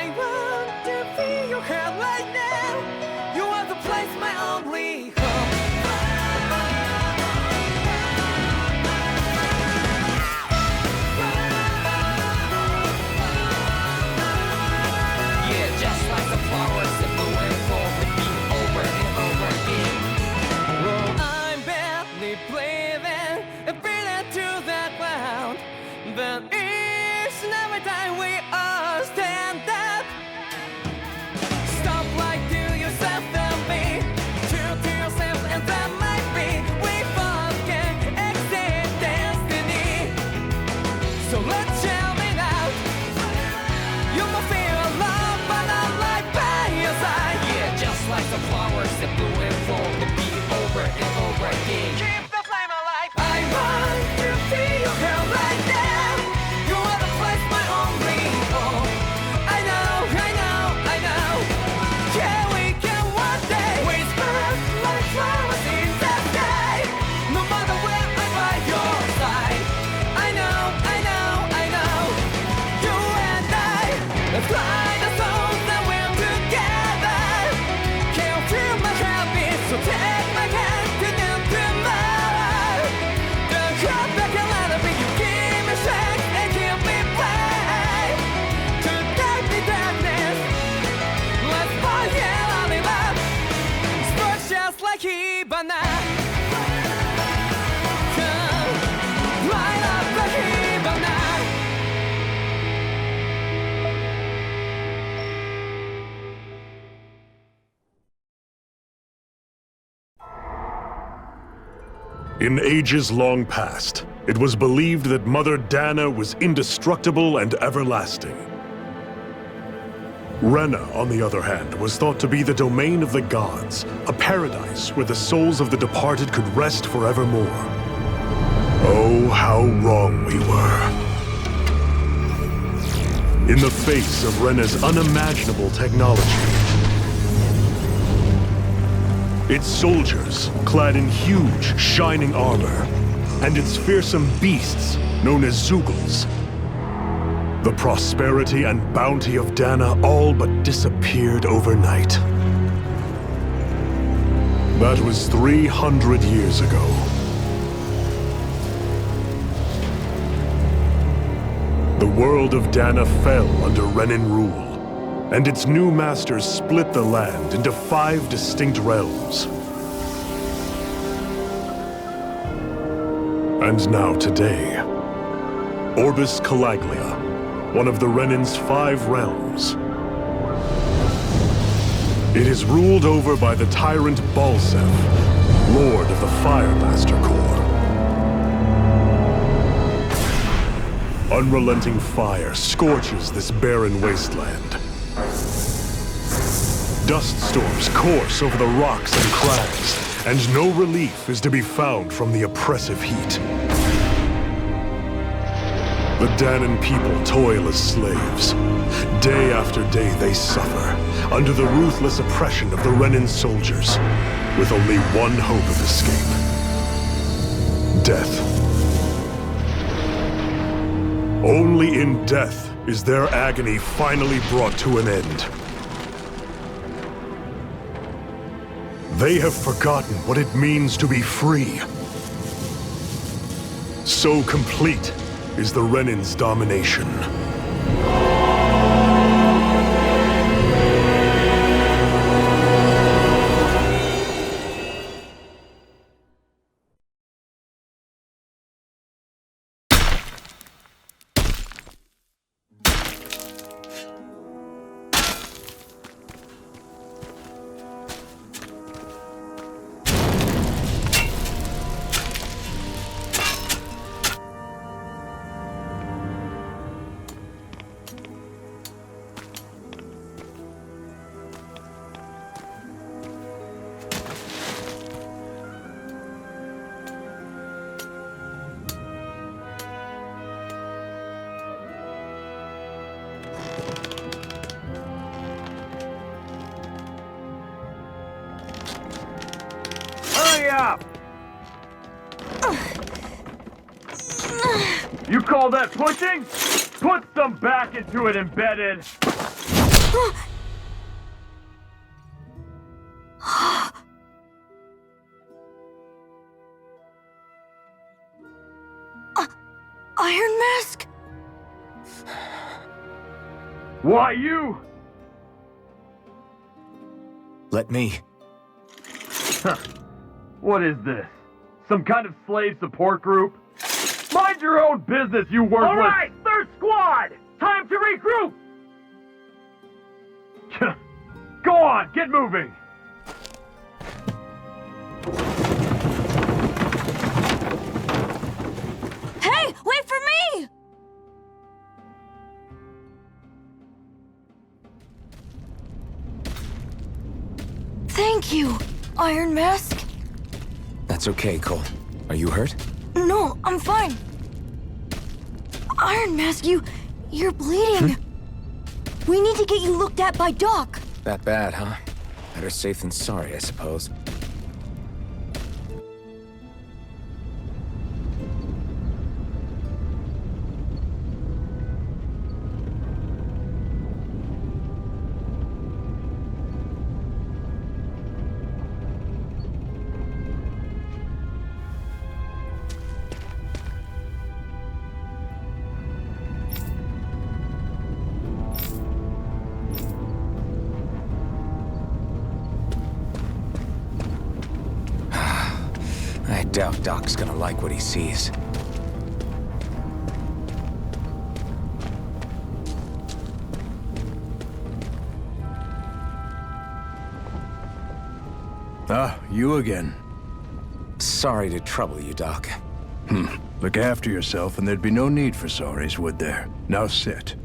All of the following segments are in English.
I want to feel your hair right now. You are the place, my only home. Yeah, just like the flowers that blew and fall, repeat over and over again. Well, I'm barely breathing and breathing to that ground, but each and every time we all stand up, stop like to yourself and me, true to yourself, and that might be we both can exceed destiny. So let's shout it out. You will feel love, but not like by your side. Yeah, just like the flowers that blew and fall, repeat over and over again. Keep the flame alive. I want to feel your hair right now. You are the place, my only home. I know, I know, I know. Yeah, we can one day whisper like flowers in the sky. No matter where I'm by your side. I know, I know, I know. You and I, let's fly the souls that we're together. Can't feel my heartbeat, so take my hand to the tomorrow. The heart that can let it be, you give me strength and keep me bright. To dark the darkness, let's forget all in love. Sparks just like Hibana. Come, light up the Hibana. In ages long past, it was believed that Mother Dana was indestructible and everlasting. Rena, on the other hand, was thought to be the domain of the gods, a paradise where the souls of the departed could rest forevermore. Oh, how wrong we were. In the face of Rena's unimaginable technology, its soldiers, clad in huge, shining armor, and its fearsome beasts, known as Zeugles. The prosperity and bounty of Dana all but disappeared overnight. That was 300 years ago. The world of Dana fell under Renan rule, and its new masters split the land into 5 distinct realms. And now today, Orbis Calaglia, one of the Renan's 5 realms. It is ruled over by the tyrant Balsef, Lord of the Fire Master Corps. Unrelenting fire scorches this barren wasteland. Dust storms course over the rocks and crags, and no relief is to be found from the oppressive heat. The Danan people toil as slaves. Day after day they suffer, under the ruthless oppression of the Renan soldiers, with only one hope of escape: death. Only in death is their agony finally brought to an end. They have forgotten what it means to be free. So complete is the Renan's domination. Up! You call that pushing? Put some back into it, embedded! Iron Mask? Why you? Let me. What is this? Some kind of slave support group? Mind your own business, you worthless! Alright, third squad! Time to regroup! Go on, get moving! Hey, wait for me! Thank you, Iron Mask. That's okay, Cole. Are you hurt? No, I'm fine. Iron Mask, you're bleeding. We need to get you looked at by Doc. That bad, huh? Better safe than sorry, I suppose. I doubt Doc's gonna like what he sees. Ah, you again. Sorry to trouble you, Doc. Look after yourself and there'd be no need for sorries, would there? Now sit.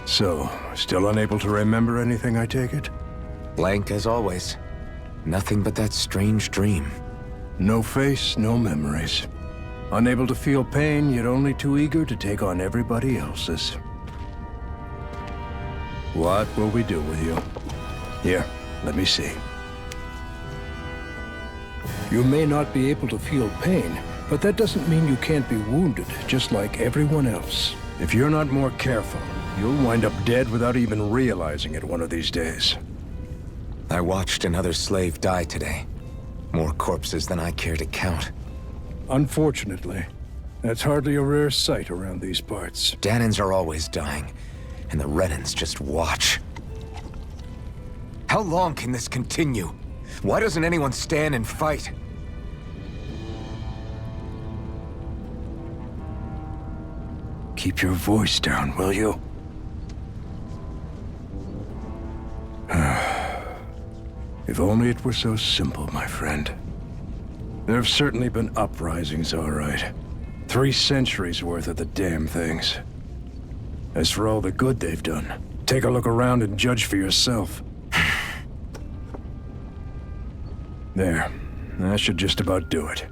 So, still unable to remember anything, I take it? Blank as always. Nothing but that strange dream. No face, no memories. Unable to feel pain, yet only too eager to take on everybody else's. What will we do with you? Here, let me see. You may not be able to feel pain, but that doesn't mean you can't be wounded, just like everyone else. If you're not more careful, you'll wind up dead without even realizing it one of these days. I watched another slave die today. More corpses than I care to count. Unfortunately, that's hardly a rare sight around these parts. Danins are always dying, and the Renans just watch. How long can this continue? Why doesn't anyone stand and fight? Keep your voice down, will you? If only it were so simple, my friend. There have certainly been uprisings, all right. 3 centuries worth of the damn things. As for all the good they've done, take a look around and judge for yourself. There. That should just about do it.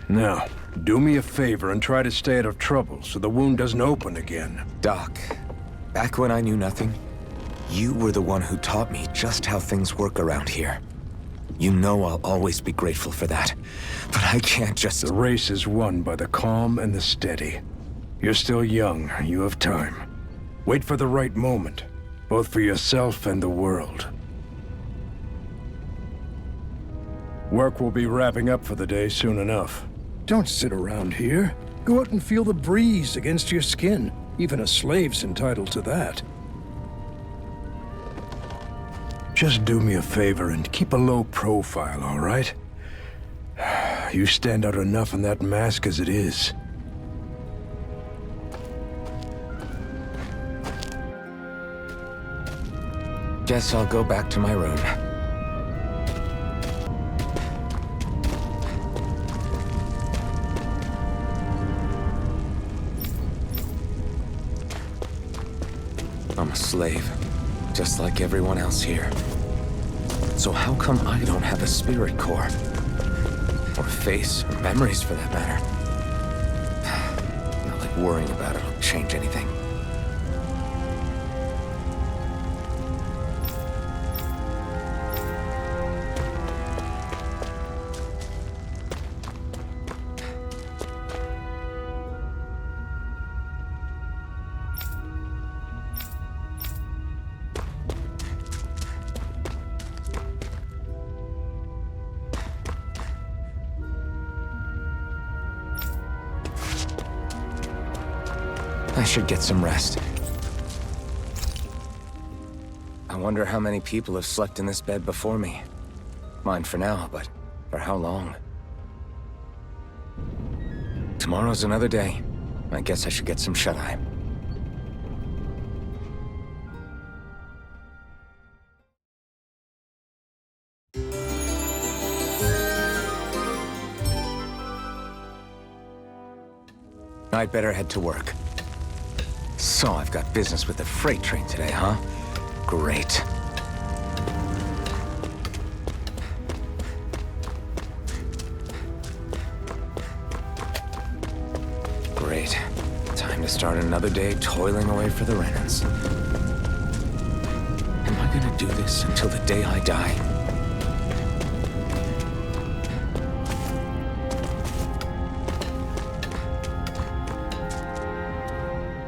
Now, do me a favor and try to stay out of trouble so the wound doesn't open again. Doc, back when I knew nothing, you were the one who taught me just how things work around here. You know I'll always be grateful for that. But I can't just... The race is won by the calm and the steady. You're still young. You have time. Wait for the right moment, both for yourself and the world. Work will be wrapping up for the day soon enough. Don't sit around here. Go out and feel the breeze against your skin. Even a slave's entitled to that. Just do me a favor and keep a low profile, all right? You stand out enough in that mask as it is. Guess I'll go back to my room. I'm a slave, just like everyone else here. So how come I don't have a spirit core? Or a face, or memories for that matter? Not like worrying about it'll change anything. I should get some rest. I wonder how many people have slept in this bed before me. Mine for now, but for how long? Tomorrow's another day. I guess I should get some shut-eye. I'd better head to work. So I've got business with the freight train today, huh? Great. Great. Time to start another day toiling away for the Rennans. Am I gonna do this until the day I die?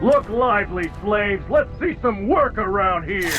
Look lively, slaves! Let's see some work around here!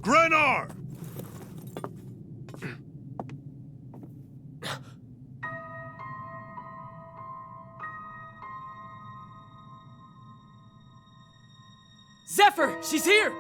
Grenar! Zephyr, she's here!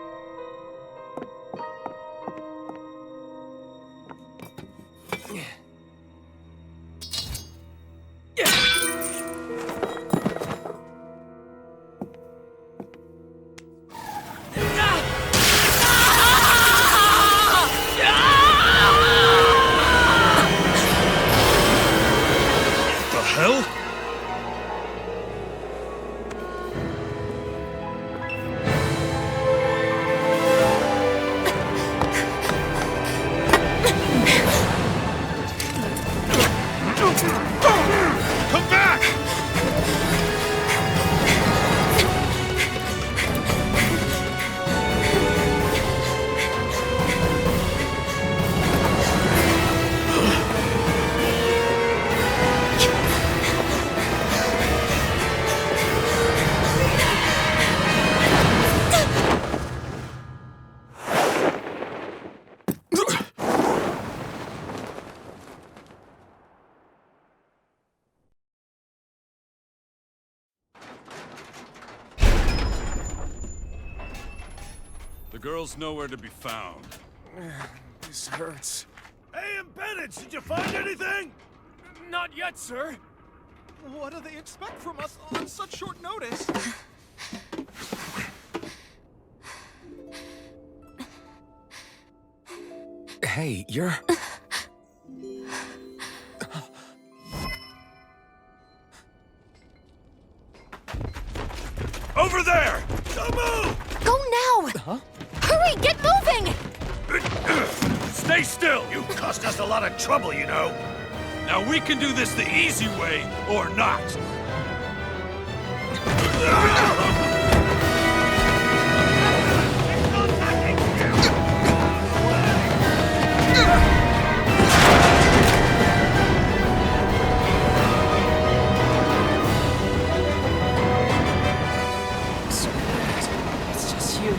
The hell? Come back! The girl's nowhere to be found. This hurts. Hey, Bennett, did you find anything? Not yet, sir. What do they expect from us on such short notice? Hey, you're... Over there! Don't move! Go now! Huh? Hurry, get moving! Stay still! You cost us a lot of trouble, you know. Now we can do this the easy way, or not. It's just you.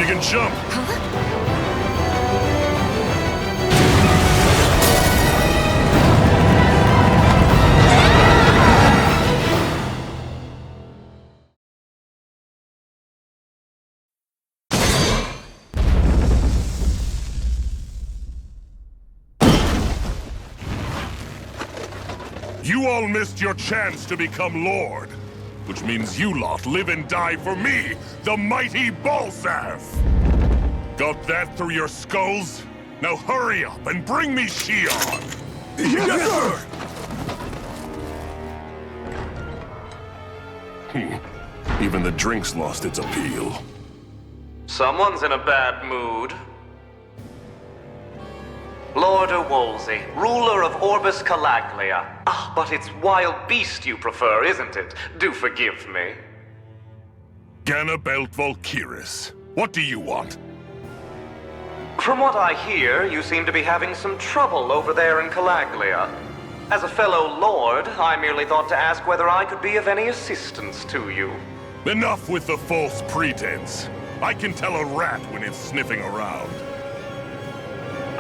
You can jump. You all missed your chance to become Lord. Which means you lot live and die for me, the mighty Balzath! Got that through your skulls? Now hurry up and bring me Shion! Yes, sir! Even the drink's lost its appeal. Someone's in a bad mood. Lord Wolsey, ruler of Orbis Calaglia. Ah, but it's wild beast you prefer, isn't it? Do forgive me. Ganabelt Valkyris, what do you want? From what I hear, you seem to be having some trouble over there in Calaglia. As a fellow lord, I merely thought to ask whether I could be of any assistance to you. Enough with the false pretense. I can tell a rat when it's sniffing around.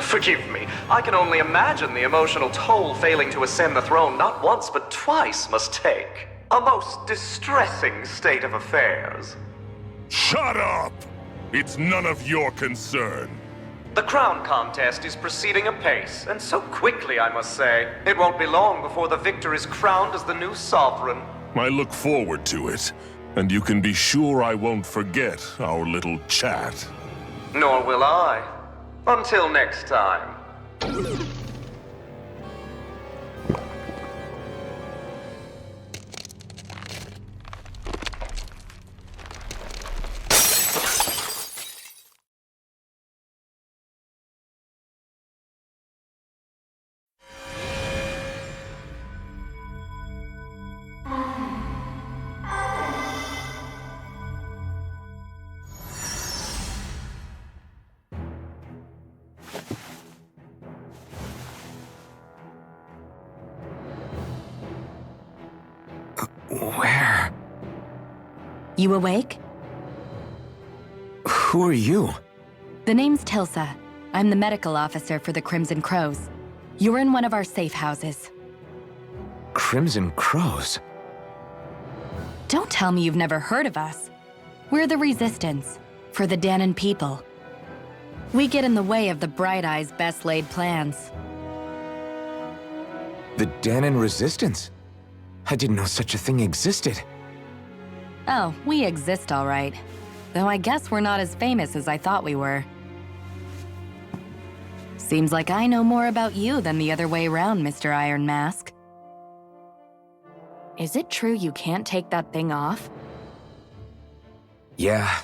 Forgive me. I can only imagine the emotional toll failing to ascend the throne not once but twice must take. A most distressing state of affairs. Shut up! It's none of your concern. The crown contest is proceeding apace, and so quickly, I must say. It won't be long before the victor is crowned as the new sovereign. I look forward to it, and you can be sure I won't forget our little chat. Nor will I. Until next time. Where? You awake? Who are you? The name's Tilsa. I'm the medical officer for the Crimson Crows. You're in one of our safe houses. Crimson Crows? Don't tell me you've never heard of us. We're the Resistance, for the Danon people. We get in the way of the Bright Eye's best-laid plans. The Danon Resistance? I didn't know such a thing existed. Oh, we exist all right. Though I guess we're not as famous as I thought we were. Seems like I know more about you than the other way around, Mr. Iron Mask. Is it true you can't take that thing off? Yeah.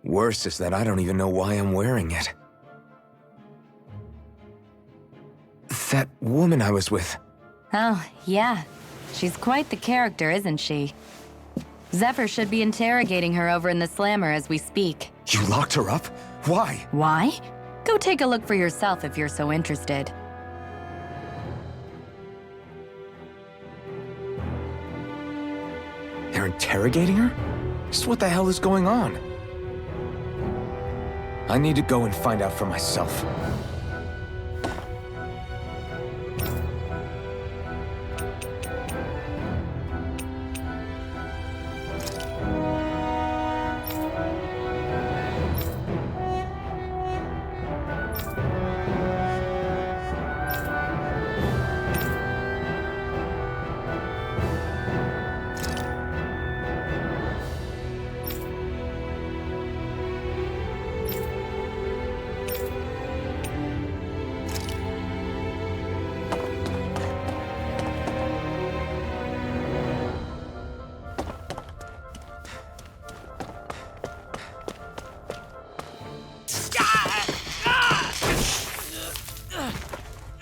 Worse is that I don't even know why I'm wearing it. That woman I was with. Oh, yeah. She's quite the character, isn't she? Zephyr should be interrogating her over in the Slammer as we speak. You locked her up? Why? Why? Go take a look for yourself if you're so interested. They're interrogating her? Just what the hell is going on? I need to go and find out for myself.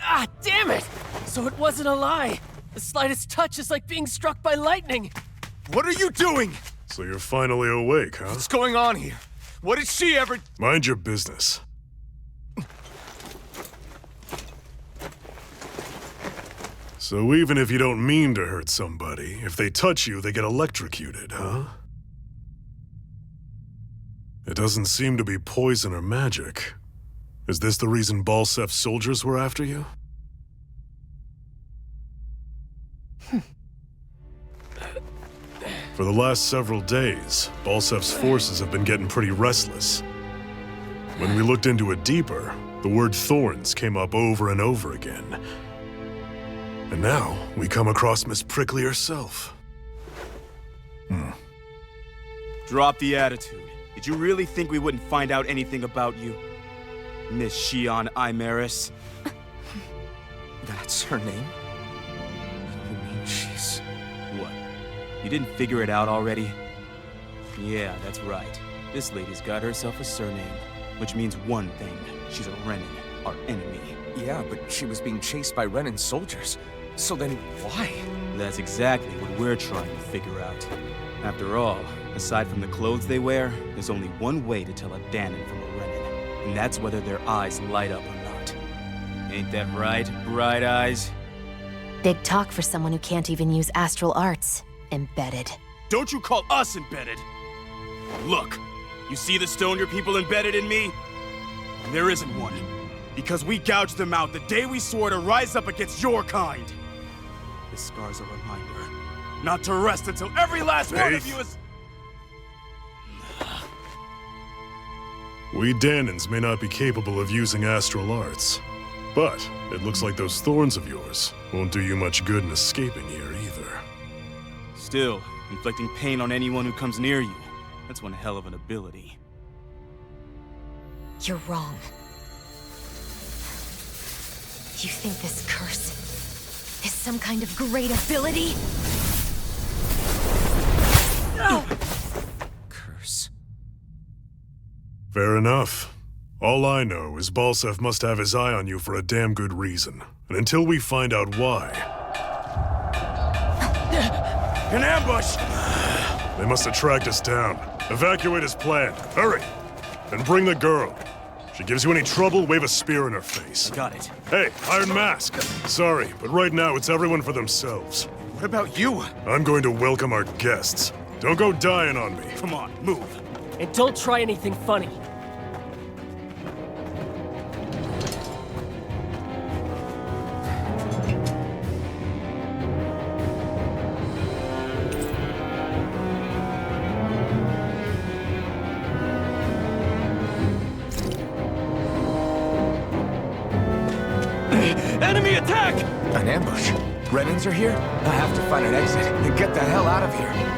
Ah, damn it! So it wasn't a lie. The slightest touch is like being struck by lightning. What are you doing? So you're finally awake, huh? What's going on here? What did she ever... Mind your business. So even if you don't mean to hurt somebody, if they touch you, they get electrocuted, huh? It doesn't seem to be poison or magic. Is this the reason Balsef's soldiers were after you? For the last several days, Balsef's forces have been getting pretty restless. When we looked into it deeper, the word thorns came up over and over again. And now, we come across Miss Prickly herself. Drop the attitude. Did you really think we wouldn't find out anything about you? Miss Shion Imaris? That's her name? You mean she's... What? You didn't figure it out already? Yeah, that's right. This lady's got herself a surname, which means one thing. She's a Renin, our enemy. Yeah, but she was being chased by Renin soldiers. So then why? That's exactly what we're trying to figure out. After all, aside from the clothes they wear, there's only one way to tell a Danon from a Renin, and that's whether their eyes light up or not. Ain't that right, Bright Eyes? Big talk for someone who can't even use astral arts. Embedded. Don't you call us embedded! Look, you see the stone your people embedded in me? There isn't one. Because we gouged them out the day we swore to rise up against your kind. This scar's a reminder not to rest until every last one of you is... We Danons may not be capable of using astral arts, but it looks like those thorns of yours won't do you much good in escaping here either. Still, inflicting pain on anyone who comes near you. That's one hell of an ability. You're wrong. You think this curse is some kind of great ability? Curse. Fair enough. All I know is Balsef must have his eye on you for a damn good reason. And until we find out why... An ambush! They must have tracked us down. Evacuate as planned. Hurry! And bring the girl. If she gives you any trouble, wave a spear in her face. Got it. Hey, Iron Mask! Sorry, but right now it's everyone for themselves. What about you? I'm going to welcome our guests. Don't go dying on me. Come on, move. And don't try anything funny. Enemy attack! An ambush? Renins are here? I have to find an exit and get the hell out of here.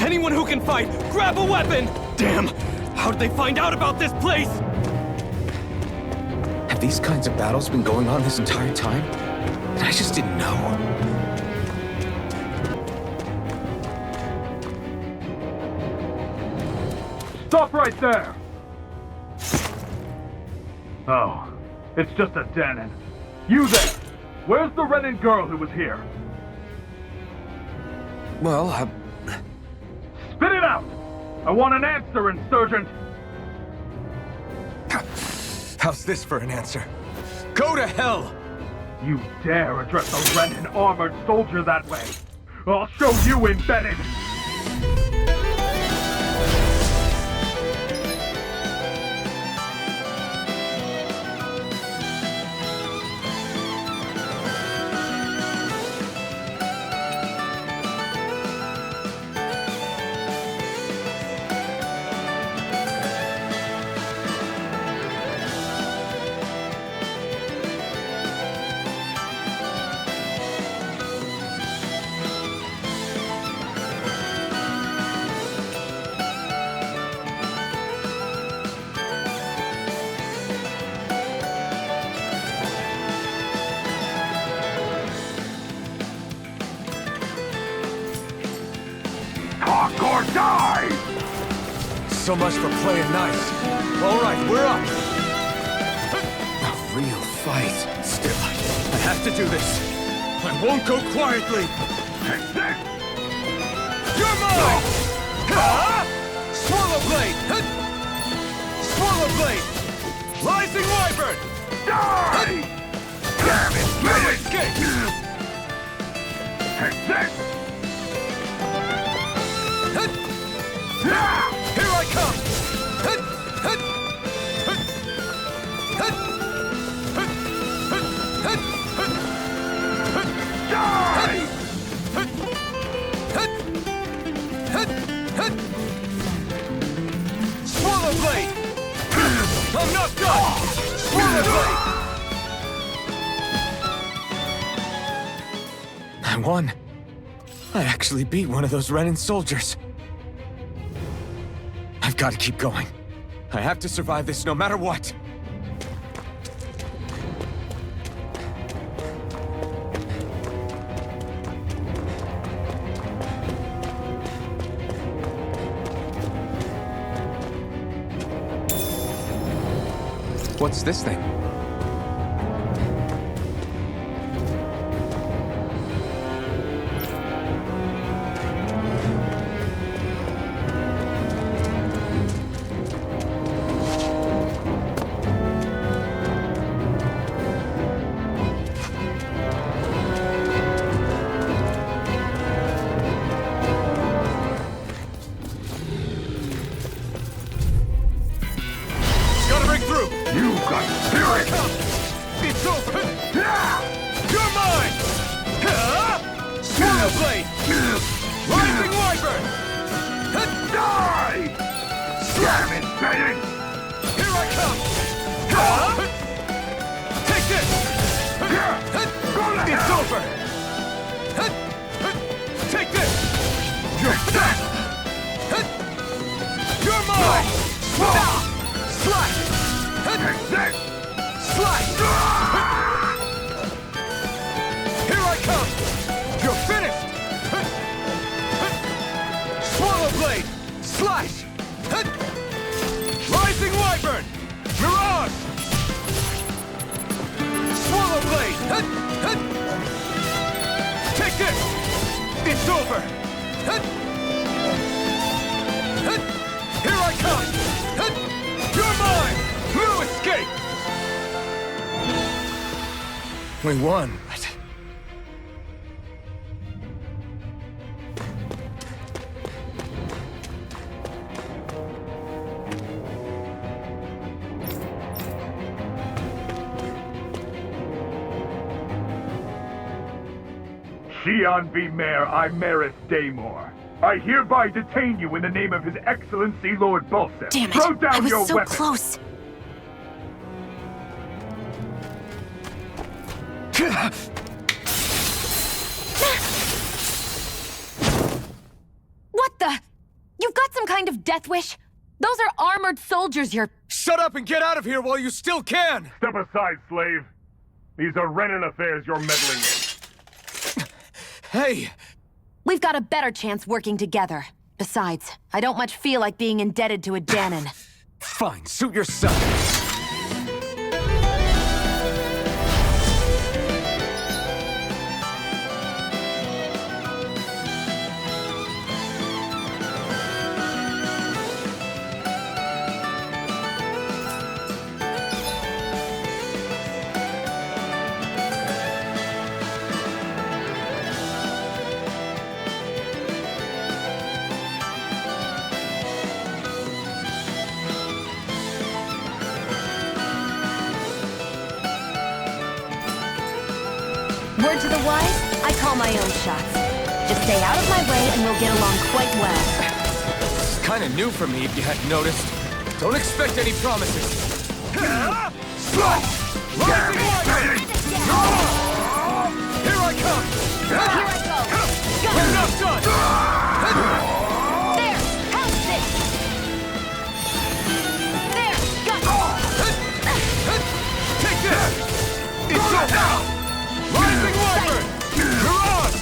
Anyone who can fight, grab a weapon! Damn! How did they find out about this place? Have these kinds of battles been going on this entire time? And I just didn't know. Stop right there! Oh, it's just a Danon. You there! Where's the Renin girl who was here? Well, Spit it out! I want an answer, Insurgent! how's this for an answer? Go to hell! You dare address a Renin armored soldier that way? I'll show you, Embedded! Talk or die! So much for playing nice. All right, we're up. A real fight. have to do this. I won't go quietly. You're mine! Swallow Blade! Swallow Blade! Rising Wyvern! Die! Damn it! No escape! Here I come! Die! Swallow Blade! I'm not done! Swallow Blade! I won. I actually beat one of those Renin soldiers. I've got to keep going. I have to survive this no matter what. What's this thing? Gotta break through! You got spirit! It's over! You're mine! Swallow Blade! Rising Wyvern! Die! Damn it, Bennett! Here I come! Take this! It's over! Take this! You're dead! You're mine! Slash! Slash! Here I come! You're finished! Swallow Blade! Slash! Rising Wyvern! Mirage! Swallow Blade! Take this! It's over! Here I come! You're mine! No escape! We won, but... Xian V. Mayor Imaris Daymore. I hereby detain you in the name of His Excellency Lord Bulseth. Damn it! Throw down I was your so weapon. close. What the? You've got some kind of death wish? Those are armored soldiers you're... Shut up and get out of here while you still can! Step aside, slave. These are Renin affairs you're meddling in. Hey! We've got a better chance working together. Besides, I don't much feel like being indebted to a Danon. Fine, suit yourself. Word to the wise, I call my own shots. Just stay out of my way and we'll get along quite well. It's kind of new for me, if you hadn't noticed. Don't expect any promises. Slash! Rising Wyvern! Here I come! Here I go! Go! We're not done! There! House it! There! Go! Take this! It's over! Rising Wyvern! Mirage!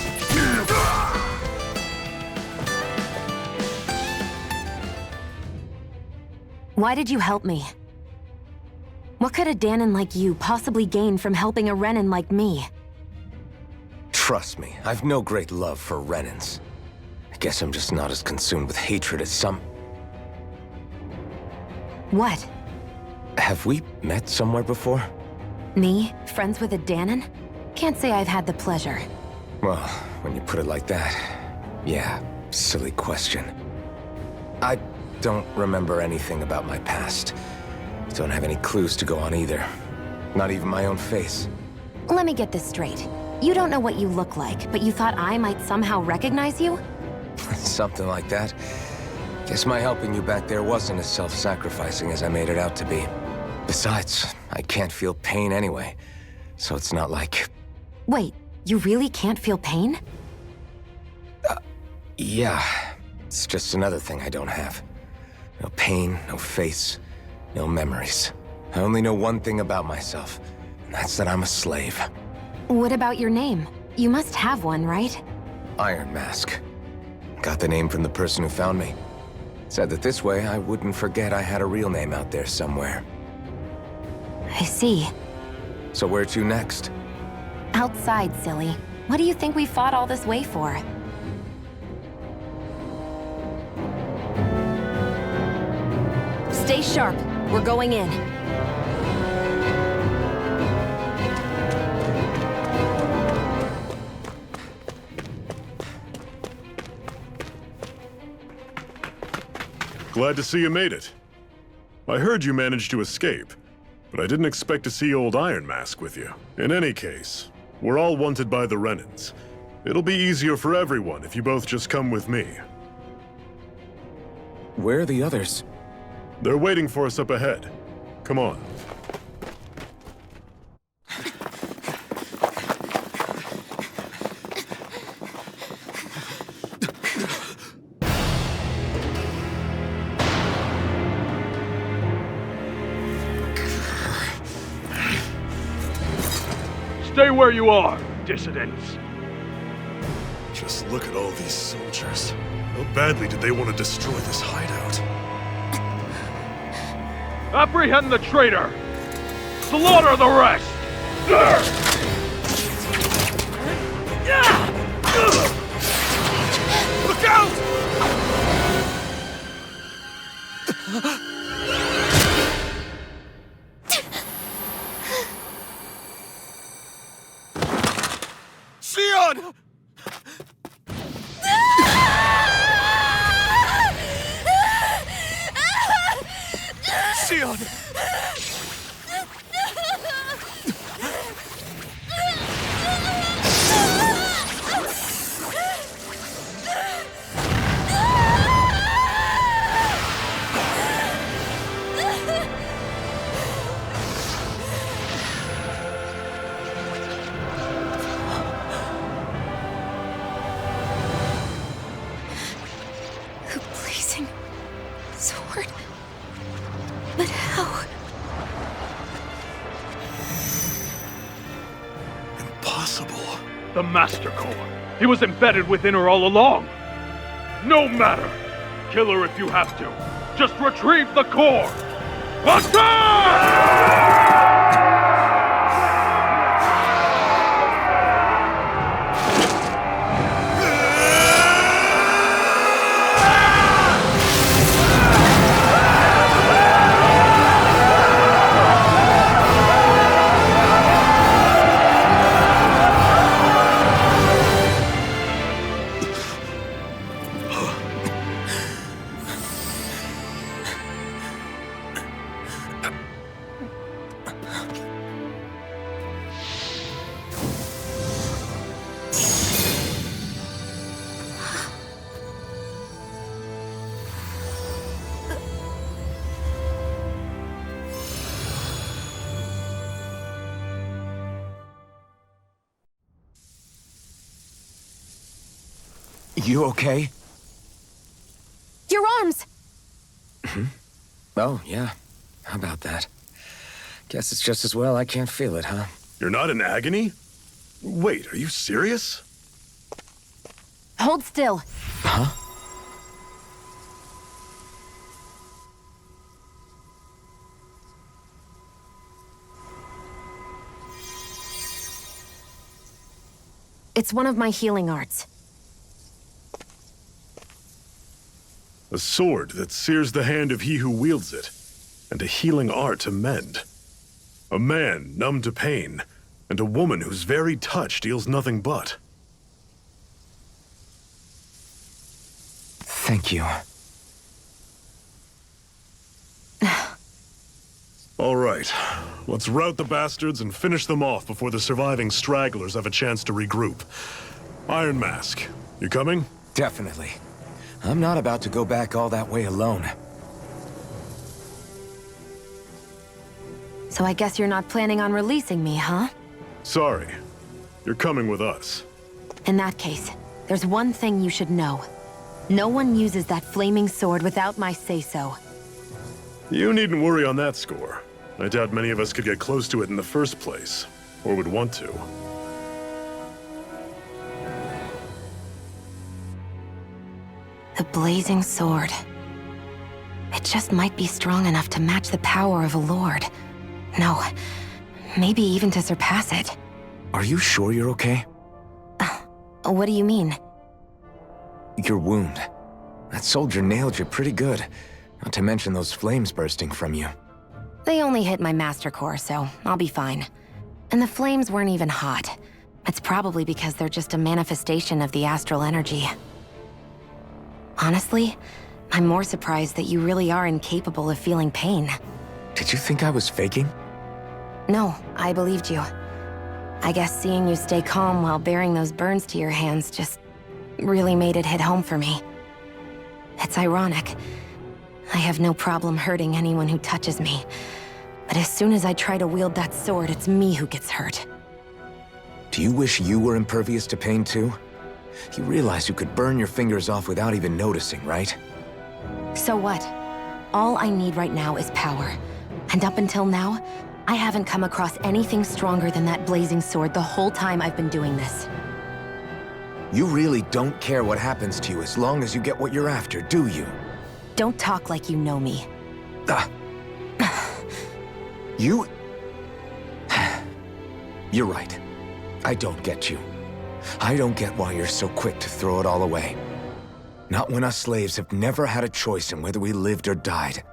Why did you help me? What could a Danon like you possibly gain from helping a Renan like me? Trust me, I've no great love for Renans. I guess I'm just not as consumed with hatred as some... What? Have we met somewhere before? Me? Friends with a Danon? Can't say I've had the pleasure. Well, when you put it like that, yeah, silly question. I don't remember anything about my past. Don't have any clues to go on either. Not even my own face. Let me get this straight. You don't know what you look like, but you thought I might somehow recognize you? Something like that. Guess my helping you back there wasn't as self-sacrificing as I made it out to be. Besides, I can't feel pain anyway, so it's not like... Wait, you really can't feel pain? Yeah. It's just another thing I don't have. No pain, no face, no memories. I only know one thing about myself, and that's that I'm a slave. What about your name? You must have one, right? Iron Mask. Got the name from the person who found me. Said that this way I wouldn't forget I had a real name out there somewhere. I see. So where to next? Outside, silly. What do you think we fought all this way for? Stay sharp. We're going in. Glad to see you made it. I heard you managed to escape, but I didn't expect to see old Iron Mask with you. In any case, we're all wanted by the Renans. It'll be easier for everyone if you both just come with me. Where are the others? They're waiting for us up ahead. Come on. Stay where you are, dissidents. Just look at all these soldiers. How badly did they want to destroy this hideout? Apprehend the traitor! Slaughter the rest! Look out! Sion! Sion! A blazing sword. But how? Impossible. The Master Core. He was embedded within her all along. No matter. Kill her if you have to. Just retrieve the core. Attack! You okay? Your arms! Oh, yeah. How about that? Guess it's just as well I can't feel it, huh? You're not in agony? Wait, are you serious? Hold still. Huh? It's one of my healing arts. A sword that sears the hand of he who wields it, and a healing art to mend. A man numb to pain, and a woman whose very touch deals nothing but. Thank you. All right, let's rout the bastards and finish them off before the surviving stragglers have a chance to regroup. Iron Mask, you coming? Definitely. I'm not about to go back all that way alone. So I guess you're not planning on releasing me, huh? Sorry. You're coming with us. In that case, there's one thing you should know. No one uses that flaming sword without my say-so. You needn't worry on that score. I doubt many of us could get close to it in the first place, or would want to. The blazing sword. It just might be strong enough to match the power of a lord. No, maybe even to surpass it. Are you sure you're okay? What do you mean? Your wound. That soldier nailed you pretty good. Not to mention those flames bursting from you. They only hit my master core, so I'll be fine. And the flames weren't even hot. It's probably because they're just a manifestation of the astral energy. Honestly, I'm more surprised that you really are incapable of feeling pain. Did you think I was faking? No, I believed you. I guess seeing you stay calm while bearing those burns to your hands just really made it hit home for me. It's ironic. I have no problem hurting anyone who touches me. But as soon as I try to wield that sword, it's me who gets hurt. Do you wish you were impervious to pain too? You realize you could burn your fingers off without even noticing, right? So what? All I need right now is power. And up until now, I haven't come across anything stronger than that blazing sword the whole time I've been doing this. You really don't care what happens to you as long as you get what you're after, do you? Don't talk like you know me. You... You're right. I don't get you. I don't get why you're so quick to throw it all away. Not when us slaves have never had a choice in whether we lived or died.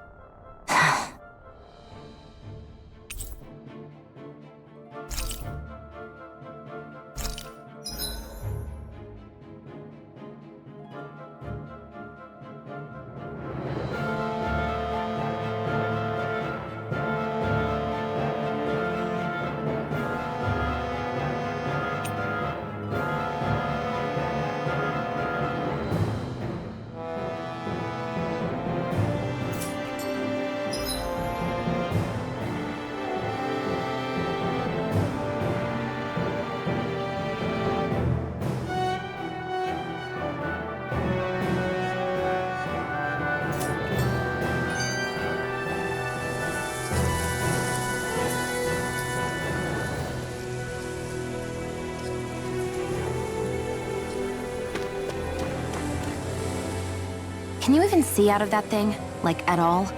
Can you even see out of that thing? Like, at all?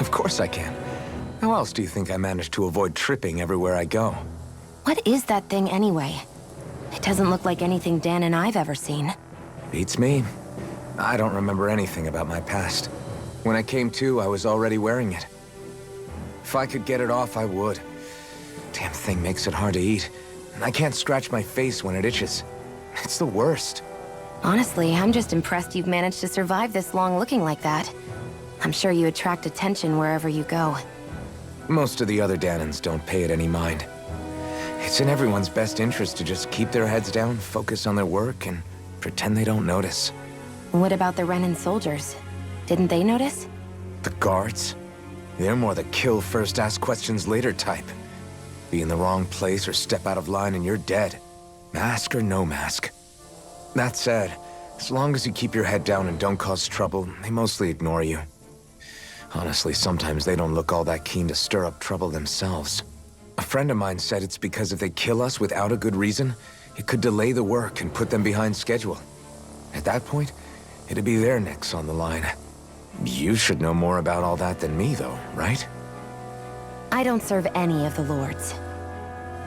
Of course I can. How else do you think I managed to avoid tripping everywhere I go? What is that thing anyway? It doesn't look like anything Dan and I've ever seen. Beats me. I don't remember anything about my past. When I came to, I was already wearing it. If I could get it off, I would. Damn thing makes it hard to eat. And I can't scratch my face when it itches. It's the worst. Honestly, I'm just impressed you've managed to survive this long looking like that. I'm sure you attract attention wherever you go. Most of the other Danans don't pay it any mind. It's in everyone's best interest to just keep their heads down, focus on their work, and pretend they don't notice. What about the Renan soldiers? Didn't they notice? The guards? They're more the kill first, ask questions later type. Be in the wrong place or step out of line and you're dead. Mask or no mask. That said, as long as you keep your head down and don't cause trouble, they mostly ignore you. Honestly, sometimes they don't look all that keen to stir up trouble themselves. A friend of mine said it's because if they kill us without a good reason, it could delay the work and put them behind schedule. At that point, it'd be their necks on the line. You should know more about all that than me, though, right? I don't serve any of the lords.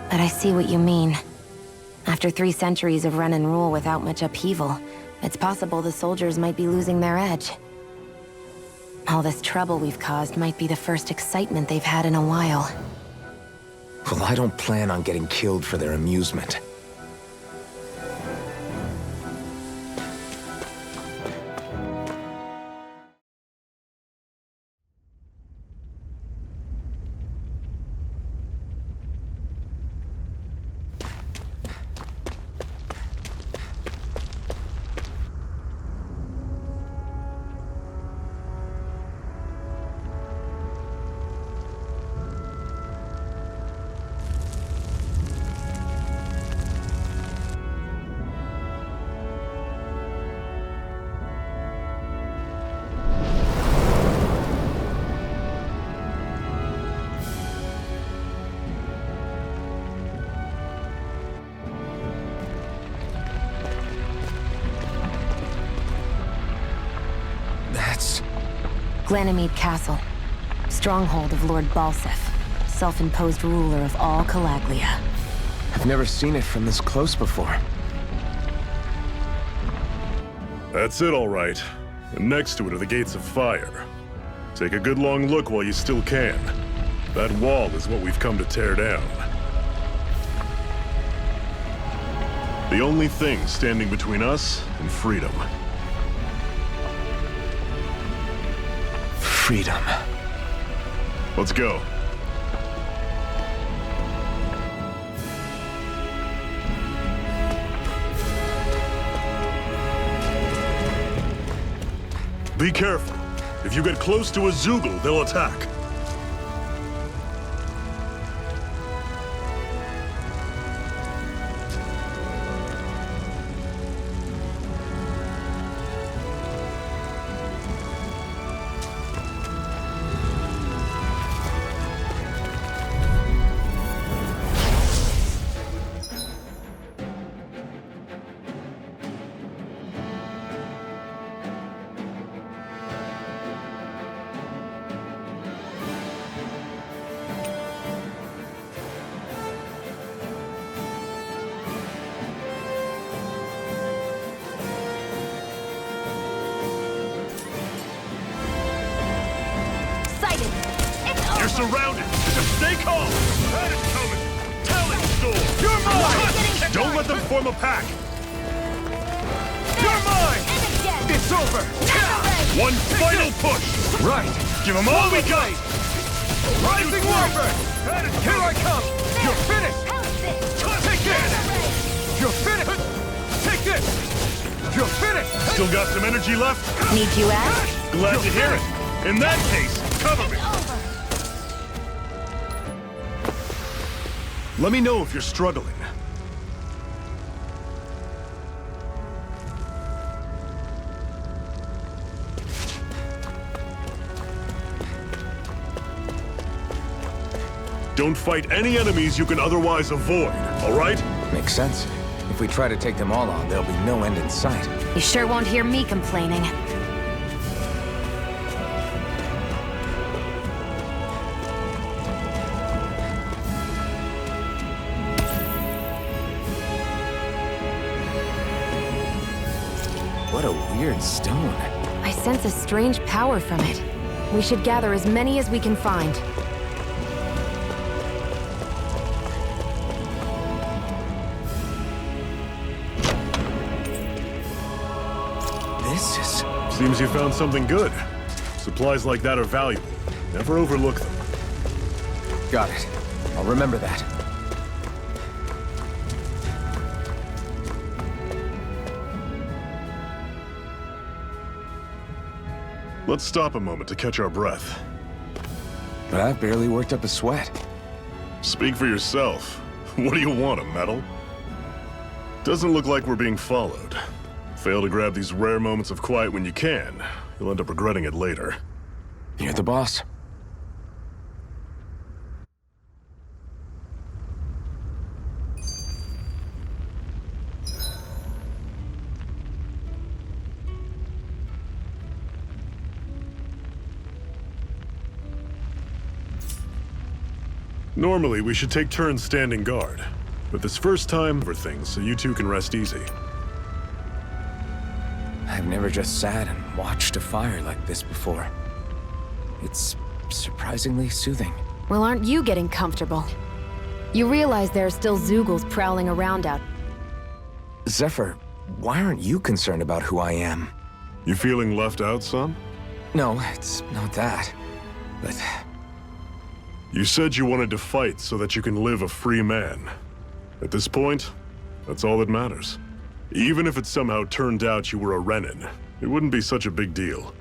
But I see what you mean. After 3 centuries of run and rule without much upheaval, it's possible the soldiers might be losing their edge. All this trouble we've caused might be the first excitement they've had in a while. Well, I don't plan on getting killed for their amusement. Glanamede Castle, stronghold of Lord Balsef, self-imposed ruler of all Calaglia. I've never seen it from this close before. That's it, all right. And next to it are the Gates of Fire. Take a good long look while you still can. That wall is what we've come to tear down. The only thing standing between us and freedom. Freedom. Let's go. Be careful. If you get close to a Zoogle, they'll attack. You're surrounded! Just stay calm! That is coming! Talent Storm! You're mine! Don't let them form a pack! You're mine! It's over! One final push! Right! Give them all we got! Rising Warfare! Here I come! You're finished! Take this! You're finished! Take this! You're finished! Still got some energy left? Need you ask? Glad to hear it! In that case, cover me! Let me know if you're struggling. Don't fight any enemies you can otherwise avoid, all right? Makes sense. If we try to take them all on, there'll be no end in sight. You sure won't hear me complaining. What a weird stone. I sense a strange power from it. We should gather as many as we can find. This is... Seems you found something good. Supplies like that are valuable. Never overlook them. Got it. I'll remember that. Let's stop a moment to catch our breath. But I've barely worked up a sweat. Speak for yourself. What do you want, a medal? Doesn't look like we're being followed. Fail to grab these rare moments of quiet when you can, you'll end up regretting it later. You're the boss. Normally, we should take turns standing guard, But this first time for things, so you two can rest easy. I've never just sat and watched a fire like this before. It's surprisingly soothing. Well, aren't you getting comfortable? You realize there are still Zeugles prowling around out. Zephyr, why aren't you concerned about who I am? You feeling left out, son? No, it's not that. But You said you wanted to fight so that you can live a free man. At this point, that's all that matters. Even if it somehow turned out you were a Renin, it wouldn't be such a big deal.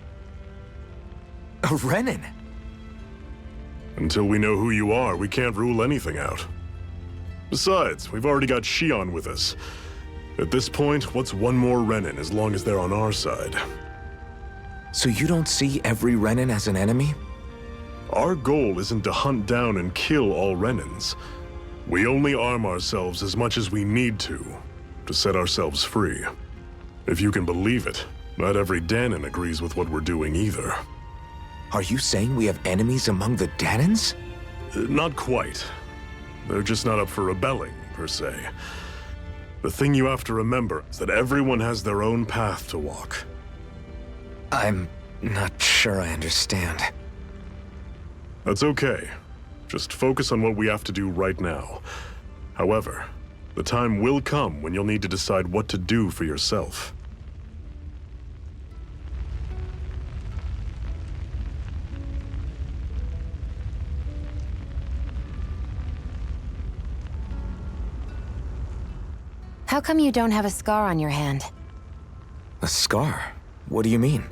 a Renin? Until we know who you are, we can't rule anything out. Besides, we've already got Shion with us. At this point, what's one more Renin as long as they're on our side? So you don't see every Renin as an enemy? Our goal isn't to hunt down and kill all Renins. We only arm ourselves as much as we need to set ourselves free. If you can believe it, not every Danon agrees with what we're doing either. Are you saying we have enemies among the Danons? Not quite. They're just not up for rebelling, per se. The thing you have to remember is that everyone has their own path to walk. I'm not sure I understand. That's okay. Just focus on what we have to do right now. However, the time will come when you'll need to decide what to do for yourself. How come you don't have a scar on your hand? A scar? What do you mean?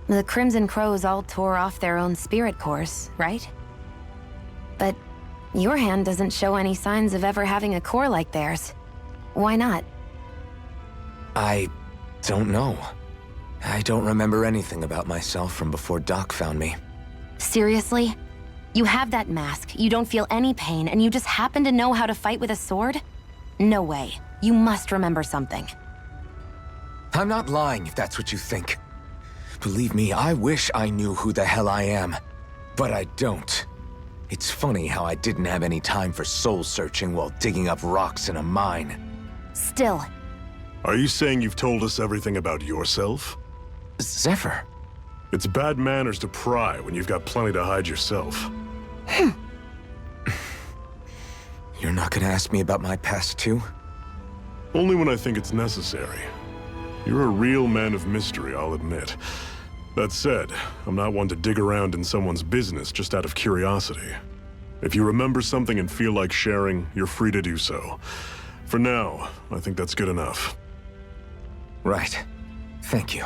The Crimson Crows all tore off their own spirit cores, right? But your hand doesn't show any signs of ever having a core like theirs. Why not? I don't know. I don't remember anything about myself from before Doc found me. Seriously? You have that mask, you don't feel any pain, and you just happen to know how to fight with a sword? No way. You must remember something. I'm not lying if that's what you think. Believe me, I wish I knew who the hell I am. But I don't. It's funny how I didn't have any time for soul searching while digging up rocks in a mine. Still. Are you saying you've told us everything about yourself? Zephyr. It's bad manners to pry when you've got plenty to hide yourself. You're not gonna ask me about my past too? Only when I think it's necessary. You're a real man of mystery, I'll admit. That said, I'm not one to dig around in someone's business just out of curiosity. If you remember something and feel like sharing, you're free to do so. For now, I think that's good enough. Right. Thank you.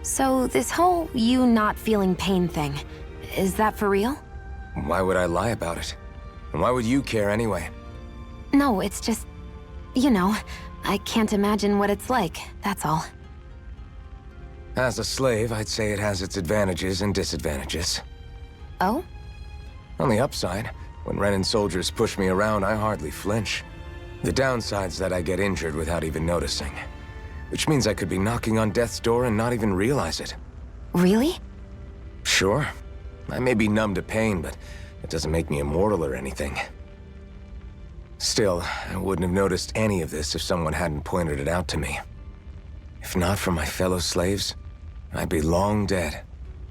So this whole you not feeling pain thing, is that for real? Why would I lie about it? And why would you care anyway? No, it's just, you know, I can't imagine what it's like, that's all. As a slave, I'd say it has its advantages and disadvantages. Oh? On the upside, when Renin soldiers push me around, I hardly flinch. The downside's that I get injured without even noticing. Which means I could be knocking on death's door and not even realize it. Really? Sure. I may be numb to pain, but it doesn't make me immortal or anything. Still, I wouldn't have noticed any of this if someone hadn't pointed it out to me. If not for my fellow slaves, I'd be long dead,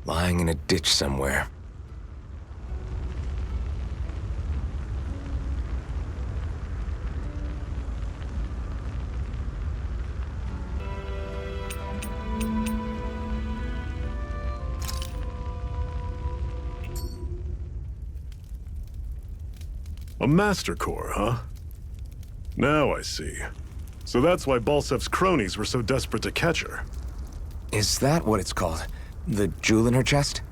lying in a ditch somewhere. A Master Core, huh? Now I see. So that's why Balsef's cronies were so desperate to catch her. Is that what it's called? The jewel in her chest?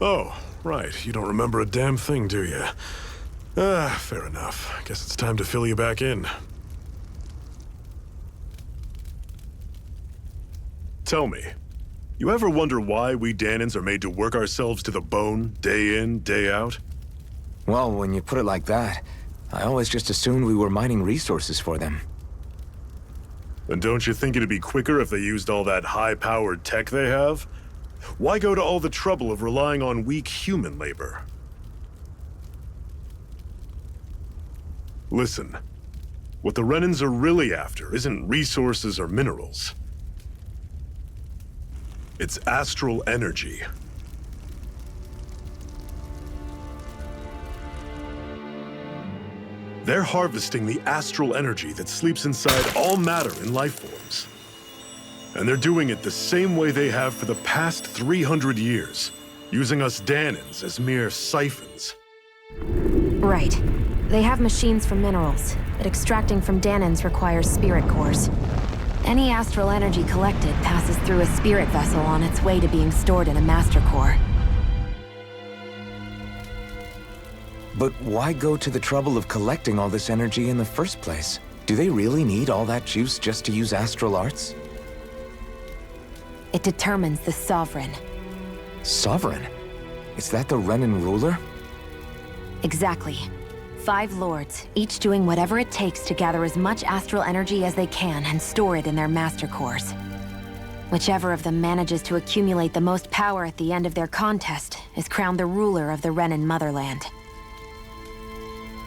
Oh, right. You don't remember a damn thing, do you? Fair enough. Guess it's time to fill you back in. Tell me, you ever wonder why we Danons are made to work ourselves to the bone, day in, day out? Well, when you put it like that, I always just assumed we were mining resources for them. Then don't you think it'd be quicker if they used all that high-powered tech they have? Why go to all the trouble of relying on weak human labor? Listen, what the Renans are really after isn't resources or minerals. It's astral energy. They're harvesting the astral energy that sleeps inside all matter in life forms. And they're doing it the same way they have for the past 300 years, using us Danans as mere siphons. Right. They have machines for minerals, but extracting from Danans requires spirit cores. Any astral energy collected passes through a spirit vessel on its way to being stored in a master core. But why go to the trouble of collecting all this energy in the first place? Do they really need all that juice just to use astral arts? It determines the Sovereign. Sovereign? Is that the Renan ruler? Exactly. 5 lords, each doing whatever it takes to gather as much astral energy as they can and store it in their master cores. Whichever of them manages to accumulate the most power at the end of their contest is crowned the ruler of the Renan motherland.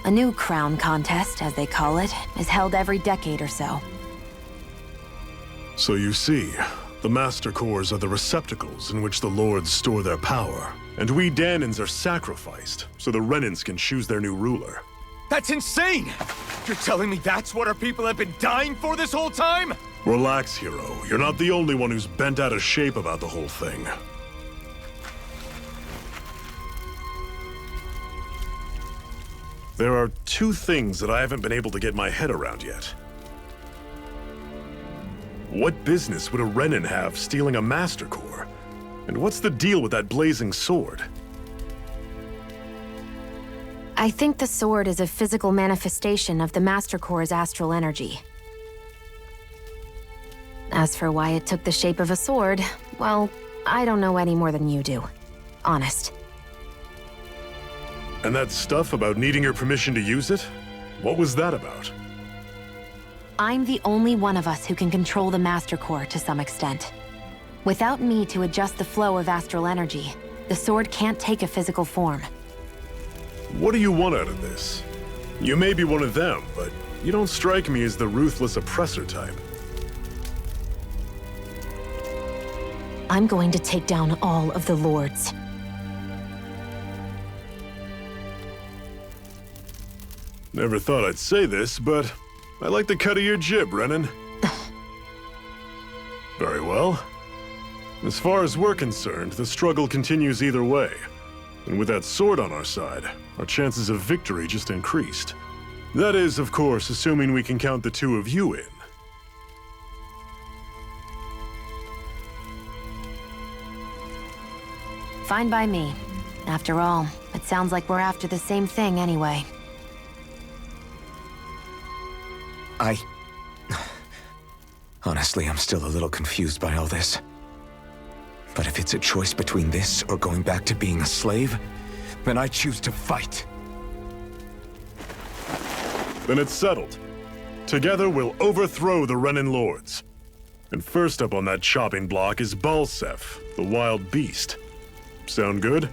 A new crown contest, as they call it, is held every decade or so. So you see, the Master Cores are the receptacles in which the Lords store their power. And we Danans are sacrificed, so the Renans can choose their new ruler. That's insane! You're telling me that's what our people have been dying for this whole time? Relax, hero. You're not the only one who's bent out of shape about the whole thing. There are 2 things that I haven't been able to get my head around yet. What business would a Renan have stealing a Master Core? And what's the deal with that blazing sword? I think the sword is a physical manifestation of the Master Core's astral energy. As for why it took the shape of a sword, well, I don't know any more than you do. Honest. And that stuff about needing your permission to use it? What was that about? I'm the only one of us who can control the Master Core to some extent. Without me to adjust the flow of astral energy, the sword can't take a physical form. What do you want out of this? You may be one of them, but you don't strike me as the ruthless oppressor type. I'm going to take down all of the lords. Never thought I'd say this, but I like the cut of your jib, Renan. Very well. As far as we're concerned, the struggle continues either way. And with that sword on our side, our chances of victory just increased. That is, of course, assuming we can count the 2 of you in. Fine by me. After all, it sounds like we're after the same thing anyway. Honestly, I'm still a little confused by all this. But if it's a choice between this or going back to being a slave, then I choose to fight. Then it's settled. Together we'll overthrow the Renan Lords. And first up on that chopping block is Balsef, the wild beast. Sound good?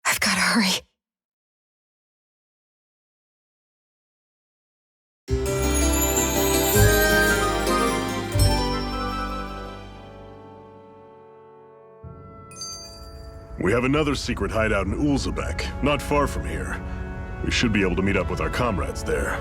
I've gotta hurry. We have another secret hideout in Ulzebek, not far from here. We should be able to meet up with our comrades there.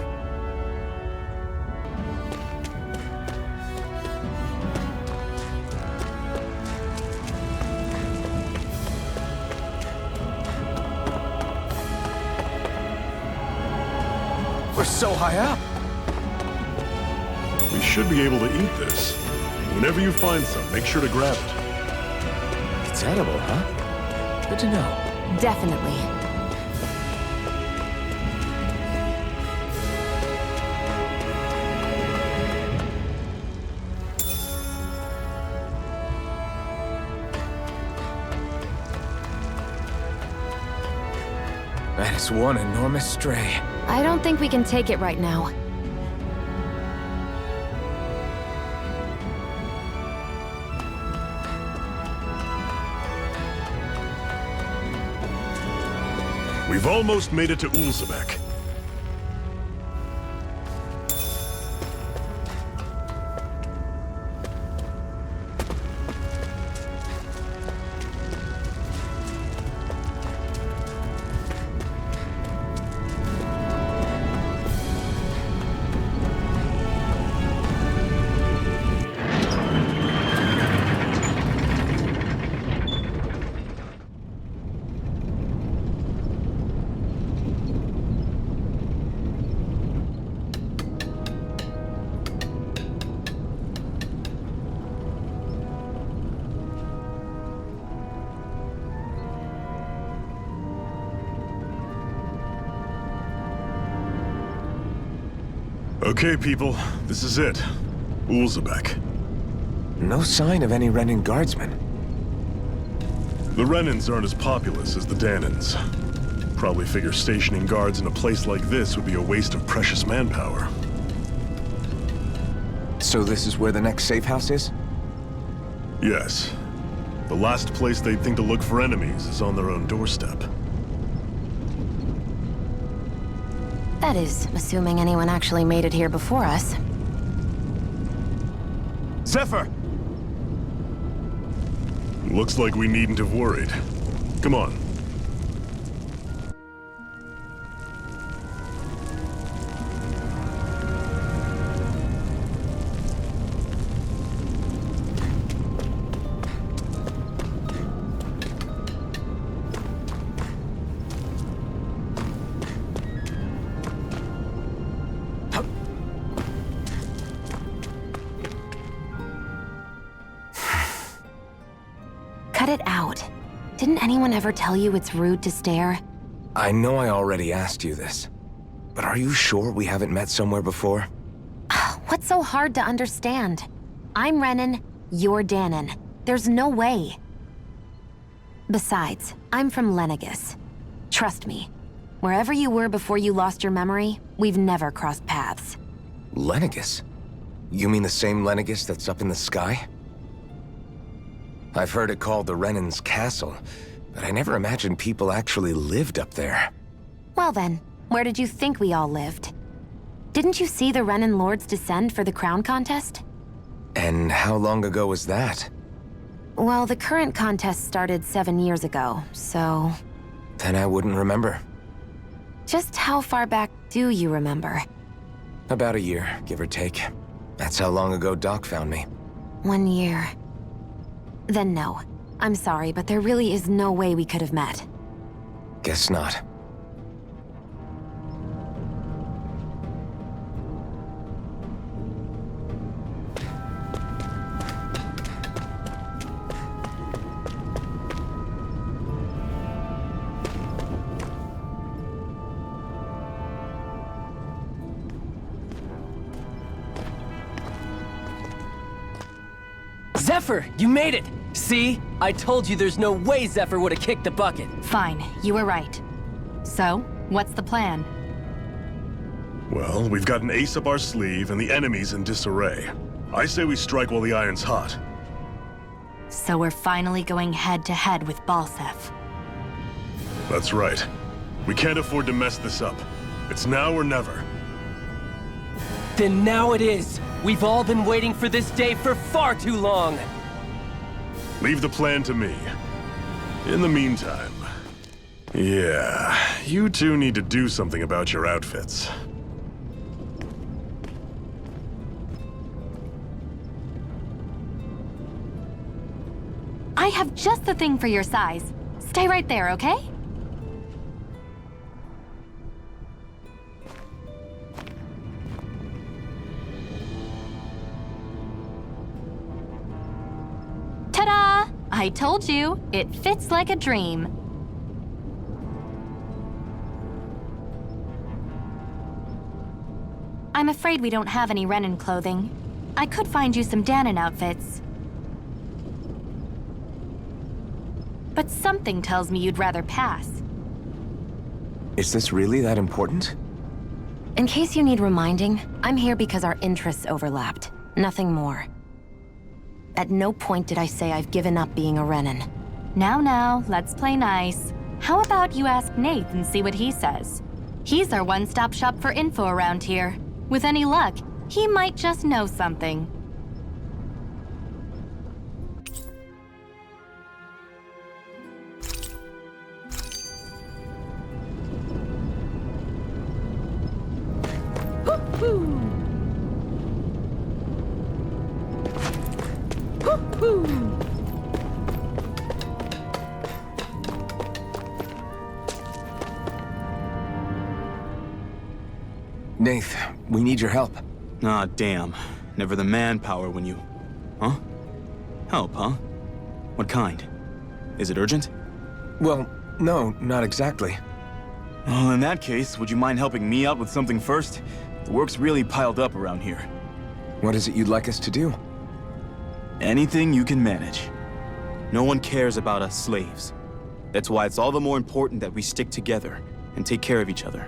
We're so high up. We should be able to eat this. Whenever you find some, make sure to grab it. It's edible, huh? Good to know. Definitely. That is one enormous stray. I don't think we can take it right now. We've almost made it to Ulzebek. Okay, people, this is it. Ulzebek. No sign of any Renin guardsmen. The Renins aren't as populous as the Danins. Probably figure stationing guards in a place like this would be a waste of precious manpower. So this is where the next safe house is? Yes. The last place they'd think to look for enemies is on their own doorstep. That is, assuming anyone actually made it here before us. Zephyr! Looks like we needn't have worried. Come on. Cut it out. Didn't anyone ever tell you it's rude to stare? I know I already asked you this, but are you sure we haven't met somewhere before? What's so hard to understand? I'm Renin, you're Danon. There's no way. Besides, I'm from Lenegis. Trust me, wherever you were before you lost your memory, we've never crossed paths. Lenegis? You mean the same Lenegis that's up in the sky? I've heard it called the Renin's Castle, but I never imagined people actually lived up there. Well then, where did you think we all lived? Didn't you see the Renin Lords descend for the crown contest? And how long ago was that? Well, the current contest started 7 years ago, so... Then I wouldn't remember. Just how far back do you remember? About a year, give or take. That's how long ago Doc found me. 1 year. Then no. I'm sorry, but there really is no way we could have met. Guess not. Zephyr, you made it! See? I told you there's no way Zephyr would have kicked the bucket. Fine, you were right. So, what's the plan? Well, we've got an ace up our sleeve and the enemy's in disarray. I say we strike while the iron's hot. So we're finally going head-to-head with Balsef. That's right. We can't afford to mess this up. It's now or never. Then now it is! We've all been waiting for this day for far too long! Leave the plan to me. In the meantime... Yeah, you two need to do something about your outfits. I have just the thing for your size. Stay right there, okay? I told you, it fits like a dream. I'm afraid we don't have any Renin clothing. I could find you some Danon outfits. But something tells me you'd rather pass. Is this really that important? In case you need reminding, I'm here because our interests overlapped. Nothing more. At no point did I say I've given up being a Renin. Now, let's play nice. How about you ask Nate and see what he says? He's our one-stop shop for info around here. With any luck, he might just know something. Nath, we need your help. Ah, damn. Never the manpower when you... Huh? Help, huh? What kind? Is it urgent? Well, no, not exactly. Well, in that case, would you mind helping me out with something first? The work's really piled up around here. What is it you'd like us to do? Anything you can manage. No one cares about us slaves. That's why it's all the more important that we stick together and take care of each other.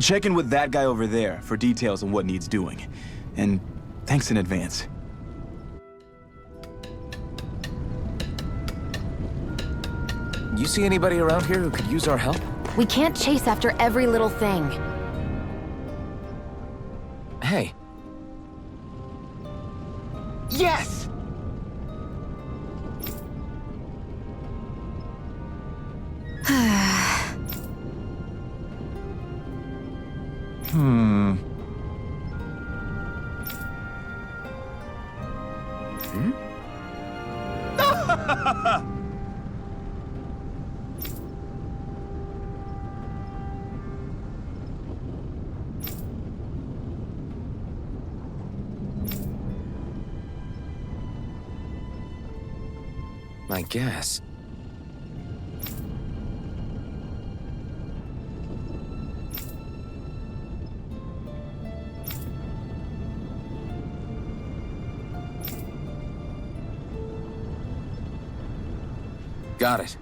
Check in with that guy over there for details on what needs doing. And thanks in advance. You see anybody around here who could use our help? We can't chase after every little thing. Hey. Yes! I guess. Got it.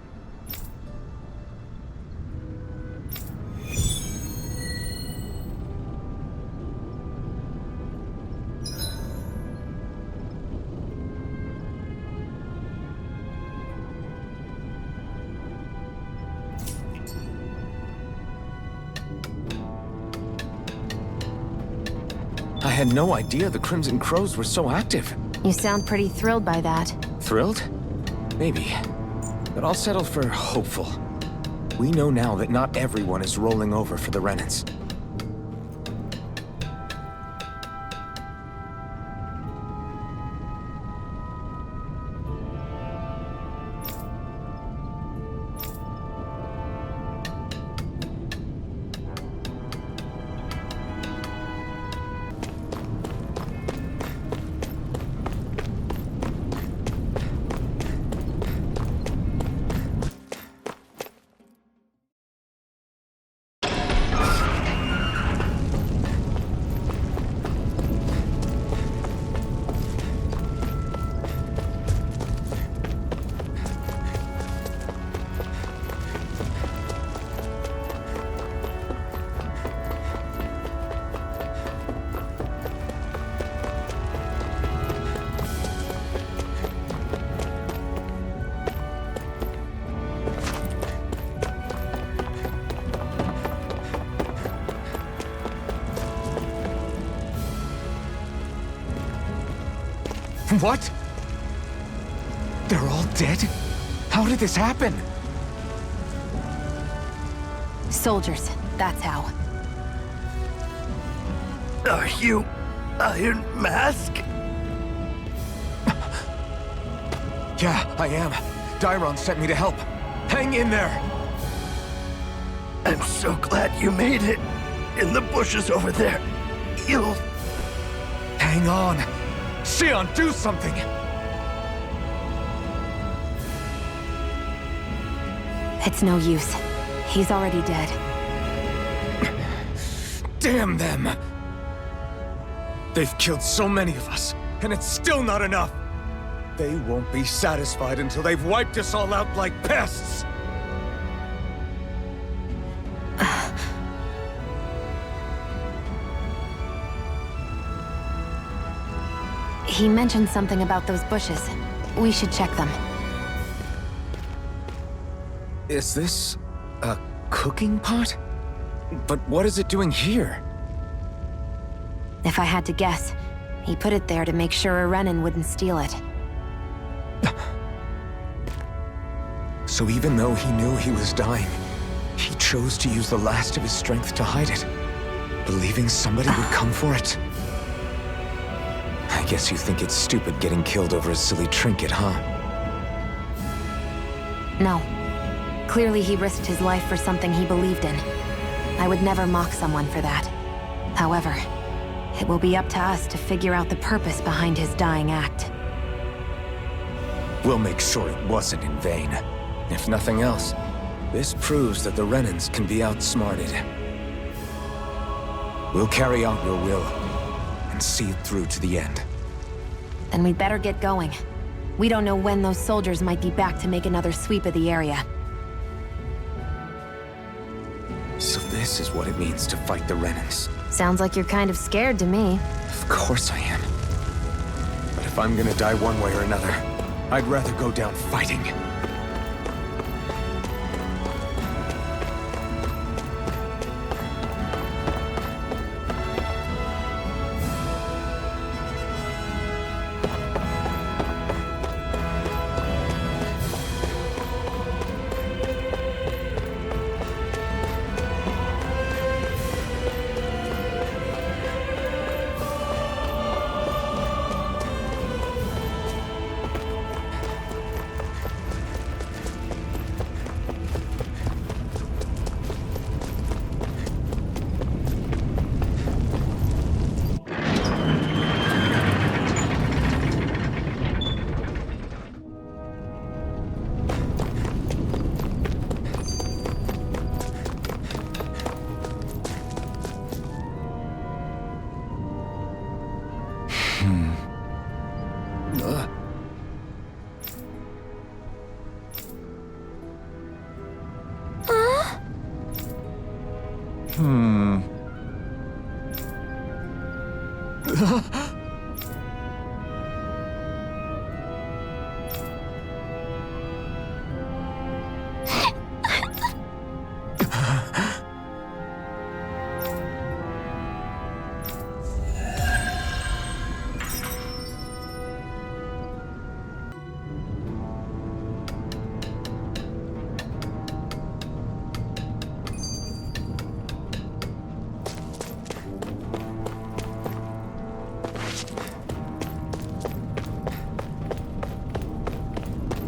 I had no idea the Crimson Crows were so active. You sound pretty thrilled by that. Thrilled? Maybe. But I'll settle for hopeful. We know now that not everyone is rolling over for the Renans. What? They're all dead? How did this happen? Soldiers, that's how. Are you Iron Mask? Yeah, I am. Dairon sent me to help. Hang in there! I'm so glad you made it. In the bushes over there. You'll... Hang on! Xion, do something! It's no use. He's already dead. Damn them! They've killed so many of us, and it's still not enough! They won't be satisfied until they've wiped us all out like pests! He mentioned something about those bushes. We should check them. Is this a cooking pot? But what is it doing here? If I had to guess, he put it there to make sure a Renan wouldn't steal it. So even though he knew he was dying, he chose to use the last of his strength to hide it, believing somebody would come for it. I guess you think it's stupid getting killed over a silly trinket, huh? No. Clearly he risked his life for something he believed in. I would never mock someone for that. However, it will be up to us to figure out the purpose behind his dying act. We'll make sure it wasn't in vain. If nothing else, this proves that the Renans can be outsmarted. We'll carry out your will, and see it through to the end. Then we'd better get going. We don't know when those soldiers might be back to make another sweep of the area. So this is what it means to fight the Renans. Sounds like you're kind of scared to me. Of course I am. But if I'm gonna die one way or another, I'd rather go down fighting.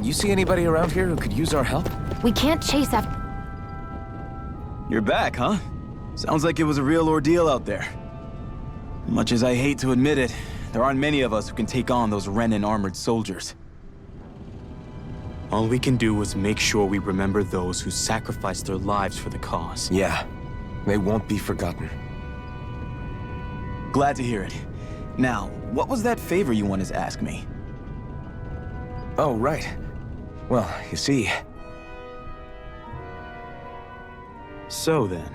You see anybody around here who could use our help? We can't chase after... You're back, huh? Sounds like it was a real ordeal out there. Much as I hate to admit it, there aren't many of us who can take on those Renan armored soldiers. All we can do is make sure we remember those who sacrificed their lives for the cause. Yeah, they won't be forgotten. Glad to hear it. Now, what was that favor you wanted to ask me? Oh, right. Well, you see... So then,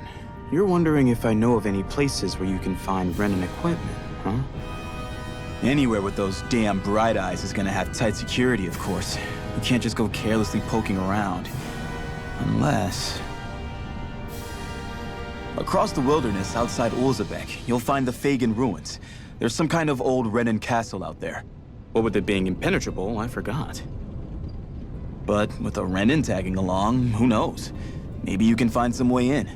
you're wondering if I know of any places where you can find Renan equipment, huh? Anywhere with those damn bright eyes is gonna have tight security, of course. You can't just go carelessly poking around. Unless... Across the wilderness outside Ulzebek, you'll find the Fagan ruins. There's some kind of old Renan castle out there. What with it being impenetrable, I forgot. But with a Renan tagging along, who knows? Maybe you can find some way in.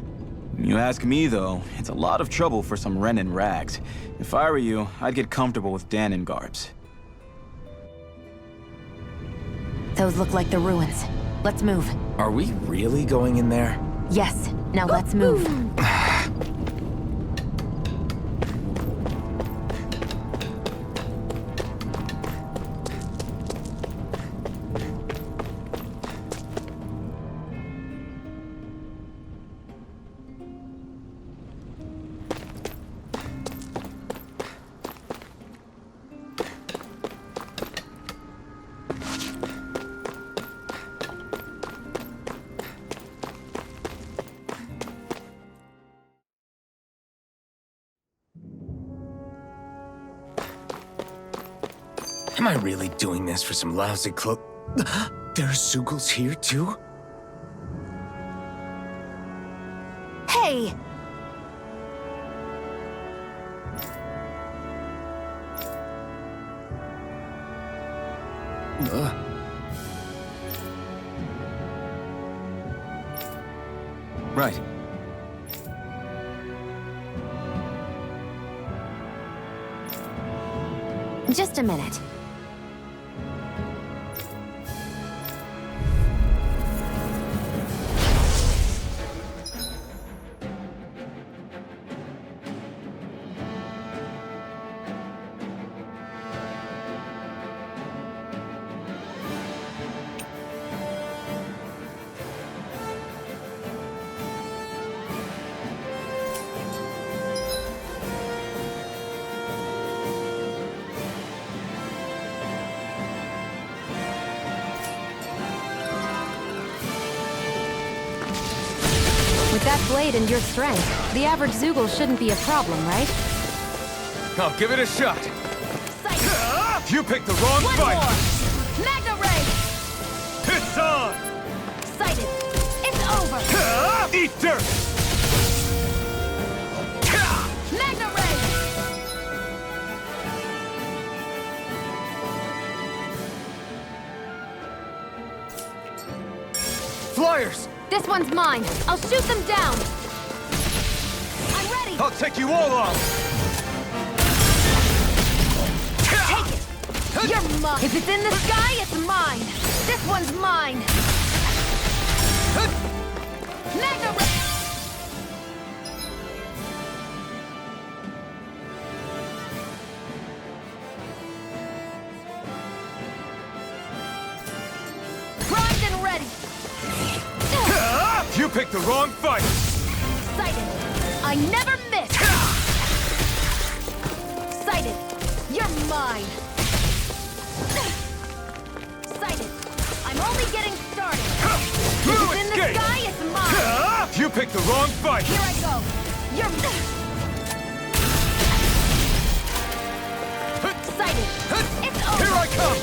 You ask me, though, it's a lot of trouble for some Renan rags. If I were you, I'd get comfortable with Danon garbs. Those look like the ruins. Let's move. Are we really going in there? Yes. Now let's move. Am I really doing this for some lousy clo- There are Zeugles here, too? Hey! Right. Just a minute. With that blade and your strength, the average Zeugle shouldn't be a problem, right? I'll give it a shot. Sight. You picked the wrong One fight. more! Magna Ray! It's on! Sighted! It's over! Eat dirt! Magna Ray! Flyers! This one's mine! I'll shoot them down! I'm ready! I'll take you all on! Take it! You're mine! If it's in the sky, it's mine! This one's mine! Magna Ray! Primed and ready! You picked the wrong fight! Sighted! I never miss! Sighted! You're mine! Sighted! I'm only getting started! If it's in the sky, it's mine! You picked the wrong fight! Here I go! You're... Sighted! It's over! Here I come!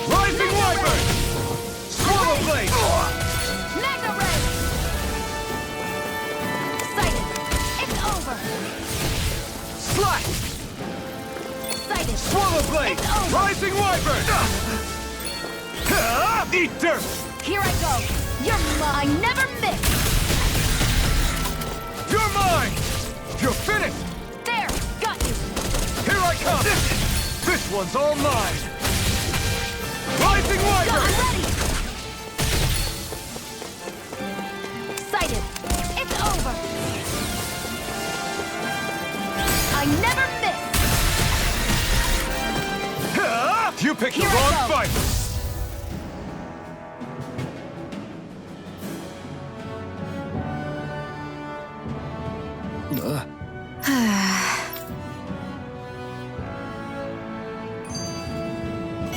Rising Wyvern! Swallow Blade! Magna Ray! Sighted! It's over! Slash! Sighted! Swallow Blade! It's over! Rising Wyvern! Eat dirt! Here I go! You're mine! I never miss! You're mine! You're finished! There! Got you! Here I come! This one's all mine! Rising Go! Wyvern! I'm ready! Sighted! It's over! I never miss! You picked the Here I wrong go. fight!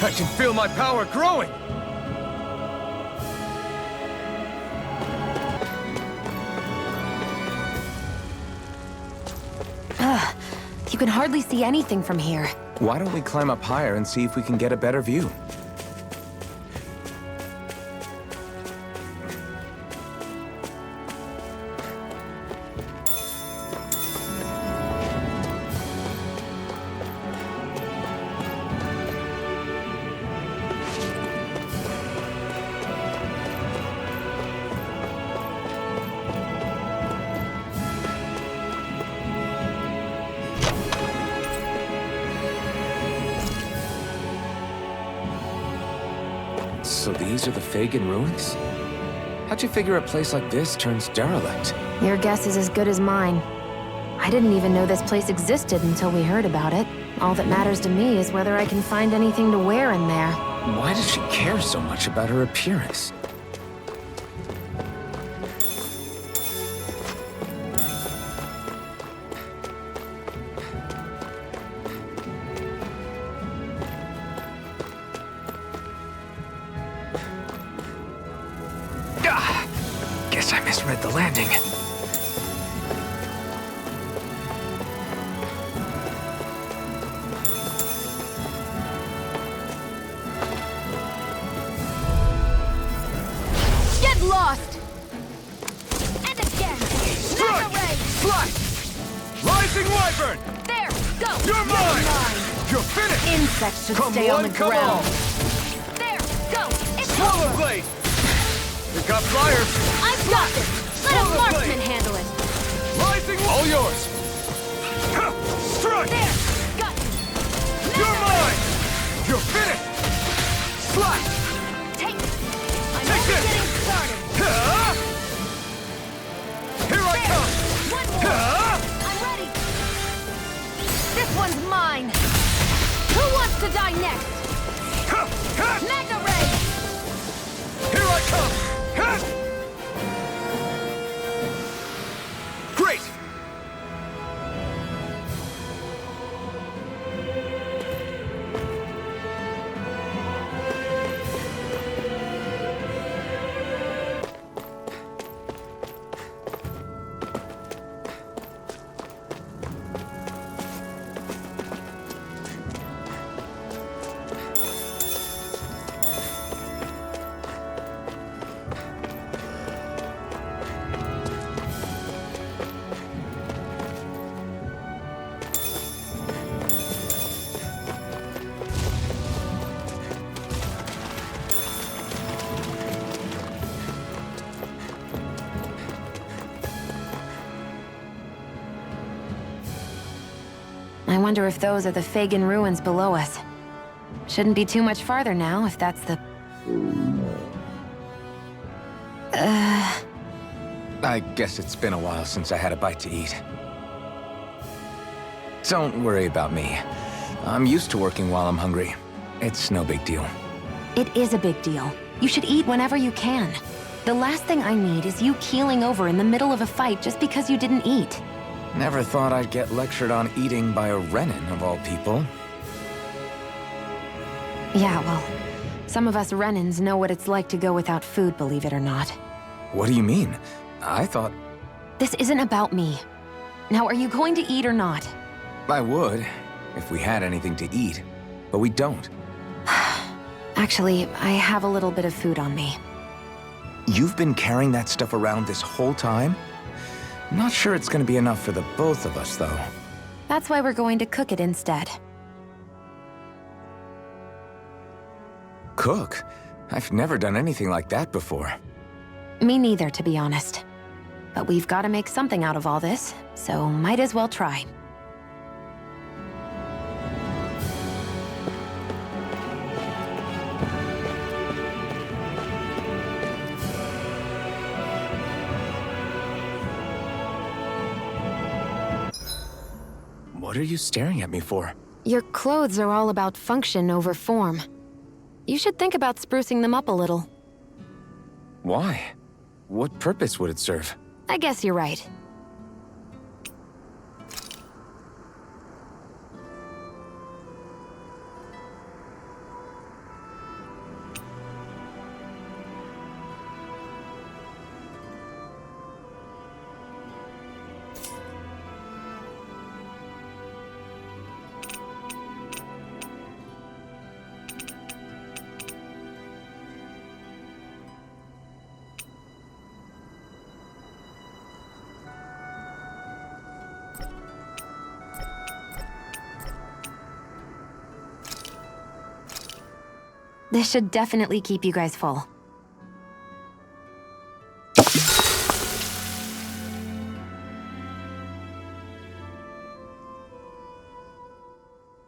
I can feel my power growing! Ugh. You can hardly see anything from here. Why don't we climb up higher and see if we can get a better view? So these are the Fagin ruins? How'd you figure a place like this turns derelict? Your guess is as good as mine. I didn't even know this place existed until we heard about it. All that matters to me is whether I can find anything to wear in there. Why does she care so much about her appearance? Guess I misread the landing. finished! Insects should Come stay on one, the come ground. all! There, go! It's Swallow over! blade! You got flyers! I've got this! Let a Swallow marksman blade. handle it! Rising, all yours! Ha! Strike! There! Got you! You're mine! You're finished! Slash! Take it! I'm Take only this. getting started! Ha! Here I There. come! One more! Ha! I'm ready! This one's mine! Who wants to die next? Ha! Ha! Magna Ray! Here I come! Ha! Great! I wonder if those are the Fagin ruins below us. Shouldn't be too much farther now, if that's the... I guess it's been a while since I had a bite to eat. Don't worry about me. I'm used to working while I'm hungry. It's no big deal. It is a big deal. You should eat whenever you can. The last thing I need is you keeling over in the middle of a fight just because you didn't eat. Never thought I'd get lectured on eating by a Renin, of all people. Yeah, well, some of us Renins know what it's like to go without food, believe it or not. What do you mean? I thought This isn't about me. Now, are you going to eat or not? I would, if we had anything to eat. But we don't. Actually, I have a little bit of food on me. You've been carrying that stuff around this whole time? Not sure it's gonna be enough for the both of us, though. That's why we're going to cook it instead. Cook? I've never done anything like that before. Me neither, to be honest. But we've got to make something out of all this, so might as well try. What are you staring at me for? Your clothes are all about function over form. You should think about sprucing them up a little. Why? What purpose would it serve? I guess you're right. This should definitely keep you guys full.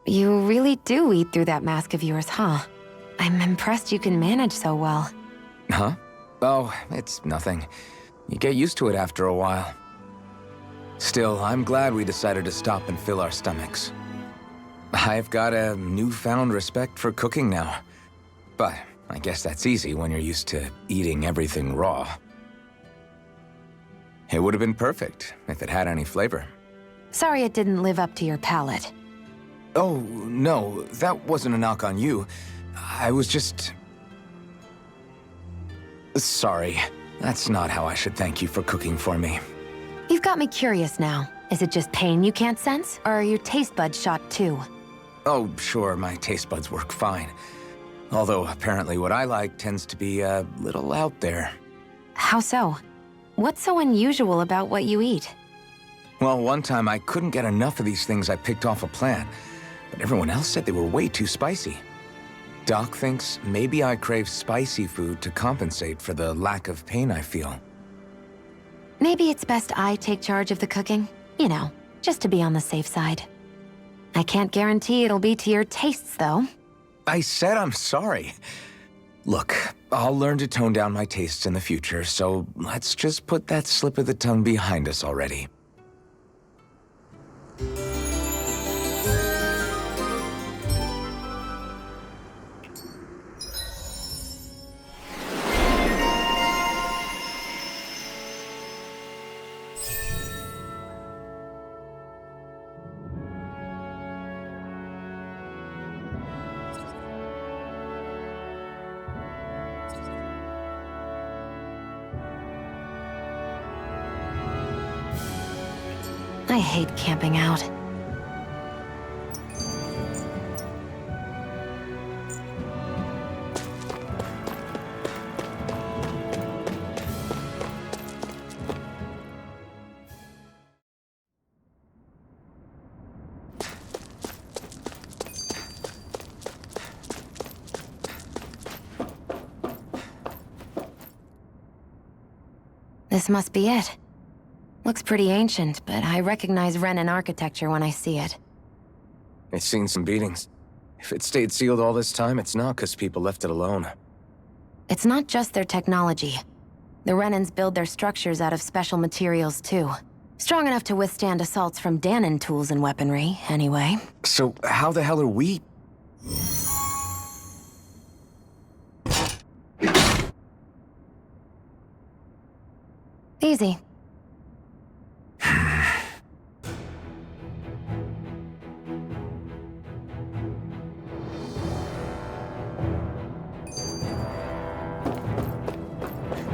You really do eat through that mask of yours, huh? I'm impressed you can manage so well. Huh? Oh, it's nothing. You get used to it after a while. Still, I'm glad we decided to stop and fill our stomachs. I've got a newfound respect for cooking now. But I guess that's easy when you're used to eating everything raw. It would have been perfect if it had any flavor. Sorry it didn't live up to your palate. Oh, no, that wasn't a knock on you. I was just... Sorry. That's not how I should thank you for cooking for me. You've got me curious now. Is it just pain you can't sense, or are your taste buds shot too? Oh, sure, my taste buds work fine. Although, apparently what I like tends to be a little out there. How so? What's so unusual about what you eat? Well, one time I couldn't get enough of these things I picked off a plant. but everyone else said they were way too spicy. Doc thinks maybe I crave spicy food to compensate for the lack of pain I feel. Maybe it's best I take charge of the cooking. You know, just to be on the safe side. I can't guarantee it'll be to your tastes, though. I said I'm sorry. Look, I'll learn to tone down my tastes in the future, so let's just put that slip of the tongue behind us already. I hate camping out. This must be it. Looks pretty ancient, but I recognize Renan architecture when I see it. It's seen some beatings. If it stayed sealed all this time, it's not because people left it alone. It's not just their technology. The Renans build their structures out of special materials, too. Strong enough to withstand assaults from Danon tools and weaponry, anyway. So how the hell are we... Easy.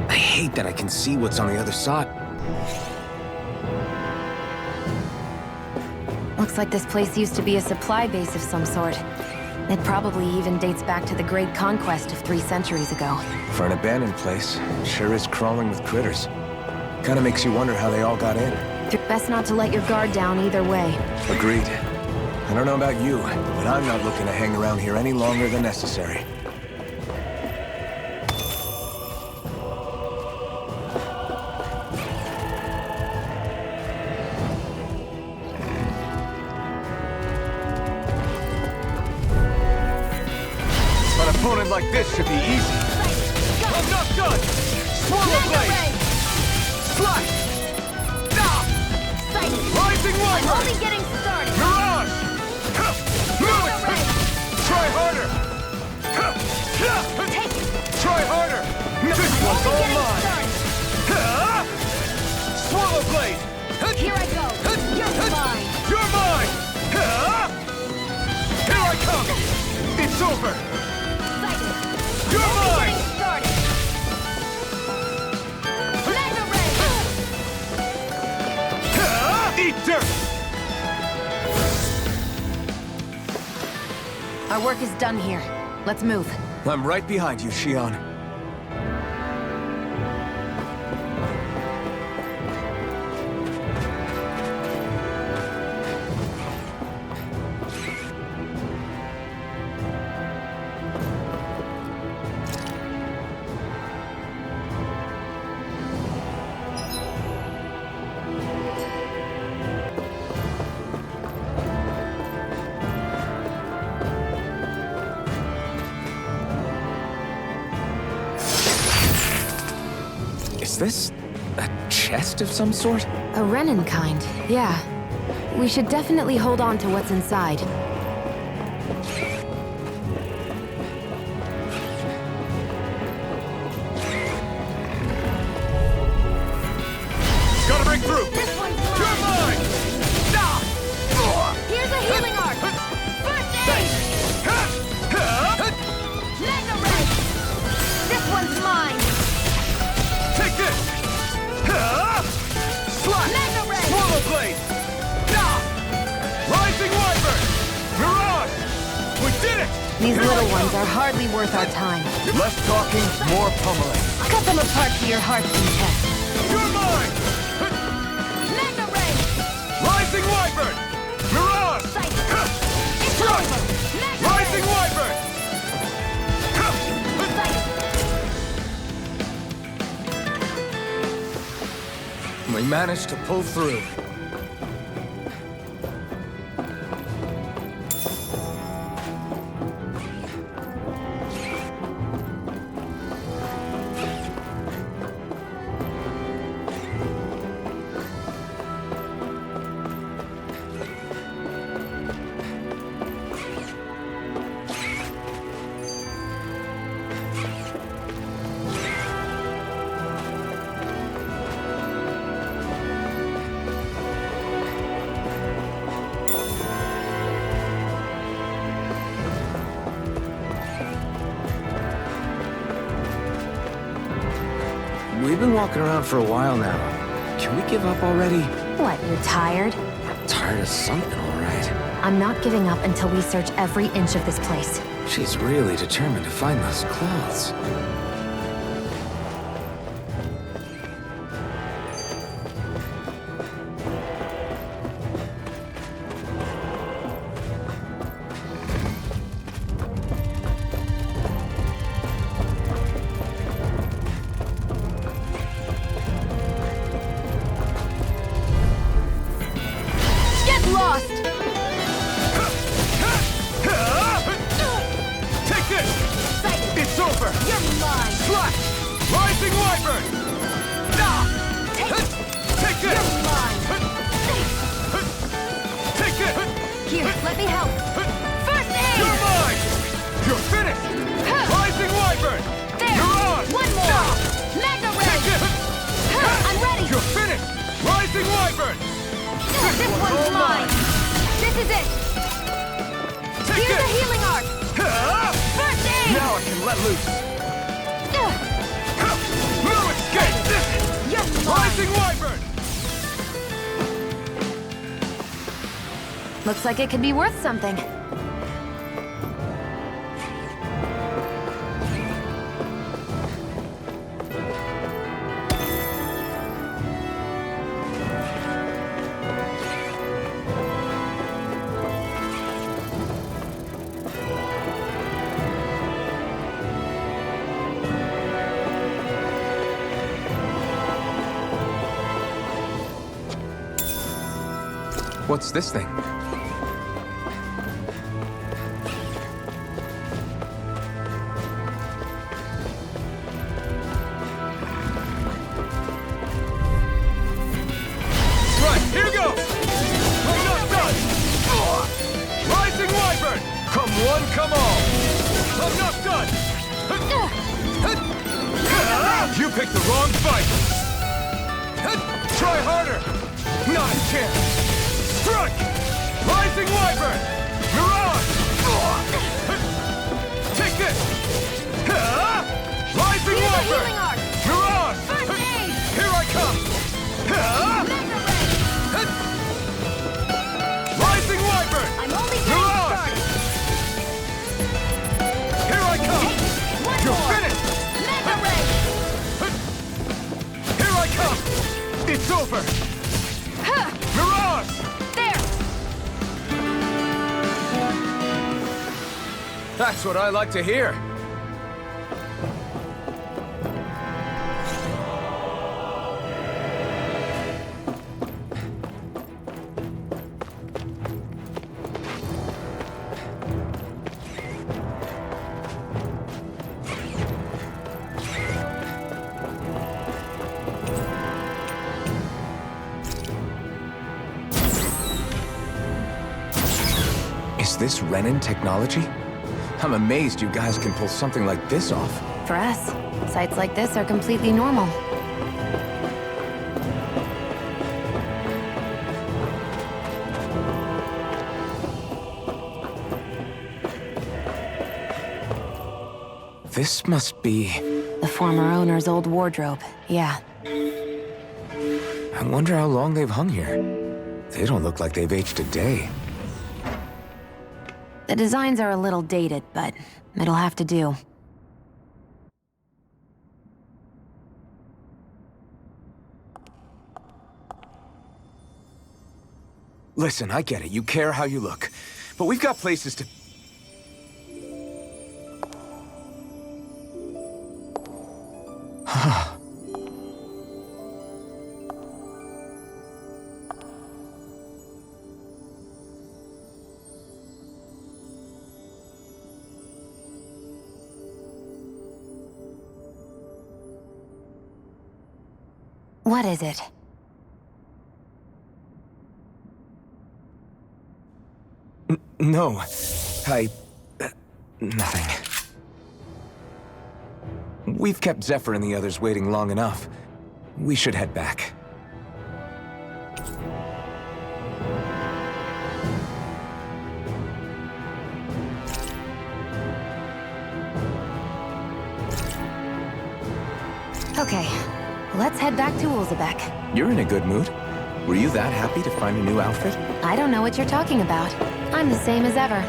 I hate that I can see what's on the other side. Looks like this place used to be a supply base of some sort. It probably even dates back to the Great Conquest of 3 centuries ago. For an abandoned place, sure is crawling with critters. Kinda makes you wonder how they all got in. Best not to let your guard down either way. Agreed. I don't know about you, but I'm not looking to hang around here any longer than necessary. An opponent like this should be easy. I'm not done! Swallow blade! Slash! Rising Wyvern! Only getting started! Mirage! Move it! Try harder! Take it! Try harder! This one's all mine! Swallow blade! Here I go! You're mine! You're mine! Here I come! It's over! You're mine! Getting started! Mega Ray! Eat dirt! Our work is done here. Let's move. I'm right behind you, Shion. Is this a chest of some sort? A Renan kind, yeah. We should definitely hold on to what's inside. Gotta break through! This one's You're mine! mine! Here's a healing arc! First aid! Mega Ray! This one's mine! Take this! Slash! Mega Ray! Swallow blade! Rising Wyvern! Mirage! We did it! These little ones are hardly worth our time. Less talking, more pummeling. Cut them apart to your heart's content. You're mine! Mega Ray! Rising Wyvern! Mirage! It's Strike! Rising Wyvern! We managed to pull through. We've been walking around for a while now. Can we give up already? What, you're tired? Tired of something, all right. I'm not giving up until we search every inch of this place. She's really determined to find those clothes. Lost! Take this! It's over! You're mine! Slash! Rising Wyvern! Take this! You're mine! Take this! Here, let me help! First aid! You're mine! You're finished! Rising Wyvern! There! You're on! One more! Magna Ray! Take this! I'm ready! You're finished! Rising Wyvern! This one's mine! This is it! Take Here's this! a healing arc! First aid! Now I can let loose! No escape! You're mine! Rising Wyvern! Looks like it could be worth something. What's this thing? Right, here goes! I'm not done! Rising Wyvern! Come one, come all! I'm not done! You picked the wrong fight! Try harder! Not a chance! Strike! Rising Wyvern! You're on! Take this! Rising Here's a Wyvern! healing arc! You're on! First aid! Here I come! Magna Ray! Rising Wyvern! I'm only You're getting on! started! Here I come! One You're more! finished! Magna Ray! Here I come! It's over! You're on! There! That's what I like to hear. Is this Renin technology? I'm amazed you guys can pull something like this off. For us, sites like this are completely normal. This must be... The former owner's old wardrobe, yeah. I wonder how long they've hung here. They don't look like they've aged a day. The designs are a little dated, but it'll have to do. Listen, I get it. You care how you look. but we've got places to... What is it? No, nothing. We've kept Zephyr and the others waiting long enough. We should head back. Okay, let's head back to Ulzebek. You're in a good mood. Were you that happy to find a new outfit? I don't know what you're talking about. I'm the same as ever.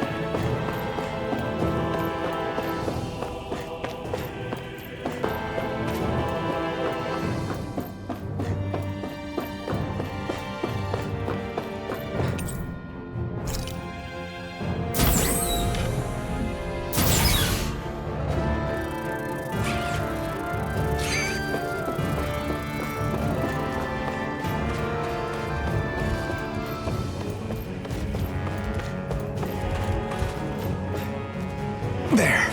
There.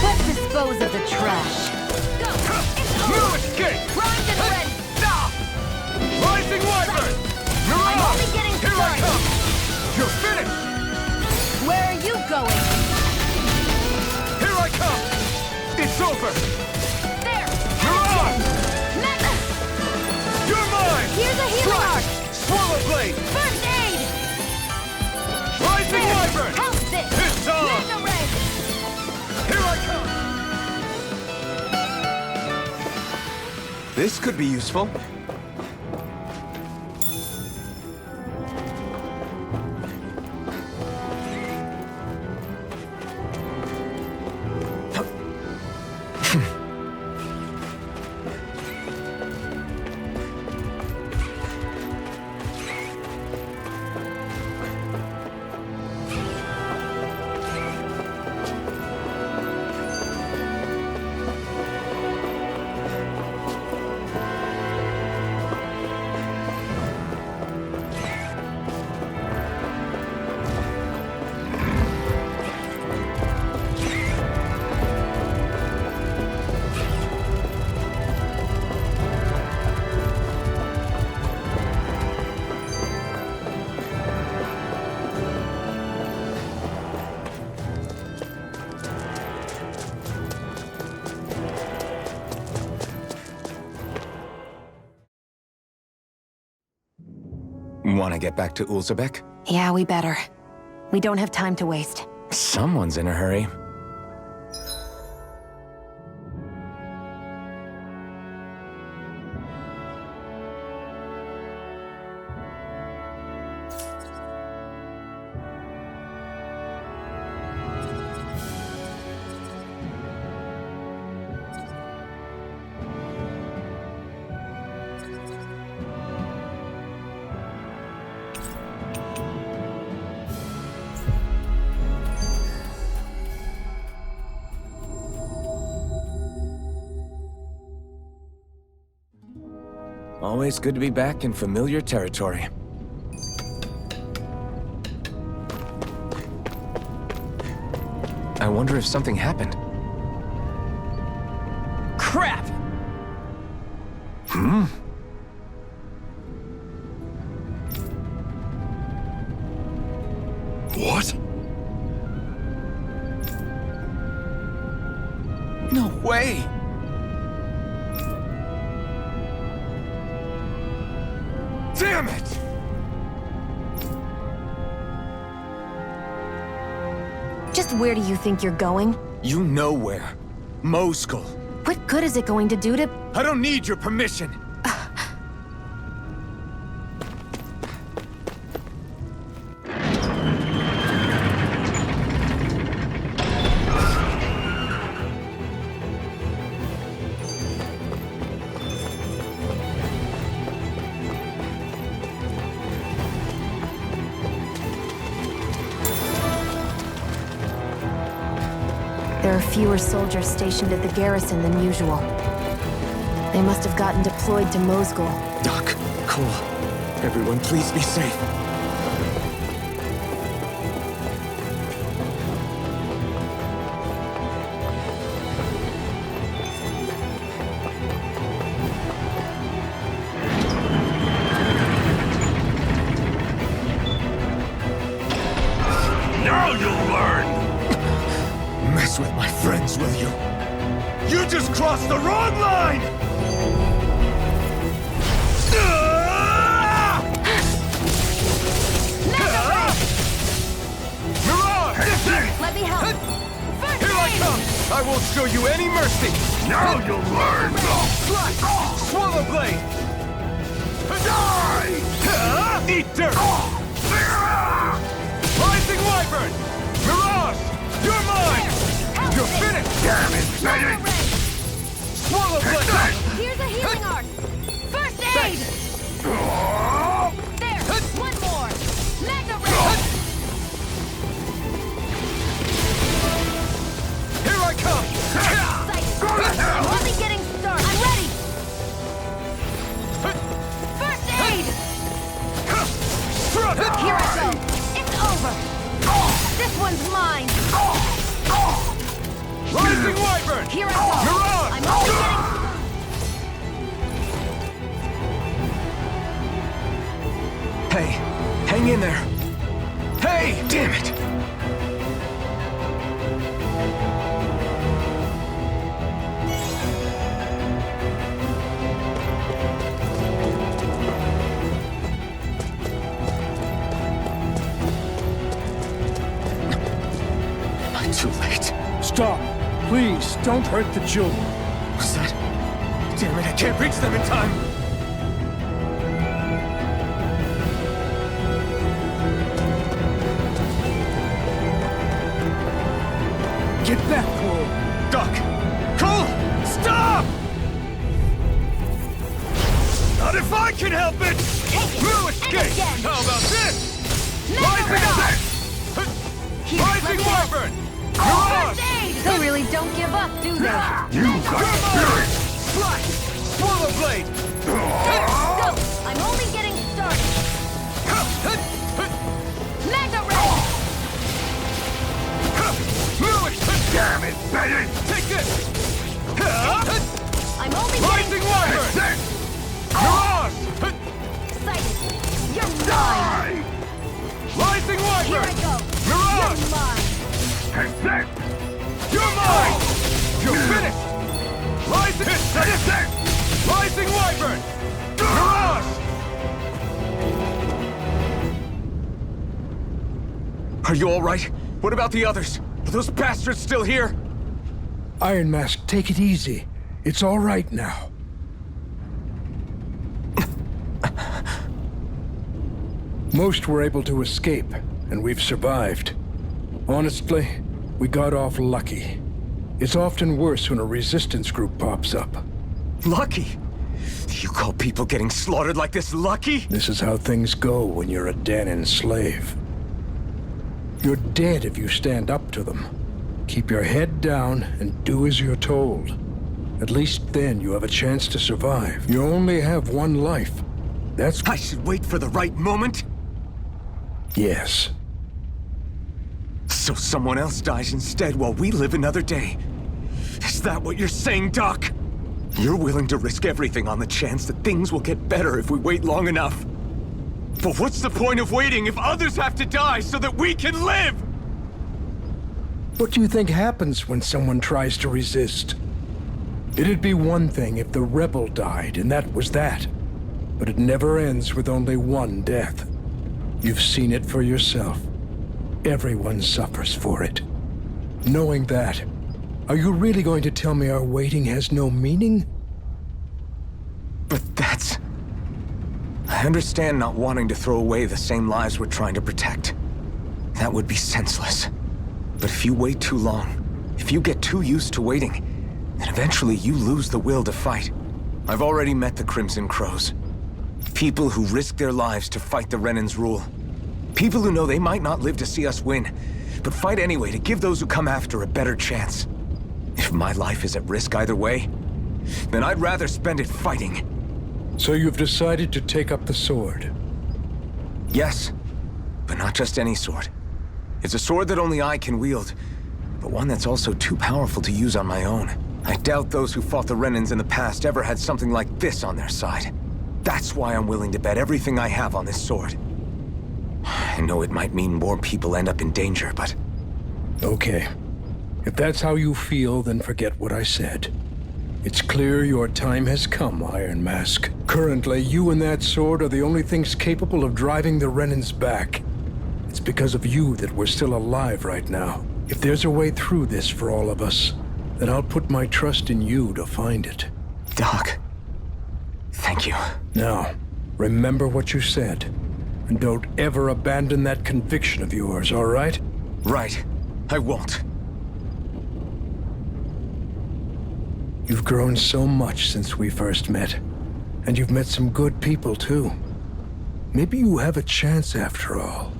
Let's dispose of the trash. No escape! Primed and ready. Rising Wyvern! You're I'm off! only getting Here I started. come! You're finished! Where are you going? Here I come! It's over! There. You're on! Mega. You're mine! Here's a healing arc. Swallow Blade! First aid. Rising Wyvern! How's this? It's on! Mega ray. Here I come! This could be useful. Want to get back to Ulzebek? Yeah, we better. We don't have time to waste. Someone's in a hurry. Always good to be back in familiar territory. I wonder if something happened. Crap! Hmm? What? No way! Damn it! Just where do you think you're going? You know where. Moskul. What good is it going to do to... I don't need your permission. There are fewer soldiers stationed at the garrison than usual. They must have gotten deployed to Mosgul. Doc, Cole, everyone please be safe. Now you'll learn! Mess with my friends, will you? You just crossed the wrong line! Mirage! Let me help. Here I come! I won't show you any mercy! Now you'll learn! Slash! Swallow blade! Die! Eat dirt! Rising Wyvern! Mirage! You're mine! You're finished! Damn it, Bennett! Swallow blade! Here's a healing art. First aid. There. One more. Magna ray. Here I come! I'm only getting started. I'm ready. First aid. Here I go. It's over. This one's mine. Rising Wyvern! Here I go. Mirage! I'm only getting. Hey, hang in there. Hey, damn it! I'm too late. Stop. Please, don't hurt the children. What's that? Damn it, I can't reach them in time! Get back, Cole. Doc! Cole! Stop! Not if I can help it! No escape! How about this? Rising up! Rising Wyvern! Mirage! They really don't give up, do they? You got spirit! Slash! Swallow blade! Go! I'm only getting started. Magna ray. Damn it, Bennett! Take this! I'm only Rising getting Wyvern! Mirage! excited. You're mine. Rising Here I Wyvern! go. Mirage! You're mine. You're mine! You're finished! Rising Wyvern! Mirage! Are you all right? What about the others? Are those bastards still here? Iron Mask, take it easy. It's all right now. Most were able to escape, and we've survived. Honestly, we got off lucky. It's often worse when a resistance group pops up. Lucky? You call people getting slaughtered like this lucky? This is how things go when you're a Danon slave. You're dead if you stand up to them. Keep your head down and do as you're told. At least then you have a chance to survive. You only have one life. That's... I should wait for the right moment? Yes. So someone else dies instead while we live another day. Is that what you're saying, Doc? You're willing to risk everything on the chance that things will get better if we wait long enough. But what's the point of waiting if others have to die so that we can live? What do you think happens when someone tries to resist? It'd be one thing if the rebel died, and that was that. But it never ends with only one death. You've seen it for yourself. Everyone suffers for it. Knowing that, are you really going to tell me our waiting has no meaning? But that's... I understand not wanting to throw away the same lives we're trying to protect. That would be senseless. But if you wait too long, if you get too used to waiting, then eventually you lose the will to fight. I've already met the Crimson Crows. People who risk their lives to fight the Renan's rule. People who know they might not live to see us win, but fight anyway to give those who come after a better chance. If my life is at risk either way, then I'd rather spend it fighting. So you've decided to take up the sword? Yes, but not just any sword. It's a sword that only I can wield, but one that's also too powerful to use on my own. I doubt those who fought the Renans in the past ever had something like this on their side. That's why I'm willing to bet everything I have on this sword. I know it might mean more people end up in danger, but... Okay. If that's how you feel, then forget what I said. It's clear your time has come, Iron Mask. Currently, you and that sword are the only things capable of driving the Renans back. It's because of you that we're still alive right now. If there's a way through this for all of us, then I'll put my trust in you to find it. Doc, thank you. Now, remember what you said. And don't ever abandon that conviction of yours, all right? Right. I won't. You've grown so much since we first met. And you've met some good people, too. Maybe you have a chance after all.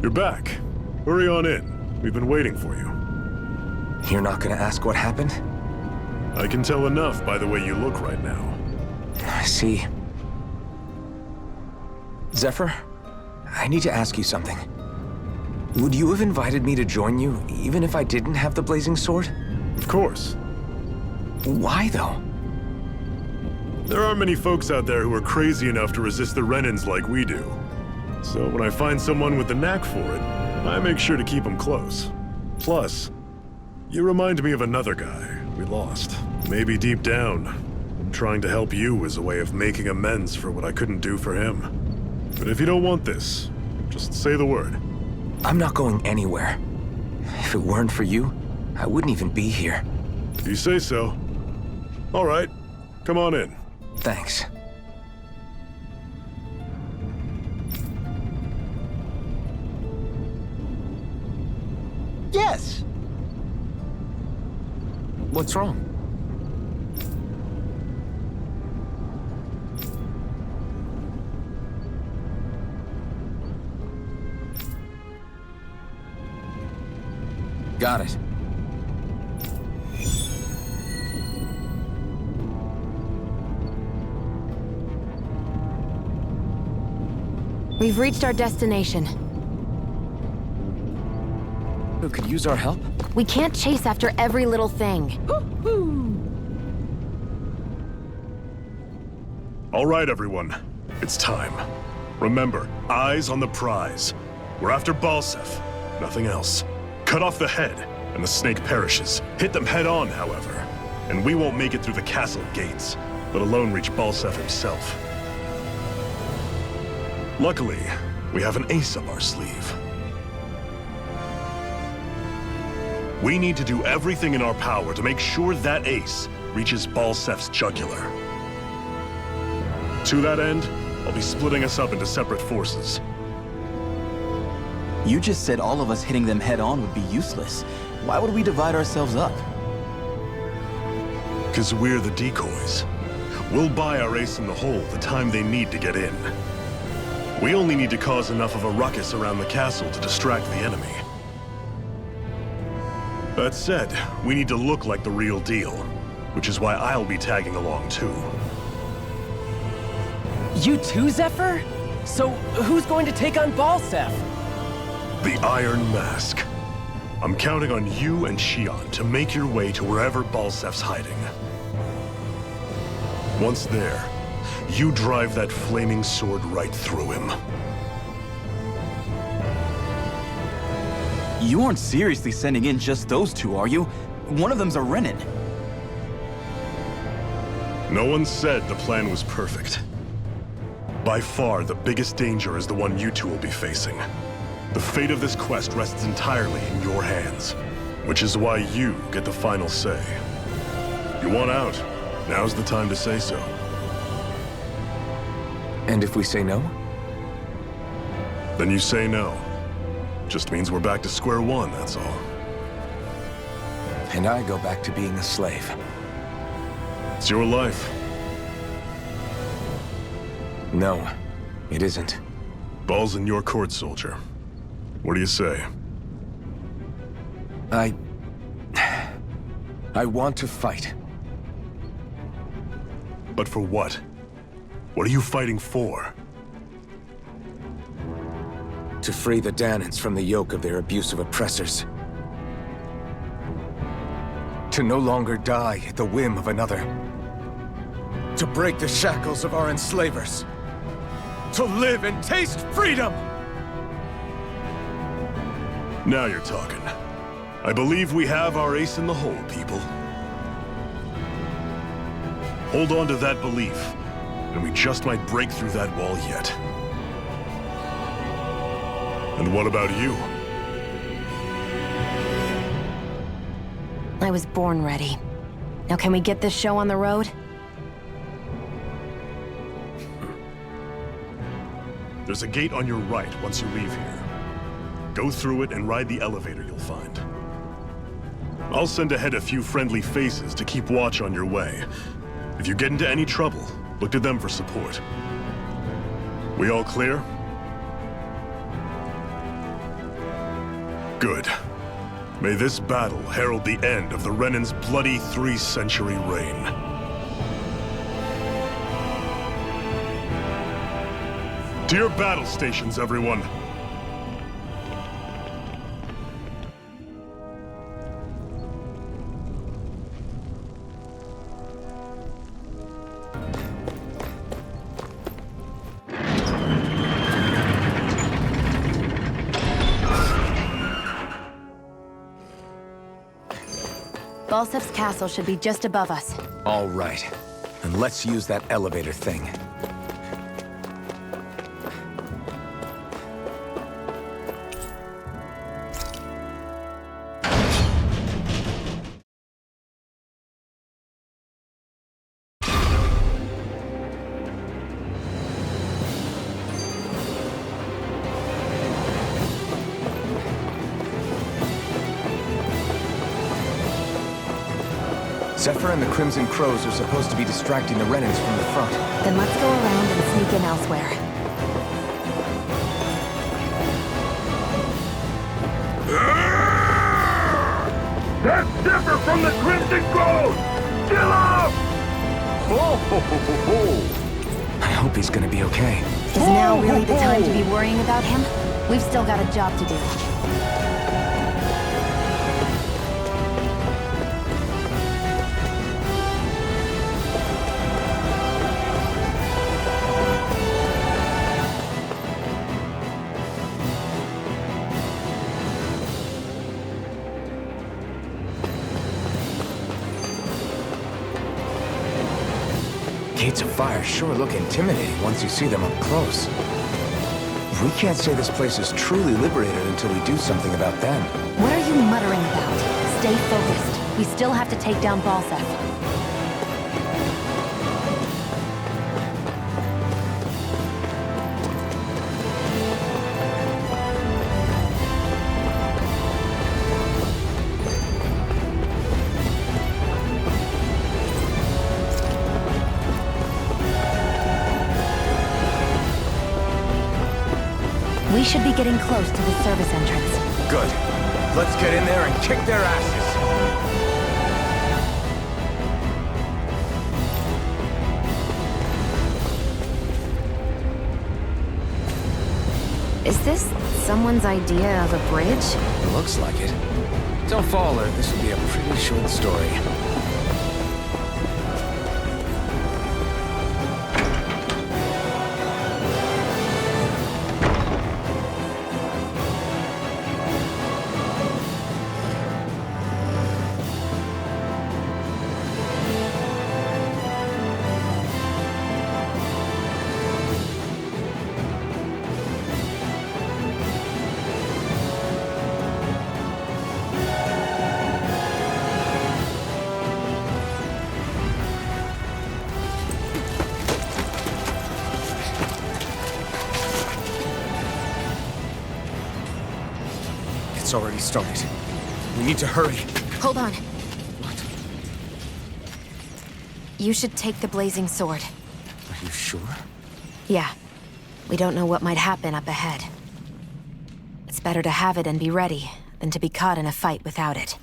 You're back. Hurry on in. We've been waiting for you. You're not gonna ask what happened? I can tell enough by the way you look right now. I see. Zephyr, I need to ask you something. Would you have invited me to join you, even if I didn't have the blazing sword? Of course. Why, though? There aren't many folks out there who are crazy enough to resist the Renans like we do. So when I find someone with the knack for it, I make sure to keep them close. Plus, you remind me of another guy we lost. Maybe deep down, I'm trying to help you as a way of making amends for what I couldn't do for him. But if you don't want this, just say the word. I'm not going anywhere. If it weren't for you, I wouldn't even be here. If you say so. All right, come on in. Thanks. Yes. What's wrong? Got it. We've reached our destination. Who could use our help? We can't chase after every little thing. All right, everyone. It's time. Remember, eyes on the prize. We're after Balsef, nothing else. Cut off the head, and the snake perishes. Hit them head on, however. And we won't make it through the castle gates, let alone reach Balsef himself. Luckily, we have an ace up our sleeve. We need to do everything in our power to make sure that ace reaches Balsef's jugular. To that end, I'll be splitting us up into separate forces. You just said all of us hitting them head on would be useless. Why would we divide ourselves up? 'Cause we're the decoys. We'll buy our ace in the hole the time they need to get in. We only need to cause enough of a ruckus around the castle to distract the enemy. That said, we need to look like the real deal, which is why I'll be tagging along too. You too, Zephyr? So who's going to take on Balsef? The Iron Mask. I'm counting on you and Shion to make your way to wherever Balsef's hiding. Once there, you drive that flaming sword right through him. You aren't seriously sending in just those two, are you? One of them's a Renan. No one said the plan was perfect. By far, the biggest danger is the one you two will be facing. The fate of this quest rests entirely in your hands, which is why you get the final say. You want out, now's the time to say so. And if we say no? Then you say no. Just means we're back to square one, that's all. And I go back to being a slave. It's your life. No, it isn't. Ball's in your court, soldier. What do you say? I want to fight. But for what? What are you fighting for? To free the Danans from the yoke of their abusive oppressors. To no longer die at the whim of another. To break the shackles of our enslavers. To live and taste freedom! Now you're talking. I believe we have our ace in the hole, people. Hold on to that belief, and we just might break through that wall yet. And what about you? I was born ready. Now can we get this show on the road? There's a gate on your right once you leave here. Go through it and ride the elevator you'll find. I'll send ahead a few friendly faces to keep watch on your way. If you get into any trouble, look to them for support. We all clear? Good. May this battle herald the end of the Renan's bloody 3-century reign. To your battle stations, everyone! Balsef's castle should be just above us. All right. And let's use that elevator thing. Zephyr and the Crimson Crows are supposed to be distracting the Renans from the front. Then let's go around and sneak in elsewhere. That's Zephyr from the Crimson Crows! Kill him! I hope he's gonna be okay. Is now really the time to be worrying about him? We've still got a job to do. Gates of fire sure look intimidating once you see them up close. We can't say this place is truly liberated until we do something about them. What are you muttering about? Stay focused. We still have to take down Balsef. We should be getting close to the service entrance. Good. Let's get in there and kick their asses. Is this someone's idea of a bridge? Looks like it. Don't fall or this will be a pretty short story. has already started. We need to hurry. Hold on. What? You should take the blazing sword. Are you sure? Yeah. We don't know what might happen up ahead. It's better to have it and be ready than to be caught in a fight without it.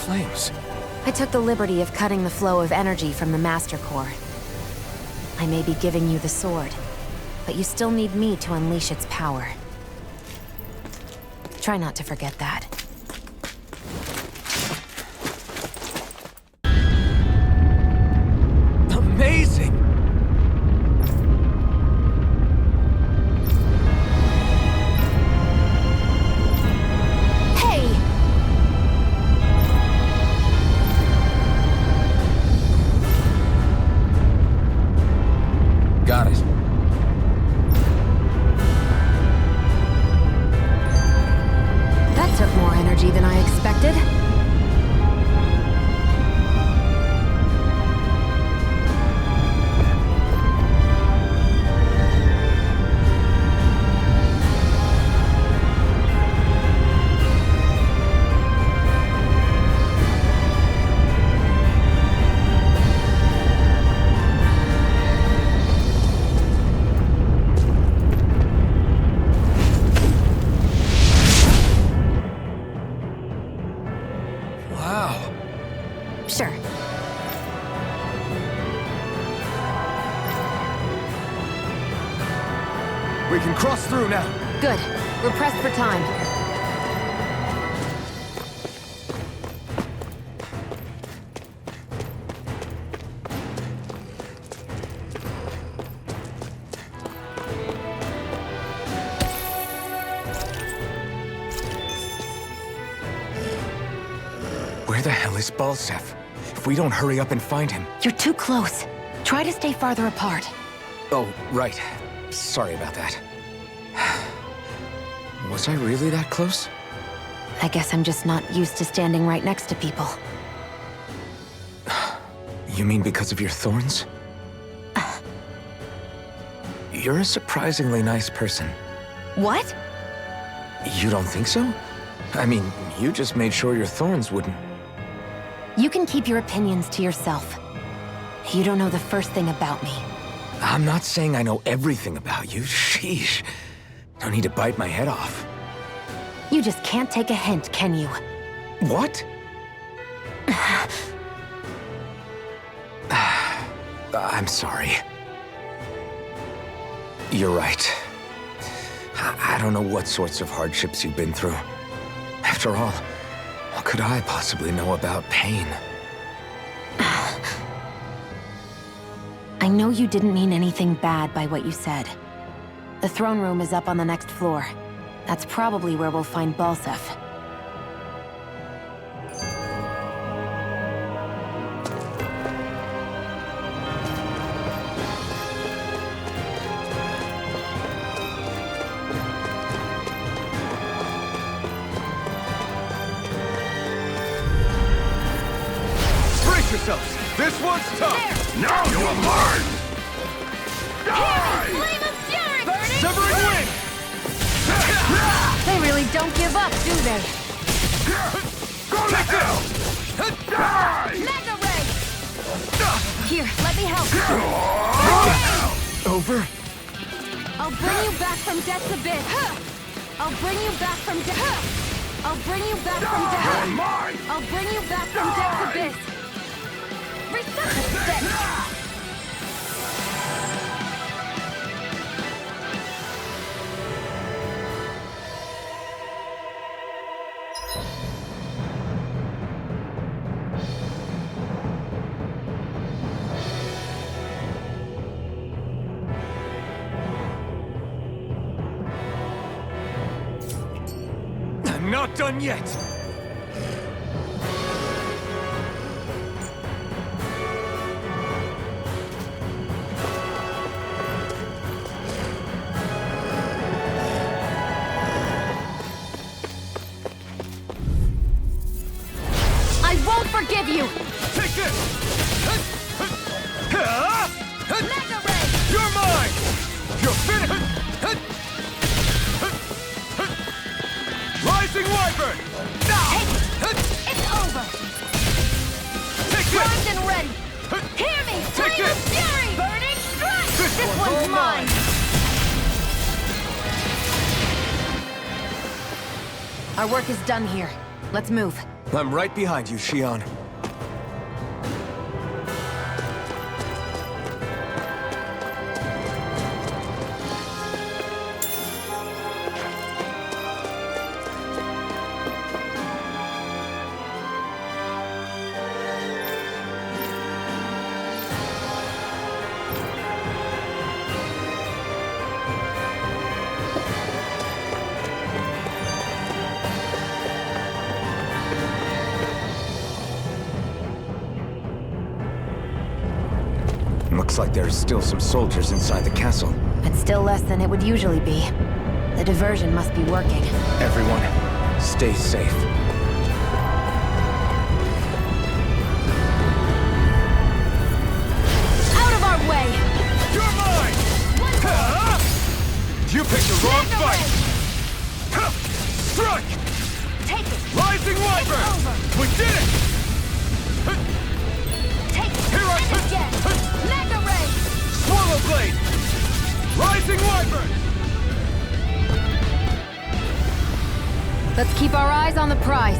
Flames. I took the liberty of cutting the flow of energy from the Master Core. I may be giving you the sword, but you still need me to unleash its power. Try not to forget that. Amazing! Got it. That took more energy than I expected. Wow. Sure. We can cross through now. Good. We're pressed for time. Where the hell is Balsef? If we don't hurry up and find him... You're too close. Try to stay farther apart. Oh, right. Sorry about that. Was I really that close? I guess I'm just not used to standing right next to people. You mean because of your thorns? You're a surprisingly nice person. What? You don't think so? I mean, you just made sure your thorns wouldn't... You can keep your opinions to yourself. You don't know the first thing about me. I'm not saying I know everything about you. Sheesh. No need to bite my head off. You just can't take a hint, can you? What? I'm sorry. You're right. I don't know what sorts of hardships you've been through. After all, what could I possibly know about pain? I know you didn't mean anything bad by what you said. The throne room is up on the next floor. That's probably where we'll find Balsef. Brace yourselves! This one's tough! Now you will learn! Die! Severing wing! They really don't give up, do they? Go to hell! Die! Mega Ray! Here, let me help. Over? I'll bring you back from death's abyss. I'll bring you back from death. I'll bring you back from death. Mine! I'll bring you back from death's abyss. Resuscitate! I'm not done yet! I won't forgive you! Take this! Mega Ray! You're mine! You're finished! Rising Wyvern! It's over! Take Primed this! and ready! Hear me! Take Flame of this! Fury! Burning Strike! This one's one's all mine! Our work is done here. Let's move. I'm right behind you, Shion. Looks like there's still some soldiers inside the castle. It's still less than it would usually be. The diversion must be working. Everyone, stay safe. Out of our way! You're mine! You picked the wrong Mega fight! Ray! Strike! Take it! Rising Wyvern! over. We did it! Take it! Here I And again! Mega Ray! Swallow Blade! Rising Wyvern! Let's keep our eyes on the prize.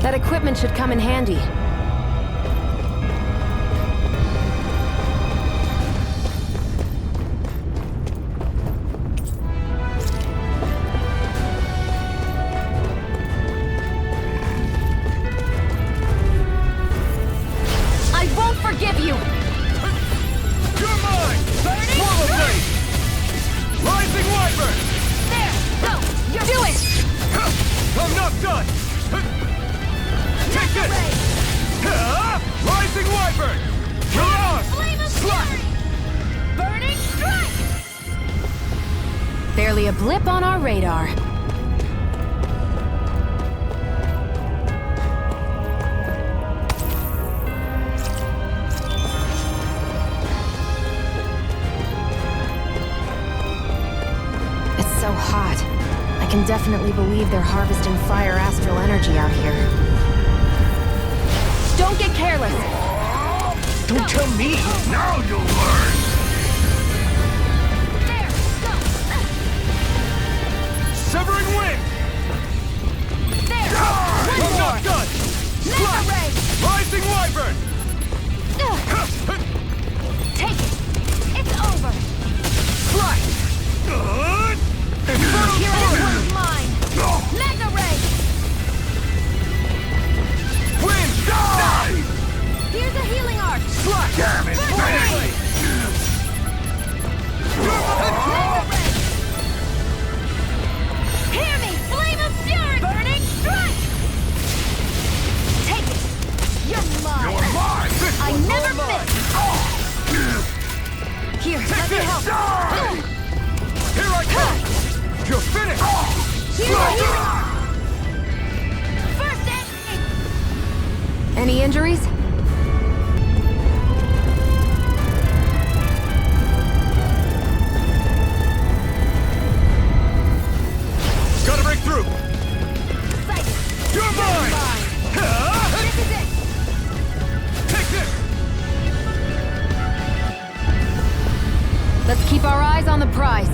That equipment should come in handy. I won't forgive you! You're mine! Swallow Blade! Rising Wyvern! There! Go! Do it! I'm not done! Take this! Rising Wyvern! You're ours! Flame of Slide! Fury! Burning Strike! Barely a blip on our radar. It's so hot. I can definitely believe they're harvesting fire astral energy out here. Don't get careless! Don't tell me! Now you'll learn! There! Go! Severing Wind! There! I'm One more! not done! Mega Ray! Rising Wyvern! Take it! It's over! Strike! Infernal Here Torrent! this one's mine! Mega Ray! Wind! Die! Here's a healing arc! Strike! Damn it! Mega Ray! Hear me! Flame of Fury! Burning Strike! Take it! You're mine! You're mine! This I one's never all mine! miss! Here, let me this! help! Die! Here I come! You're finished! Here's a healing arc! First aid! Any injuries? Gotta break through! Psychic! You're mine! This is it! Take this! Let's keep our eyes on the prize.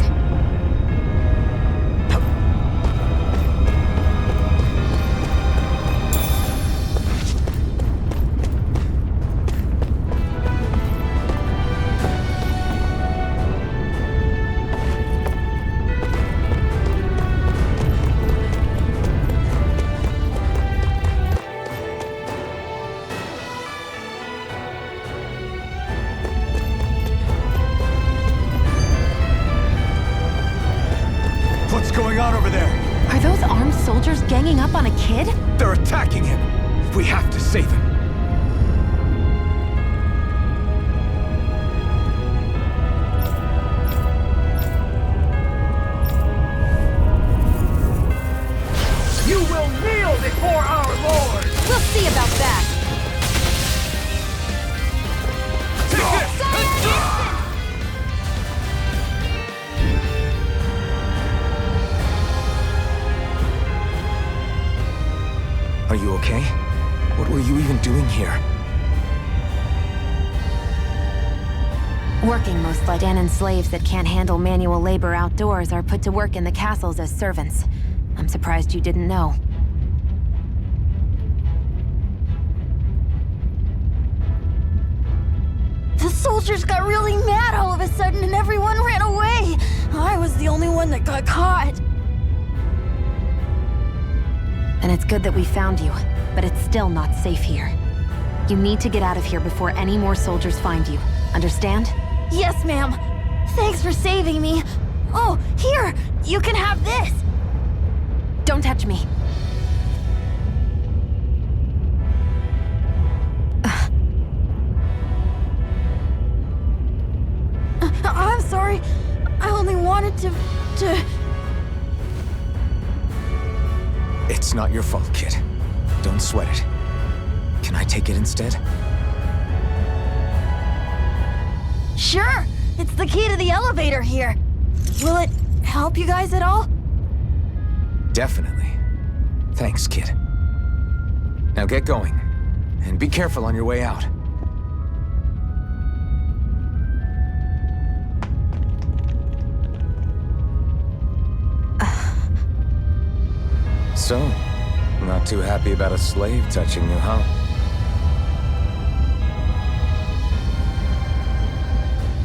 soldiers ganging up on a kid? They're attacking him! We have to save him! You will kneel before our Lord! We'll see about that! Take this! Are you okay? What were you even doing here? Working most like Danan's slaves that can't handle manual labor outdoors are put to work in the castles as servants. I'm surprised you didn't know. The soldiers got really mad all of a sudden and everyone ran away. I was the only one that got caught. And it's good that we found you, but it's still not safe here. You need to get out of here before any more soldiers find you. Understand? Yes, ma'am. Thanks for saving me. Oh, here! You can have this! Don't touch me. I'm sorry. I only wanted to... It's not your fault, kid. Don't sweat it. Can I take it instead? Sure! It's the key to the elevator here. Will it help you guys at all? Definitely. Thanks, kid. Now get going. And be careful on your way out. So, not too happy about a slave touching you, huh?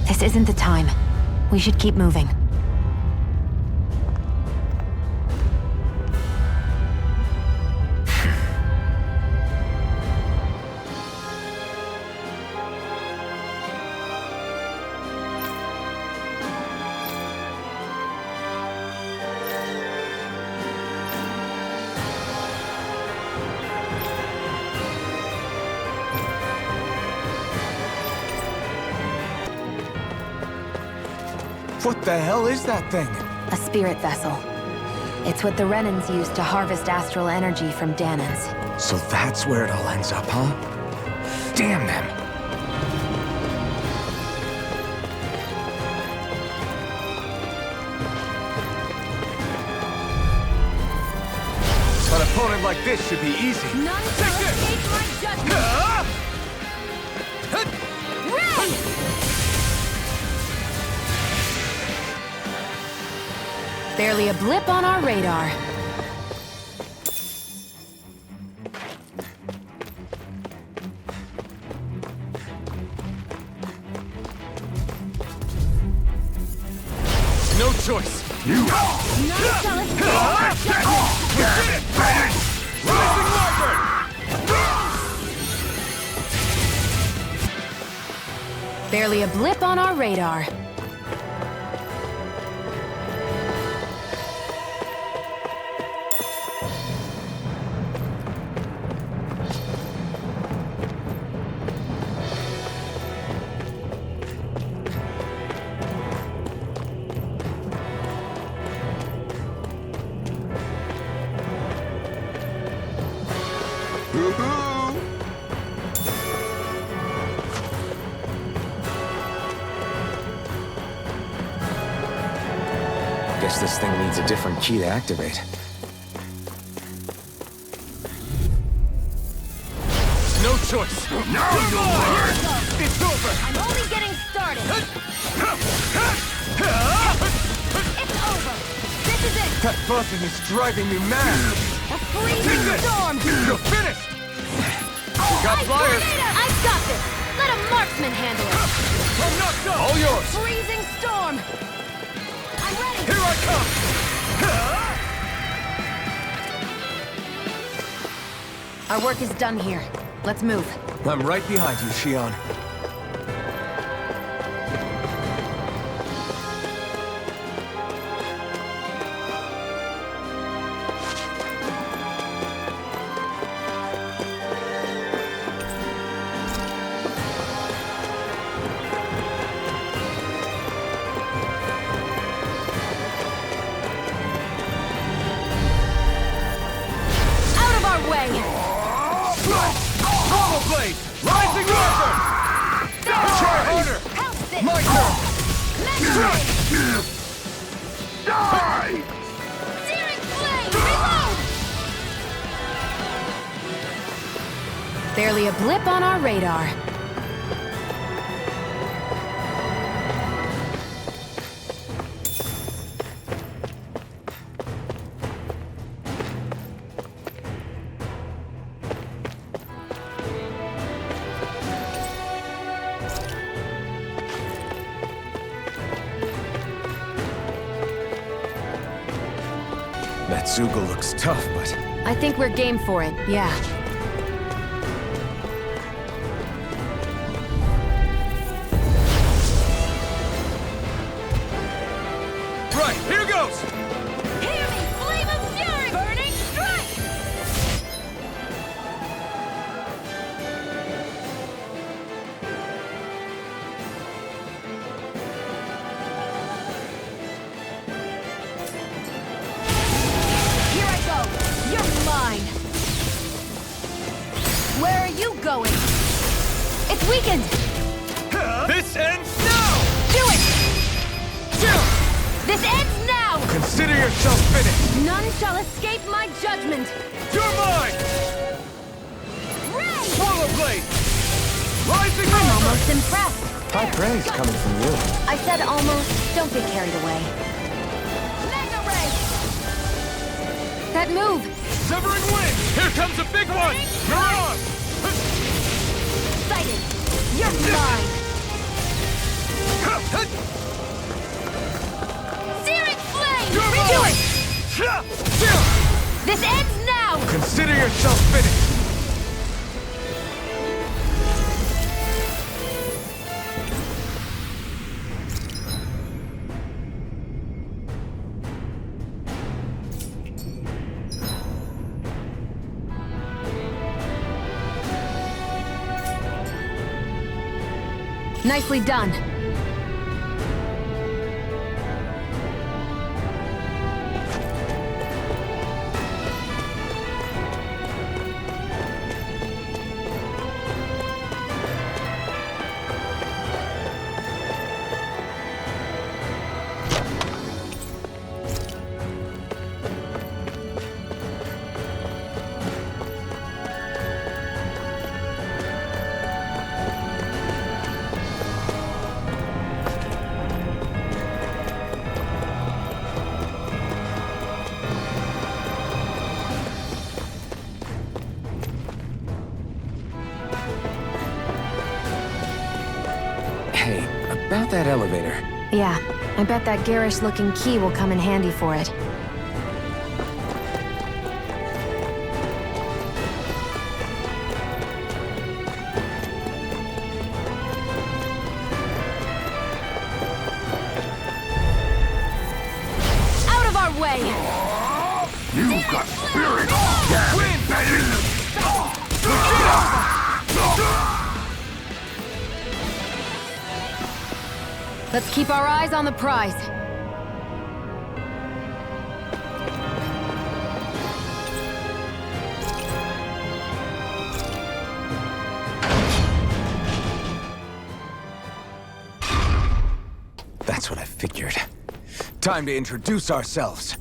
This isn't the time. We should keep moving. What the hell is that thing? A spirit vessel. It's what the Renans use to harvest astral energy from Danans. So that's where it all ends up, huh? Damn them! An opponent like this should be easy. None shall escape my judgment! Barely a blip on our radar. No choice. None shall escape my judgment! Rising Wyvern! Barely a blip on our radar. Guess this thing needs a different key to activate. No choice. No more! It's over! I'm only getting started! It's over! This is it! That buzzing is driving me mad! A freezing storm! You're finished! Got flyers! I've got this! Let a marksman handle it! I'm not done! All yours! Freezing storm! I'm ready! Here I come! Our work is done here. Let's move. I'm right behind you, Shion. Barely a blip on our radar. That Zoogle looks tough, but... I think we're game for it, yeah. Right, here goes! Hear me, flame of fury! Burning strike! Here I go! You're mine! Where are you going? It's weakened! This ends now! Do it! This ends now! Consider yourself finished! None shall escape my judgment! You're mine! Ray! Swallow blade! Rising I'm Armor! almost impressed. High praise coming from you. I said almost. Don't get carried away. Mega Ray! That move! Severing wind! Here comes a big one! You're on! Sighted! You're mine! Searing flame! You're Redo mine! it! This ends now! Consider yourself finished! Nicely done. Hey, about that elevator. Yeah, I bet that garish-looking key will come in handy for it. Out of our way! You've got spirit! Let's keep our eyes on the prize. That's what I figured. Time to introduce ourselves.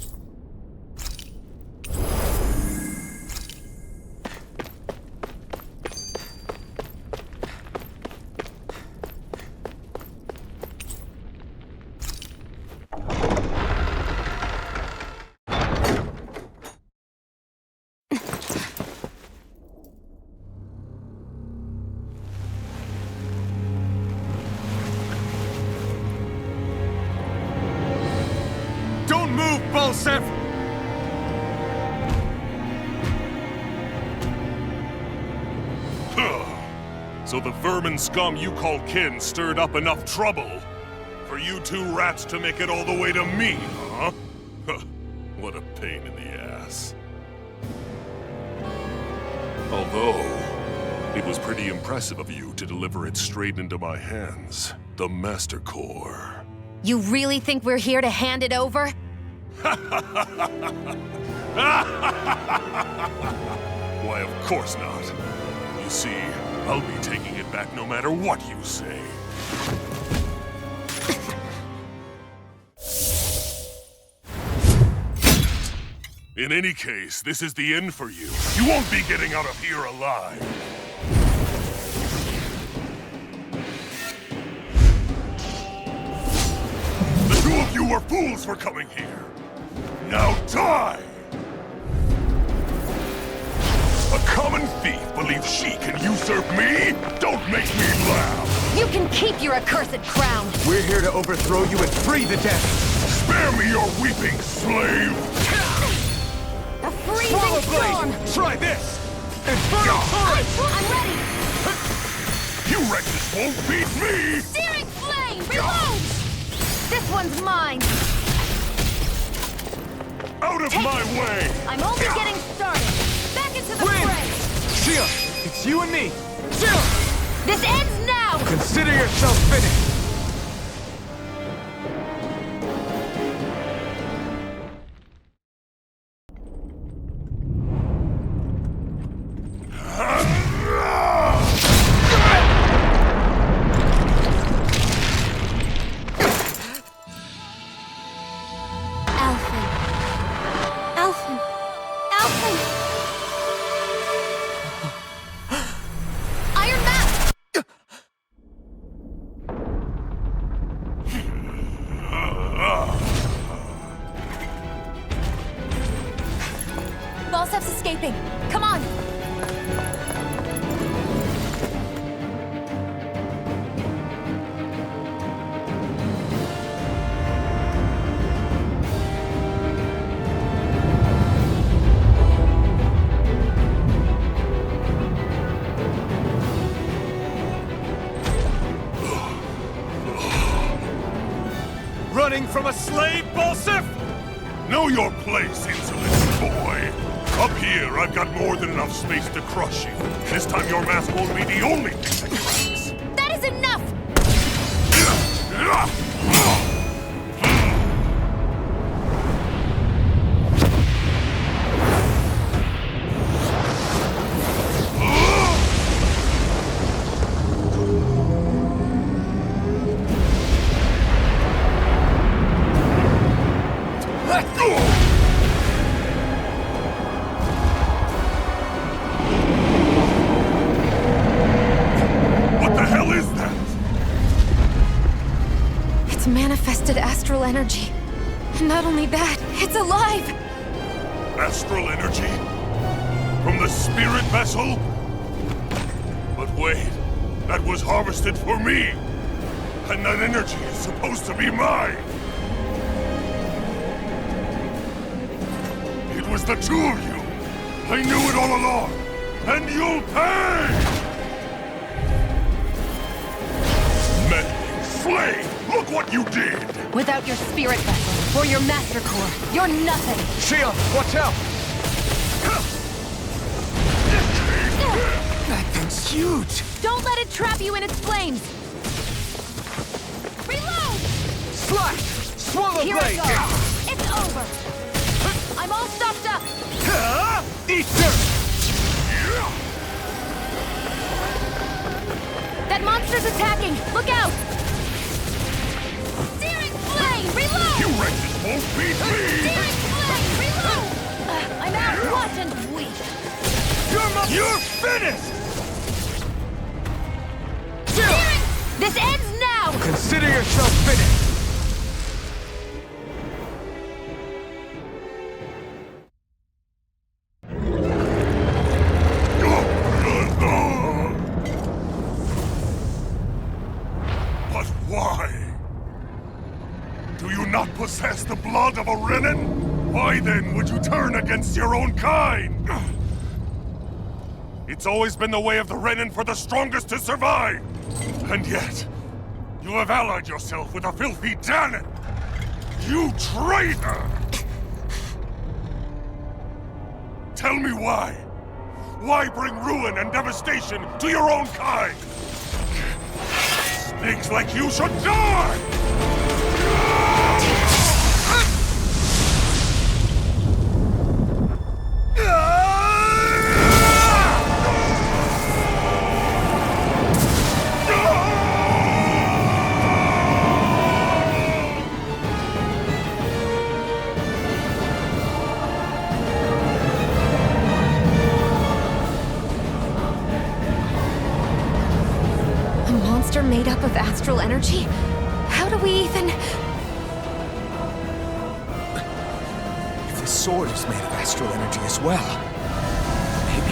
Balsev! So the vermin scum you call kin stirred up enough trouble for you two rats to make it all the way to me, huh? What a pain in the ass. Although, it was pretty impressive of you to deliver it straight into my hands. The Master Core. You really think we're here to hand it over? Why, of course not. You see, I'll be taking it back no matter what you say. In any case, this is the end for you. You won't be getting out of here alive. You were fools for coming here. Now die! A common thief believes she can usurp me? Don't make me laugh! You can keep your accursed crown! We're here to overthrow you and free the dead. Spare me your weeping, slave! A freezing Swallow storm! blade! Try this! Infernal torrent! I'm ready! You wretches won't beat me! Searing flame! Reload! This one's mine! Out of my way! I'm only getting started! Back into the Win! fray! Shia, it's you and me! Shia! This ends now! Consider yourself finished! Falstaff's escaping! Come on! Running from a slave, Balsif? Know your place, insolent boy! Up here, I've got more than enough space to crush you. This time your mask won't be the only thing that cracks. That is enough! Manifested astral energy. And not only that, it's alive! Astral energy? From the spirit vessel? But wait, that was harvested for me! And that energy is supposed to be mine! It was the two of you! I knew it all along! And you'll pay! Meddling slave! Look what you did! Without your spirit vessel, or your master core, you're nothing! Shia, watch out! That thing's huge! Don't let it trap you in its flames! Reload! Slash! Swallow Here blade! I go! It's over! I'm all stuffed up! Eat dirt! That monster's attacking! Look out! Reload! You wretches won't beat me! Searing flame! Reload! I'm out what and weak! You're finished! Searing! This ends now! Consider yourself finished! But why? Do you not possess the blood of a Renin? Why then would you turn against your own kind? It's always been the way of the Renin for the strongest to survive! And yet, you have allied yourself with a filthy Danon! You traitor! Tell me why? Why bring ruin and devastation to your own kind? Snakes like you should die! A monster made up of astral energy? How do we even... sword is made of astral energy as well. Maybe.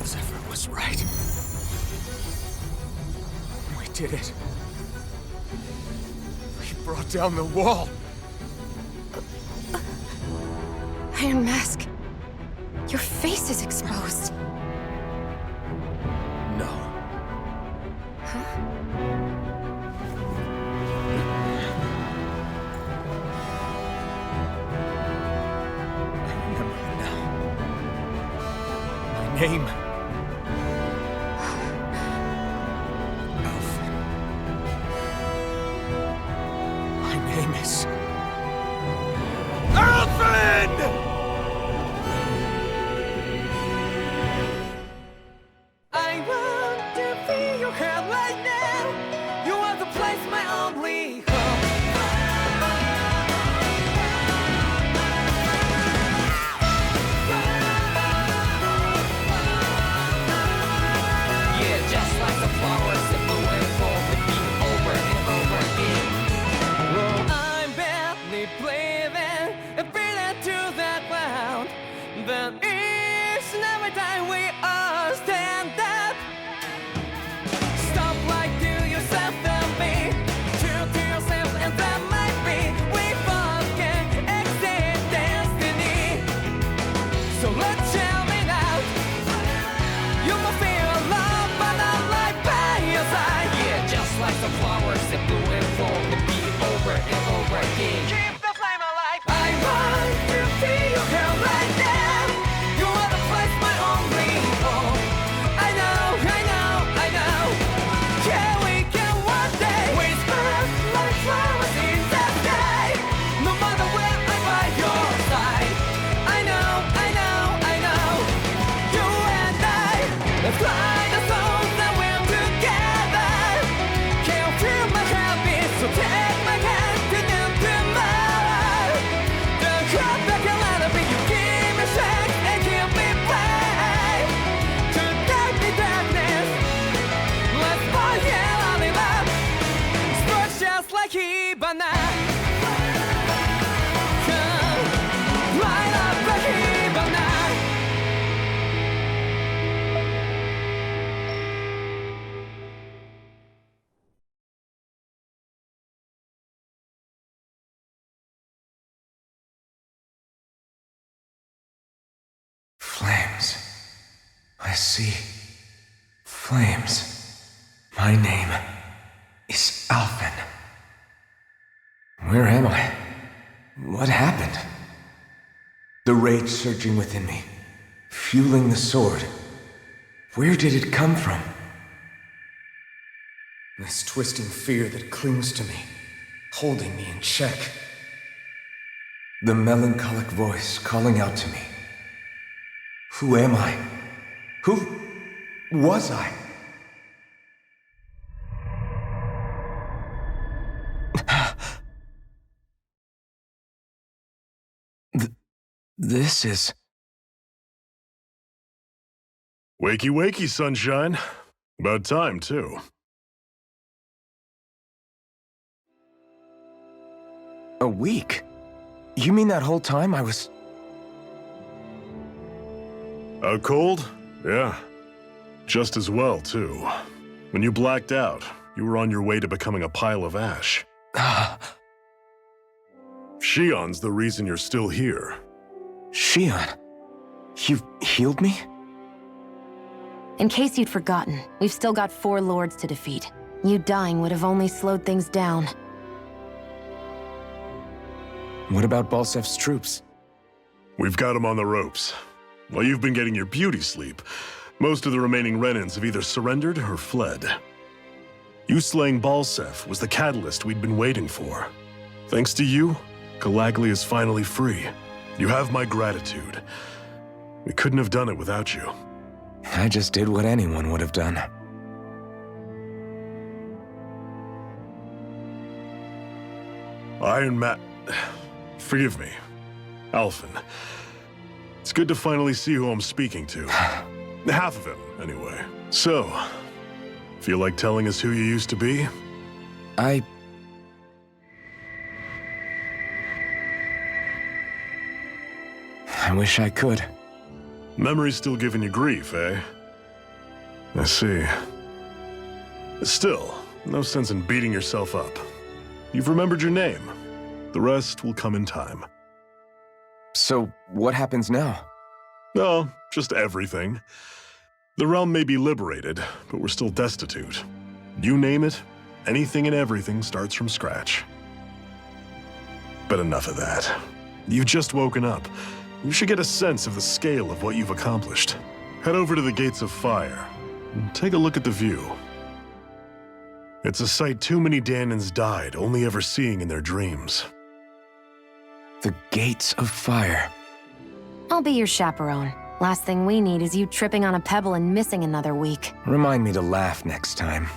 Zephyr was right. We did it. We brought down the wall. Iron Mask, your face is exposed. No. Huh? I remember it now. My name. Alphen. My name is... Alphen! I want to feel your hand right now. You are the place, my only home. Yeah, just like the flowers that bloom and fall, repeat over and over again. Well, I'm barely breathing and breathing to that ground. But each and every time we all stand up, stop like to yourself and be true to yourself, and that might be we both can exceed destiny. So let's jam it out. You must feel love, but not like by your side. Yeah, just like the flowers that bloom and fall, repeat over and over again. Keep the flame alive. I want to feel your hair right now. You are the place, my only home. I know, I know, I know. Yeah, we can one day whisper like flowers in the sky. No matter where I'm by your side. I know, I know, I know. You and I, let's fly the souls that we're together. Can't feel my heartbeat, so take my hand to new tomorrow. The crowd back and let it be. You give me strength and give me faith. To darkness, let's fall out in love. Sparks just like Hibana. Come, light up like Hibana. Flames. I see. Flames. My name is Alphen. Where am I? What happened? The rage surging within me, fueling the sword. Where did it come from? This twisting fear that clings to me, holding me in check. The melancholic voice calling out to me. Who am I? Who was I? This is... Wakey, wakey, sunshine. About time, too. A week? You mean that whole time I was... Out cold? Yeah. Just as well, too. When you blacked out, you were on your way to becoming a pile of ash. Shion's the reason you're still here. Shion? You've healed me? In case you'd forgotten, we've still got 4 lords to defeat. You dying would have only slowed things down. What about Balsef's troops? We've got them on the ropes. While you've been getting your beauty sleep, most of the remaining Renans have either surrendered or fled. You slaying Balsef was the catalyst we'd been waiting for. Thanks to you, Calaglia is finally free. You have my gratitude. We couldn't have done it without you. I just did what anyone would have done. Iron Man... Forgive me. Alphen. It's good to finally see who I'm speaking to. Half of him, anyway. So, feel like telling us who you used to be? I wish I could. Memory's still giving you grief, eh? I see. Still, no sense in beating yourself up. You've remembered your name. The rest will come in time. So, what happens now? Oh, just everything. The realm may be liberated, but we're still destitute. You name it, anything and everything starts from scratch. But enough of that. You've just woken up. You should get a sense of the scale of what you've accomplished. Head over to the Gates of Fire and take a look at the view. It's a sight too many Danans died only ever seeing in their dreams. The Gates of Fire. I'll be your chaperone. Last thing we need is you tripping on a pebble and missing another week. Remind me to laugh next time.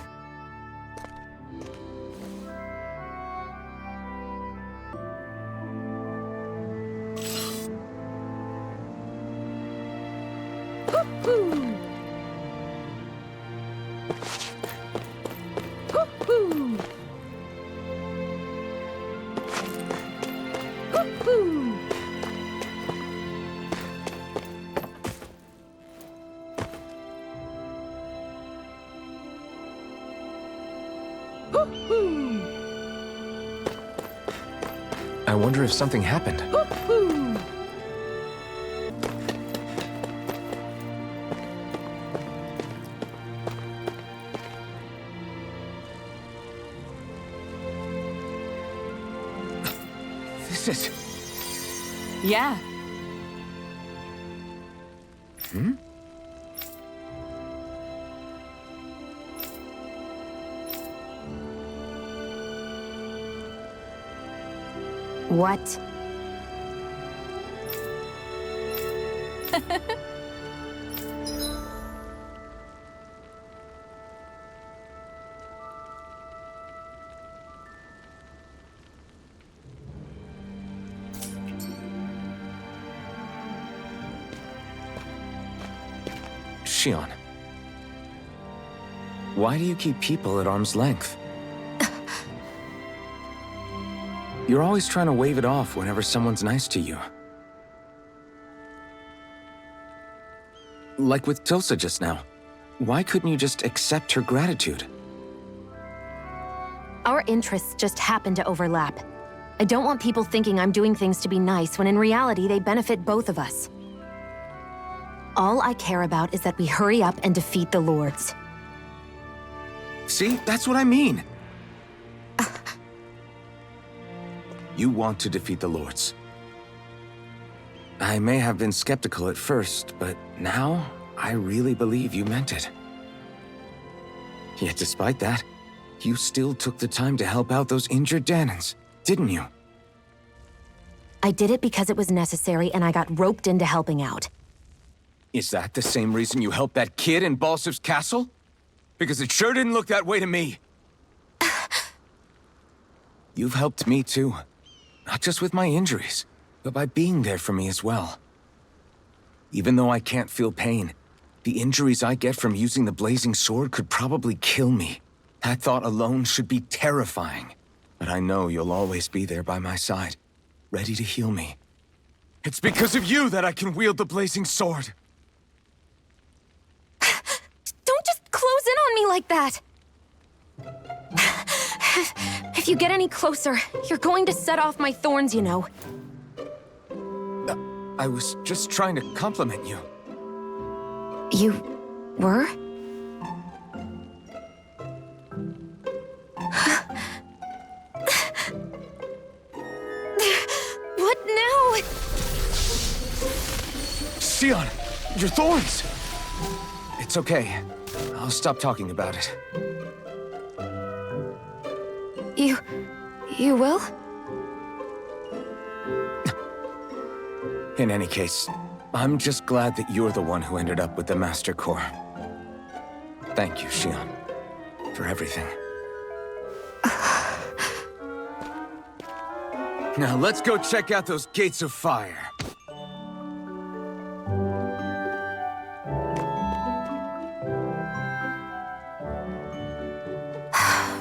I wonder if something happened. This is... Yeah. Hmm? What? Shion. Why do you keep people at arm's length? You're always trying to wave it off whenever someone's nice to you. Like with Tilsa just now. Why couldn't you just accept her gratitude? Our interests just happen to overlap. I don't want people thinking I'm doing things to be nice when in reality they benefit both of us. All I care about is that we hurry up and defeat the Lords. See? That's what I mean. You want to defeat the Lords. I may have been skeptical at first, but now I really believe you meant it. Yet despite that, you still took the time to help out those injured Danans, didn't you? I did it because it was necessary and I got roped into helping out. Is that the same reason you helped that kid in Balsef's castle? Because it sure didn't look that way to me. You've helped me too. Not just with my injuries, but by being there for me as well. Even though I can't feel pain, the injuries I get from using the blazing sword could probably kill me. That thought alone should be terrifying. but I know you'll always be there by my side, ready to heal me. It's because of you that I can wield the blazing sword. Don't just close in on me like that! If you get any closer, you're going to set off my thorns, you know. I was just trying to compliment you. You were? What now? Sion, your thorns! It's okay. I'll stop talking about it. You will? In any case, I'm just glad that you're the one who ended up with the Master Core. Thank you, Xion, for everything. Now let's go check out those gates of fire.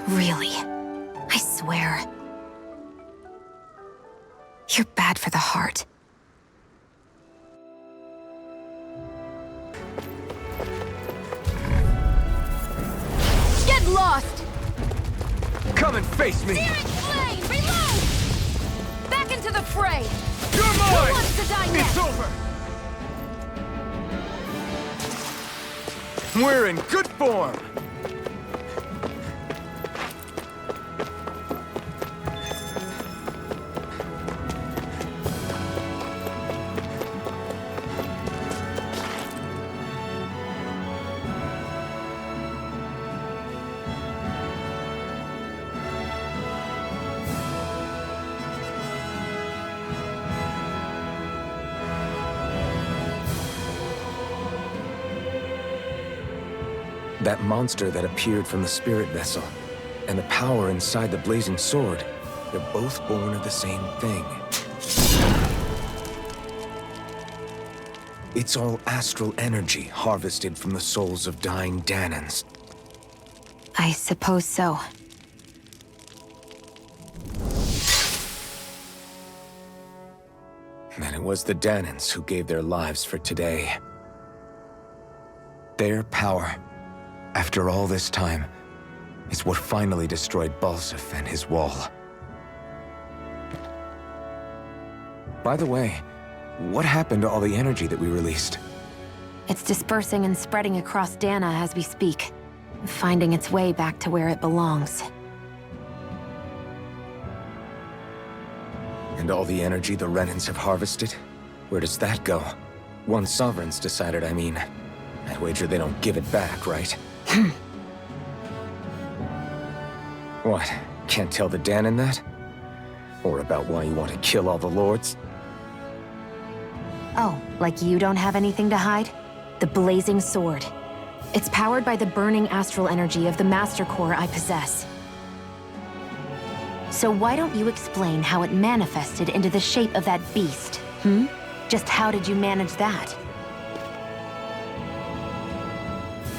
Really? I swear. You're bad for the heart. Get lost! Come and face me! Searing flame! Reload! Back into the fray! You're mine! Who wants to die next? It's over! We're in good form! That monster that appeared from the spirit vessel, and the power inside the blazing sword, they're both born of the same thing. It's all astral energy harvested from the souls of dying Danans. I suppose so. And it was the Danans who gave their lives for today. Their power, after all this time, is what finally destroyed Balsif and his wall. By the way, what happened to all the energy that we released? It's dispersing and spreading across Dana as we speak, finding its way back to where it belongs. And all the energy the Renans have harvested? Where does that go? Once Sovereign's decided, I mean. I'd wager they don't give it back, right? What? Can't tell the Danan that? Or about why you want to kill all the lords? Oh, like you don't have anything to hide? The blazing sword. It's powered by the burning astral energy of the Master Core I possess. So why don't you explain how it manifested into the shape of that beast, hmm? Just how did you manage that?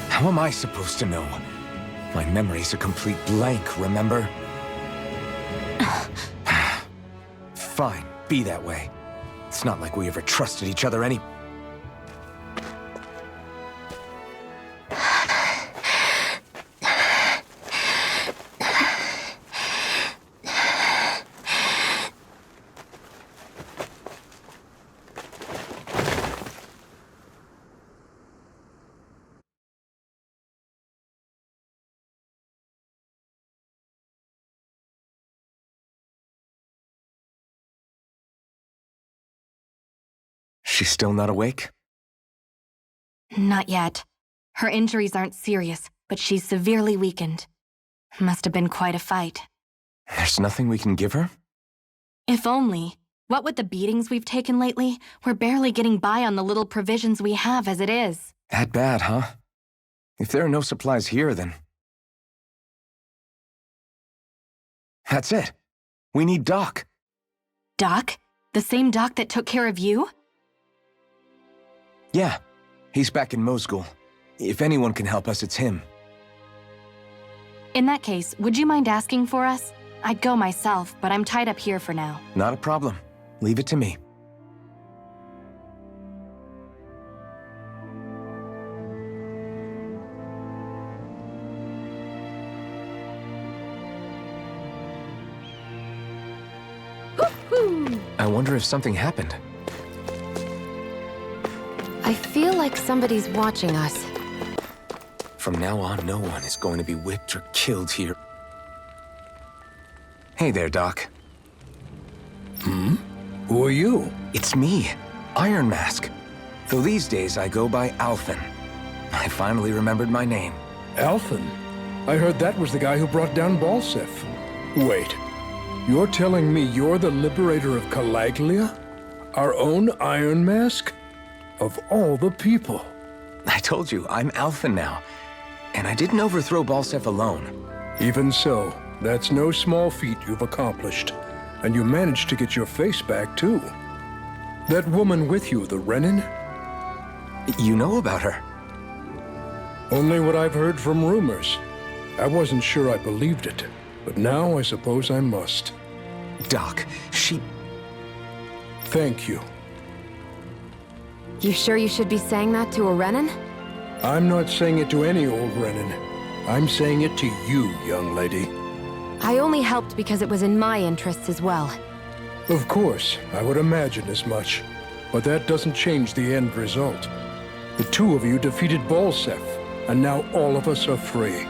How am I supposed to know? My memory's a complete blank, remember? Fine, be that way. It's not like we ever trusted each other any... She's still not awake? Not yet. Her injuries aren't serious, but she's severely weakened. Must have been quite a fight. There's nothing we can give her? If only. What with the beatings we've taken lately, we're barely getting by on the little provisions we have as it is. That bad, huh? If there are no supplies here, then... That's it. We need Doc. Doc? The same Doc that took care of you? Yeah, he's back in Mosgul. If anyone can help us, it's him. In that case, would you mind asking for us? I'd go myself, but I'm tied up here for now. Not a problem. Leave it to me. I wonder if something happened. I feel like somebody's watching us. From now on, no one is going to be whipped or killed here. Hey there, Doc. Who are you? It's me, Iron Mask. Though these days I go by Alphen. I finally remembered my name. Alphen? I heard that was the guy who brought down Balsef. Wait, you're telling me you're the liberator of Calaglia? Our own Iron Mask? Of all the people. I told you, I'm Alphen now. And I didn't overthrow Balsef alone. Even so, that's no small feat you've accomplished. And you managed to get your face back, too. That woman with you, the Renin? You know about her? Only what I've heard from rumors. I wasn't sure I believed it, but now I suppose I must. Doc, she... Thank you. You sure you should be saying that to a Renin? I'm not saying it to any old Renin. I'm saying it to you, young lady. I only helped because it was in my interests as well. Of course, I would imagine as much. But that doesn't change the end result. The two of you defeated Balsef, and now all of us are free.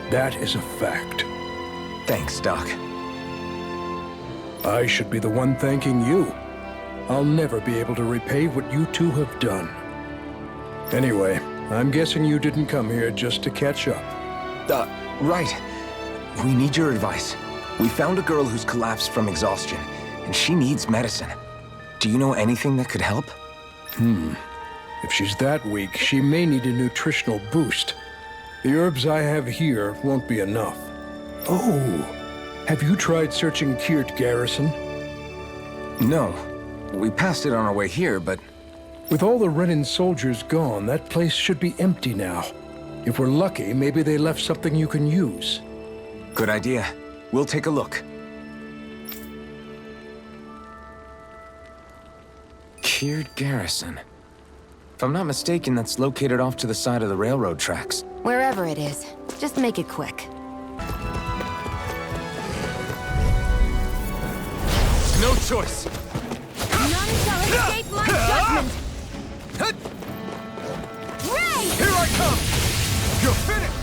That is a fact. Thanks, Doc. I should be the one thanking you. I'll never be able to repay what you two have done. Anyway, I'm guessing you didn't come here just to catch up. Right. We need your advice. We found a girl who's collapsed from exhaustion, and she needs medicine. Do you know anything that could help? If she's that weak, she may need a nutritional boost. The herbs I have here won't be enough. Oh, have you tried searching Kirt Garrison? No. We passed it on our way here, but... With all the Renin soldiers gone, that place should be empty now. If we're lucky, maybe they left something you can use. Good idea. We'll take a look. Kirt Garrison. If I'm not mistaken, that's located off to the side of the railroad tracks. Wherever it is, just make it quick. No choice. None shall escape my judgment! Ray! Here I come! You're finished!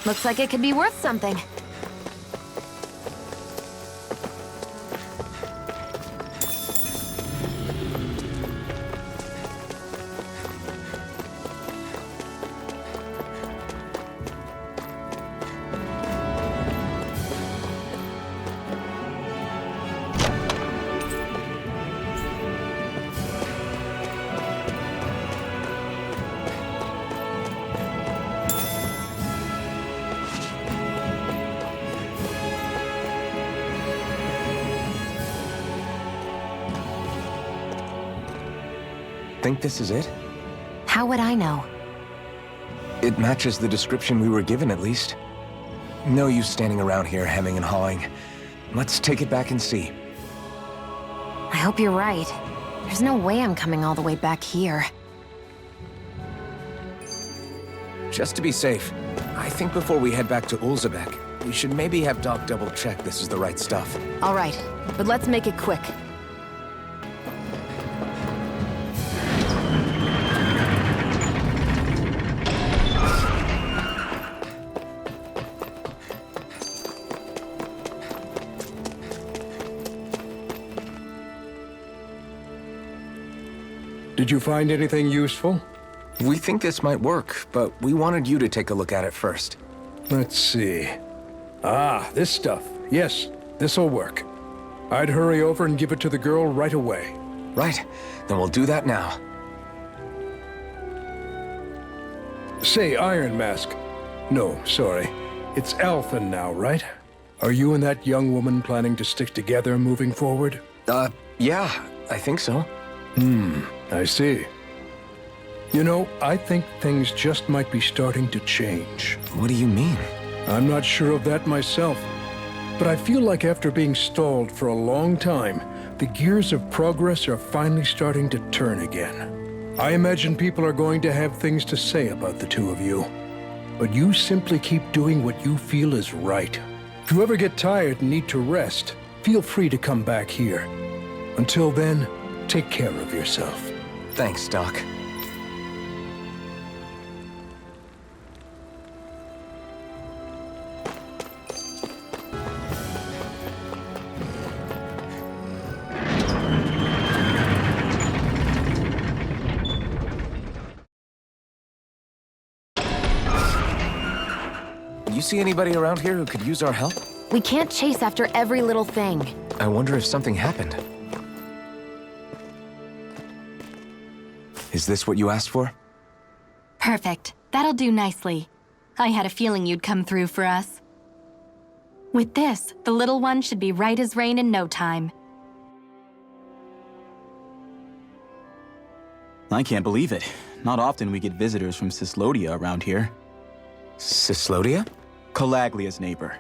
Looks like it could be worth something. Think this is it? How would I know? It matches the description we were given, at least. No use standing around here hemming and hawing. Let's take it back and see. I hope you're right. There's no way I'm coming all the way back here. Just to be safe, I think before we head back to Ulzebek, we should maybe have Doc double-check this is the right stuff. All right, but let's make it quick. Did you find anything useful? We think this might work, but we wanted you to take a look at it first. Let's see. Ah, this stuff. Yes, this'll work. I'd hurry over and give it to the girl right away. Right, then we'll do that now. Say, Iron Mask. No, sorry. It's Alphen now, right? Are you and that young woman planning to stick together moving forward? Yeah, I think so. I see. You know, I think things just might be starting to change. What do you mean? I'm not sure of that myself, but I feel like after being stalled for a long time, the gears of progress are finally starting to turn again. I imagine people are going to have things to say about the two of you, but you simply keep doing what you feel is right. If you ever get tired and need to rest, feel free to come back here. Until then, take care of yourself. Thanks, Doc. You see anybody around here who could use our help? We can't chase after every little thing. I wonder if something happened. Is this what you asked for? Perfect. That'll do nicely. I had a feeling you'd come through for us. With this, the little one should be right as rain in no time. I can't believe it. Not often we get visitors from Cyslodia around here. Cyslodia? Calaglia's neighbor.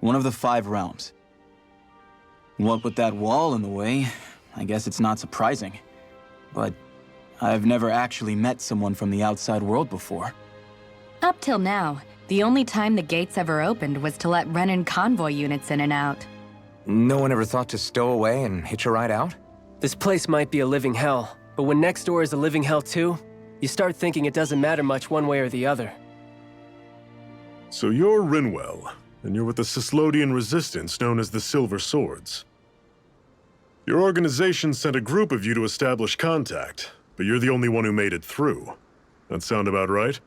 One of the 5 realms. What with that wall in the way, I guess it's not surprising. But I've never actually met someone from the outside world before. Up till now, the only time the gates ever opened was to let Renan convoy units in and out. No one ever thought to stow away and hitch a ride out? This place might be a living hell, but when next door is a living hell too, you start thinking it doesn't matter much one way or the other. So you're Rinwell, and you're with the Cyslodian resistance known as the Silver Swords. Your organization sent a group of you to establish contact, but you're the only one who made it through. That sound about right?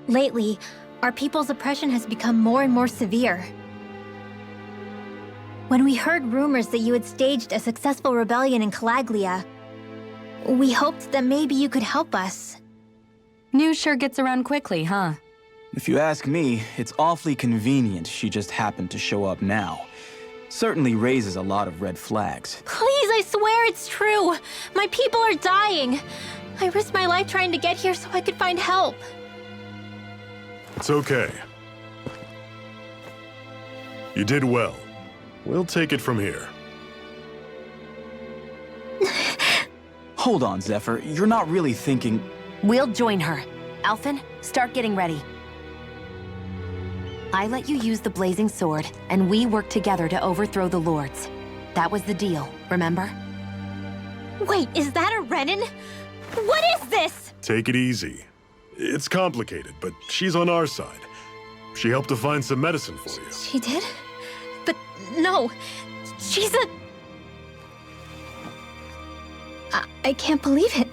Lately, our people's oppression has become more and more severe. When we heard rumors that you had staged a successful rebellion in Calaglia, we hoped that maybe you could help us. News sure gets around quickly, huh? If you ask me, it's awfully convenient she just happened to show up now. Certainly raises a lot of red flags. Please, I swear it's true! My people are dying! I risked my life trying to get here so I could find help. It's okay. You did well. We'll take it from here. Hold on, Zephyr. You're not really thinking... We'll join her. Alphen, start getting ready. I let you use the blazing sword, and we worked together to overthrow the Lords. That was the deal, remember? Wait, is that a Renan? What is this? Take it easy. It's complicated, but she's on our side. She helped to find some medicine for you. She did? But no, she's a... I can't believe it.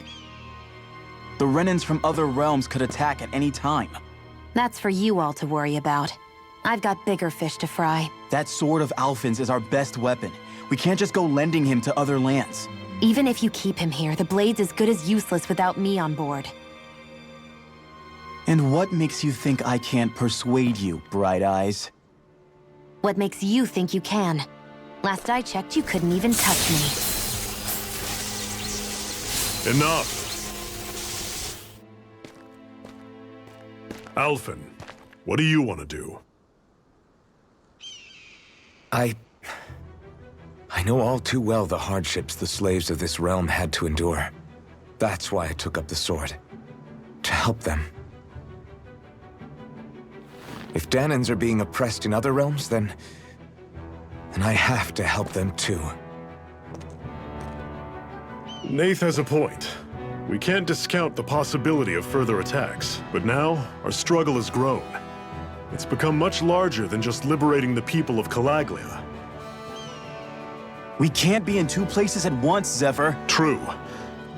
The Renans from other realms could attack at any time. That's for you all to worry about. I've got bigger fish to fry. That sword of Alphen's is our best weapon. We can't just go lending him to other lands. Even if you keep him here, the blade's as good as useless without me on board. And what makes you think I can't persuade you, Bright Eyes? What makes you think you can? Last I checked, you couldn't even touch me. Enough! Alphen, what do you want to do? I know all too well the hardships the slaves of this realm had to endure. That's why I took up the sword. To help them. If Danans are being oppressed in other realms, then I have to help them too. Nath has a point. We can't discount the possibility of further attacks, but now our struggle has grown. It's become much larger than just liberating the people of Calaglia. We can't be in 2 places at once, Zephyr. True,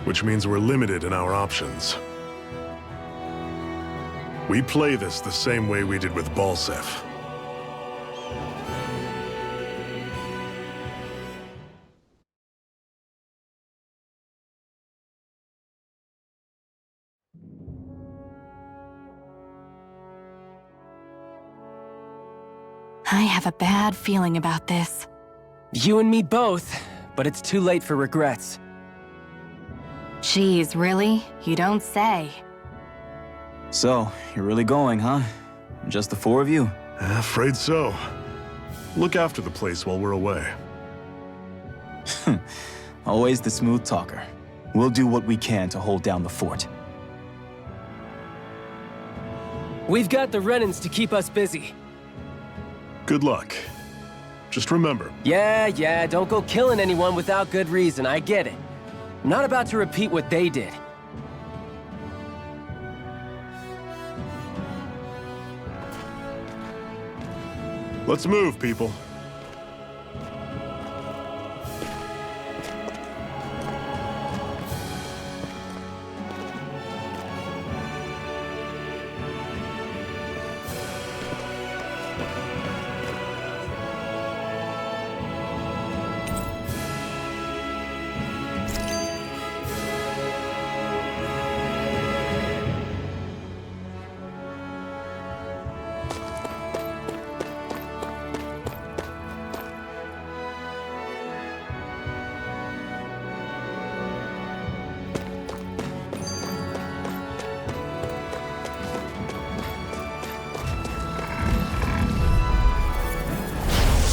which means we're limited in our options. We play this the same way we did with Balsef. I have a bad feeling about this. You and me both. but it's too late for regrets. Jeez, really? You don't say. So, you're really going, huh? Just the four of you? Afraid so. Look after the place while we're away. Always the smooth talker. We'll do what we can to hold down the fort. We've got the Renans to keep us busy. Good luck. Just remember. Yeah, don't go killing anyone without good reason, I get it. I'm not about to repeat what they did. Let's move, people.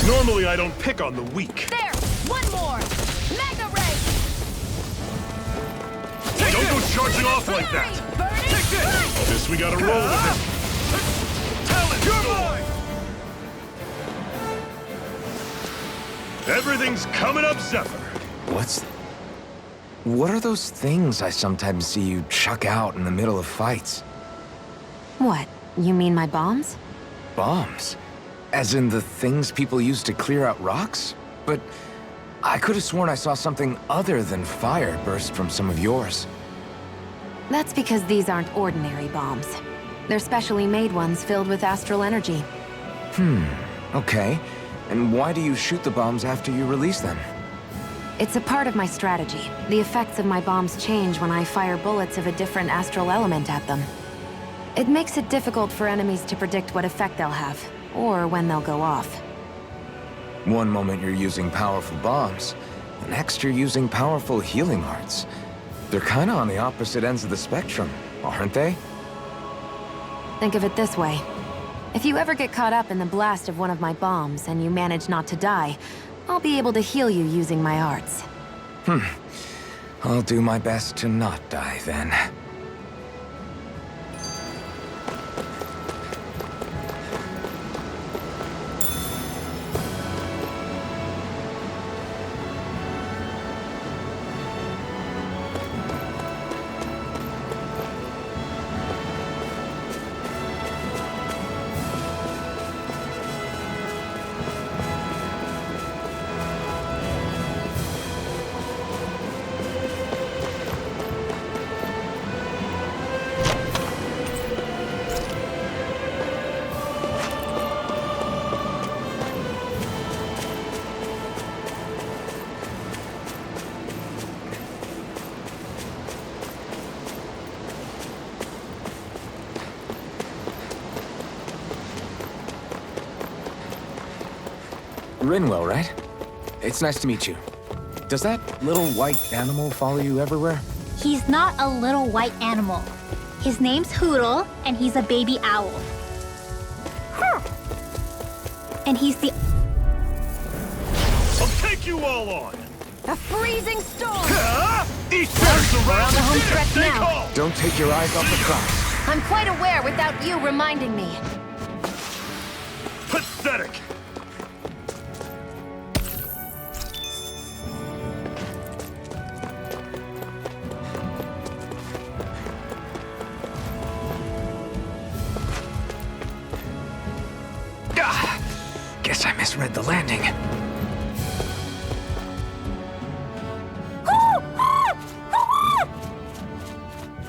Normally, I don't pick on the weak. There! One more! Mega Ray! Don't go charging off like that! Take this! Guess we gotta roll with it. Talent, you're mine! Everything's coming up, Zephyr. What are those things I sometimes see you chuck out in the middle of fights? What? You mean my bombs? Bombs? As in the things people use to clear out rocks? But I could have sworn I saw something other than fire burst from some of yours. That's because these aren't ordinary bombs. They're specially made ones filled with astral energy. Okay. And why do you shoot the bombs after you release them? It's a part of my strategy. The effects of my bombs change when I fire bullets of a different astral element at them. It makes it difficult for enemies to predict what effect they'll have, or when they'll go off. One moment you're using powerful bombs, the next you're using powerful healing arts. They're kinda on the opposite ends of the spectrum, aren't they? Think of it this way. If you ever get caught up in the blast of one of my bombs and you manage not to die, I'll be able to heal you using my arts. I'll do my best to not die then. Rinwell, right? It's nice to meet you. Does that little white animal follow you everywhere? He's not a little white animal. His name's Hoodle, and he's a baby owl. And he's the... I'll take you all on! A freezing storm! Eat better, We're on the home stretch Stay now. calm! Don't take your eyes off the prize. I'm quite aware without you reminding me. Pathetic! Guess I misread the landing.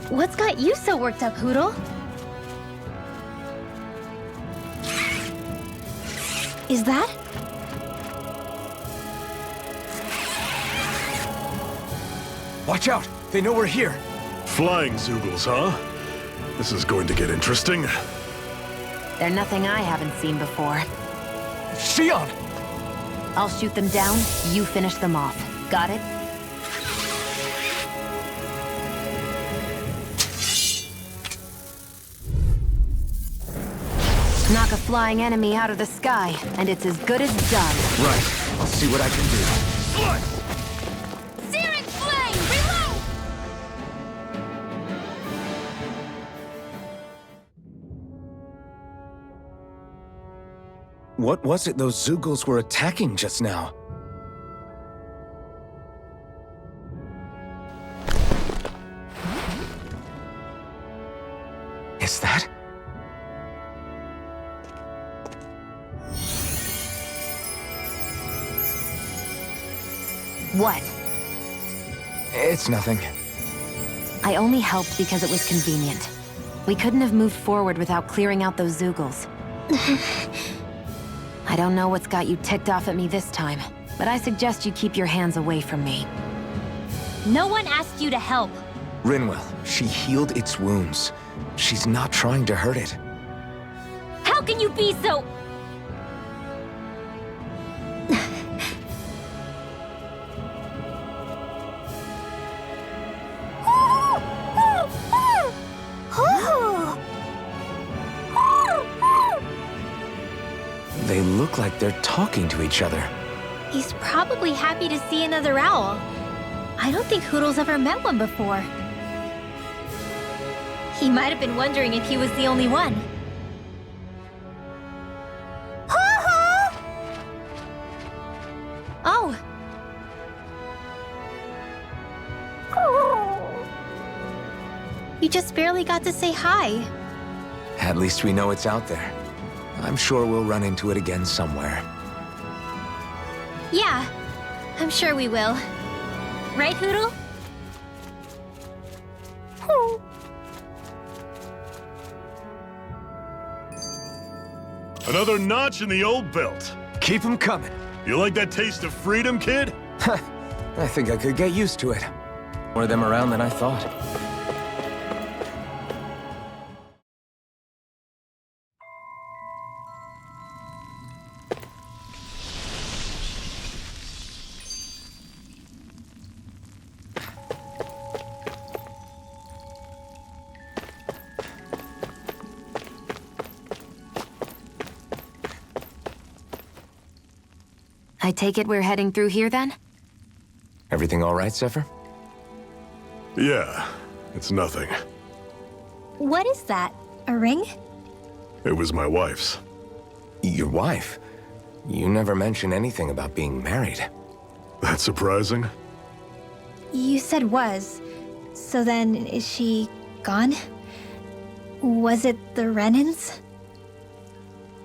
What's got you so worked up, Hoodle? Is that? Watch out! They know we're here! Flying Zoogles, huh? This is going to get interesting. They're nothing I haven't seen before. Xion! I'll shoot them down, you finish them off. Got it? Knock a flying enemy out of the sky, and it's as good as done. Right. I'll see what I can do. Searing flame! Reload! What was it those Zeugles were attacking just now? Is that? What? It's nothing. I only helped because it was convenient. We couldn't have moved forward without clearing out those Zeugles. I don't know what's got you ticked off at me this time, but I suggest you keep your hands away from me. No one asked you to help. Rinwell, she healed its wounds. She's not trying to hurt it. How can you be so... They look like they're talking to each other. He's probably happy to see another owl. I don't think Hoodle's ever met one before. He might have been wondering if he was the only one. Oh. You just barely got to say hi. At least we know it's out there. I'm sure we'll run into it again somewhere. Yeah, I'm sure we will. Right, Hoodle? Another notch in the old belt. Keep 'em coming. You like that taste of freedom, kid? I think I could get used to it. More of them around than I thought. I take it we're heading through here then? Everything all right, Zephyr? Yeah, it's nothing. What is that? A ring? It was my wife's. Your wife? You never mentioned anything about being married. That's surprising. You said was. So then, is she gone? Was it the Renans?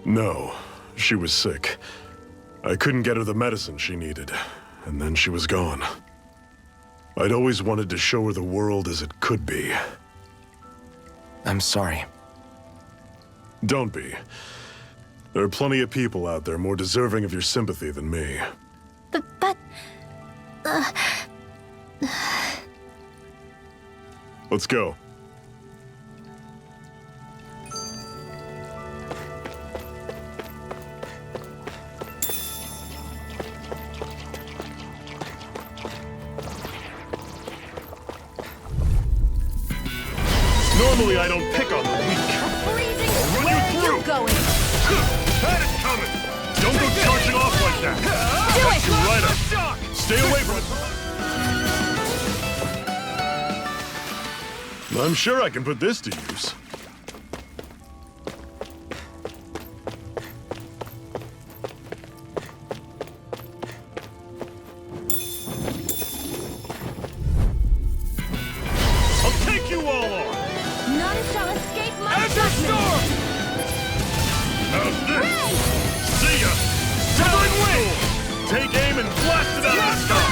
No, she was sick. I couldn't get her the medicine she needed, and then she was gone. I'd always wanted to show her the world as it could be. I'm sorry. Don't be. There are plenty of people out there more deserving of your sympathy than me. But... Let's go. Normally I don't pick on the weak. I'll run you through! Going. Had it coming! Don't go charging off like that! Do it! You're right up. Stay away from it. I'm sure I can put this to use. I'll take you all on! None shall escape my Storm! How's this? See ya! Severing Wing! Take aim and blast it out of the sky!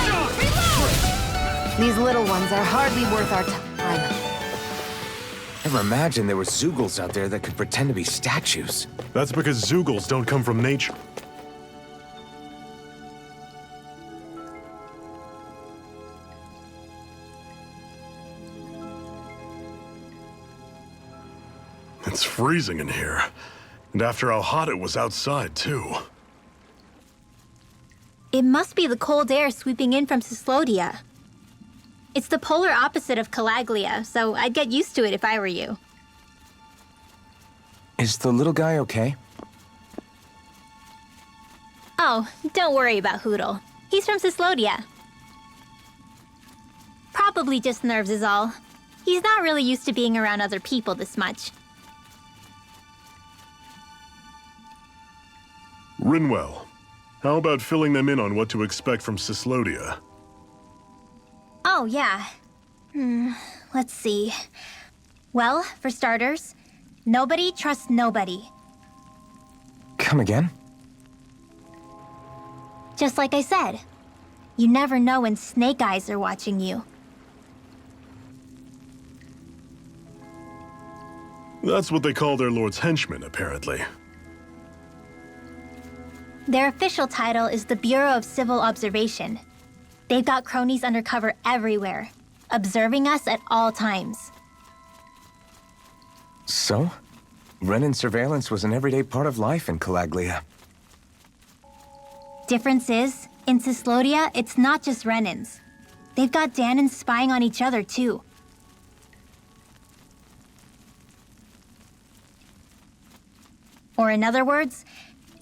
These little ones are hardly worth our time. Never imagined there were Zeugles out there that could pretend to be statues. That's because Zeugles don't come from nature. It's freezing in here. And after how hot it was outside, too. It must be the cold air sweeping in from Cyslodia. It's the polar opposite of Calaglia, so I'd get used to it if I were you. Is the little guy okay? Oh, don't worry about Hootle. He's from Cyslodia. Probably just nerves is all. He's not really used to being around other people this much. Rinwell, how about filling them in on what to expect from Cyslodia? Oh, yeah. Let's see. Well, for starters, nobody trusts nobody. Come again? Just like I said, you never know when Snake Eyes are watching you. That's what they call their lord's henchmen, apparently. Their official title is the Bureau of Civil Observation. They've got cronies undercover everywhere, observing us at all times. So? Renin surveillance was an everyday part of life in Calaglia. Difference is, in Cyslodia, it's not just Renins. They've got Danans spying on each other, too. Or in other words,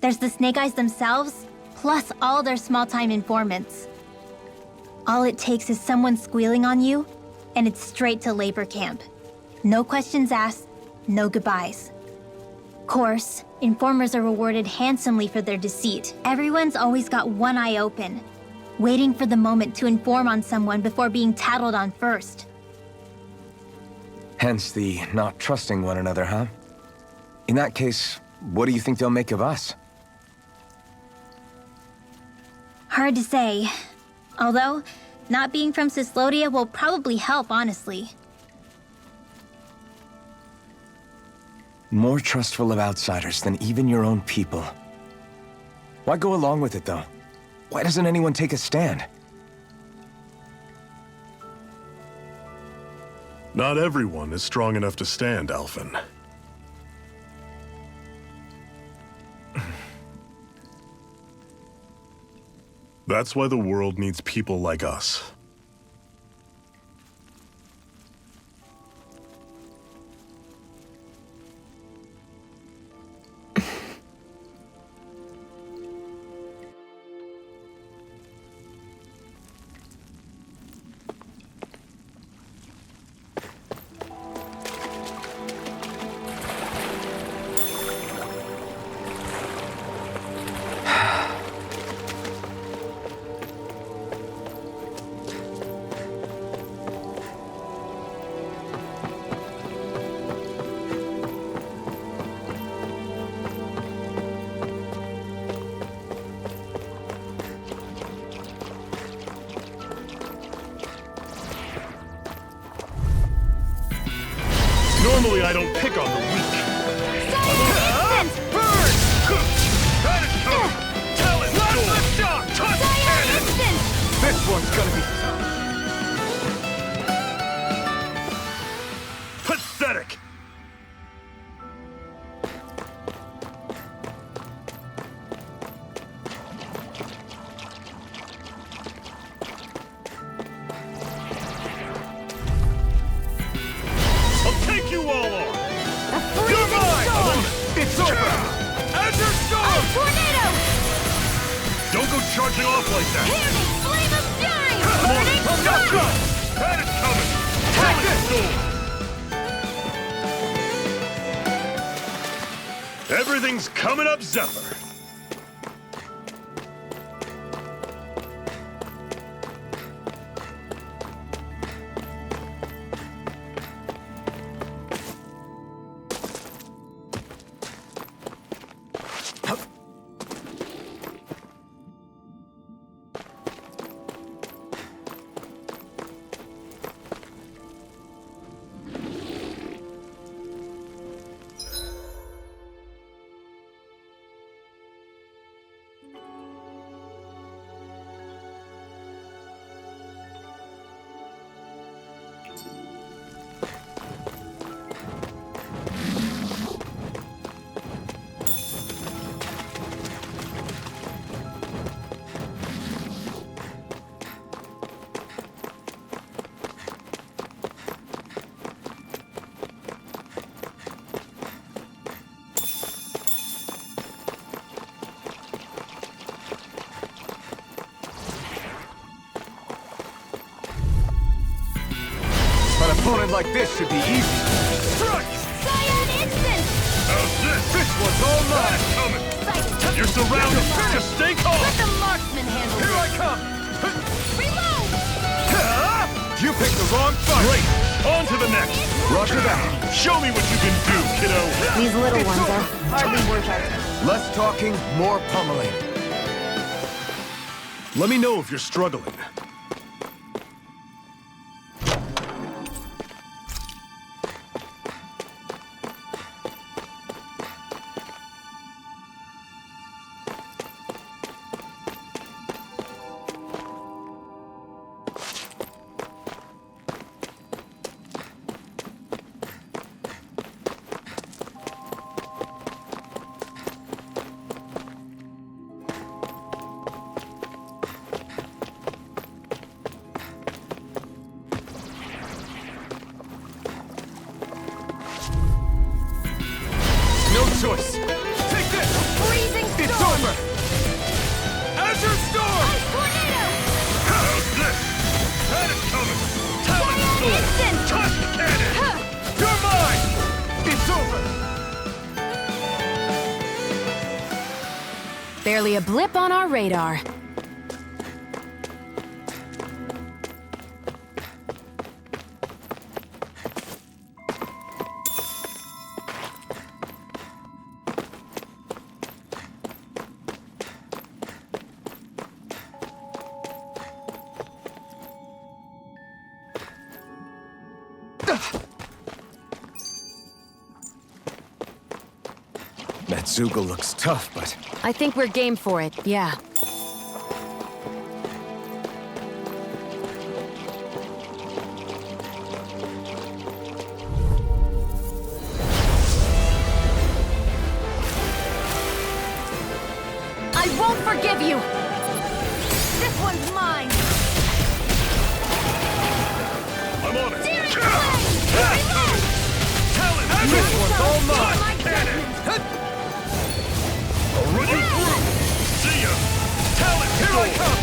there's the Snake Eyes themselves, plus all their small-time informants. All it takes is someone squealing on you, and it's straight to labor camp. No questions asked, no goodbyes. Course, informers are rewarded handsomely for their deceit. Everyone's always got one eye open, waiting for the moment to inform on someone before being tattled on first. Hence the not trusting one another, huh? In that case, what do you think they'll make of us? Hard to say. Although, not being from Cyslodia will probably help, honestly. More trustful of outsiders than even your own people. Why go along with it, though? Why doesn't anyone take a stand? Not everyone is strong enough to stand, Alphen. That's why the world needs people like us. Normally I don't pick on the weak. Burn! That is coming! Talon door! Shot! Touch cannon! This one's gonna be... Pathetic! Take you all on! A freezing storm! It's over! Azure Storm! Tornado! Don't go charging off like that! Candy! Flame of fury! Come on! Burning Now sun! go! That is coming! Take this! Everything's coming up, Zephyr! opponent like this should be easy. Strike! Cyan instant! This one's all mine! You're surrounded! Just stay calm! Let the marksman handle Here I this. come! Reload! You picked the wrong fight! Great! On to the next! Roger that. Show me what you can do, kiddo! These little ones are hardly worth our time. Less talking, more pummeling. Let me know if you're struggling. No choice. Take this! Freezing storm! It's over! Azure Storm! Ice tornado! How's this? Had it coming! Talon Storm! Instant! Touch cannon! You're mine! It's over! Barely a blip on our radar. That Zoogle looks tough, but I think we're game for it, yeah. I won't forgive you! This one's mine! I'm on it! Searing Talon! This one's all mine! My judgment! I'll run you through! See ya! Talon! Here I come!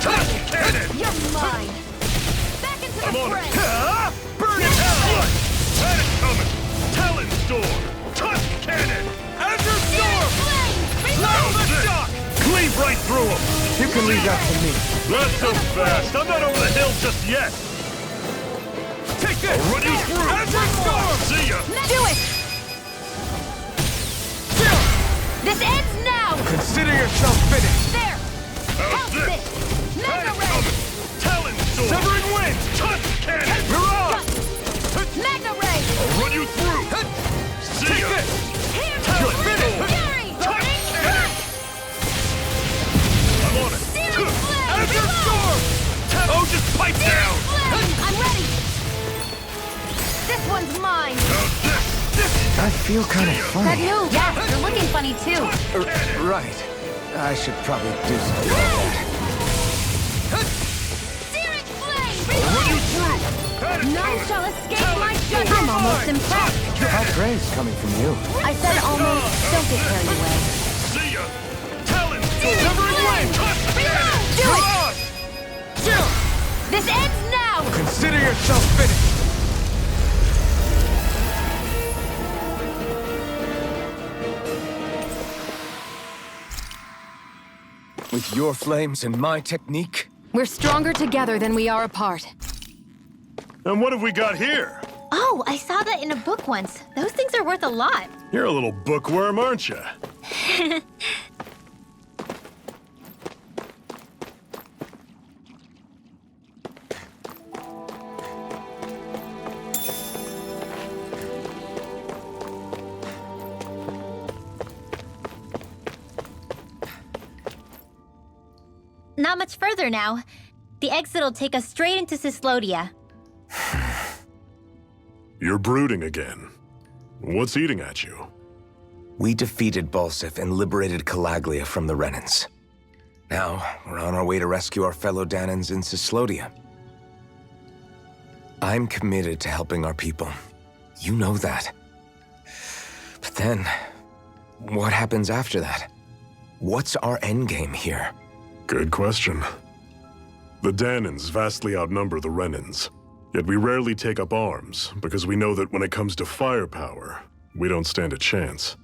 Touch cannon! You're mine! Back into I'm the on fray! it! Burn it down! Had it coming! Talon Storm! Touch cannon! Azure Storm! Flame! Now the This! shock! Cleave right through him! You can leave that to me. Not so fast! I'm not over the hill just yet! Take this! I'll run you through! Azure Storm! See ya! Do it! This ends now! Consider yourself finished! There! How's Help this? this! Had Mega it ray! coming! Talon Storm! Severing wind! Touch cannon! You're on! Mega ray! I'll run you through! See Take ya! this! Here! You're finished! Fury! Touch cannon! I'm on it! Searing flame! Azure Storm! Oh, just pipe down! Flame! I'm ready! This one's mine! How's this? I feel kind of That funny. move! Yeah, you're looking funny too. Right. I should probably do something like that. Searing flame! I'll run you through! Had it None coming! shall escape Talon my Storm! judgment! I'm almost impressed. High praise coming from you. I said almost. Don't get carried away. See ya! Talon Storm! Severing wind! Touch cannon! Do You're it! on! This ends now! Consider yourself finished! With your flames and my technique, We're stronger together than we are apart. And what have we got here? Oh, I saw that in a book once. Those things are worth a lot. You're a little bookworm, aren't you? Not much further now. The exit'll take us straight into Cyslodia. You're brooding again. What's eating at you? we defeated Balsif and liberated Calaglia from the Renans. Now, we're on our way to rescue our fellow Danans in Cyslodia. I'm committed to helping our people. You know that. But then, what happens after that? What's our endgame here? Good question. The Danans vastly outnumber the Renans. Yet we rarely take up arms, because we know that when it comes to firepower, we don't stand a chance.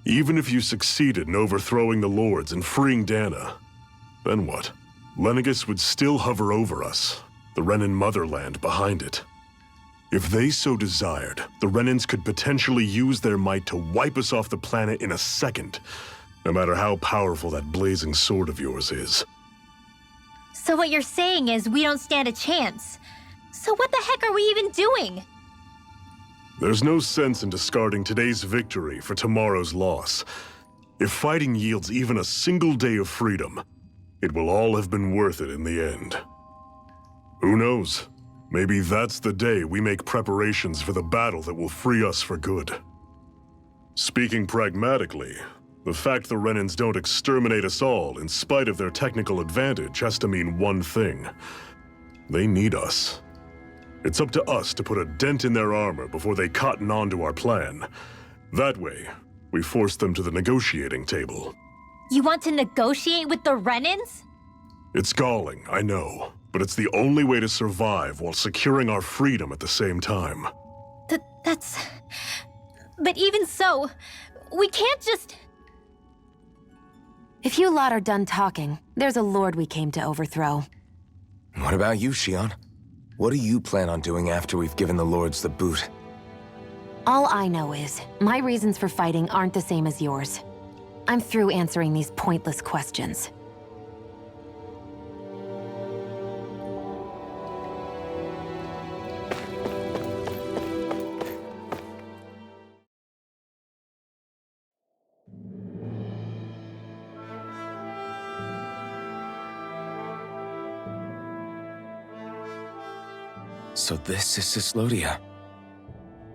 Even if you succeeded in overthrowing the Lords and freeing Dana, then what? Lenegis would still hover over us, the Renan motherland behind it. If they so desired, the Renans could potentially use their might to wipe us off the planet in a second, no matter how powerful that blazing sword of yours is. So what you're saying is we don't stand a chance. So what the heck are we even doing? There's no sense in discarding today's victory for tomorrow's loss. If fighting yields even a single day of freedom, it will all have been worth it in the end. Who knows? Maybe that's the day we make preparations for the battle that will free us for good. Speaking pragmatically, the fact the Renans don't exterminate us all in spite of their technical advantage has to mean one thing. They need us. It's up to us to put a dent in their armor before they cotton on to our plan. That way, we force them to the negotiating table. You want to negotiate with the Renans? It's galling, I know, but it's the only way to survive while securing our freedom at the same time. That's... But even so, we can't just... If you lot are done talking, there's a lord we came to overthrow. What about you, Shion? What do you plan on doing after we've given the Lords the boot? All I know is, my reasons for fighting aren't the same as yours. I'm through answering these pointless questions. So this is Cislodia.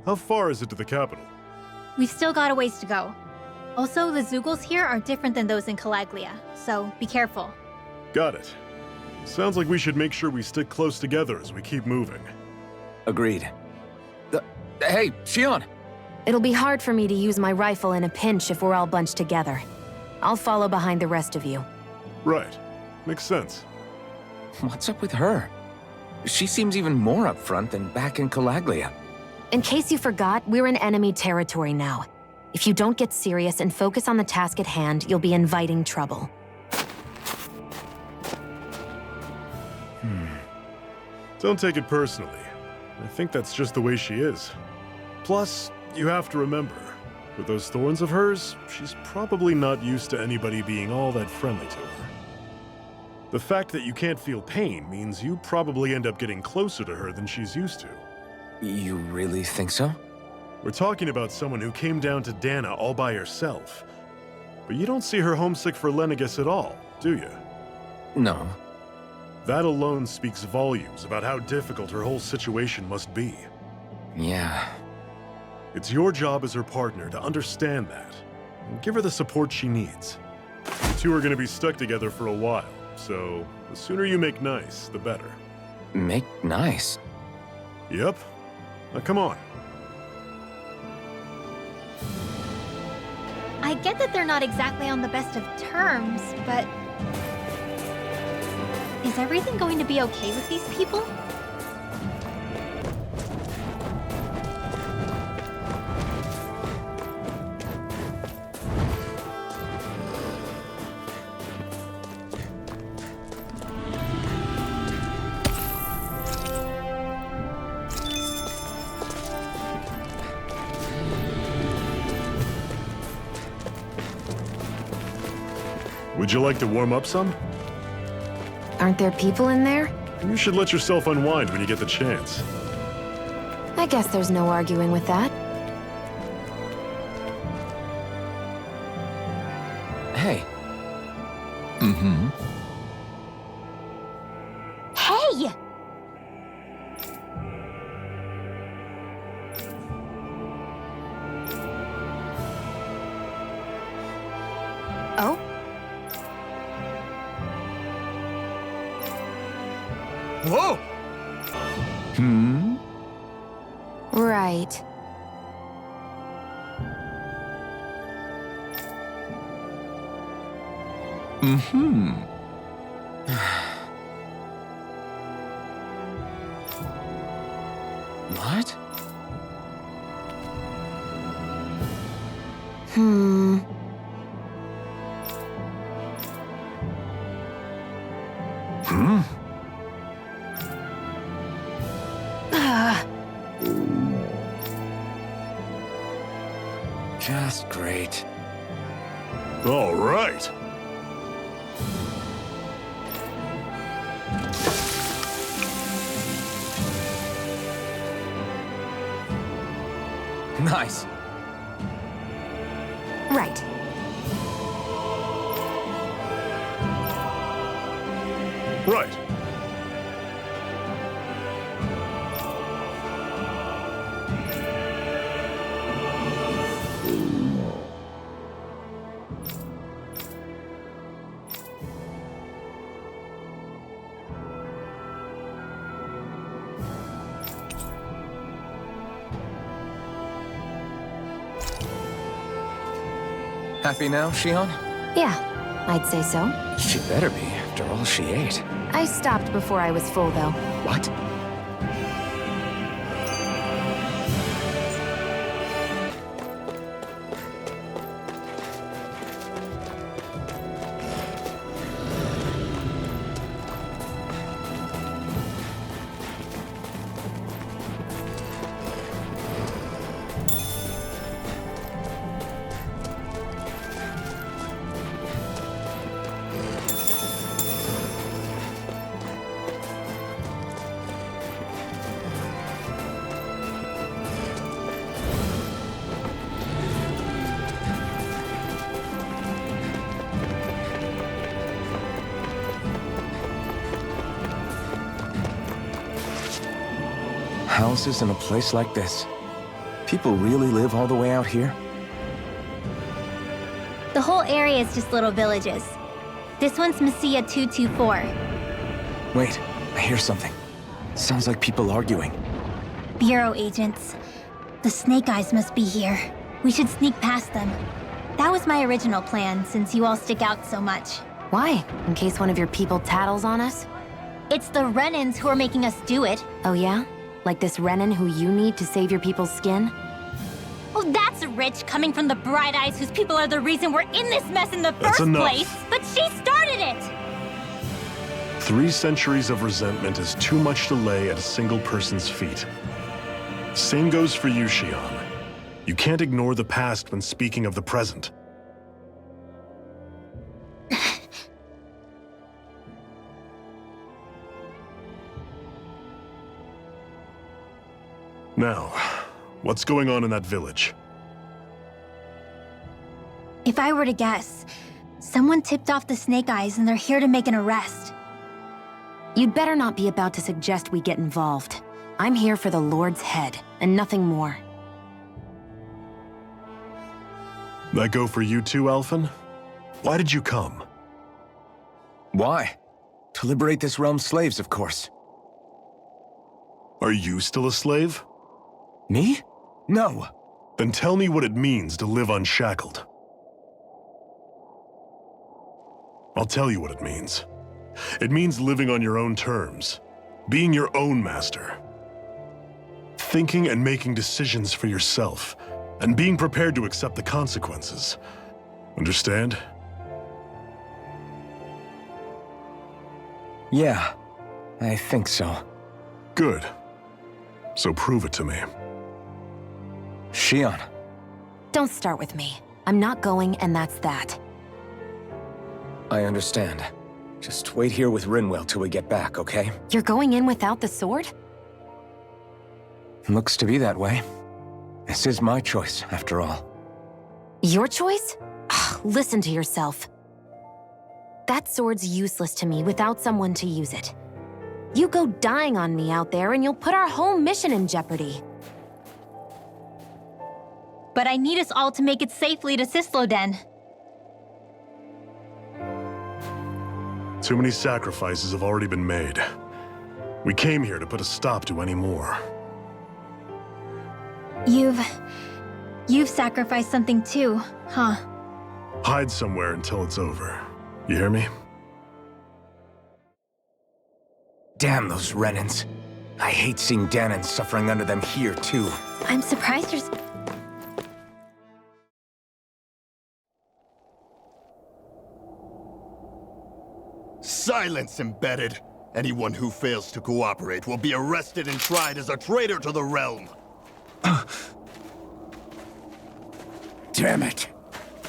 How far is it to the capital? We've still got a ways to go. Also, the Zeugles here are different than those in Calaglia, so be careful. Got it. Sounds like we should make sure we stick close together as we keep moving. Agreed. Hey, Shion! It'll be hard for me to use my rifle in a pinch if we're all bunched together. I'll follow behind the rest of you. Right. Makes sense. What's up with her? She seems even more upfront than back in Calaglia. In case you forgot, we're in enemy territory now. If you don't get serious and focus on the task at hand, you'll be inviting trouble. Don't take it personally. I think that's just the way she is. Plus, you have to remember, with those thorns of hers, she's probably not used to anybody being all that friendly to her. The fact that you can't feel pain means you probably end up getting closer to her than she's used to. You really think so? We're talking about someone who came down to Dana all by herself. But you don't see her homesick for Lenegis at all, do you? No. That alone speaks volumes about how difficult her whole situation must be. Yeah. It's your job as her partner to understand that, and give her the support she needs. You two are going to be stuck together for a while, so the sooner you make nice, the better. Make nice? Yep. Now come on. I get that they're not exactly on the best of terms, but... Is everything going to be okay with these people? Would you like to warm up some? Aren't there people in there? You should let yourself unwind when you get the chance. I guess there's no arguing with that. Hey. Hey! Oh? Whoa! Right. What? Just great. All right. Nice. Right. Right. Happy now, Shion? Yeah, I'd say so. She better be, after all she ate. I stopped before I was full, though. What? Houses in a place like this. People really live all the way out here? The whole area is just little villages. This one's Messiah 224. Wait, I hear something. Sounds like people arguing. Bureau agents. The Snake Eyes must be here. We should sneak past them. That was my original plan, since you all stick out so much. Why? In case one of your people tattles on us? It's the Renans who are making us do it. Oh yeah? Like this Renan who you need to save your people's skin? Oh, that's rich, coming from the Bright Eyes whose people are the reason we're in this mess in the That's first enough. place. But she started it! 3 centuries of resentment is too much to lay at a single person's feet. Same goes for you, Shion. You can't ignore the past when speaking of the present. Now, what's going on in that village? If I were to guess, someone tipped off the Snake Eyes and they're here to make an arrest. You'd better not be about to suggest we get involved. I'm here for the Lord's head, and nothing more. That go for you too, Alphen? Why did you come? Why? To liberate this realm's slaves, of course. Are you still a slave? Me? No. Then tell me what it means to live unshackled. I'll tell you what it means. It means living on your own terms, being your own master, thinking and making decisions for yourself, and being prepared to accept the consequences. Understand? Yeah, I think so. Good. So prove it to me. Shion. Don't start with me. I'm not going, and that's that. I understand. Just wait here with Rinwell till we get back, okay? You're going in without the sword? Looks to be that way. This is my choice, after all. Your choice? Listen to yourself. That sword's useless to me without someone to use it. You go dying on me out there and you'll put our whole mission in jeopardy. But I need us all to make it safely to Sisloden. Too many sacrifices have already been made. We came here to put a stop to any more. You've sacrificed something too, huh? Hide somewhere until it's over. You hear me? Damn those Renans. I hate seeing Danon suffering under them here, too. I'm surprised you're... Silence, Embedded! Anyone who fails to cooperate will be arrested and tried as a traitor to the realm. Damn it!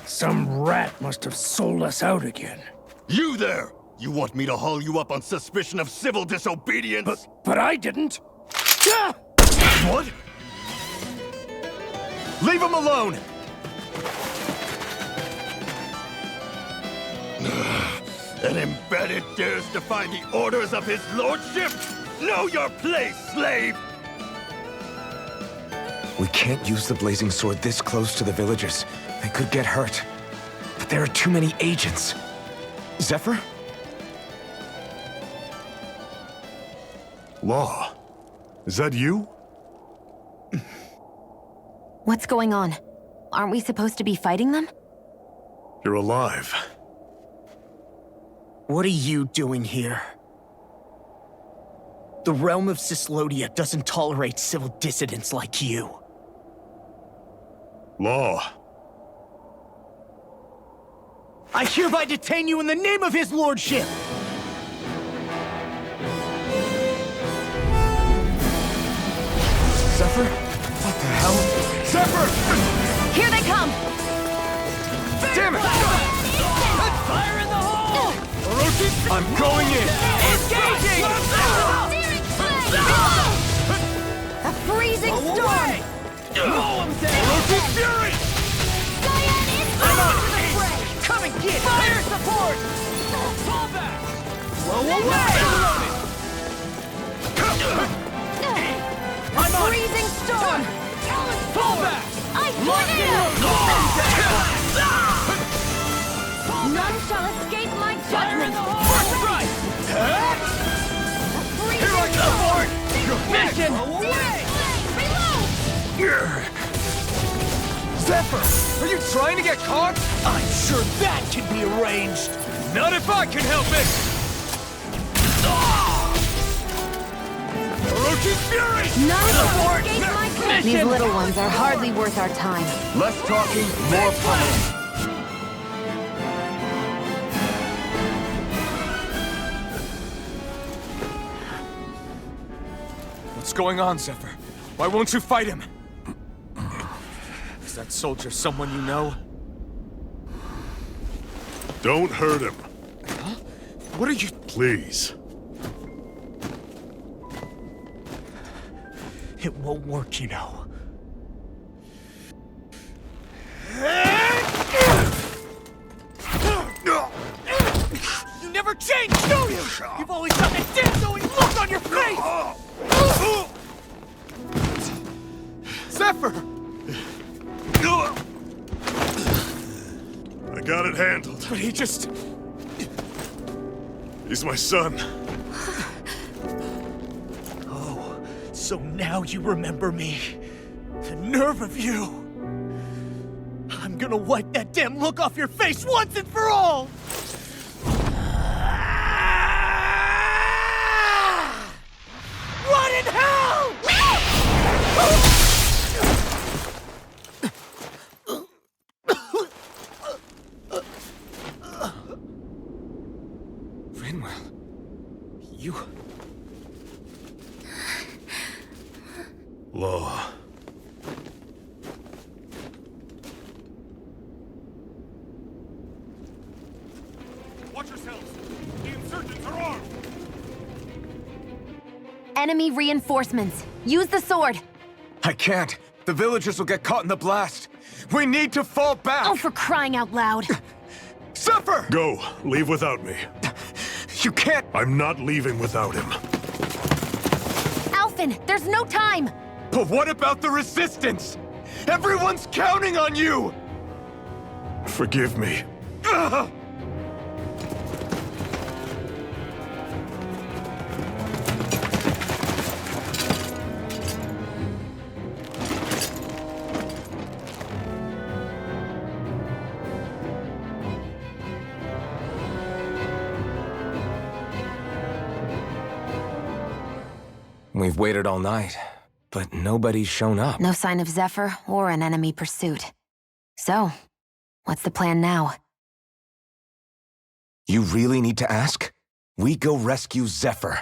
Some rat must have sold us out again. You there! You want me to haul you up on suspicion of civil disobedience? But I didn't! What? Leave him alone! An Embedded dares defy the orders of his lordship? Know your place, slave! We can't use the blazing sword this close to the villagers. They could get hurt. But there are too many agents. Zephyr? Law, is that you? What's going on? Aren't we supposed to be fighting them? You're alive. What are you doing here? The realm of Cyslodia doesn't tolerate civil dissidents like you. Law. I hereby detain you in the name of his lordship! Zephyr? What the hell? Zephyr! Here they come! Damn it! Fire in the hole! I'm going in! Engaging! A freezing storm! Blow him down! Fury! I'm on the fray! Come and get it! Fire support! Fall back! Blow away! A freezing storm! Fall back! None shall escape my Fire in judgment! the hole! Strike! Here I come! Your mission! Away! Zephyr! Are you trying to get caught? I'm sure that can be arranged! Not if I can help it! Orochi's Fury! None shall escape my judgment! These little ones are hardly worth our time. Less talking, more pummeling. What's going on, Zephyr? Why won't you fight him? Is that soldier someone you know? Don't hurt him. Huh? What are you... Please. It won't work, you know. You never change, do you? You've always got that damn knowing look on your face! Zephyr! I got it handled. But he just... He's my son. Oh, so now you remember me. The nerve of you! I'm gonna wipe that damn look off your face once and for all! Rot in hell! Rinwell, you... Law. Watch yourselves! The insurgents are armed! Enemy reinforcements. Use the sword. I can't. The villagers will get caught in the blast. We need to fall back! Oh, for crying out loud. Zephyr! Go. Leave without me. You can't... I'm not leaving without him. Alphen, there's no time. But what about the resistance? Everyone's counting on you! Forgive me. Ugh! We We've waited all night, but nobody's shown up. No sign of Zephyr or an enemy pursuit. So, what's the plan now? You really need to ask? We go rescue Zephyr.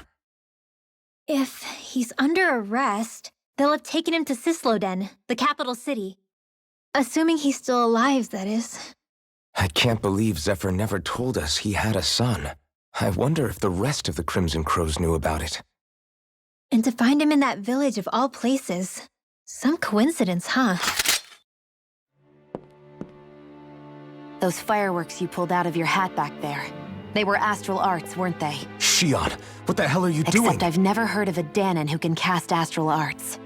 If he's under arrest, they'll have taken him to Cisloden, the capital city. Assuming he's still alive, that is. I can't believe Zephyr never told us he had a son. I wonder if the rest of the Crimson Crows knew about it. And to find him in that village of all places. Some coincidence, huh? Those fireworks you pulled out of your hat back there. They were astral arts, weren't they? Shion, what the hell are you doing? Except I've never heard of a Danon who can cast astral arts.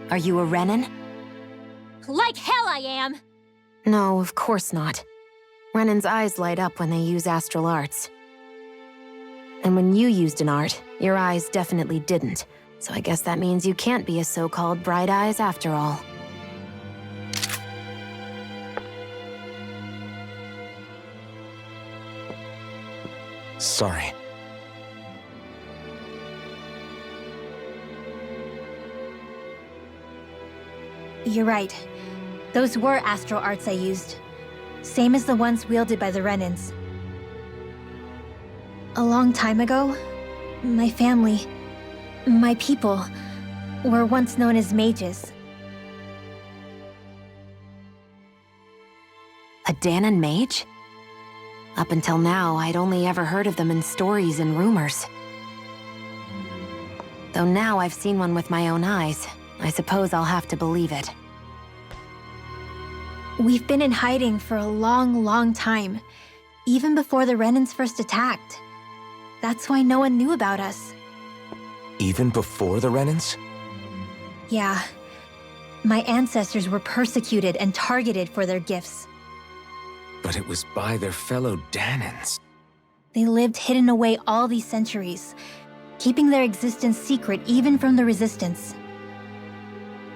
Are you a Renin? Like hell I am! No, of course not. Renin's eyes light up when they use astral arts. And when you used an art, your eyes definitely didn't. So I guess that means you can't be a so-called Bright Eyes after all. Sorry. You're right. Those were astral arts I used. Same as the ones wielded by the Renins. A long time ago, my family, my people, were once known as mages. A Danon mage? Up until now, I'd only ever heard of them in stories and rumors. Though now I've seen one with my own eyes, I suppose I'll have to believe it. We've been in hiding for a long, long time, even before the Renins first attacked. That's why no one knew about us. Even before the Renins? Yeah. My ancestors were persecuted and targeted for their gifts. But it was by their fellow Danons. They lived hidden away all these centuries, keeping their existence secret even from the Resistance.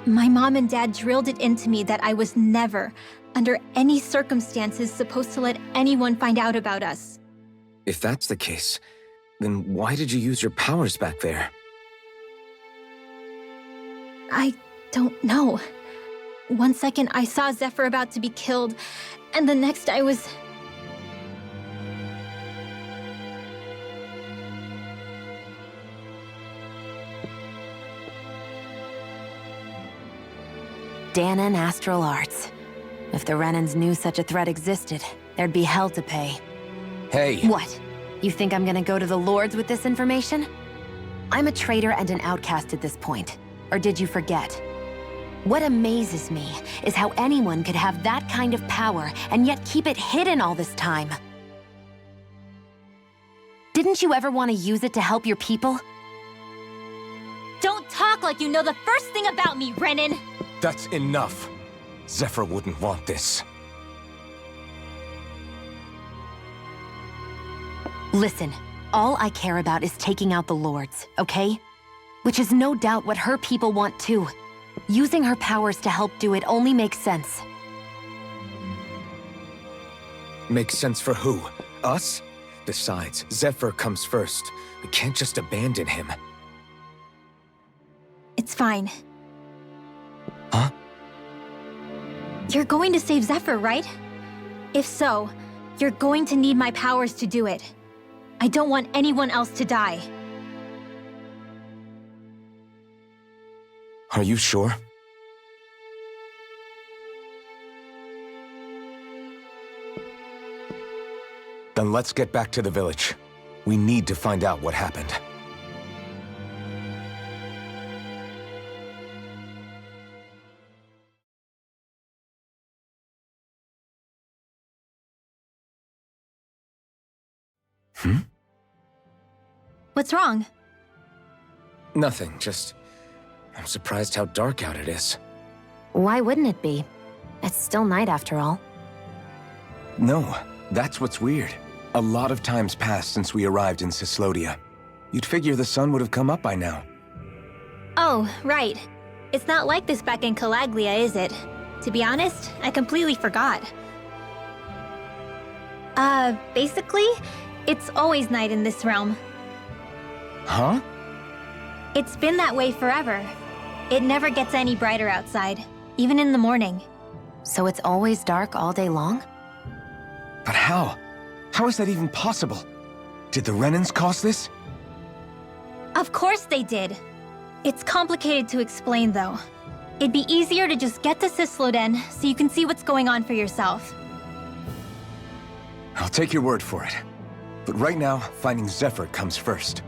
My mom and dad drilled it into me that I was never, under any circumstances, supposed to let anyone find out about us. If that's the case, then why did you use your powers back there? I don't know. One second I saw Zephyr about to be killed, and the next I was... Danon astral arts. If the Renins knew such a threat existed, there'd be hell to pay. Hey! What? You think I'm gonna go to the Lords with this information? I'm a traitor and an outcast at this point. Or did you forget? What amazes me is how anyone could have that kind of power and yet keep it hidden all this time. Didn't you ever want to use it to help your people? Don't talk like you know the first thing about me, Renin! That's enough. Zephyr wouldn't want this. Listen, all I care about is taking out the Lords, okay? Which is no doubt what her people want too. Using her powers to help do it only makes sense. Makes sense for who? Us? Besides, Zephyr comes first. We can't just abandon him. It's fine. Huh? You're going to save Zephyr, right? If so, you're going to need my powers to do it. I don't want anyone else to die. Are you sure? Then let's get back to the village. We need to find out what happened. What's wrong? Nothing, just... I'm surprised how dark out it is. Why wouldn't it be? It's still night after all. No, that's what's weird. A lot of time's passed since we arrived in Cislodia. You'd figure the sun would have come up by now. Oh, right. It's not like this back in Calaglia, is it? To be honest, I completely forgot. Basically, it's always night in this realm. Huh? It's been that way forever. It never gets any brighter outside, even in the morning. So it's always dark all day long? But how? How is that even possible? Did the Renans cause this? Of course they did. It's complicated to explain, though. It'd be easier to just get to Sisloden so you can see what's going on for yourself. I'll take your word for it. But right now, finding Zephyr comes first.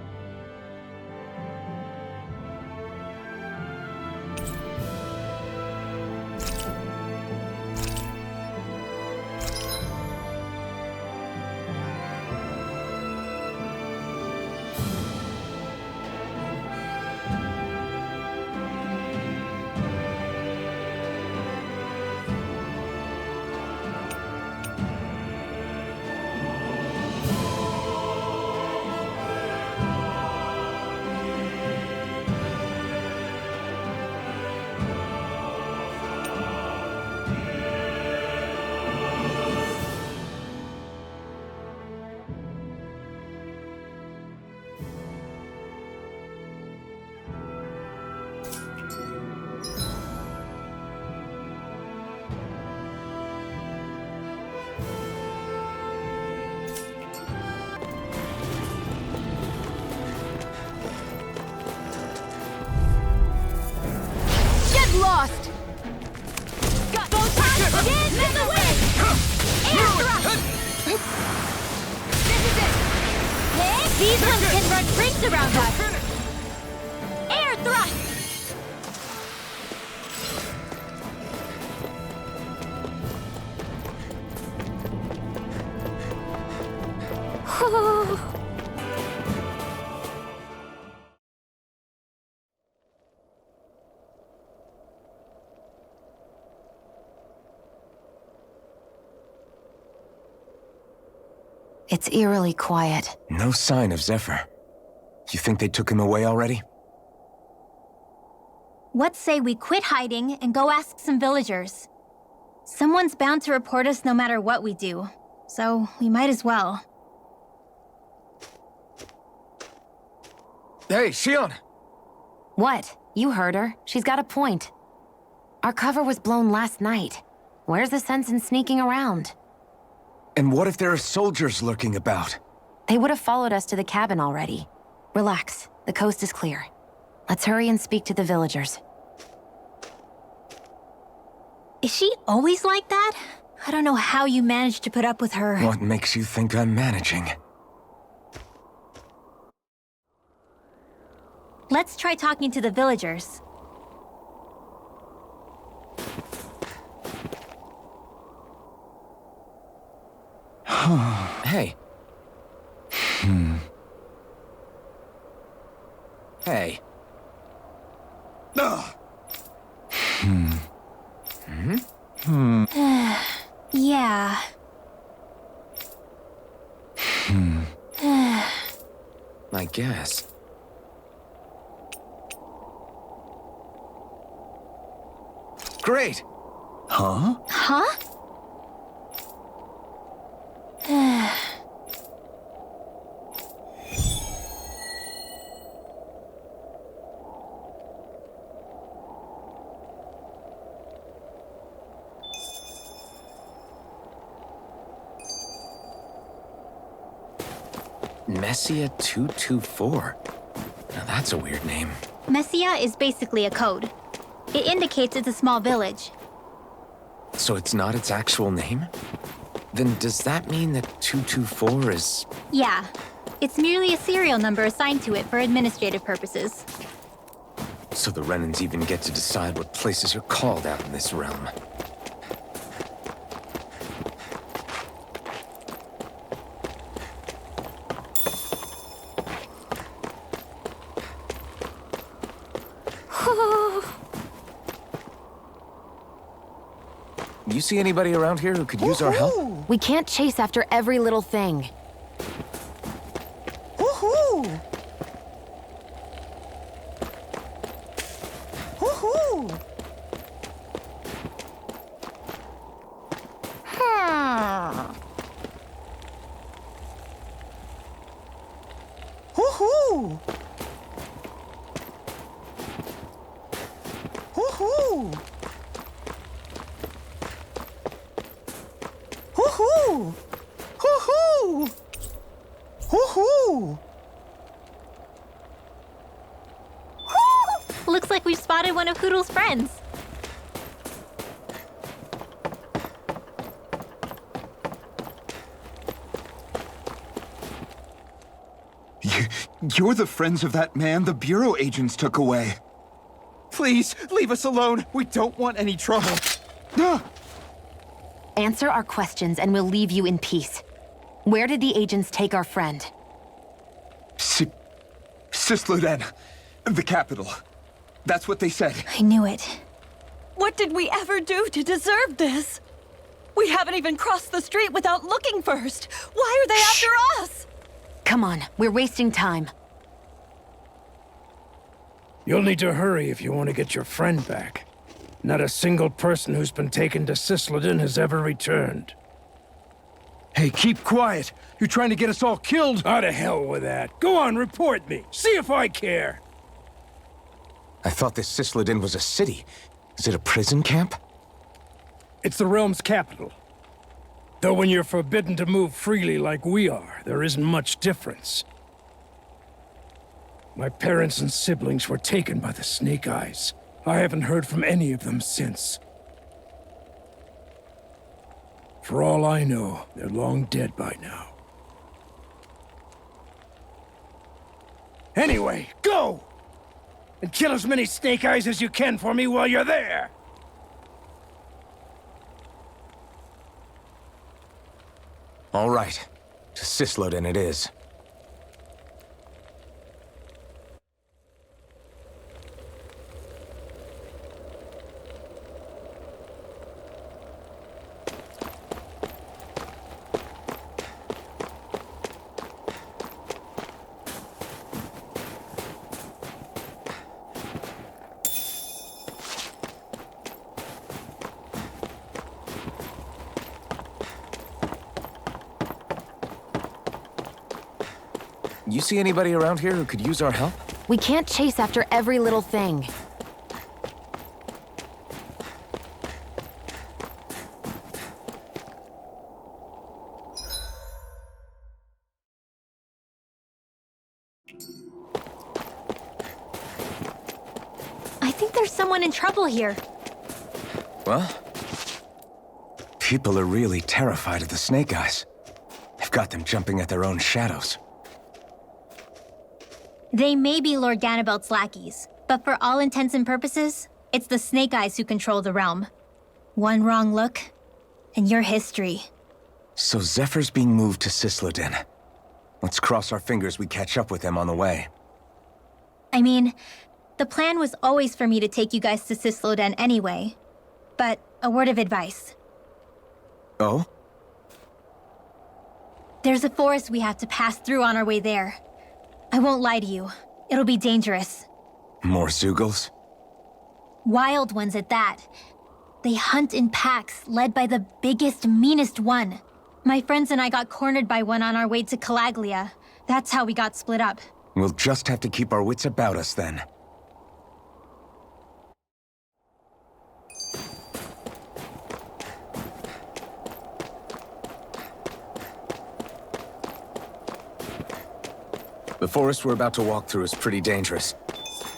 Lost! Got those dance in the wind! Air thrust! This is it! Hey, these ones can run rings around us! Air thrust! It's eerily quiet. No sign of Zephyr. You think they took him away already? What say we quit hiding and go ask some villagers? Someone's bound to report us no matter what we do, so we might as well. Hey, Shion! What? You heard her. She's got a point. Our cover was blown last night. Where's the sense in sneaking around? And what if there are soldiers lurking about? They would have followed us to the cabin already. Relax. The coast is clear. Let's hurry and speak to the villagers. Is she always like that? I don't know how you managed to put up with her. What makes you think I'm managing? Let's try talking to the villagers. Hey. Hey. Yeah. I guess. Great! Huh? Huh? Messia 224. Now that's a weird name. Messia is basically a code. It indicates it's a small village. So it's not its actual name? Then does that mean that 224 is... Yeah. It's merely a serial number assigned to it for administrative purposes. So the Renans even get to decide what places are called out in this realm. You see anybody around here who could use our help? We can't chase after every little thing. Woohoo! Woohoo! Woohoo! Hoo-hoo! Hoo-hoo! Hoo-hoo! Hoo-hoo! Looks like we've spotted one of Hoodle's friends. You're the friends of that man the Bureau agents took away. Please, leave us alone. We don't want any trouble. Answer our questions and we'll leave you in peace. Where did the agents take our friend? Cisloden, the capital. That's what they said. I knew it. What did we ever do to deserve this? We haven't even crossed the street without looking first. Why are they after us? Come on, we're wasting time. You'll need to hurry if you want to get your friend back. Not a single person who's been taken to Cisloden has ever returned. Hey, keep quiet. You're trying to get us all killed? Out of hell with that. Go on, report me. See if I care. I thought this Cisloden was a city. Is it a prison camp? It's the realm's capital. Though when you're forbidden to move freely like we are, there isn't much difference. My parents and siblings were taken by the Snake Eyes. I haven't heard from any of them since. For all I know, they're long dead by now. Anyway, go! And kill as many Snake Eyes as you can for me while you're there! All right. To Cisloden it is. You see anybody around here who could use our help? We can't chase after every little thing. I think there's someone in trouble here. Well, people are really terrified of the Snake Eyes. They've got them jumping at their own shadows. They may be Lord Ganabelt's lackeys, but for all intents and purposes, it's the Snake Eyes who control the realm. One wrong look, and your history. So Zephyr's being moved to Cisloden. Let's cross our fingers we catch up with them on the way. I mean, the plan was always for me to take you guys to Cisloden anyway. But a word of advice. Oh? There's a forest we have to pass through on our way there. I won't lie to you. It'll be dangerous. More Zeugles? Wild ones at that. They hunt in packs, led by the biggest, meanest one. My friends and I got cornered by one on our way to Calaglia. That's how we got split up. We'll just have to keep our wits about us then. The forest we're about to walk through is pretty dangerous.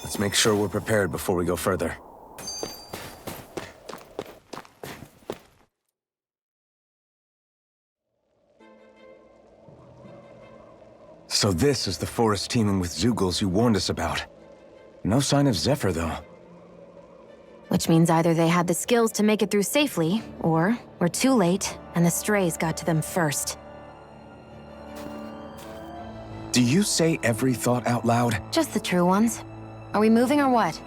Let's make sure we're prepared before we go further. So this is the forest teeming with Zeugles you warned us about. No sign of Zephyr, though. Which means either they had the skills to make it through safely, or we're too late, and the strays got to them first. Do you say every thought out loud? Just the true ones. Are we moving or what?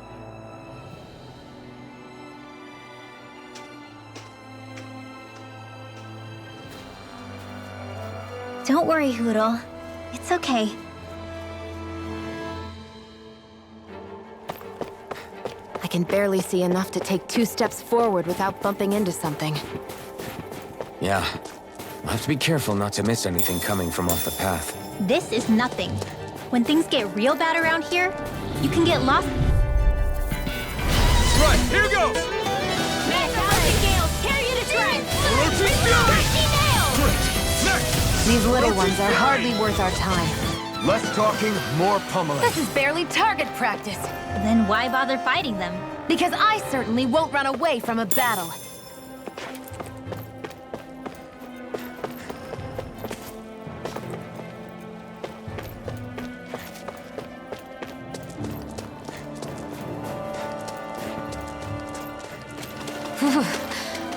Don't worry, Hoodle. It's okay. I can barely see enough to take 2 steps forward without bumping into something. Yeah. I'll have to be careful not to miss anything coming from off the path. This is nothing. When things get real bad around here, you can get lost. Right, here goes! These little ones are hardly worth our time. Less talking, more pummeling. This is barely target practice. Then why bother fighting them? Because I certainly won't run away from a battle.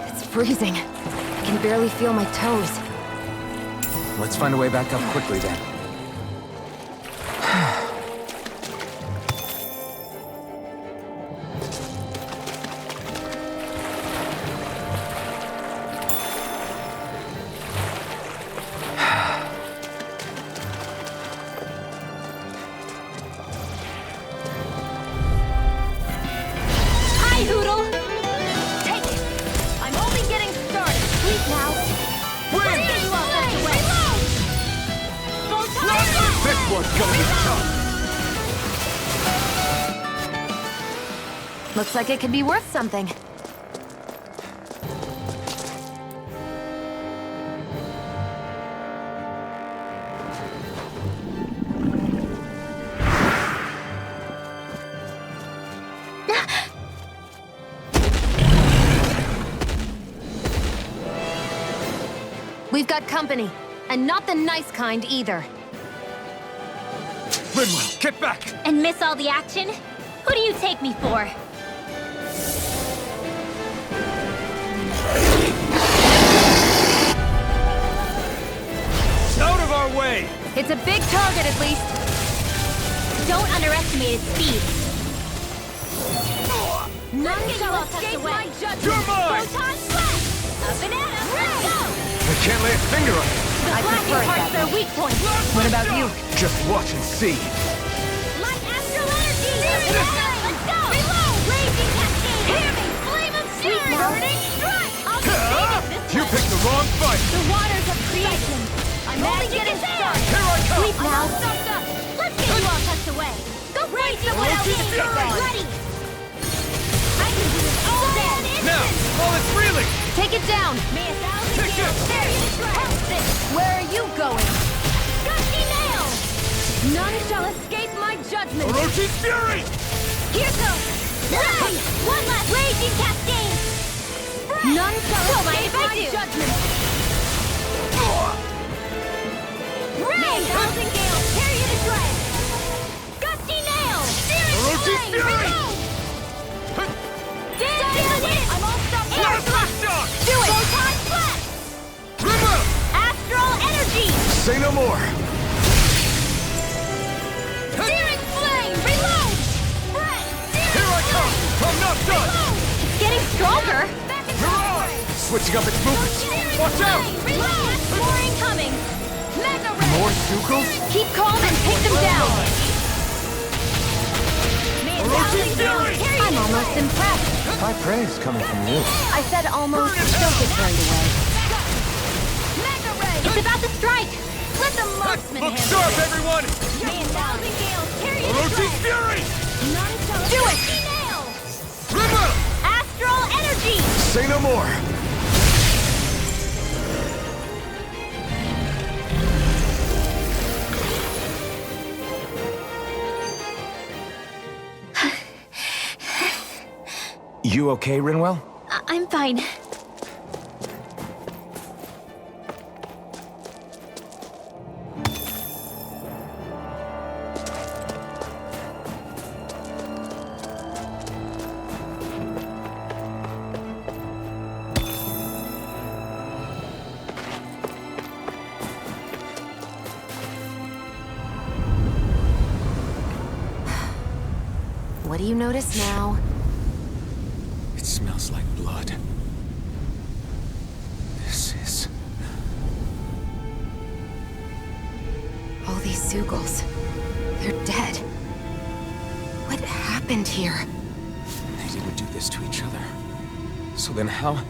It's freezing. I can barely feel my toes. Let's find a way back up quickly then. Looks like it could be worth something. We've got company, and not the nice kind either. Rinwell, get back! And miss all the action? Who do you take me for? Out of our way! It's a big target, at least. Don't underestimate its speed. None shall escape my judgment. You're mine! Photon flash! Up and at 'em! Let's go! I can't lay a finger on it. I prefer it Parts that are weak points. What about you? Just watch and see. Light astral energy! Let's go! Reload! Raging cascade! Hear me! Flame of fury! Burning strike! I'll just save it this You time. picked the wrong fight! The waters of creation! I'm only getting started! Here I come! Sleep now! Let's get you all tucked away! Go raging without Raging being fury! ready! I can do this all day! Now, while it's reeling! Take it down! May a thousand Kick gales it! carry the strike! Where are you going? Gusty nail! None shall escape my judgment. Orochi's fury! Here goes! Ray! One last raging cascade! None shall Don't mind escape if I my do. judgment. May a thousand gales carry you to dread! Gusty nail! Orochi's Flame! fury! Reload! Dancing the wind! I'm all stuck! Air Blast blast! shock! Do it! Photon flash! Rinwell! Astral energy! Say no more! Searing flame! Reload! Breath! Here I come! I'm not done! It's getting stronger! Hurrah! Switching up its movement! Watch out! Reload! More incoming! Mega ray! More Sukals? Keep calm and take them down. May a Orochi's thousand gales fury! carry I'm you to almost dread. impressed. High praise coming from you. I said almost. Don't get carried away. Mega ray! It's about to strike! Let the marksman Look handle sharp, it. everyone! May a thousand gales carry you to Orochi's dread. fury! None shall Do it! escape nail! Rinwell! Astral energy! Say no more! You okay, Rinwell? I'm fine. What do you notice now? It smells like blood. This is... All these Sugals. They're dead. What happened here? They didn't do this to each other. So then how...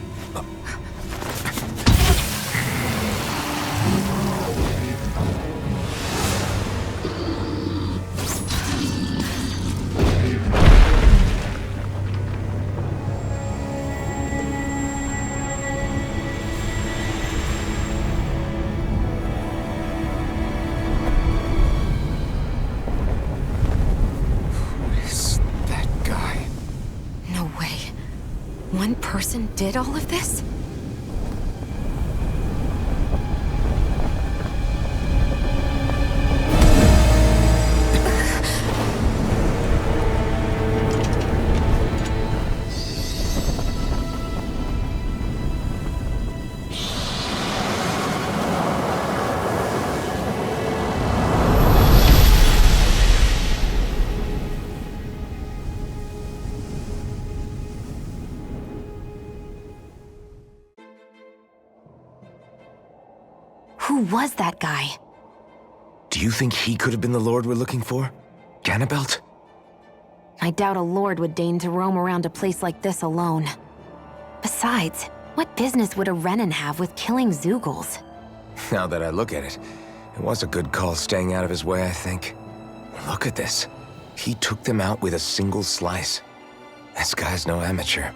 One person did all of this? Who was that guy? Do you think he could have been the Lord we're looking for? Ganabelt? I doubt a lord would deign to roam around a place like this alone. Besides, what business would a Renan have with killing Zeugles? Now that I look at it, it was a good call staying out of his way, I think. Look at this. He took them out with a single slice. This guy's no amateur.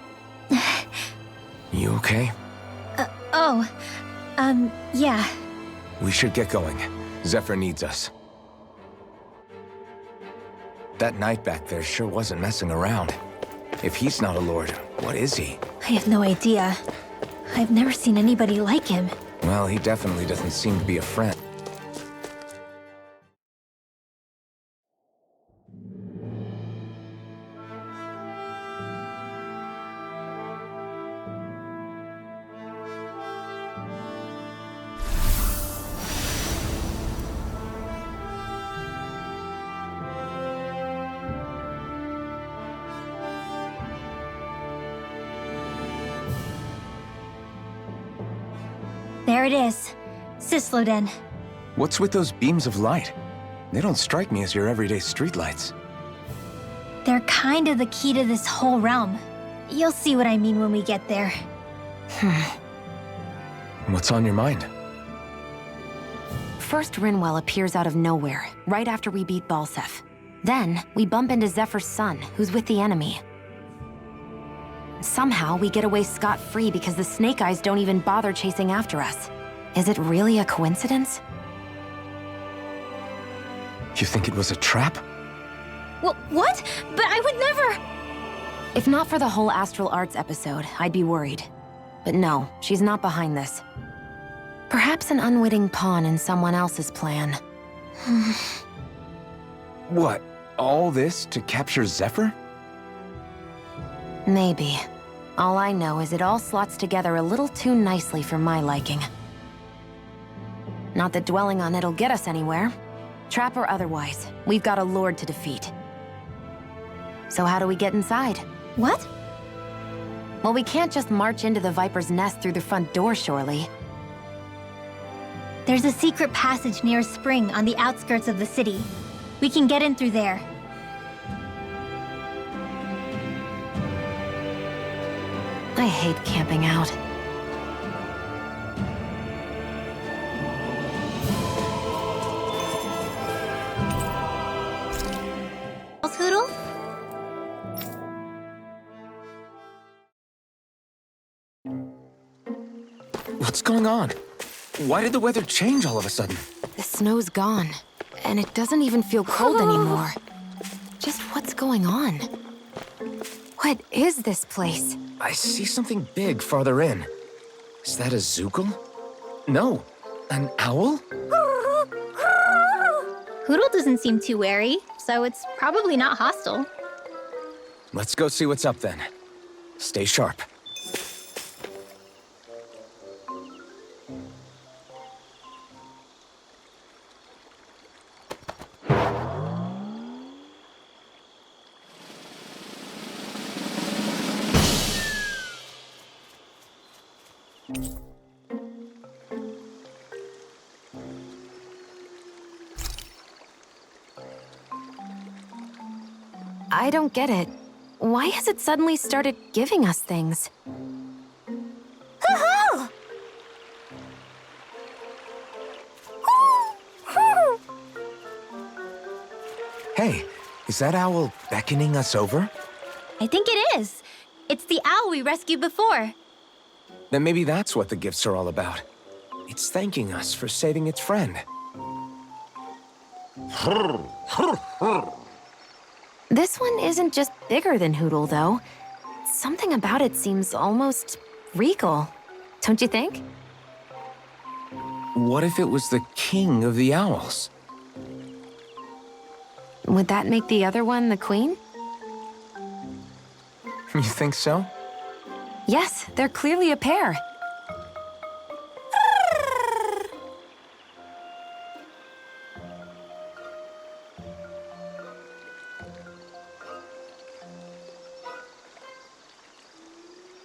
You okay? Yeah. We should get going. Zephyr needs us. That knight back there sure wasn't messing around. If he's not a lord, what is he? I have no idea. I've never seen anybody like him. Well, he definitely doesn't seem to be a friend. There it is. Cisloden. What's with those beams of light? They don't strike me as your everyday streetlights. They're kind of the key to this whole realm. You'll see what I mean when we get there. What's on your mind? First, Rinwell appears out of nowhere, right after we beat Balseph. Then, we bump into Zephyr's son, who's with the enemy. Somehow, we get away scot-free because the Snake Eyes don't even bother chasing after us. Is it really a coincidence? You think it was a trap? What? But I would never... If not for the whole Astral Arts episode, I'd be worried. But no, she's not behind this. Perhaps an unwitting pawn in someone else's plan. What? All this to capture Zephyr? Maybe. All I know is it all slots together a little too nicely for my liking. Not that dwelling on it'll get us anywhere. Trap or otherwise, we've got a lord to defeat. So how do we get inside? What? Well, we can't just march into the Viper's nest through the front door, surely. There's a secret passage near a spring on the outskirts of the city. We can get in through there. I hate camping out. Hoodle? What's going on? Why did the weather change all of a sudden? The snow's gone, and it doesn't even feel cold anymore. Just what's going on? What is this place? I see something big farther in. Is that a Zeugl? No, an owl? Hoodle doesn't seem too wary, so it's probably not hostile. Let's go see what's up then. Stay sharp. I don't get it. Why has it suddenly started giving us things? Hey, is that owl beckoning us over? I think it is. It's the owl we rescued before. Then maybe that's what the gifts are all about. It's thanking us for saving its friend. This one isn't just bigger than Hoodle, though. Something about it seems almost regal, don't you think? What if it was the king of the owls? Would that make the other one the queen? You think so? Yes, they're clearly a pair.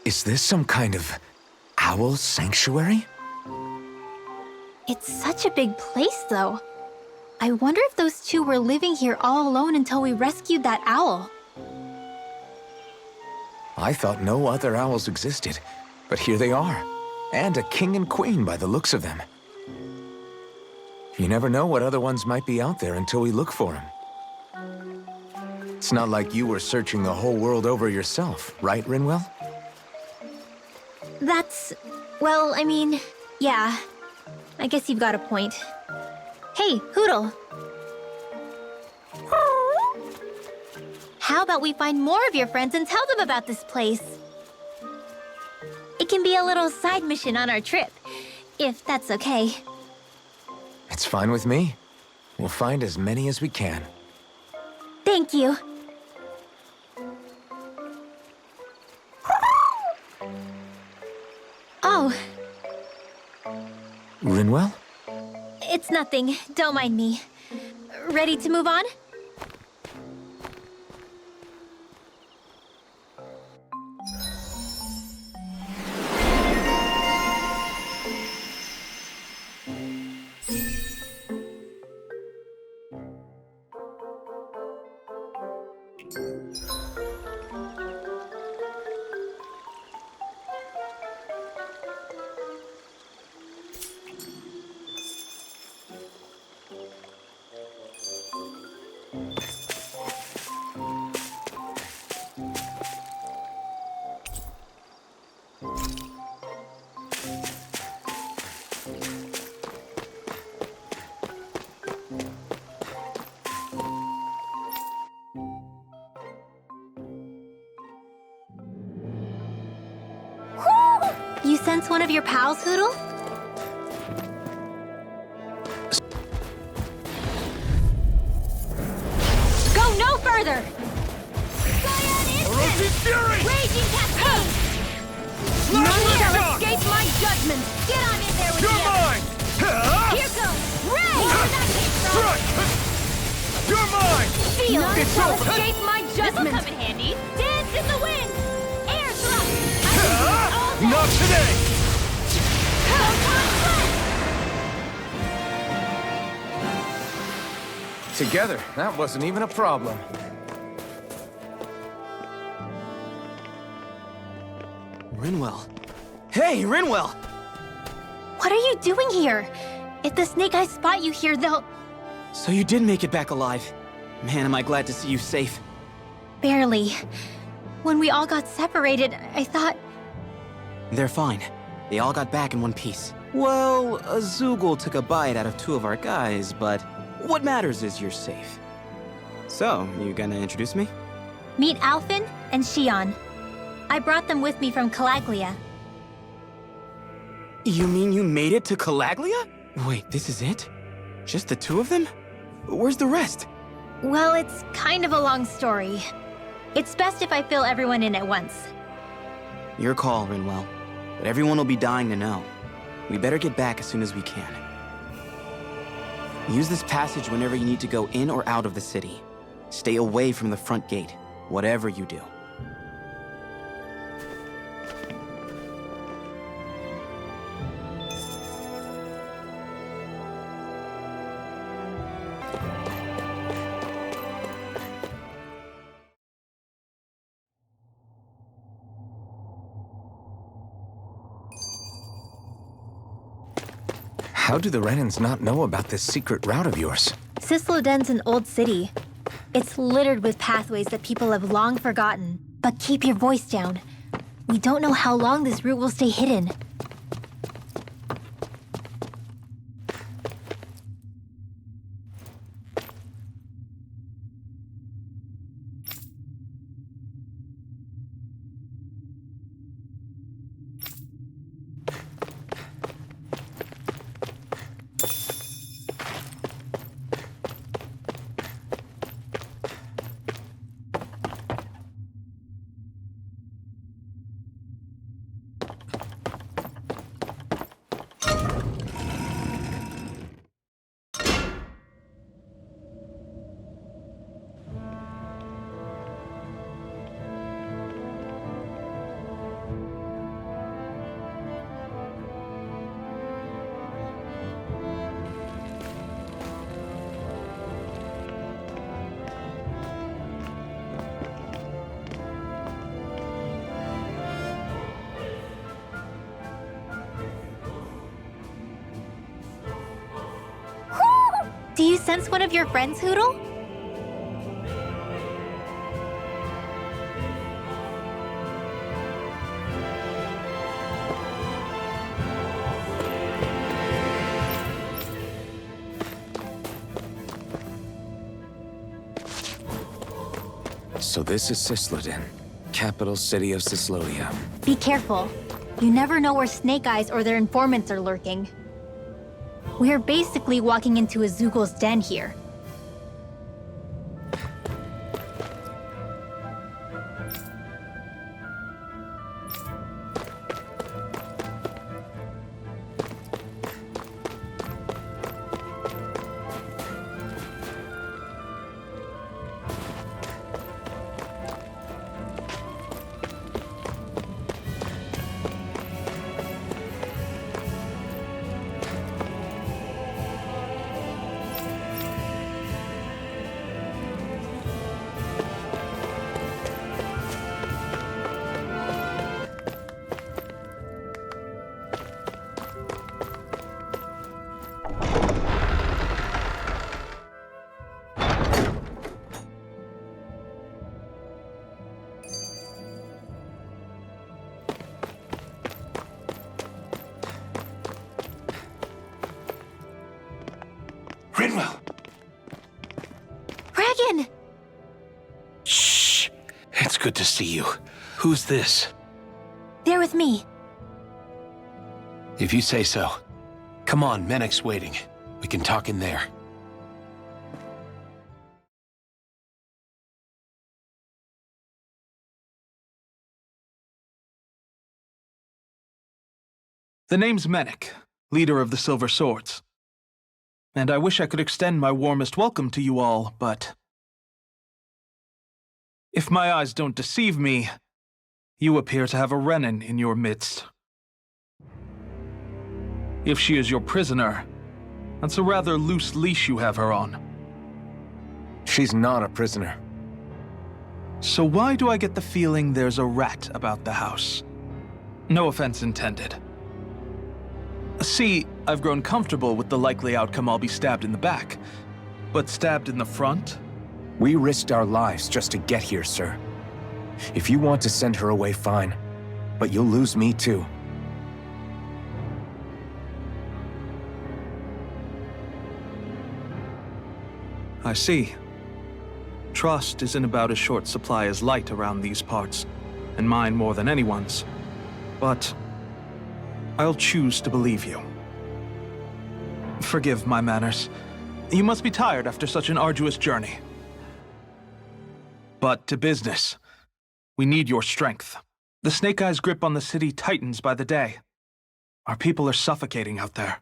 Is this some kind of owl sanctuary? It's such a big place, though. I wonder if those two were living here all alone until we rescued that owl. I thought no other owls existed, but here they are. And a king and queen by the looks of them. You never know what other ones might be out there until we look for them. It's not like you were searching the whole world over yourself, right, Rinwell? Well, I mean, yeah. I guess you've got a point. Hey, Hootle. How about we find more of your friends and tell them about this place? It can be a little side mission on our trip, if that's okay. It's fine with me. We'll find as many as we can. Thank you. Oh. Rinwell? It's nothing. Don't mind me. Ready to move on? You sense one of your pals, Hootle? Go no further! Orochi's fury! Raging cascade! None shall escape my judgment! Get on in there with You're the mine! Here goes! Ray! Where that came from! Strike! You're mine! Feel! None It's shall over! escape my judgment! This'll come in handy! Dance in the wind! Air thrust! I can do it all day! Not today! Together, that wasn't even a problem. Rinwell. Hey, Rinwell! What are you doing here? If the Snake Eyes spot you here, they'll... So you did make it back alive. Man, am I glad to see you safe. Barely. When we all got separated, I thought... They're fine. They all got back in one piece. Well, a Zoogle took a bite out of two of our guys, but what matters is you're safe. So, you gonna introduce me? Meet Alphen and Shion. I brought them with me from Calaglia. You mean you made it to Calaglia? Wait, this is it? Just the two of them? Where's the rest? Well, it's kind of a long story. It's best if I fill everyone in at once. Your call, Rinwell. But everyone will be dying to know. We better get back as soon as we can. Use this passage whenever you need to go in or out of the city. Stay away from the front gate, whatever you do. How do the Renans not know about this secret route of yours? Cisloden's an old city. It's littered with pathways that people have long forgotten. But keep your voice down. We don't know how long this route will stay hidden. Do you sense one of your friends, Hootle? So this is Cisloden, capital city of Cislodia. Be careful. You never know where Snake Eyes or their informants are lurking. We're basically walking into a Zoogl's den here. Rinwell! Dragon! Shh! It's good to see you. Who's this? They're with me. If you say so. Come on, Menek's waiting. We can talk in there. The name's Menek, leader of the Silver Swords. And I wish I could extend my warmest welcome to you all, but if my eyes don't deceive me, you appear to have a Renin in your midst. If she is your prisoner, that's a rather loose leash you have her on. She's not a prisoner. So why do I get the feeling there's a rat about the house? No offense intended. See, I've grown comfortable with the likely outcome I'll be stabbed in the back. But stabbed in the front? We risked our lives just to get here, sir. If you want to send her away, fine. But you'll lose me too. I see. Trust isn't about as short supply as light around these parts, and mine more than anyone's. But I'll choose to believe you. Forgive my manners. You must be tired after such an arduous journey. But to business. We need your strength. The Snake Eyes' grip on the city tightens by the day. Our people are suffocating out there.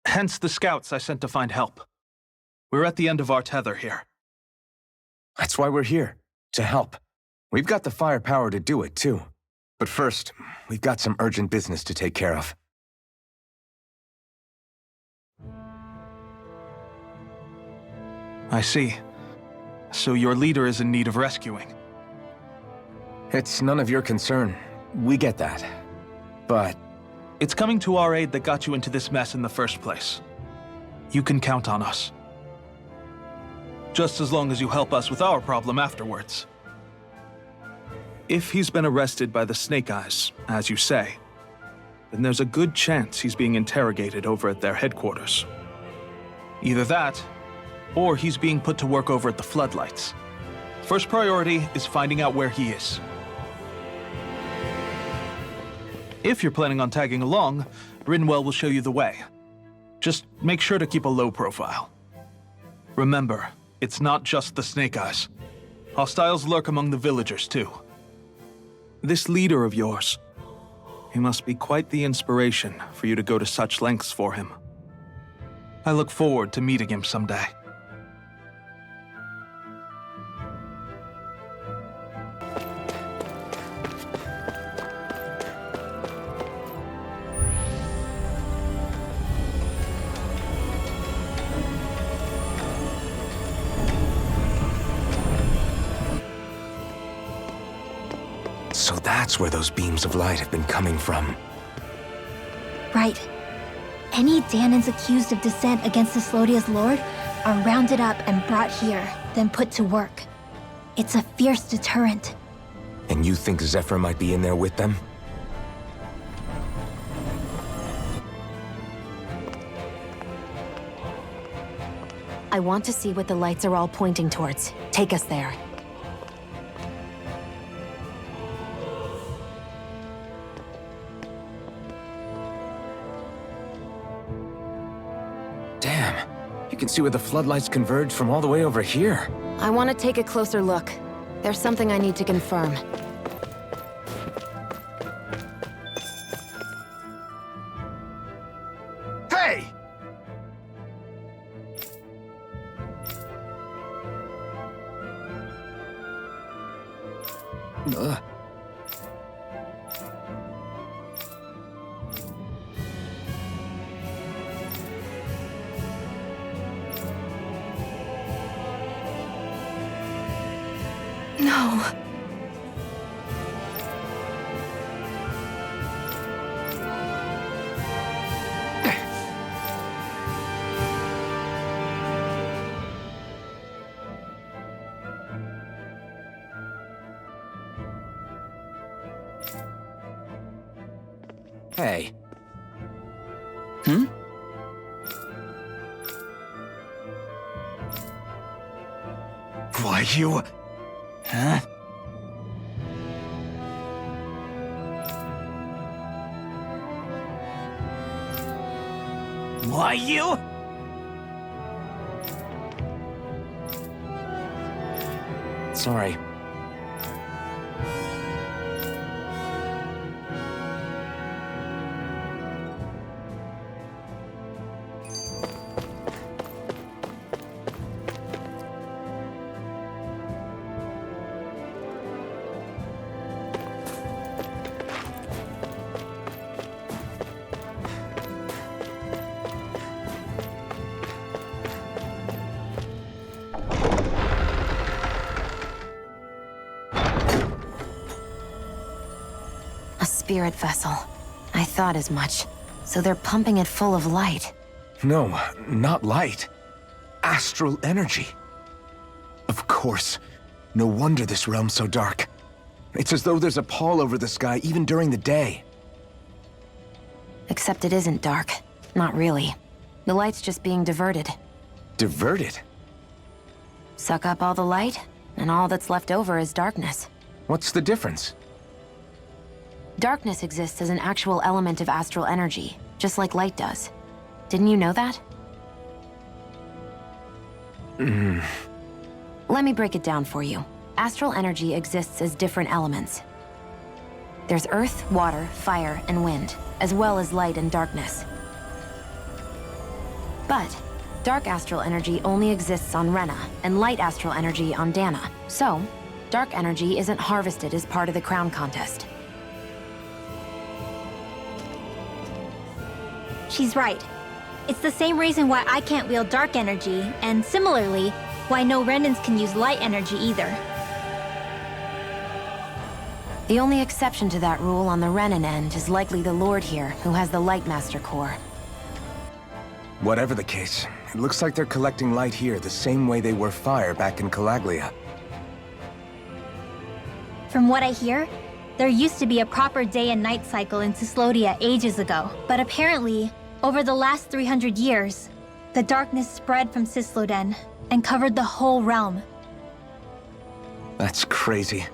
Hence the scouts I sent to find help. We're at the end of our tether here. That's why we're here, to help. We've got the firepower to do it, too. But first, we've got some urgent business to take care of. I see. So your leader is in need of rescuing. It's none of your concern. We get that. But it's coming to our aid that got you into this mess in the first place. You can count on us. Just as long as you help us with our problem afterwards. If he's been arrested by the Snake Eyes, as you say, then there's a good chance he's being interrogated over at their headquarters. Either that, or he's being put to work over at the Floodlights. First priority is finding out where he is. If you're planning on tagging along, Rinwell will show you the way. Just make sure to keep a low profile. Remember, it's not just the Snake Eyes. Hostiles lurk among the villagers, too. This leader of yours, he must be quite the inspiration for you to go to such lengths for him. I look forward to meeting him someday. So that's where those beams of light have been coming from. Right. Any Danans accused of dissent against Cislodia's lord are rounded up and brought here, then put to work. It's a fierce deterrent. And you think Zephyr might be in there with them? I want to see what the lights are all pointing towards. Take us there. Damn, you can see where the floodlights converge from all the way over here. I want to take a closer look. There's something I need to confirm. Hey! No. Hey. Hmm? Why, you... Huh? Why, you... Sorry. A spirit vessel. I thought as much. So they're pumping it full of light. No, not light. Astral energy. Of course. No wonder this realm's so dark. It's as though there's a pall over the sky even during the day. Except it isn't dark. Not really. The light's just being diverted. Diverted? Suck up all the light, and all that's left over is darkness. What's the difference? Darkness exists as an actual element of astral energy, just like light does. Didn't you know that? Let me break it down for you. Astral energy exists as different elements. There's earth, water, fire, and wind, as well as light and darkness. But dark astral energy only exists on Rena, and light astral energy on Dana. So, dark energy isn't harvested as part of the crown contest. She's right. It's the same reason why I can't wield dark energy, and similarly, why no Renans can use light energy either. The only exception to that rule on the Renan end is likely the Lord here, who has the Light Master Core. Whatever the case, it looks like they're collecting light here the same way they were fire back in Calaglia. From what I hear, there used to be a proper day and night cycle in Cislodia ages ago, but apparently, over the last 300 years, the darkness spread from Cisloden and covered the whole realm. That's crazy.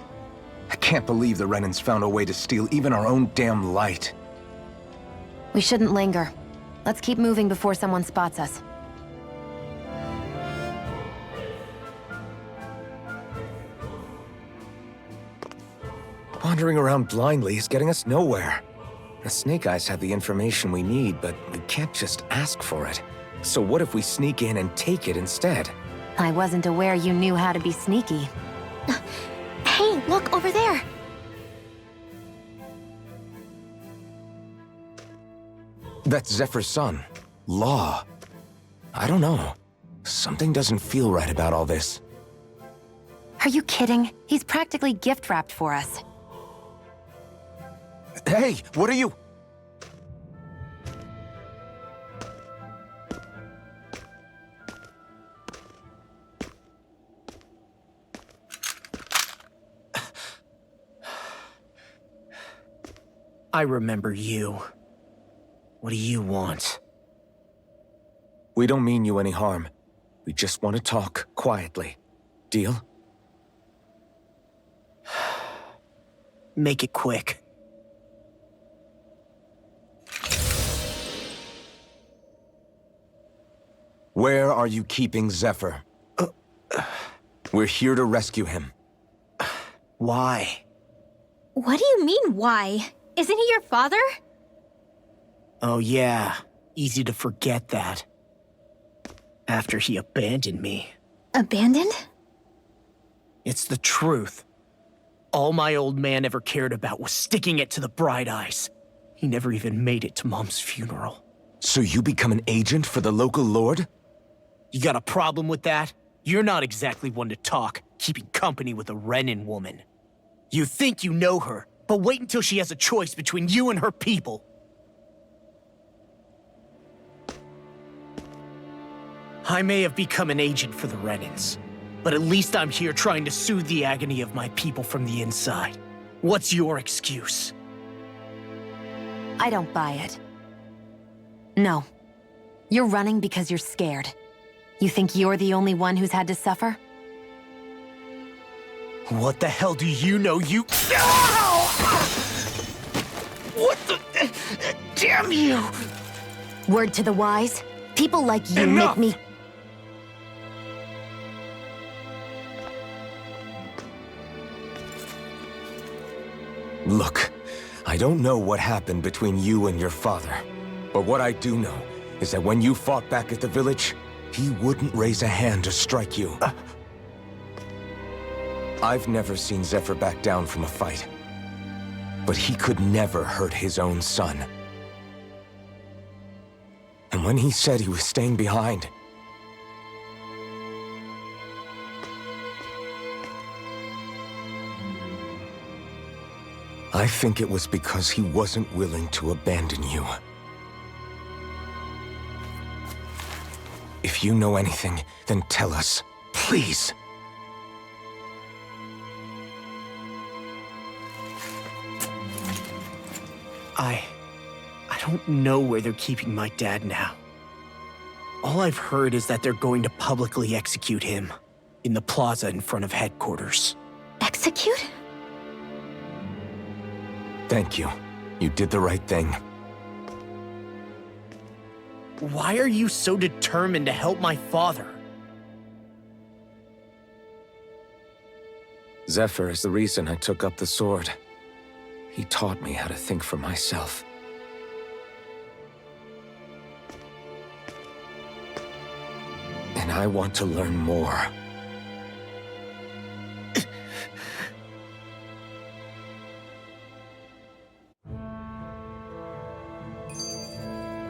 I can't believe the Renans found a way to steal even our own damn light. We shouldn't linger. Let's keep moving before someone spots us. Wandering around blindly is getting us nowhere. The Snake Eyes have the information we need, but we can't just ask for it. So what if we sneak in and take it instead? I wasn't aware you knew how to be sneaky. Hey, look over there! That's Zephyr's son, Law. I don't know. Something doesn't feel right about all this. Are you kidding? He's practically gift-wrapped for us. Hey, what are you? I remember you. What do you want? We don't mean you any harm. We just want to talk quietly. Deal? Make it quick. Where are you keeping Zephyr? We're here to rescue him. Why? What do you mean, why? Isn't he your father? Oh yeah, easy to forget that. After he abandoned me. Abandoned? It's the truth. All my old man ever cared about was sticking it to the Bright Eyes. He never even made it to Mom's funeral. So you become an agent for the local lord? You got a problem with that? You're not exactly one to talk, keeping company with a Renin woman. You think you know her, but wait until she has a choice between you and her people. I may have become an agent for the Renins, but at least I'm here trying to soothe the agony of my people from the inside. What's your excuse? I don't buy it. No. You're running because you're scared. You think you're the only one who's had to suffer? What the hell do you know, you— Ow! What the— Damn you! Word to the wise, people like you Enough! make me— Look, I don't know what happened between you and your father. But what I do know is that when you fought back at the village, he wouldn't raise a hand to strike you. I've never seen Zephyr back down from a fight. But he could never hurt his own son. And when he said he was staying behind, I think it was because he wasn't willing to abandon you. If you know anything, then tell us, please. I don't know where they're keeping my dad now. All I've heard is that they're going to publicly execute him in the plaza in front of headquarters. Execute? Thank you. You did the right thing. Why are you so determined to help my father? Zephyr is the reason I took up the sword. He taught me how to think for myself. And I want to learn more.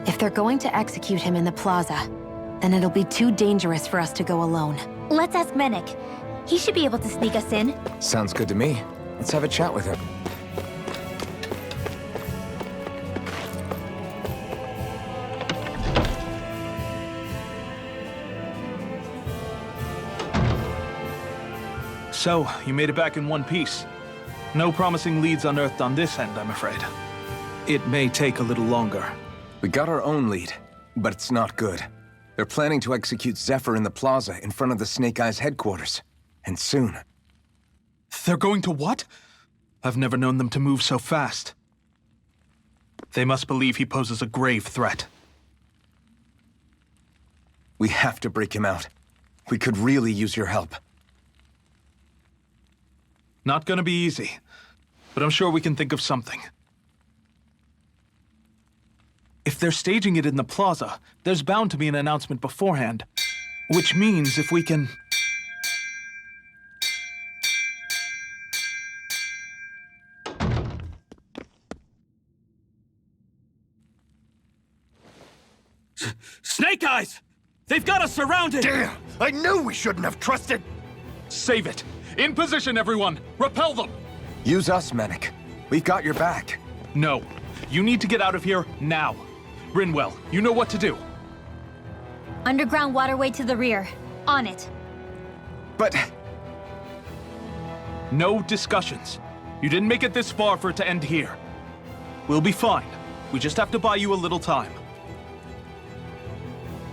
If they're going to execute him in the plaza, then it'll be too dangerous for us to go alone. Let's ask Menik. He should be able to sneak us in. Sounds good to me. Let's have a chat with him. So, you made it back in one piece. No promising leads unearthed on this end, I'm afraid. It may take a little longer. We got our own lead, but it's not good. They're planning to execute Zephyr in the plaza in front of the Snake Eyes headquarters. And soon. They're going to what? I've never known them to move so fast. They must believe he poses a grave threat. We have to break him out. We could really use your help. Not gonna be easy, but I'm sure we can think of something. If they're staging it in the plaza, there's bound to be an announcement beforehand. Which means if we can... Snake Eyes! They've got us surrounded! Damn! I knew we shouldn't have trusted! Save it! In position, everyone! Repel them! Use us, Menik. We've got your back. No. You need to get out of here now. Rinwell, you know what to do. Underground waterway to the rear. On it. But... No discussions. You didn't make it this far for it to end here. We'll be fine. We just have to buy you a little time.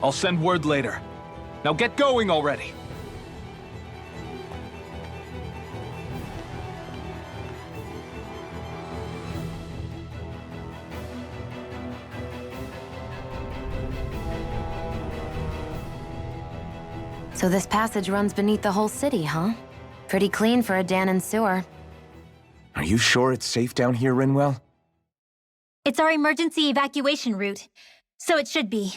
I'll send word later. Now get going already. So this passage runs beneath the whole city, huh? Pretty clean for a Danon sewer. Are you sure it's safe down here, Rinwell? It's our emergency evacuation route, so it should be.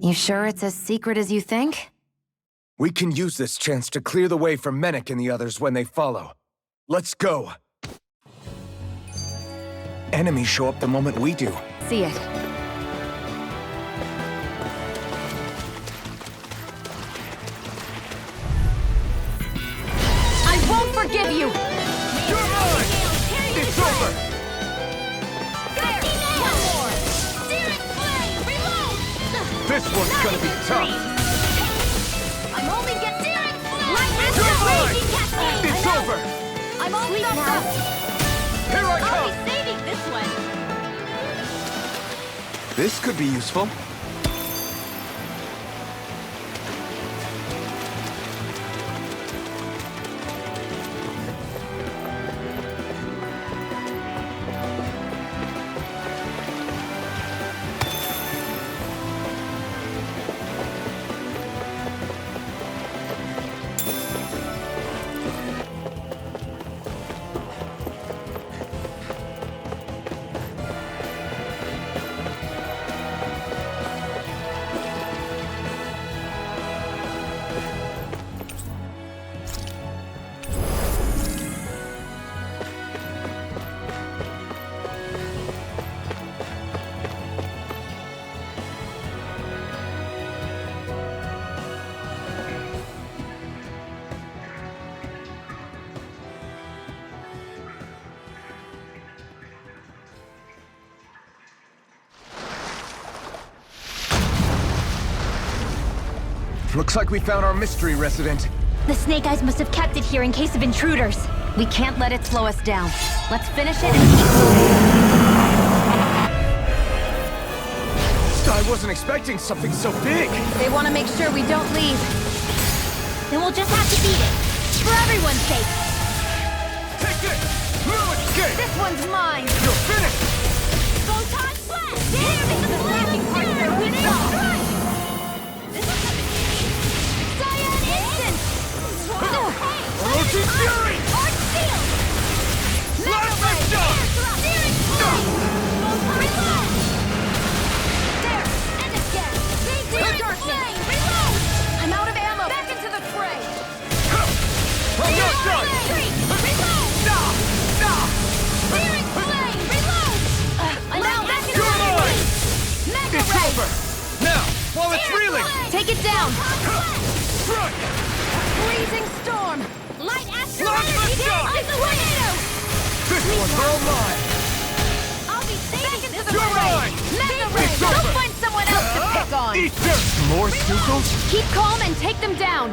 You sure it's as secret as you think? We can use this chance to clear the way for Menek and the others when they follow. Let's go! Enemies show up the moment we do. See it. I won't forgive you! You're mine! It's over! This one's gonna be tough! I'm only getting You're mine! It's over! I'm all stuffed up! Here I I'll come! be saving this one! This could be useful. Looks like we found our mystery resident. The Snake Eyes must have kept it here in case of intruders. We can't let it slow us down. Let's finish it and keep moving. I wasn't expecting something so big. They want to make sure we don't leave. Then we'll just have to beat it. For everyone's sake. Take this! No escape! This one's mine! You're finished! Photon blast! Damn it! The blasting partner! We saw! Cyan instant! Orochi Fury! Arc shield! Blast lift up! Searing flame! Reload! There! End it again! Searing flame! Reload! I'm out of ammo! Back into the fray! I'm not done! Reload! Searing flame! Reload! I'm out! Back into You're the mine! Mega It's ray! over! Now, while it's reeling! Take it down! Strike! Freezing storm! Light astral Launch energy! the shot! I'm the tornado! This one's all mine! I'll be saving this You're ray! mine! Mega ray! It's Go over! find someone else to pick on! Eat dirt! More Sukos? Keep calm and take them down!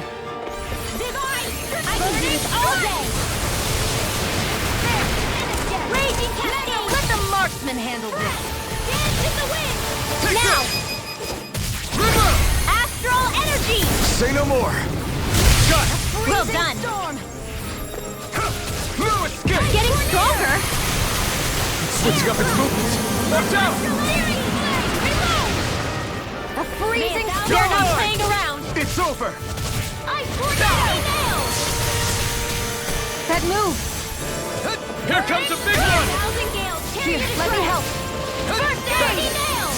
Divine! I can do this all day! There! Raging cascade! Let the marksman handle this! Dance in the wind! Now! Astral energy! Say no more. Got it! Well Freezing done. storm! No escape! Getting stronger! Switching up its movements. Watch out! Searing flame! Reload! A freezing Man, storm! they're not playing around! It's over! I tornado nail! That move! Here comes a big one! Thousand gales! Here, let me help! First aid! Nail!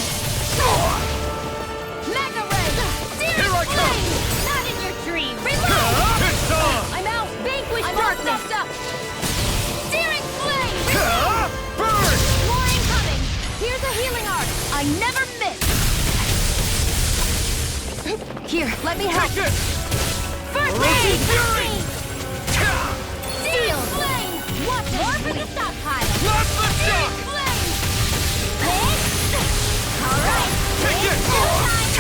Mega ray! Searing Here I come! flame! Not in your dream! Reload! It's on! I'm out! Vanquish darkness! Up. Searing flame! Burn! More incoming! Here's a healing arc! I never miss! Here, let me help! Take this! First Orochi aid! Fury! Searing flame! Watch more for the stockpile! Blast the Searing shot! flame! Alright! Take it!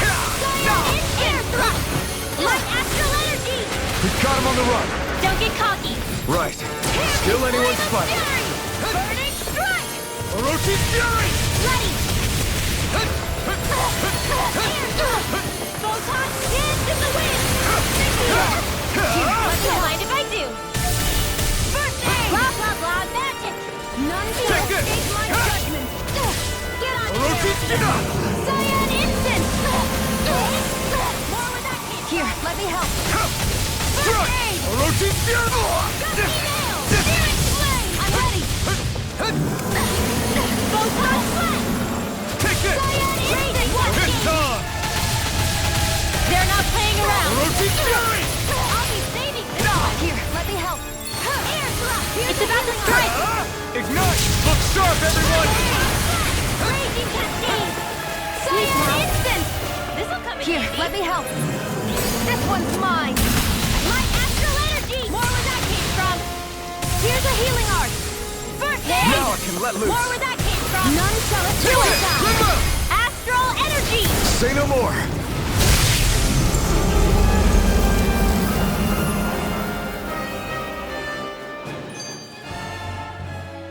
Cyan air thrust! Light astral energy! We've got him on the run! Don't get cocky. Right. Still anyone's fight. Burning strike! Orochi's fury! Ready! Photon dance in the wind! What's mind if I do? First aid! Blah, blah, blah, magic! None can escape my judgment! Get on Orochi's fury! Cyan instant! More where that came from! Here, let me help! First aid! Orochi's fury! Gusty nail! Spirit flame! I'm ready! Photon sweat! Take this! Cyan instant! It's time! They're not playing around! Orochi's fury! I'll be saving this one! Here, let me help! Air drop! It's about to strike! Ignite! Look sharp, everyone! Raging cascade! Cyan instant! This'll come in Here, handy. Let me help! This one's mine! My astral energy! More where that came from! Here's a healing art! First aid! Now I can let loose! More where that came from! None shall escape! Astral energy! Say no more!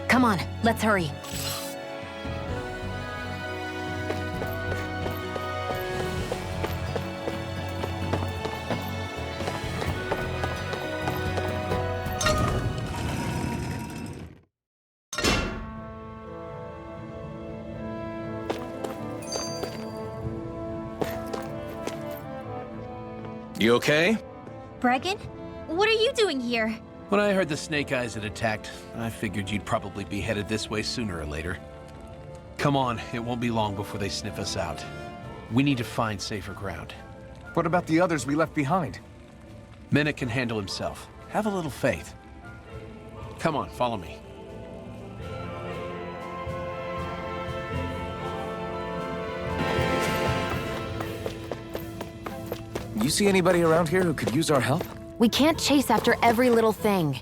Come on, let's hurry. You okay? Bregan? What are you doing here? When I heard the Snake Eyes had attacked, I figured you'd probably be headed this way sooner or later. Come on, it won't be long before they sniff us out. We need to find safer ground. What about the others we left behind? Menek can handle himself. Have a little faith. Come on, follow me. You see anybody around here who could use our help? We can't chase after every little thing.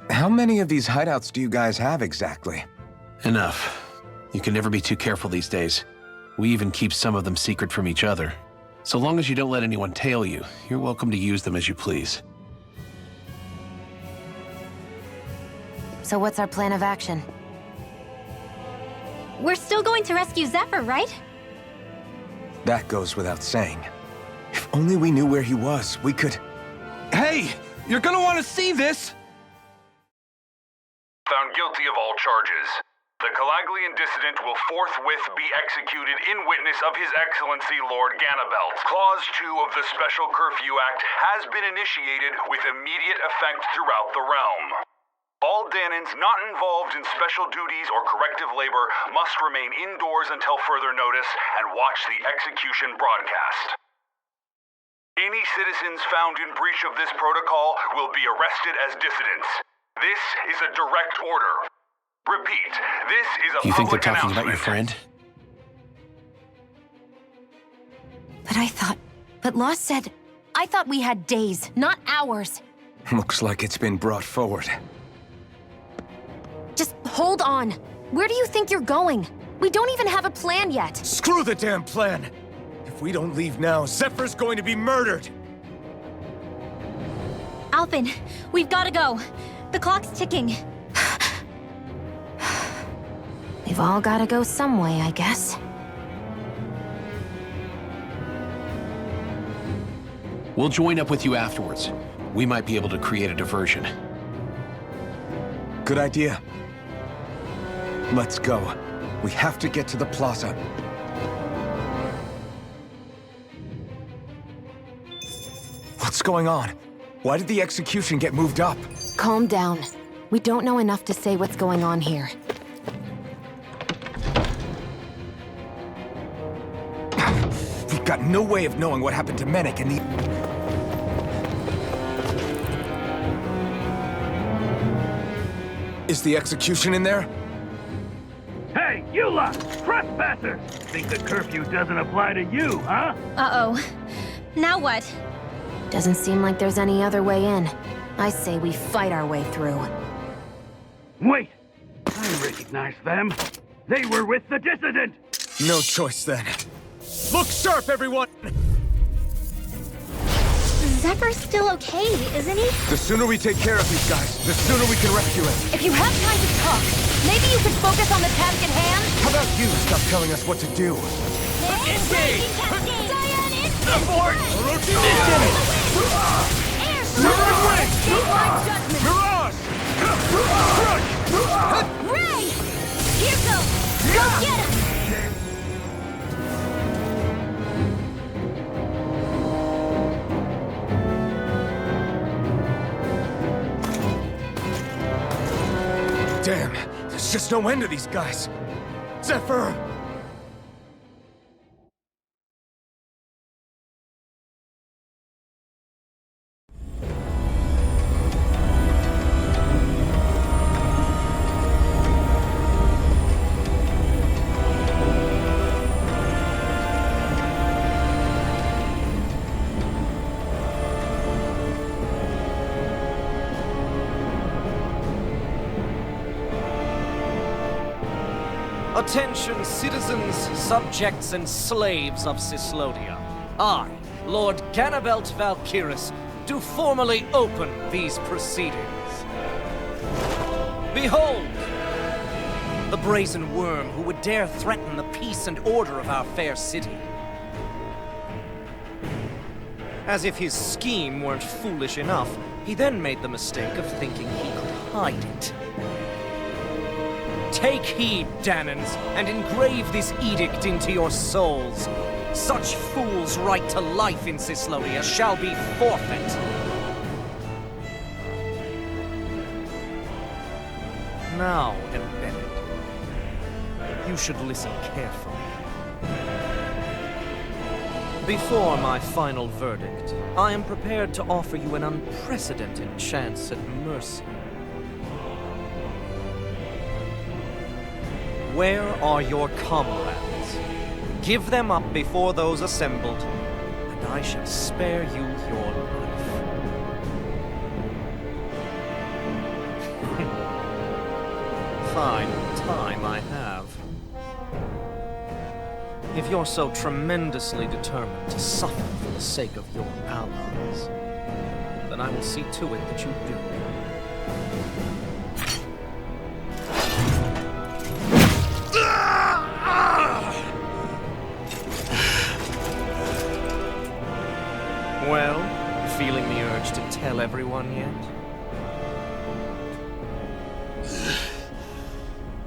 How many of these hideouts do you guys have exactly? Enough. You can never be too careful these days. We even keep some of them secret from each other. So long as you don't let anyone tail you, you're welcome to use them as you please. So what's our plan of action? We're still going to rescue Zephyr, right? That goes without saying. If only we knew where he was, we could... Hey! You're gonna want to see this! Found guilty of all charges. The Calaglian dissident will forthwith be executed in witness of His Excellency Lord Ganabelt. Clause 2 of the Special Curfew Act has been initiated with immediate effect throughout the realm. All Danans not involved in special duties or corrective labor must remain indoors until further notice and watch the execution broadcast. Any citizens found in breach of this protocol will be arrested as dissidents. This is a direct order. Repeat, this is a Do you think they're public talking about your announcement. friend? But Law said... I thought we had days, not hours. Looks like it's been brought forward. Just hold on. Where do you think you're going? We don't even have a plan yet. Screw the damn plan! If we don't leave now, Zephyr's going to be murdered! Alphen, we've got to go. The clock's ticking. We've all got to go some way, I guess. We'll join up with you afterwards. We might be able to create a diversion. Good idea. Let's go. We have to get to the plaza. What's going on? Why did the execution get moved up? Calm down. We don't know enough to say what's going on here. We've got no way of knowing what happened to Menek and the... Is the execution in there? Hey, you lot! Trespassers! Think the curfew doesn't apply to you, huh? Uh-oh. Now what? Doesn't seem like there's any other way in. I say we fight our way through. Wait! I recognize them. They were with the dissident! No choice then. Look sharp, everyone! Zephyr's still okay, isn't he? The sooner we take care of these guys, the sooner we can rescue him. If you have time to talk, maybe you could focus on the task at hand? How about you stop telling us what to do? Engage! Abort! Mirage! Ray! Here goes! Go get him! Damn, there's just no end to these guys. Zephyr! Attention, citizens, subjects, and slaves of Cyslodia. I, Lord Ganabelt Valkyrus, do formally open these proceedings. Behold! The brazen worm who would dare threaten the peace and order of our fair city. As if his scheme weren't foolish enough, he then made the mistake of thinking he could hide it. Take heed, Danans, and engrave this edict into your souls. Such fools' right to life in Cyslodia shall be forfeit. Now, Embedded, you should listen carefully. Before my final verdict, I am prepared to offer you an unprecedented chance at mercy. Where are your comrades? Give them up before those assembled, and I shall spare you your life. Fine time I have. If you're so tremendously determined to suffer for the sake of your allies, then I will see to it that you do. Well, feeling the urge to tell everyone yet?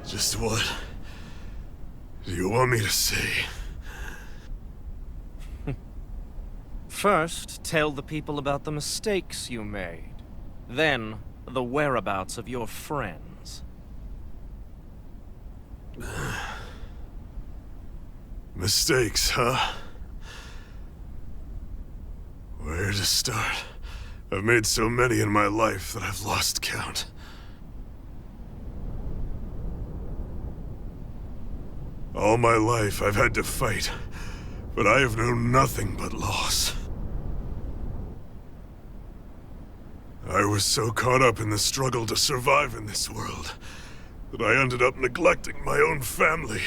Just what do you want me to say? First, tell the people about the mistakes you made. Then, the whereabouts of your friends. Mistakes, huh? Where to start? I've made so many in my life that I've lost count. All my life I've had to fight, but I have known nothing but loss. I was so caught up in the struggle to survive in this world that I ended up neglecting my own family.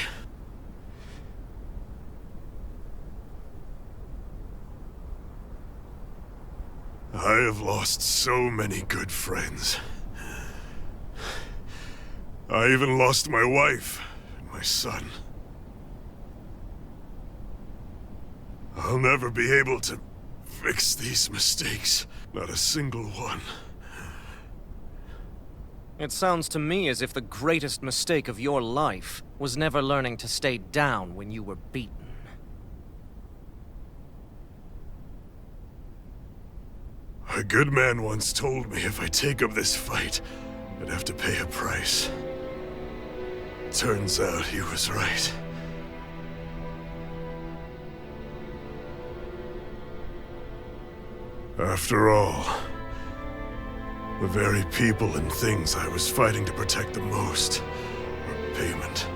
I have lost so many good friends. I even lost my wife and my son. I'll never be able to fix these mistakes. Not a single one. It sounds to me as if the greatest mistake of your life was never learning to stay down when you were beaten. A good man once told me if I take up this fight, I'd have to pay a price. Turns out he was right. After all, the very people and things I was fighting to protect the most were payment.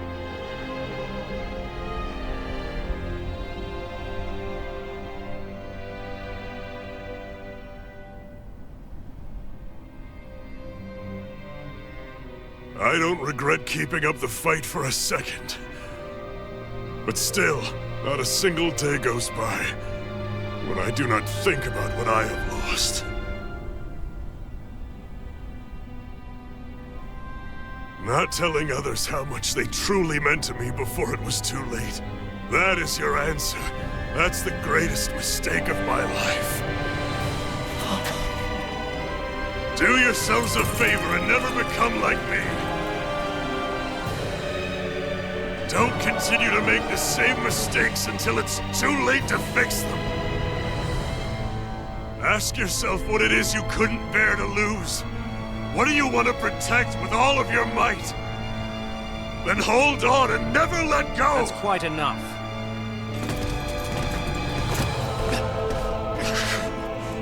I don't regret keeping up the fight for a second. But still, not a single day goes by when I do not think about what I have lost. Not telling others how much they truly meant to me before it was too late. That is your answer. That's the greatest mistake of my life. Do yourselves a favor and never become like me. Don't continue to make the same mistakes until it's too late to fix them. Ask yourself what it is you couldn't bear to lose. What do you want to protect with all of your might? Then hold on and never let go! That's quite enough.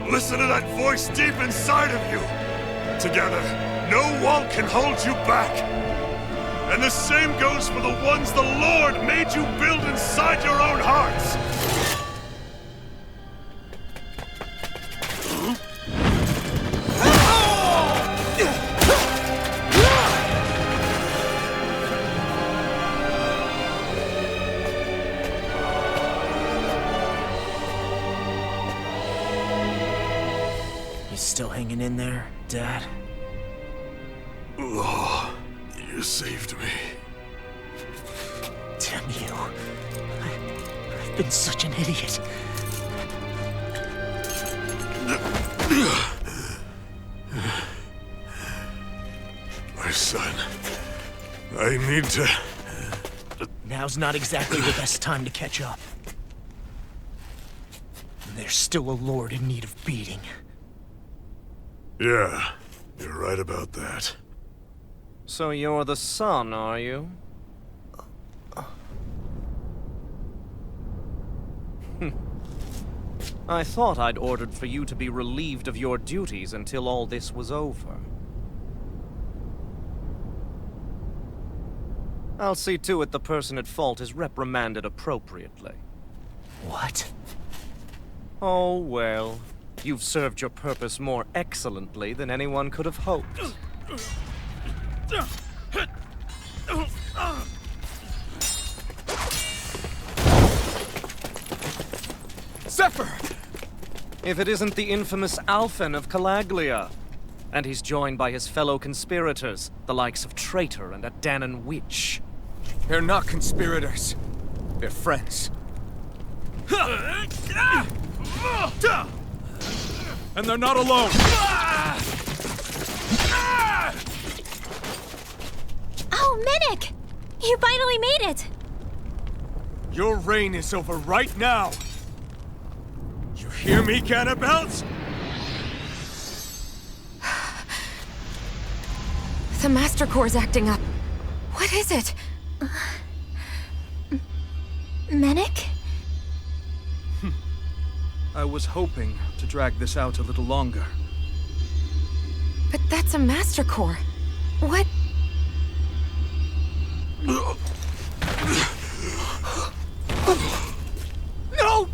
Listen to that voice deep inside of you. Together, no wall can hold you back. And the same goes for the ones the Lord made you build inside your own hearts. You still hanging in there, Dad? Oh, you saved me. Damn you. I've been such an idiot. My son, I need to... Now's not exactly the best time to catch up. There's still a lord in need of beating. Yeah, you're right about that. So you're the son, are you? I thought I'd ordered for you to be relieved of your duties until all this was over. I'll see to it the person at fault is reprimanded appropriately. What? Oh, well. You've served your purpose more excellently than anyone could have hoped. Zephyr! If it isn't the infamous Alphen of Calaglia. And he's joined by his fellow conspirators, the likes of Traitor and a Danon Witch. They're not conspirators. They're friends. And they're not alone! Oh, Medic! You finally made it! Your reign is over right now! You hear me, Cannibals? The Master Core's acting up. What is it? Medic? I was hoping to drag this out a little longer. But that's a Master Core. What? No,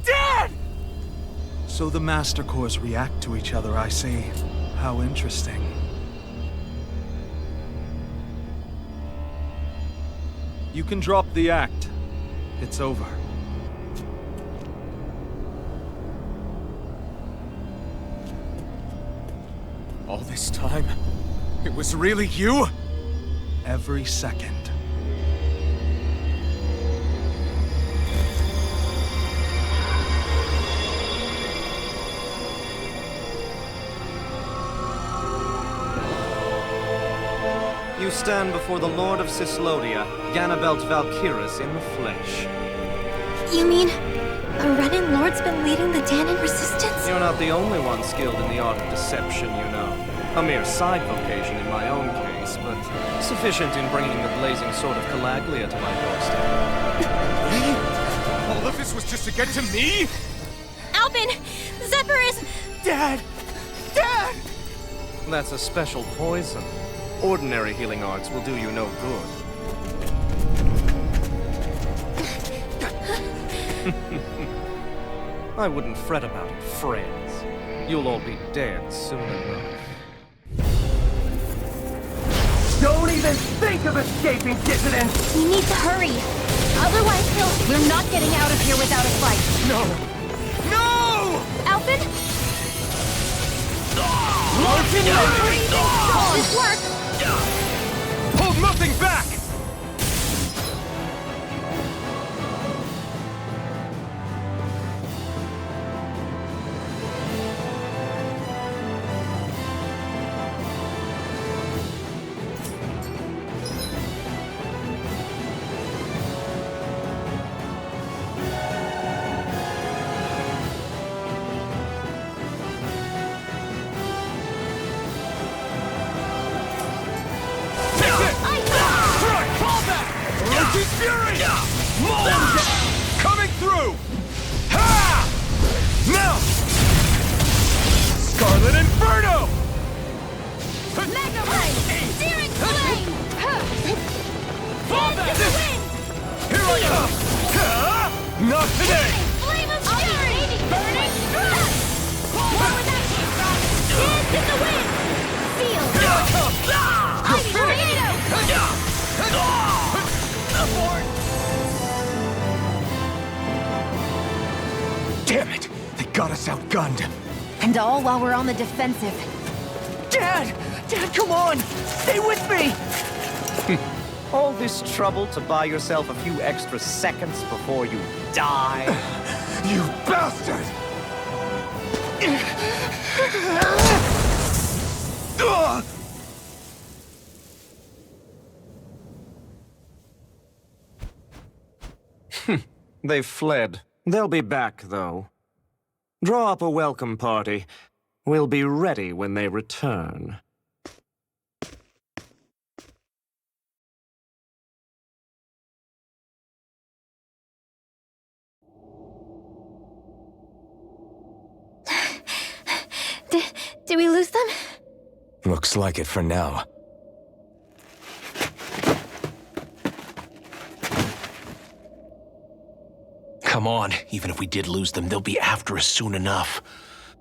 Dad! So the Master Cores react to each other, I see. How interesting. You can drop the act. It's over. All this time, it was really you? Every second. You stand before the Lord of Cyslodia, Ganabelt Valkyris in the flesh. You mean a Renin Lord's been leading the Danon resistance? You're not the only one skilled in the art of deception, you know. A mere side vocation in my own case, but sufficient in bringing the blazing sword of Calaglia to my doorstep. All of this was just to get to me? Alvin! Zephyr is... Dad! Dad! That's a special poison. Ordinary healing arts will do you no good. I wouldn't fret about it, friends. You'll all be dead soon enough. Don't even think of escaping, dissidents! We need to hurry. Otherwise, we're not getting out of here without a fight. No! No! Alphen? This worked! Hold nothing back! Coming through! Ha! Now! Scarlet Inferno! Mega Ray! Searing Flame! Fall back! Here I come! Not today! Flame of Fury! Burning Strike! More where that came from! Dance in the wind! Feel! Here I come! Icy Tornado! Damn it! They got us outgunned. And all while we're on the defensive. Dad! Dad, come on! Stay with me! All this trouble to buy yourself a few extra seconds before you die? You bastard! They've fled. They'll be back, though. Draw up a welcome party. We'll be ready when they return. Did we lose them? Looks like it for now. Come on, even if we did lose them, they'll be after us soon enough.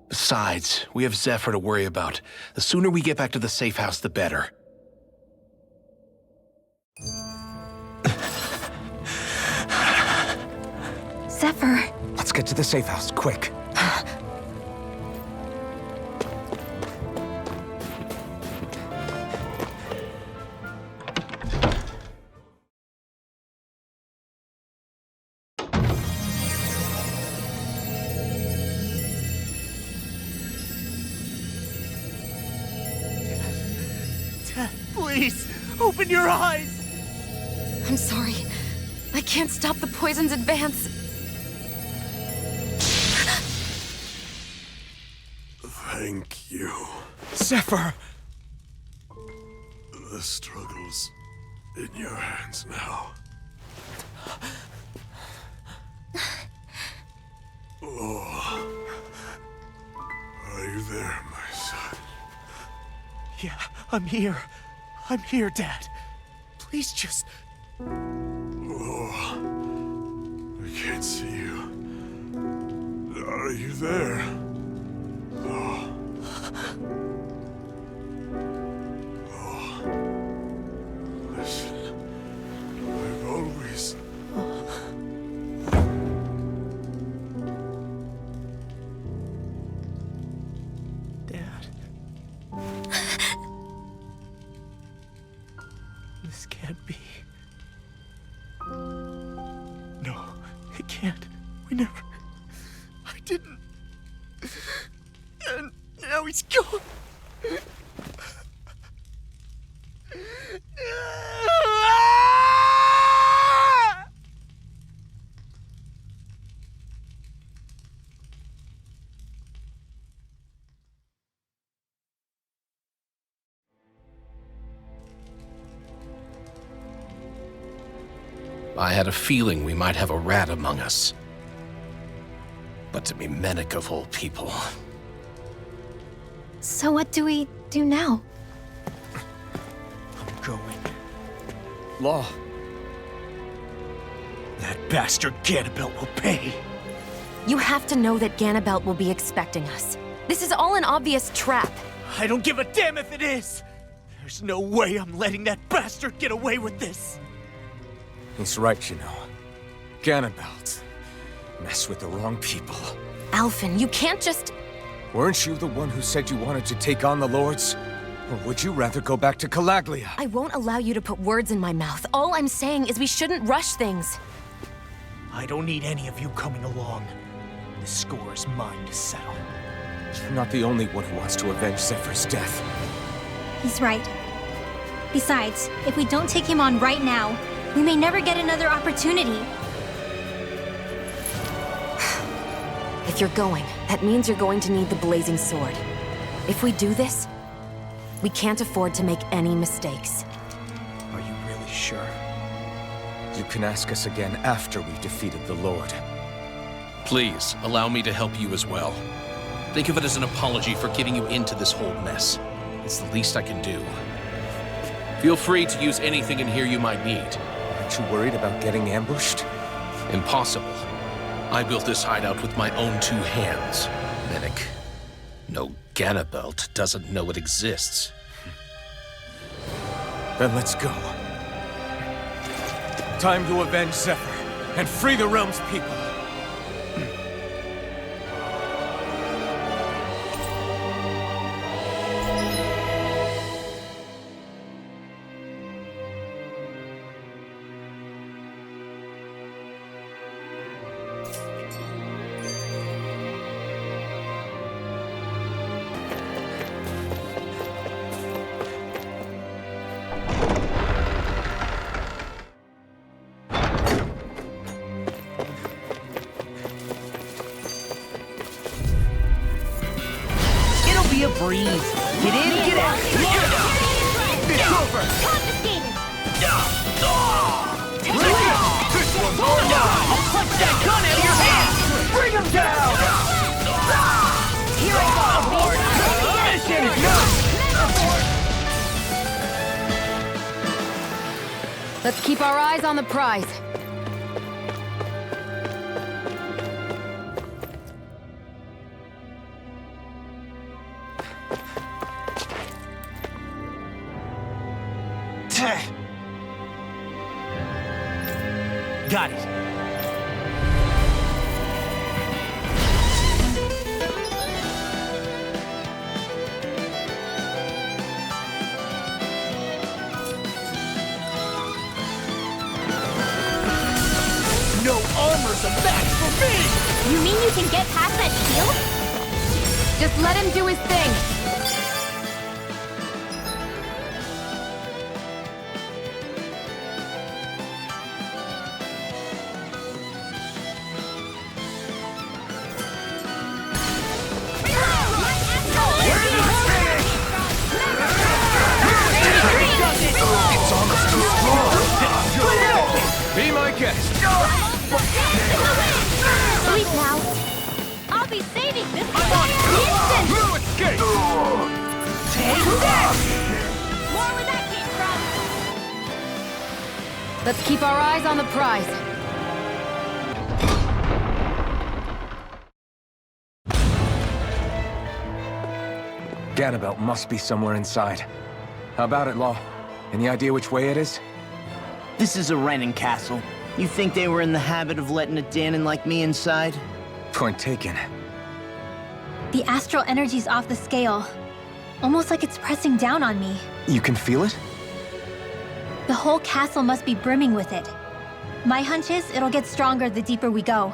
Besides, we have Zephyr to worry about. The sooner we get back to the safe house, the better. Zephyr. Let's get to the safe house, quick. Please, open your eyes! I'm sorry. I can't stop the poison's advance. Thank you. Zephyr! The struggle's in your hands now. Oh. Are you there, my son? Yeah, I'm here. I'm here, Dad. Please just... Oh. I can't see you. Are you there? Oh. Oh. Listen. I've always... Dad. This can't be. No, it can't. We never... I didn't. And now he's gone. I had a feeling we might have a rat among us. But to be Menic of all people... So what do we do now? I'm going. Law. That bastard Ganabelt will pay. You have to know that Ganabelt will be expecting us. This is all an obvious trap. I don't give a damn if it is! There's no way I'm letting that bastard get away with this! He's right, you know. Ganabelt. Mess with the wrong people. Alphen, you can't just... Weren't you the one who said you wanted to take on the Lords? Or would you rather go back to Calaglia? I won't allow you to put words in my mouth. All I'm saying is we shouldn't rush things. I don't need any of you coming along. The score is mine to settle. You're not the only one who wants to avenge Zephyr's death. He's right. Besides, if we don't take him on right now, we may never get another opportunity. If you're going, that means you're going to need the Blazing Sword. If we do this, we can't afford to make any mistakes. Are you really sure? You can ask us again after we've defeated the Lord. Please, allow me to help you as well. Think of it as an apology for getting you into this whole mess. It's the least I can do. Feel free to use anything in here you might need. Aren't you worried about getting ambushed? Impossible. I built this hideout with my own 2 hands. Minik. No Ganabelt doesn't know it exists. Then let's go. Time to avenge Zephyr and free the realm's people. Be a breeze. Get in, get out. It's over. Confiscated. This one's all mine. I'll punch that gun out of your hand. Bring him down. Here I go. Mission is done. Let's keep our eyes on the prize. Got it. No armor's a match for me! You mean you can get past that shield? Just let him do his thing. Be my guest. Sweet now. I'll be saving this for instant. Blue escape. Take this! More where that came from. Let's keep our eyes on the prize. Ganabelt must be somewhere inside. How about it, Law? Any idea which way it is? This is a Renin castle. You think they were in the habit of letting a Danon like me inside? Point taken. The astral energy's off the scale. Almost like it's pressing down on me. You can feel it? The whole castle must be brimming with it. My hunch is it'll get stronger the deeper we go.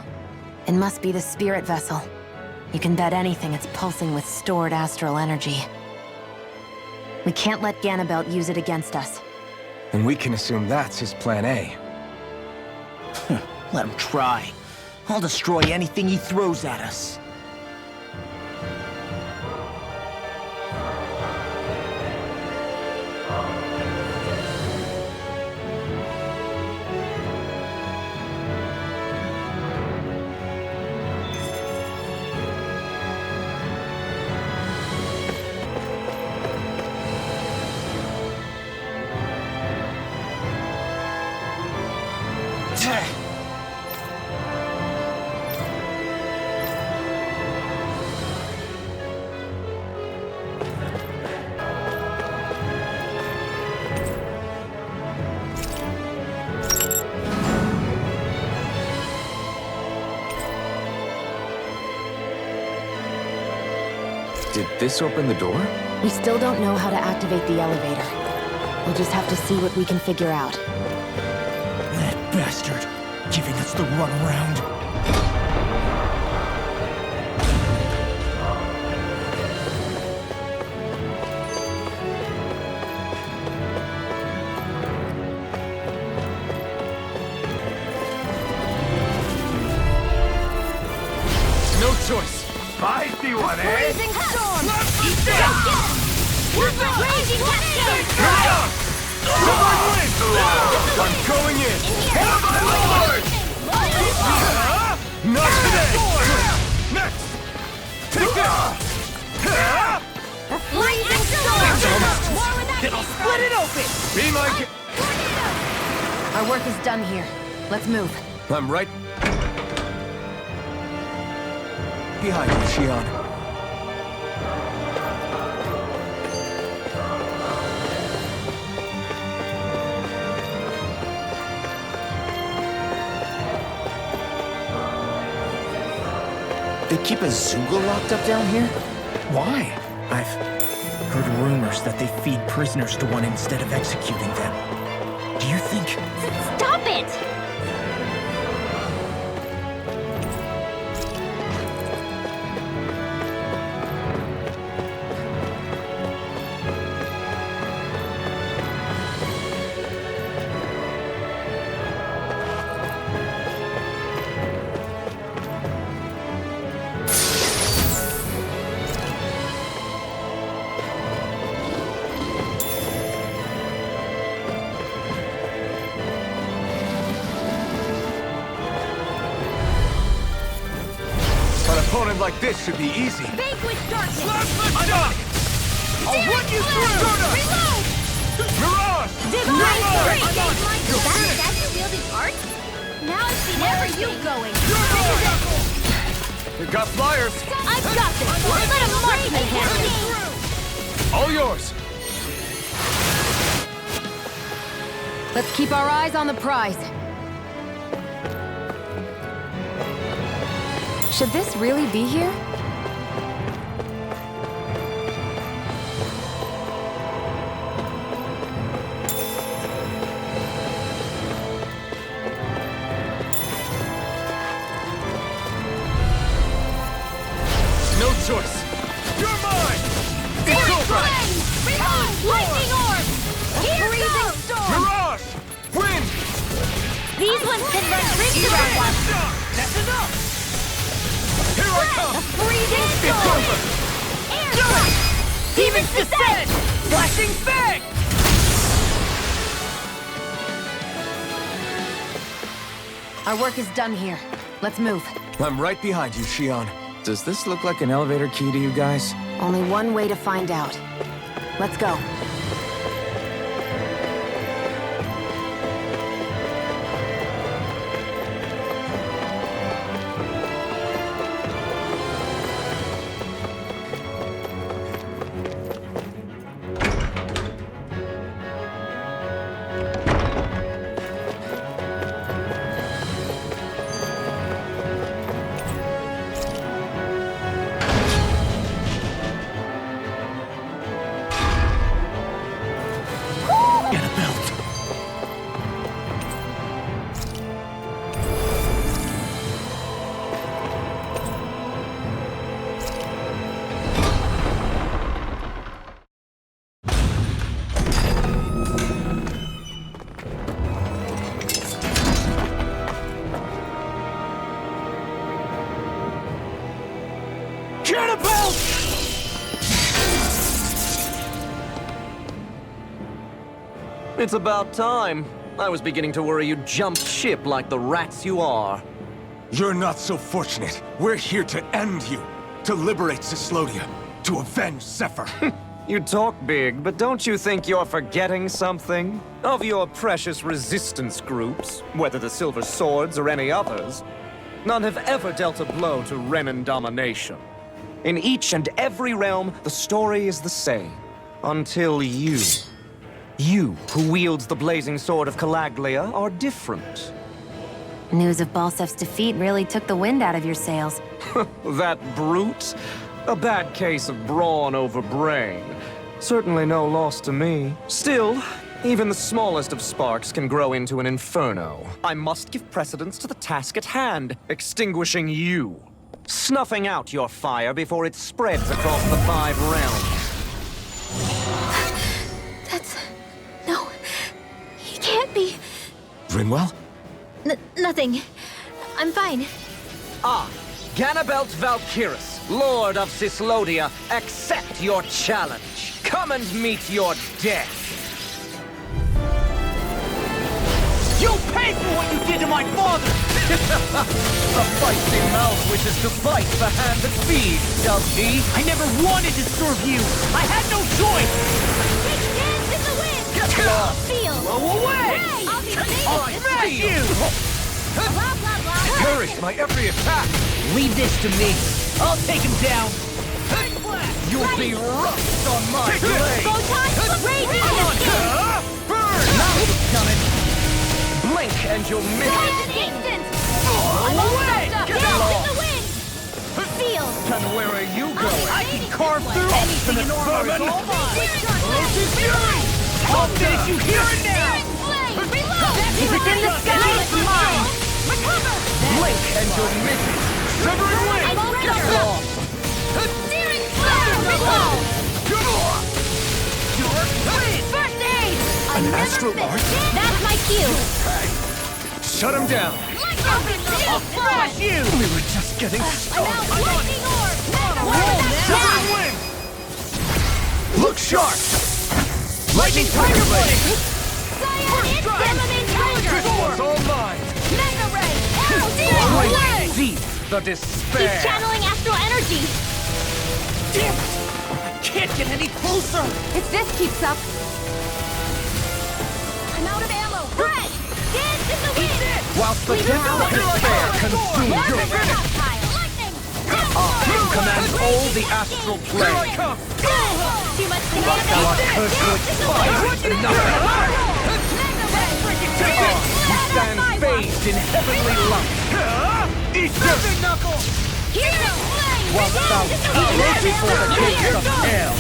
It must be the spirit vessel. You can bet anything it's pulsing with stored astral energy. We can't let Ganabelt use it against us. And we can assume that's his plan A. Let him try. I'll destroy anything he throws at us. this open the door? We still don't know how to activate the elevator. We'll just have to see what we can figure out. That bastard, giving us the runaround. No choice. Feisty one, eh? Blazing storm! Eat that! Where's the raging cascade? I'm going in! Hell my lord! Not today! Next! Take this! Blazing storm! Then I'll split it open! Be my... Our work is done here. Let's move. I'm right Behind you, Shion. They keep a Zoogle locked up down here? Why? I've heard rumors that they feed prisoners to one instead of executing them. Do you think... Stop it! An opponent like this should be easy. Vanquish darkness! I'm on it! I'll run you through! Reload! Mirage! Divine free! I'm on it! You're finished! That's you wielding art? Now I see where are you going? You got flyers! I've got this! Let a marksman handle it! All yours! Let's keep our eyes on the prize. Should this really be here? No choice! You're mine! It's over! Reload! Lightning orb! Here goes! Storm! Mirage! Wind! These ones can run rings around us! That's enough! Here I come! Freezing It's storm! over! Air strike! Demon's descent! Flashing fang! Our work is done here. Let's move. I'm right behind you, Shion. Does this look like an elevator key to you guys? Only one way to find out. Let's go. Get a belt. Get a belt! It's about time. I was beginning to worry you'd jumped ship like the rats you are. You're not so fortunate. We're here to end you. To liberate Cyslodia. To avenge Zephyr. You talk big, but don't you think you're forgetting something? Of your precious resistance groups, whether the Silver Swords or any others, none have ever dealt a blow to Renan domination. In each and every realm, the story is the same. Until you. You, who wields the blazing sword of Calaglia, are different. News of Balsef's defeat really took the wind out of your sails. That brute? A bad case of brawn over brain. Certainly no loss to me. Still, even the smallest of sparks can grow into an inferno. I must give precedence to the task at hand, extinguishing you. Snuffing out your fire before it spreads across the 5 realms. No. He can't be. Rinwell? Nothing. I'm fine. Ah, Ganabelt Valkyris, Lord of Cyslodia, accept your challenge. Come and meet your death. You'll pay for what you did to my father! A feisty mouth wishes to bite the hand that feeds, does he? I never wanted to serve you! I had no choice! Take dance in the wind! Get lost! Feel! Blow away! Hey, I'll be I'll smash you! Blah, blah, blah. Parried my every attack! Leave this to me. I'll take him down. You'll be rust on my blade! Photon, raging Burn! Now it's coming! Blink and you'll miss it! instant! Away! Get Dance lost! in the wind! Feel! And where are you going? I can carve through anything in armor. It's all mine. I'll finish you here and now. Within the sky is mine! Blink and you'll miss it! Severing wing! I'm already Get lost! Searing flare! Reload! First aid! An astral art? That's my cue! Shut him down! I'll smash you. We were just getting started! Lightning orb! Severing wing! Look sharp! Lightning tiger blade. This one's all mine! Mega ray! Searing flare! Deep the despair! He's channeling astral energy! Damn it! I can't get any closer. If this keeps up, I'm out of ammo! Red! Dance in the wind! Whilst the depth of despair consumes your Lightning! command all the astral plane! Too much to But thou art cursed to expire to nothing! You stand phased in heavenly light! Eat this! Knuckle. Whilst thou cowers before the gates of hell!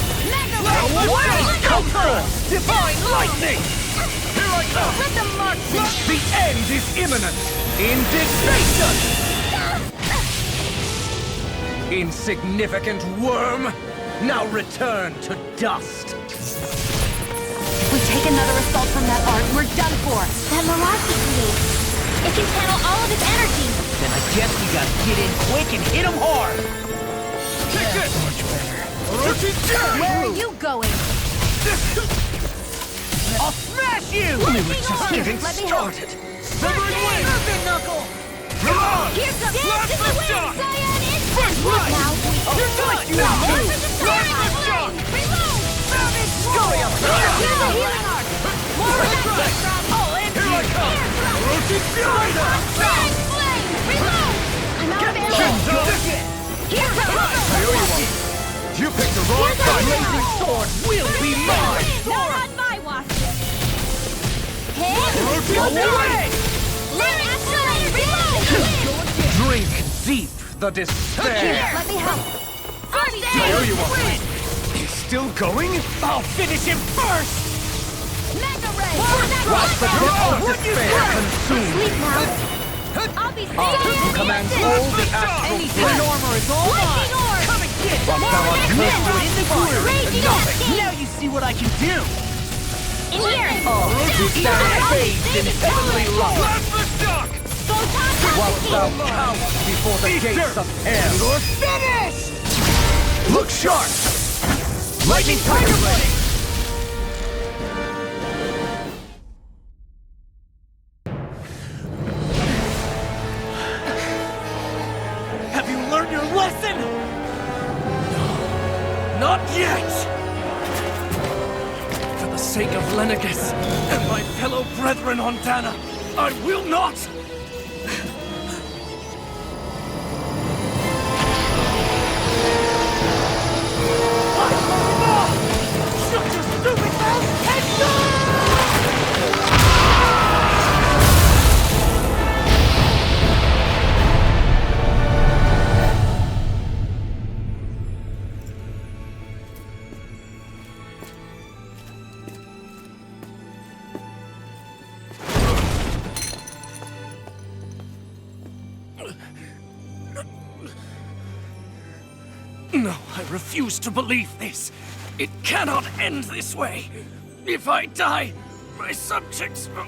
Come forth, divine lightning! Here I come! Let them march me! The end is imminent! Indignation! Insignificant worm! Now return to dust! if we take another assault from that art, we're done for. That mirage he creates. It can channel all of its energy. Then I guess we gotta get in quick and hit him hard. Take this! Much better. Where are you going? I'll smash you. We were just getting Let me help. started! Severing wing! Knuckle. Reload! Here comes Blast dance in the the wind! shock! Cyan instant! First light! Now, You're good! Reload! Blast the shock! Reload! Scurry up! Here's a healing arc! More of that came from! Oh, and Here I come! Roasted fury! Red flame! Reload! I'm out of ammo! Here comes I owe you one! You picked the wrong fight! Blazing sword will be mine! Not on my watch! Hit! Away! Let astral energy! Reload! Drink deep the despair! Let me help. First I owe aid! you one! He's still going? I'll finish him first. Mega ray! Whilst the depth of despair consumes, Sleep now! I'll be you command all the astral Anything in plane! armor is all Lightning mine. orb! Come and get it. Whilst thou art cursed to In the expire Raging to nothing! Escape! Now you see what I can do. In here! You stand phased in heavenly light! Blast the shock! Whilst thou cowers before the gates of hell! You're finished! Look sharp! Lightning tiger blade! Have you learned your lesson? Not yet! For the sake of Lenegis and my fellow brethren on Dana, I will not! Shut your stupid mouth and go! refuse to believe this. It cannot end this way. If I die, my subjects will...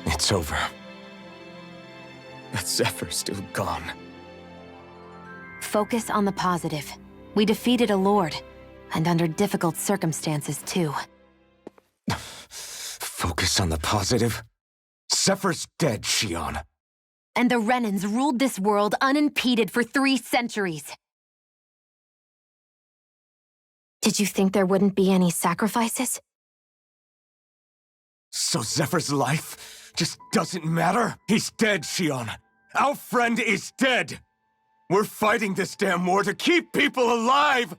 It's over. But Zephyr's still gone. Focus on the positive. We defeated a lord, and under difficult circumstances, too. Focus on the positive? Zephyr's dead, Shion. And the Renans ruled this world unimpeded for 3 centuries. Did you think there wouldn't be any sacrifices? So Zephyr's life just doesn't matter? He's dead, Shion. Our friend is dead. We're fighting this damn war to keep people alive!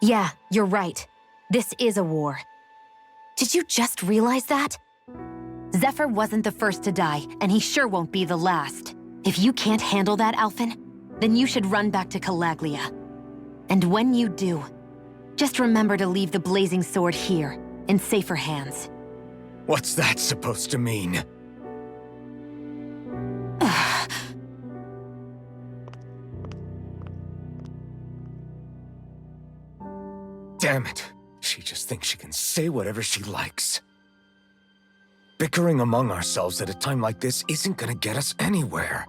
Yeah, you're right. This is a war. Did you just realize that? Zephyr wasn't the first to die, and he sure won't be the last. If you can't handle that, Alphen, then you should run back to Calaglia. And when you do, just remember to leave the blazing sword here, in safer hands. What's that supposed to mean? Damn it. She just thinks she can say whatever she likes. Bickering among ourselves at a time like this isn't gonna get us anywhere.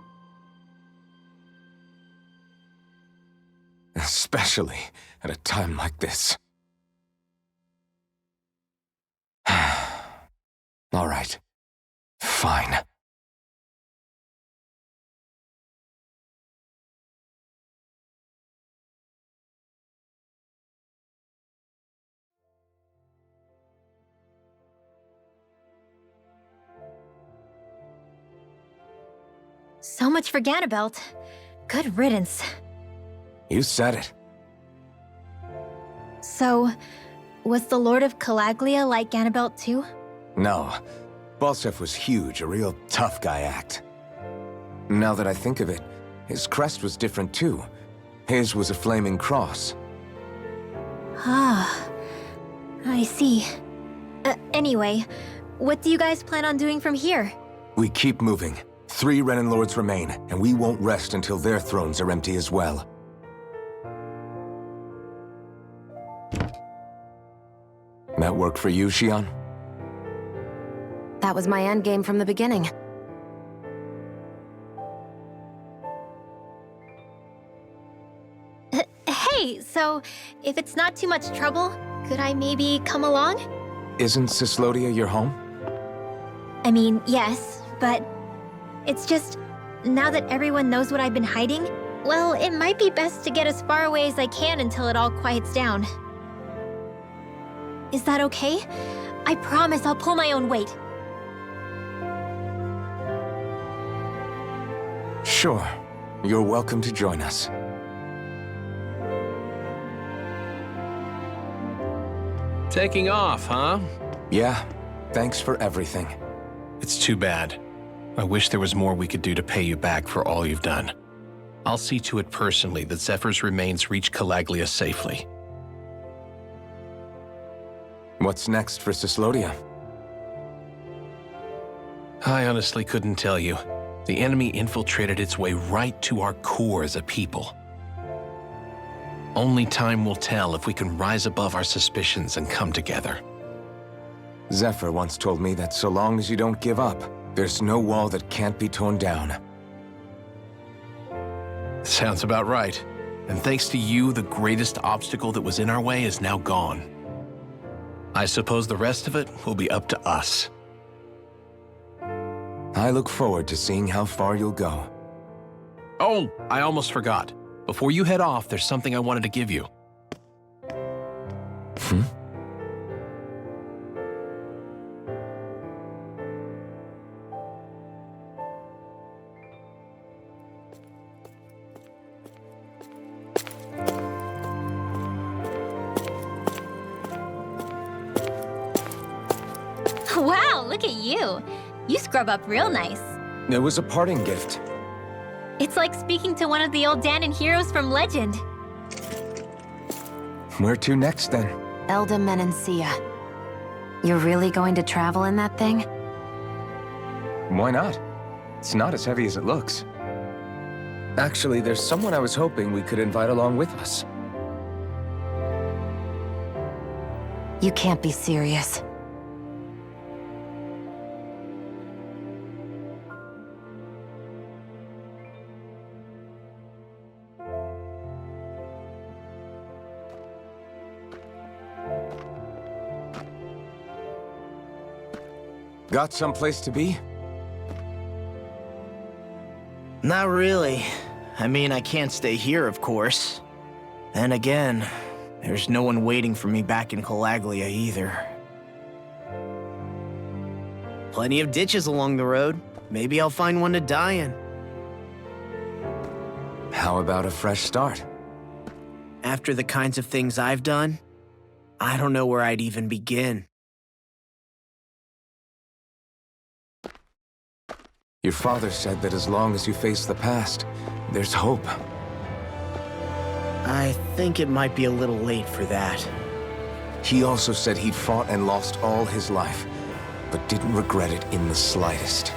Especially at a time like this. All right. Fine. So much for Ganabelt. Good riddance. You said it. So, was the Lord of Calaglia like Ganabelt too? No. Balsef was huge, a real tough guy act. Now that I think of it, his crest was different too. His was a flaming cross. Ah, I see. Anyway, what do you guys plan on doing from here? We keep moving. 3 Renin Lords remain, and we won't rest until their thrones are empty as well. That work for you, Shion? That was my endgame from the beginning. Hey, so if it's not too much trouble, could I maybe come along? Isn't Cyslodia your home? I mean, yes, but it's just, now that everyone knows what I've been hiding, well, it might be best to get as far away as I can until it all quiets down. Is that okay? I promise I'll pull my own weight. Sure. You're welcome to join us. Taking off, huh? Yeah. Thanks for everything. It's too bad. I wish there was more we could do to pay you back for all you've done. I'll see to it personally that Zephyr's remains reach Calaglia safely. What's next for Cyslodia? I honestly couldn't tell you. The enemy infiltrated its way right to our core as a people. Only time will tell if we can rise above our suspicions and come together. Zephyr once told me that so long as you don't give up, there's no wall that can't be torn down. Sounds about right. And thanks to you, the greatest obstacle that was in our way is now gone. I suppose the rest of it will be up to us. I look forward to seeing how far you'll go. Oh, I almost forgot. Before you head off, there's something I wanted to give you. Wow, look at you. You scrub up real nice. It was a parting gift. It's like speaking to one of the old Danon heroes from legend. Where to next, then? Elda Menancia. You're really going to travel in that thing? Why not? It's not as heavy as it looks. Actually, there's someone I was hoping we could invite along with us. You can't be serious. Got someplace to be? Not really. I mean, I can't stay here, of course. And again, there's no one waiting for me back in Calaglia either. Plenty of ditches along the road. Maybe I'll find one to die in. How about a fresh start? After the kinds of things I've done, I don't know where I'd even begin. Your father said that as long as you face the past, there's hope. I think it might be a little late for that. He also said he'd fought and lost all his life, but didn't regret it in the slightest.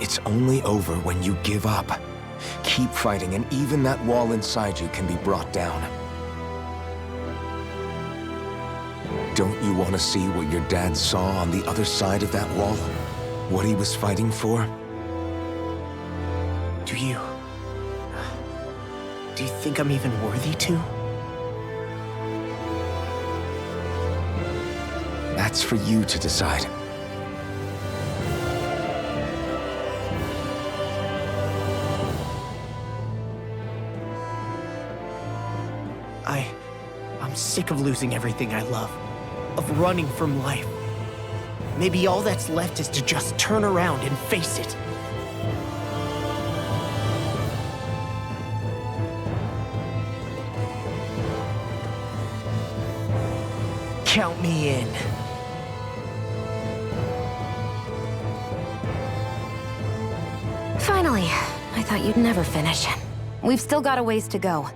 It's only over when you give up. Keep fighting, and even that wall inside you can be brought down. Don't you want to see what your dad saw on the other side of that wall? What he was fighting for? Do you think I'm even worthy to? That's for you to decide. I'm sick of losing everything I love. Of running from life. Maybe all that's left is to just turn around and face it. Count me in. Finally. I thought you'd never finish. We've still got a ways to go.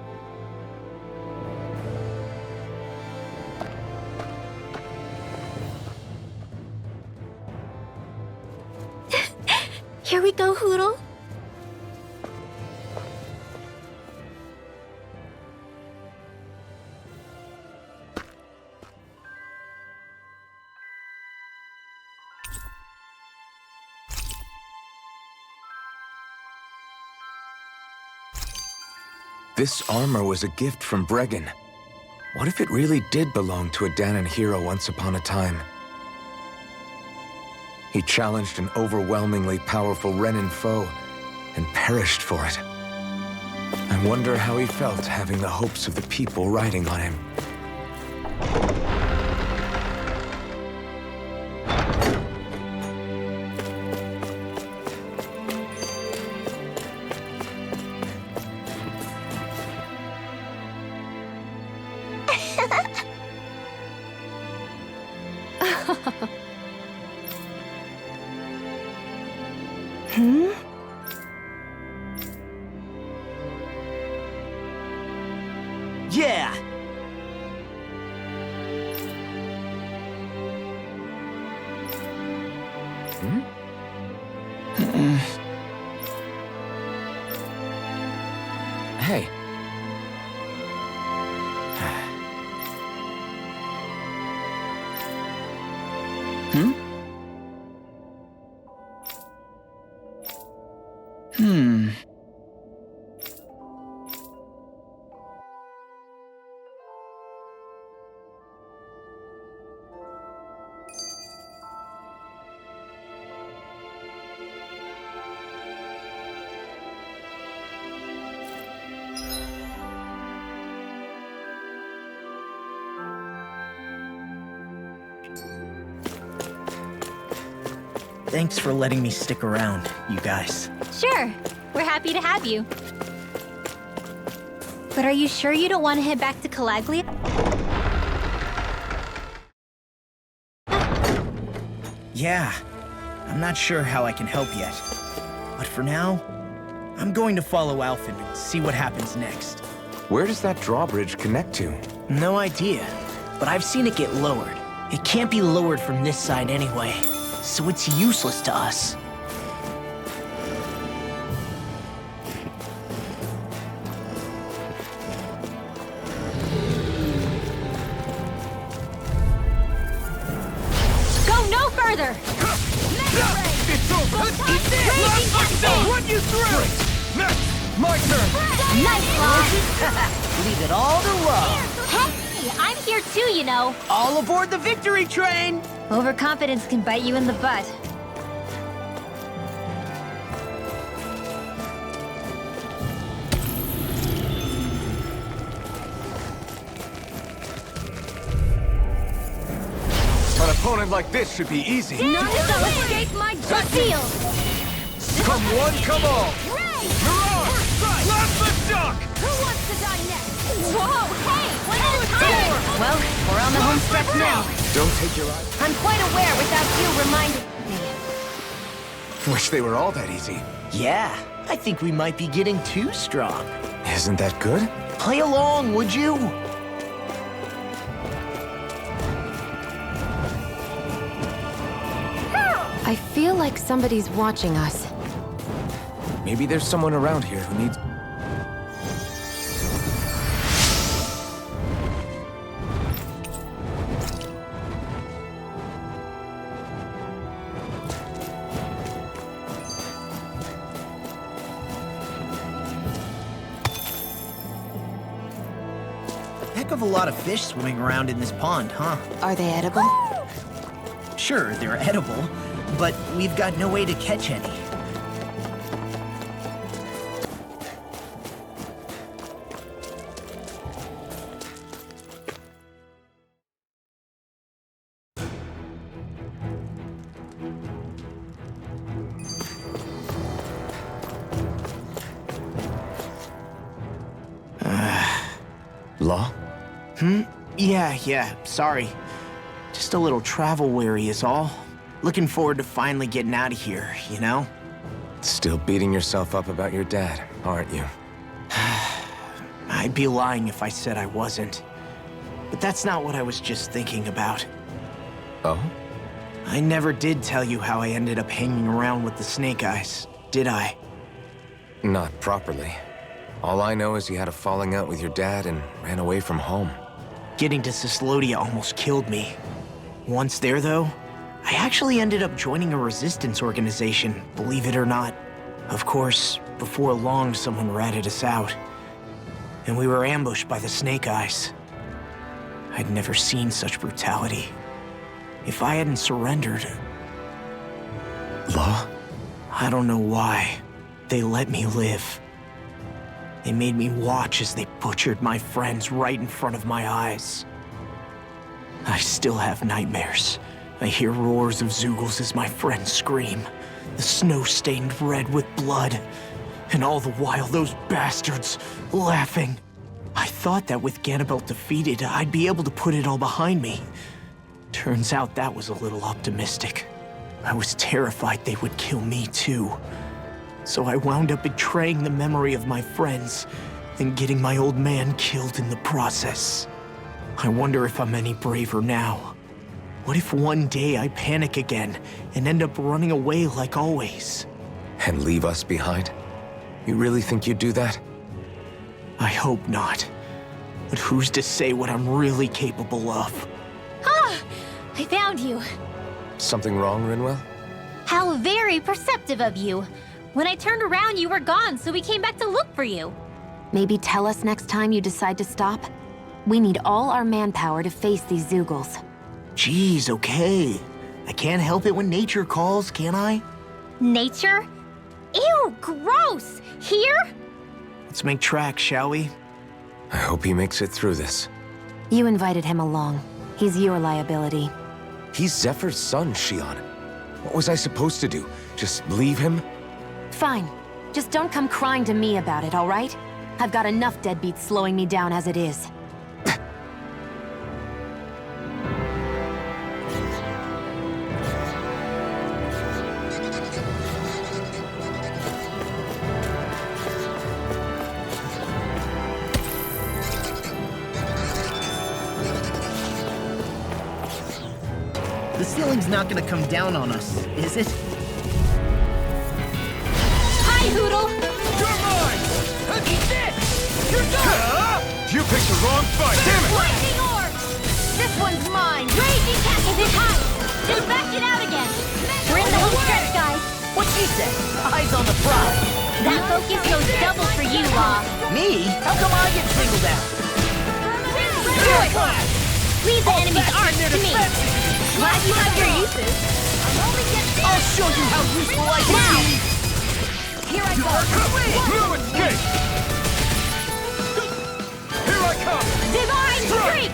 Here we go, Hoodle. This armor was a gift from Bregan. What if it really did belong to a Danon hero once upon a time? He challenged an overwhelmingly powerful Renin foe, and perished for it. I wonder how he felt having the hopes of the people riding on him. Yeah! Hey. Hmm? Thanks for letting me stick around, you guys. Sure, we're happy to have you. But are you sure you don't want to head back to Calaglia? Yeah, I'm not sure how I can help yet. But for now, I'm going to follow Alphen and see what happens next. Where does that drawbridge connect to? No idea, but I've seen it get lowered. It can't be lowered from this side anyway, so it's useless to us. Go no further! It's over! I'll run you through! Next! My turn! Nice, Bob! Leave it all to love. Hey, I'm here too, you know. All aboard the victory train! Overconfidence can bite you in the butt. An opponent like this should be easy. None shall escape my seal! Come one, come all! Ray! You're on! Blast the duck! Who wants to die next? Whoa, hey! One at a time! Well, we're on the home stretch now. Don't take your eyes. I'm quite aware without you reminding me. Wish they were all that easy. Yeah, I think we might be getting too strong. Isn't that good? Play along, would you? I feel like somebody's watching us. Maybe there's someone around here who needs... Heck of a lot of fish swimming around in this pond, huh? Are they edible? Sure, they're edible, but we've got no way to catch any. Law? Yeah, sorry. Just a little travel weary is all. Looking forward to finally getting out of here, you know? Still beating yourself up about your dad, aren't you? I'd be lying if I said I wasn't. But that's not what I was just thinking about. Oh? I never did tell you how I ended up hanging around with the Snake Eyes, did I? Not properly. All I know is you had a falling out with your dad and ran away from home. Getting to Cislodia almost killed me. Once there, though, I actually ended up joining a resistance organization, believe it or not. Of course, before long, someone ratted us out. And we were ambushed by the Snake Eyes. I'd never seen such brutality. If I hadn't surrendered... Law? I don't know why. They let me live. They made me watch as they butchered my friends right in front of my eyes. I still have nightmares. I hear roars of Zeugles as my friends scream. The snow stained red with blood. And all the while, those bastards laughing. I thought that with Ganabelt defeated, I'd be able to put it all behind me. Turns out that was a little optimistic. I was terrified they would kill me too. So I wound up betraying the memory of my friends and getting my old man killed in the process. I wonder if I'm any braver now. What if one day I panic again and end up running away like always? And leave us behind? You really think you'd do that? I hope not. But who's to say what I'm really capable of? Ah! I found you. Something wrong, Rinwell? How very perceptive of you. When I turned around, you were gone, so we came back to look for you. Maybe tell us next time you decide to stop? We need all our manpower to face these Zeugles. Jeez, okay. I can't help it when nature calls, can I? Nature? Ew, gross! Here? Let's make tracks, shall we? I hope he makes it through this. You invited him along. He's your liability. He's Zephyr's son, Shion. What was I supposed to do? Just leave him? Fine. Just don't come crying to me about it, all right? I've got enough deadbeats slowing me down as it is. The ceiling's not gonna come down on us, is it? Hi, Hoodle! You're mine! Eat this! You're done! You picked the wrong fight! Damn it! Lightning orb! This one's mine! Raging cat is it high! Just back it out again! We're in the home stretch, guys! What she said? Eyes on the prize. That focus goes double for you, Law. Me? How come I get singled out? Do it! Leave the enemy's arch to me! Glad you have your uses. I'll show you how useful I can be! Here I go! No escape! Here I come! Divine Freak!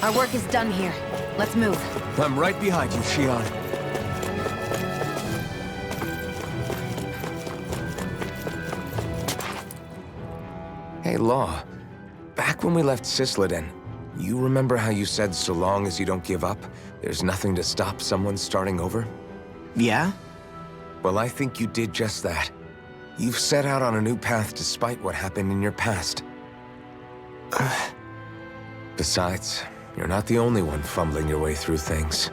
Our work is done here. Let's move. I'm right behind you, Shion. Hey, Law. Back when we left Cisleden, you remember how you said so long as you don't give up, there's nothing to stop someone starting over? Yeah? Well, I think you did just that. You've set out on a new path despite what happened in your past. Besides, you're not the only one fumbling your way through things.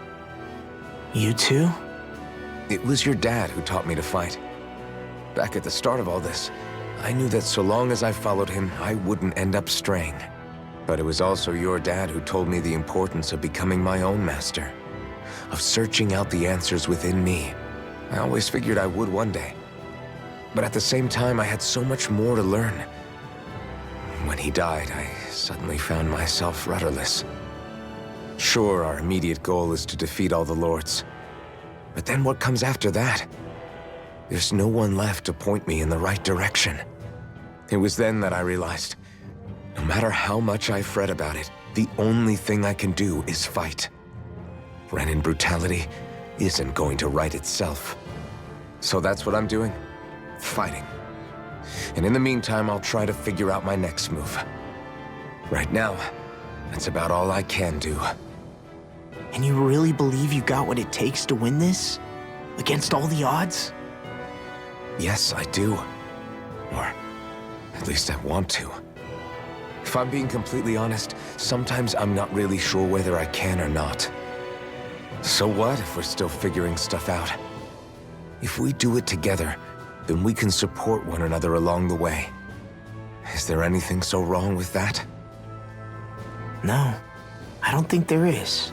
You too? It was your dad who taught me to fight. Back at the start of all this, I knew that so long as I followed him, I wouldn't end up straying. But it was also your dad who told me the importance of becoming my own master, of searching out the answers within me. I always figured I would one day. But at the same time, I had so much more to learn. When he died, I suddenly found myself rudderless. Sure, our immediate goal is to defeat all the lords. But then what comes after that? There's no one left to point me in the right direction. It was then that I realized, no matter how much I fret about it, the only thing I can do is fight. Renin brutality isn't going to right itself. So that's what I'm doing. Fighting. And in the meantime, I'll try to figure out my next move. Right now, that's about all I can do. And you really believe you got what it takes to win this? Against all the odds? Yes, I do. Or at least I want to. If I'm being completely honest, sometimes I'm not really sure whether I can or not. So what if we're still figuring stuff out? If we do it together, then we can support one another along the way. Is there anything so wrong with that? No, I don't think there is.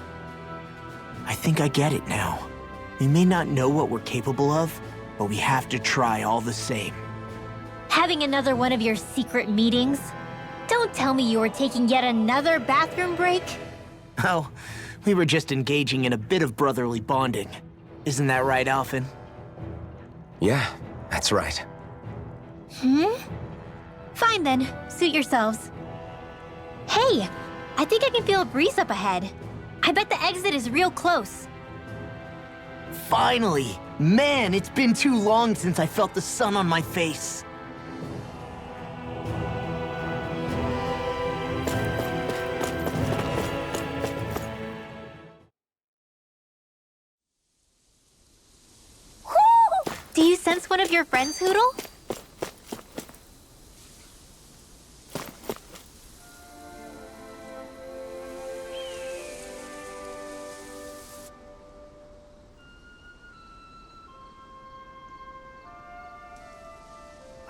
I think I get it now. We may not know what we're capable of, but we have to try all the same. Having another one of your secret meetings? Don't tell me you were taking yet another bathroom break? Oh, we were just engaging in a bit of brotherly bonding. Isn't that right, Alphen? Yeah, that's right. Fine then, suit yourselves. Hey, I think I can feel a breeze up ahead. I bet the exit is real close. Finally! Man, it's been too long since I felt the sun on my face. Do you sense one of your friends, Hoodle?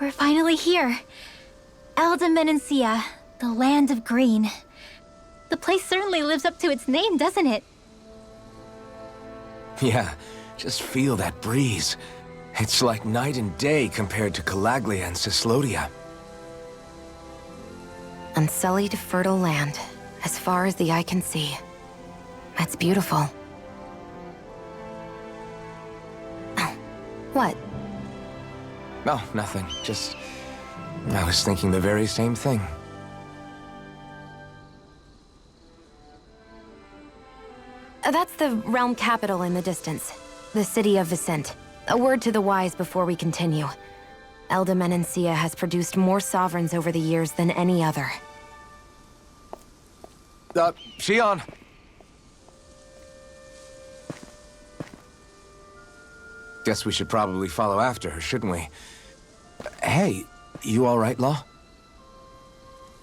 We're finally here. Elda Menancia, the land of green. The place certainly lives up to its name, doesn't it? Yeah, just feel that breeze. It's like night and day compared to Calaglia and Cyslodia. Unsullied, fertile land, as far as the eye can see. That's beautiful. Oh, what? Oh, nothing. Just... I was thinking the very same thing. That's the realm capital in the distance. The city of Vicent. A word to the wise before we continue. Elda Menancia has produced more sovereigns over the years than any other. Shion! Guess we should probably follow after her, shouldn't we? Hey, you all right, Law?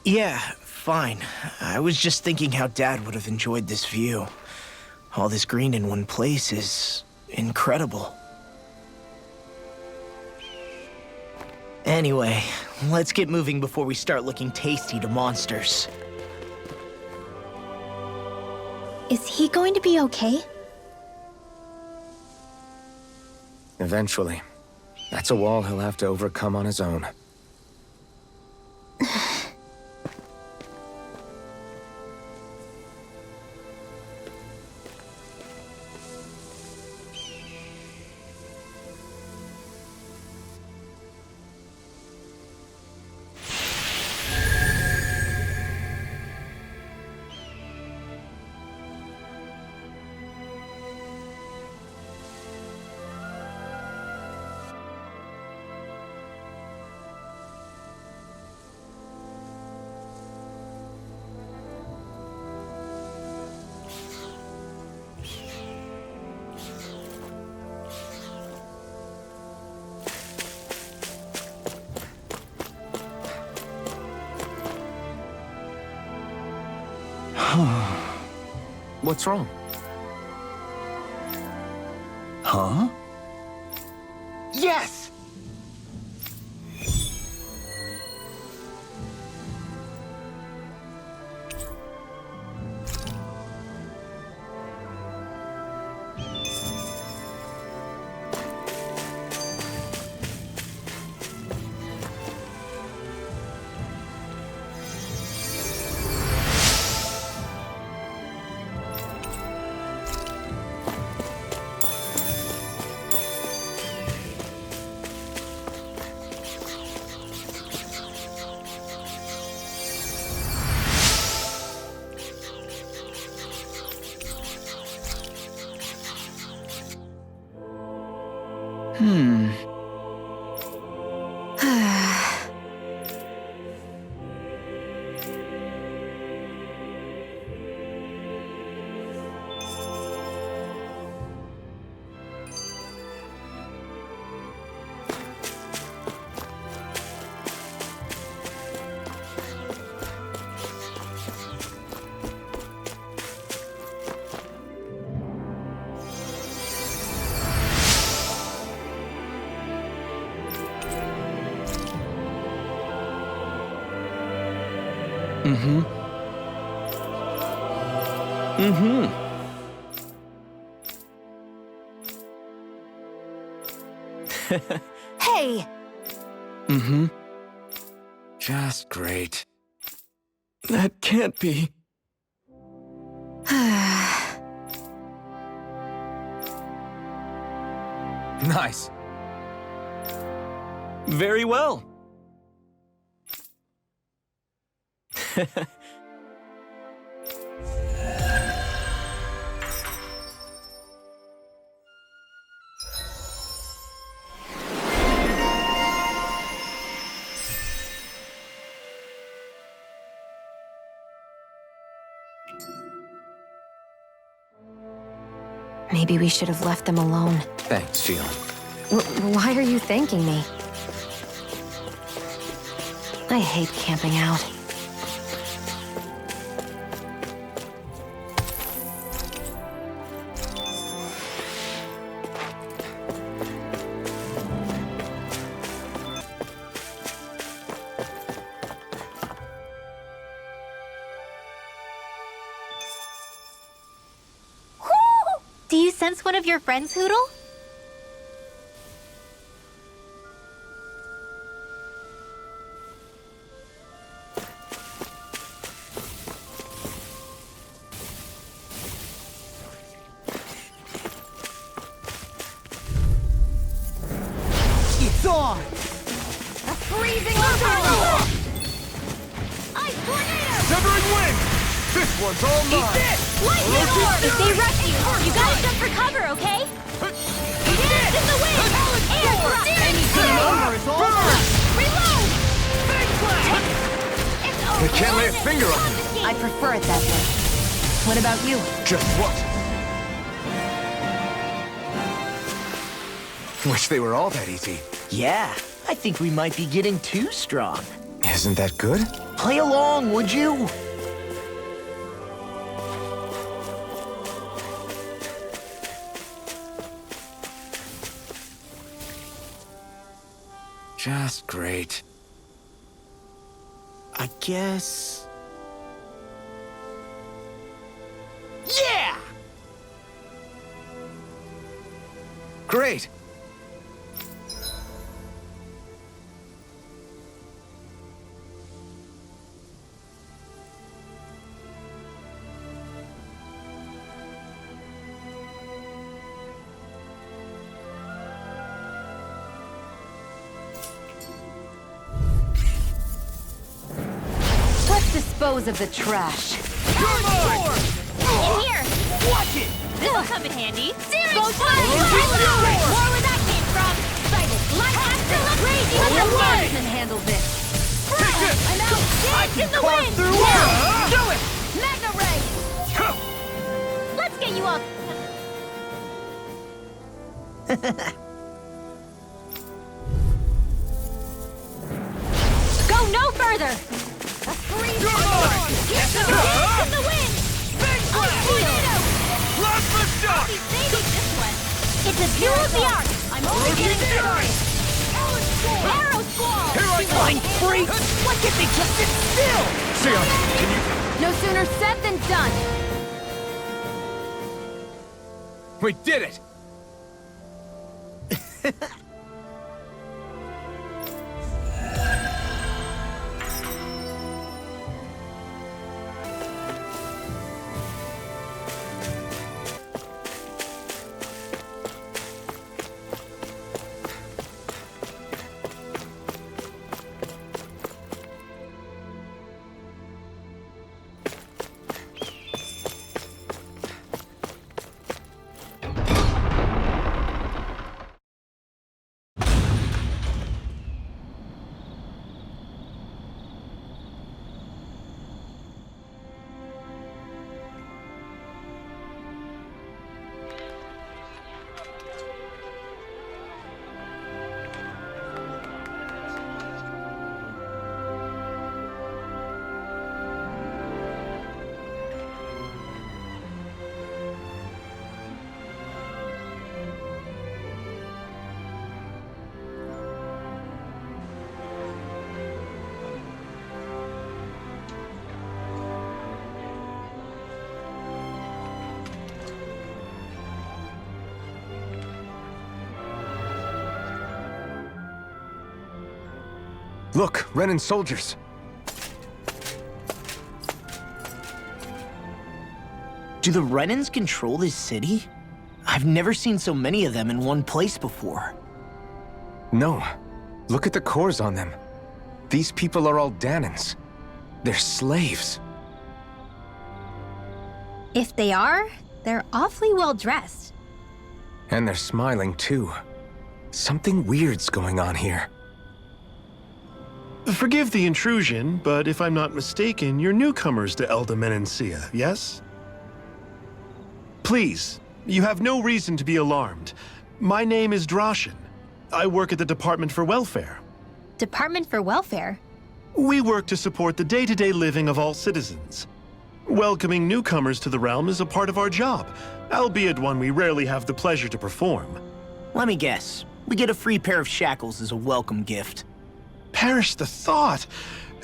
Yeah, fine. I was just thinking how Dad would have enjoyed this view. All this green in one place is incredible. Anyway, let's get moving before we start looking tasty to monsters. Is he going to be okay? Eventually. That's a wall he'll have to overcome on his own. What's wrong? Huh? Yes! Hey! Just great. That can't be. Nice. Very well. Maybe we should have left them alone. Thanks, Shion. Why are you thanking me? I hate camping out. sense one of your friends, Hoodle? It's on! A freezing tornado! Ice tornado! Severing wind! This one's all mine! Eat this! Lightning orb! If they rush you gotta jump for cover, okay? Dance in the wind! Air thrust! Anything over is all mine! Reload! They can't lay a finger on me. I prefer it that way. What about you? Just what? Wish they were all that easy. Yeah, I think we might be getting too strong. Isn't that good? Play along, would you? Just great. I guess... Yeah! Great! Let's dispose of the trash. In here! Watch it! This'll come in handy. Go time! More where that came from! Light acid, crazy! Let the Ryzen handle this. I'm out! I Dance in can the carve wind! through Now! Do it! Magna ray! Let's get you off! Go no further! A freezing sword! Dance in the wind! Tornado! Plasma shock! I'll be saving this one! It's a view of the arc! I'm only getting started! Arrow squall! Here I come! Flying freak! Why can't they just sit still? Sion, can you... No sooner said than done. We did it! Look, Renan soldiers. Do the Renans control this city? I've never seen so many of them in one place before. No. Look at the cores on them. These people are all Danans. They're slaves. If they are, they're awfully well dressed. And they're smiling, too. Something weird's going on here. Forgive the intrusion, but if I'm not mistaken, you're newcomers to Elda Menancia, yes? Please, you have no reason to be alarmed. My name is Drashin. I work at the Department for Welfare. Department for Welfare? We work to support the day-to-day living of all citizens. Welcoming newcomers to the realm is a part of our job, albeit one we rarely have the pleasure to perform. Let me guess. We get a free pair of shackles as a welcome gift. Perish the thought!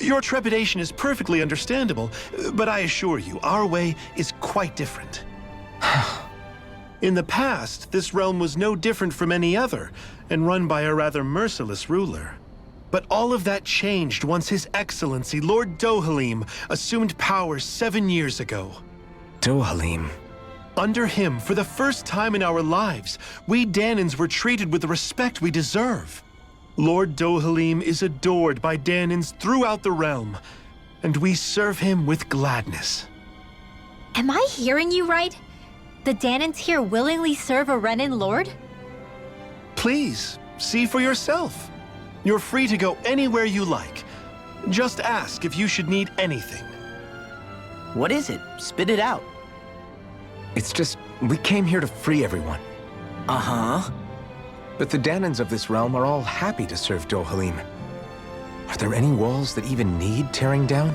Your trepidation is perfectly understandable, but I assure you, our way is quite different. In the past, this realm was no different from any other, and run by a rather merciless ruler. But all of that changed once His Excellency, Lord Dohalim, assumed power 7 years ago. Dohalim? Under him, for the first time in our lives, we Danans were treated with the respect we deserve. Lord Dohalim is adored by Danans throughout the realm, and we serve him with gladness. Am I hearing you right? The Danans here willingly serve a Renan lord? Please, see for yourself. You're free to go anywhere you like. Just ask if you should need anything. What is it? Spit it out. It's just, we came here to free everyone. Uh-huh. But the Danans of this realm are all happy to serve Dohalim. Are there any walls that even need tearing down?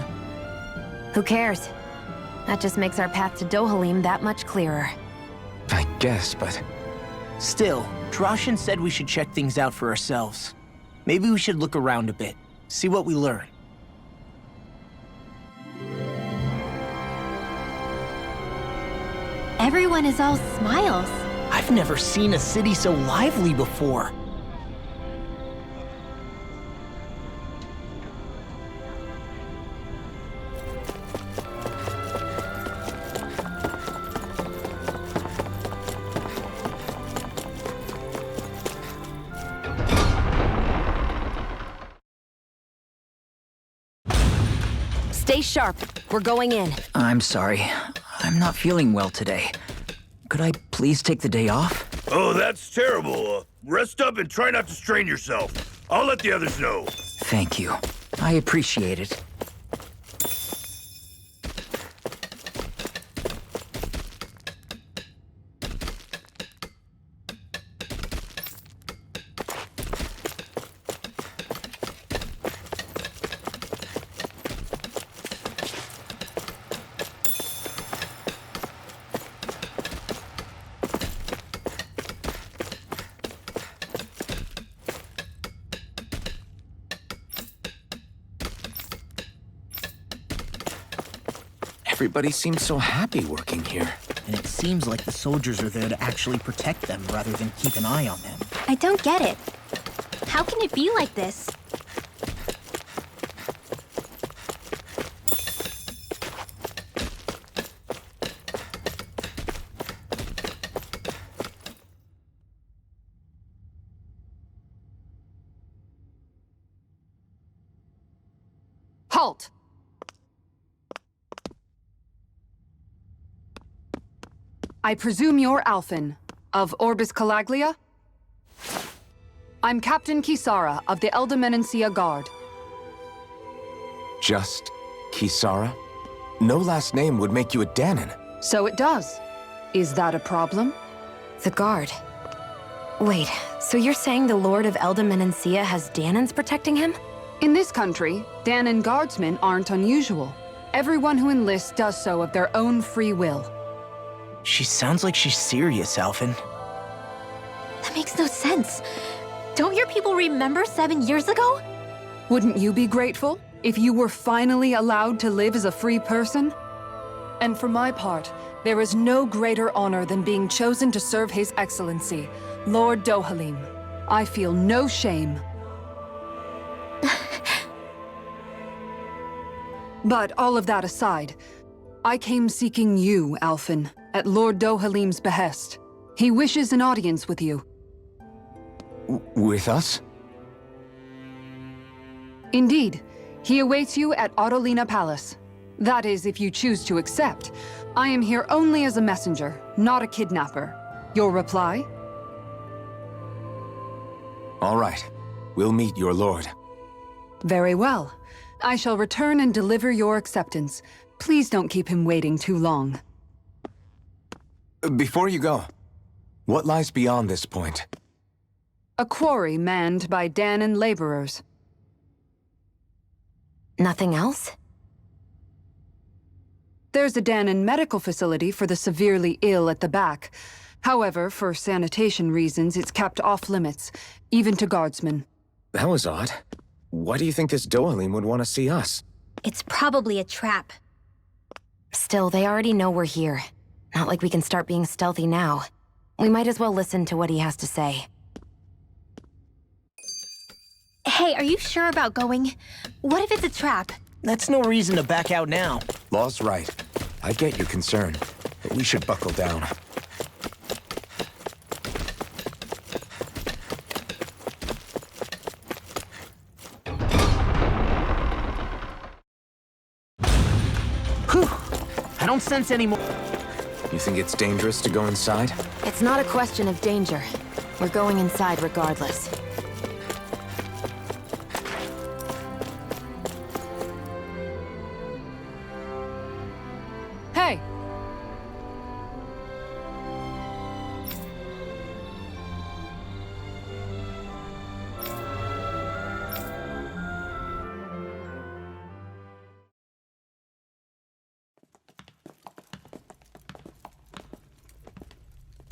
Who cares? That just makes our path to Dohalim that much clearer. I guess, but... Still, Droshin said we should check things out for ourselves. Maybe we should look around a bit, see what we learn. Everyone is all smiles. I've never seen a city so lively before. Stay sharp. We're going in. I'm sorry. I'm not feeling well today. Could I please take the day off? Oh, that's terrible. Rest up and try not to strain yourself. I'll let the others know. Thank you. I appreciate it. Everybody seems so happy working here. And it seems like the soldiers are there to actually protect them rather than keep an eye on them. I don't get it. How can it be like this? Halt! I presume you're Alphen, of Orbis Calaglia? I'm Captain Kisara of the Eldermenencia Guard. Just Kisara? No last name would make you a Danan. So it does. Is that a problem? The Guard. Wait, so you're saying the Lord of Eldermenencia has Danans protecting him? In this country, Danan guardsmen aren't unusual. Everyone who enlists does so of their own free will. She sounds like she's serious, Alphen. That makes no sense. Don't your people remember 7 years ago? Wouldn't you be grateful if you were finally allowed to live as a free person? And for my part, there is no greater honor than being chosen to serve His Excellency, Lord Dohalim. I feel no shame. But all of that aside, I came seeking you, Alphen, at Lord Dohalim's behest. He wishes an audience with you. With us? Indeed. He awaits you at Autolina Palace. That is, if you choose to accept. I am here only as a messenger, not a kidnapper. Your reply? All right. We'll meet your lord. Very well. I shall return and deliver your acceptance. Please don't keep him waiting too long. Before you go, what lies beyond this point? A quarry manned by Danan laborers. Nothing else? There's a Danan medical facility for the severely ill at the back. However, for sanitation reasons, it's kept off-limits, even to guardsmen. That was odd. Why do you think this Dohalim would want to see us? It's probably a trap. Still, they already know we're here. Not like we can start being stealthy now. We might as well listen to what he has to say. Hey, are you sure about going? What if it's a trap? That's no reason to back out now. Law's right. I get your concern, but we should buckle down. Whew! I don't sense any more. You think it's dangerous to go inside? It's not a question of danger. We're going inside regardless. Hey!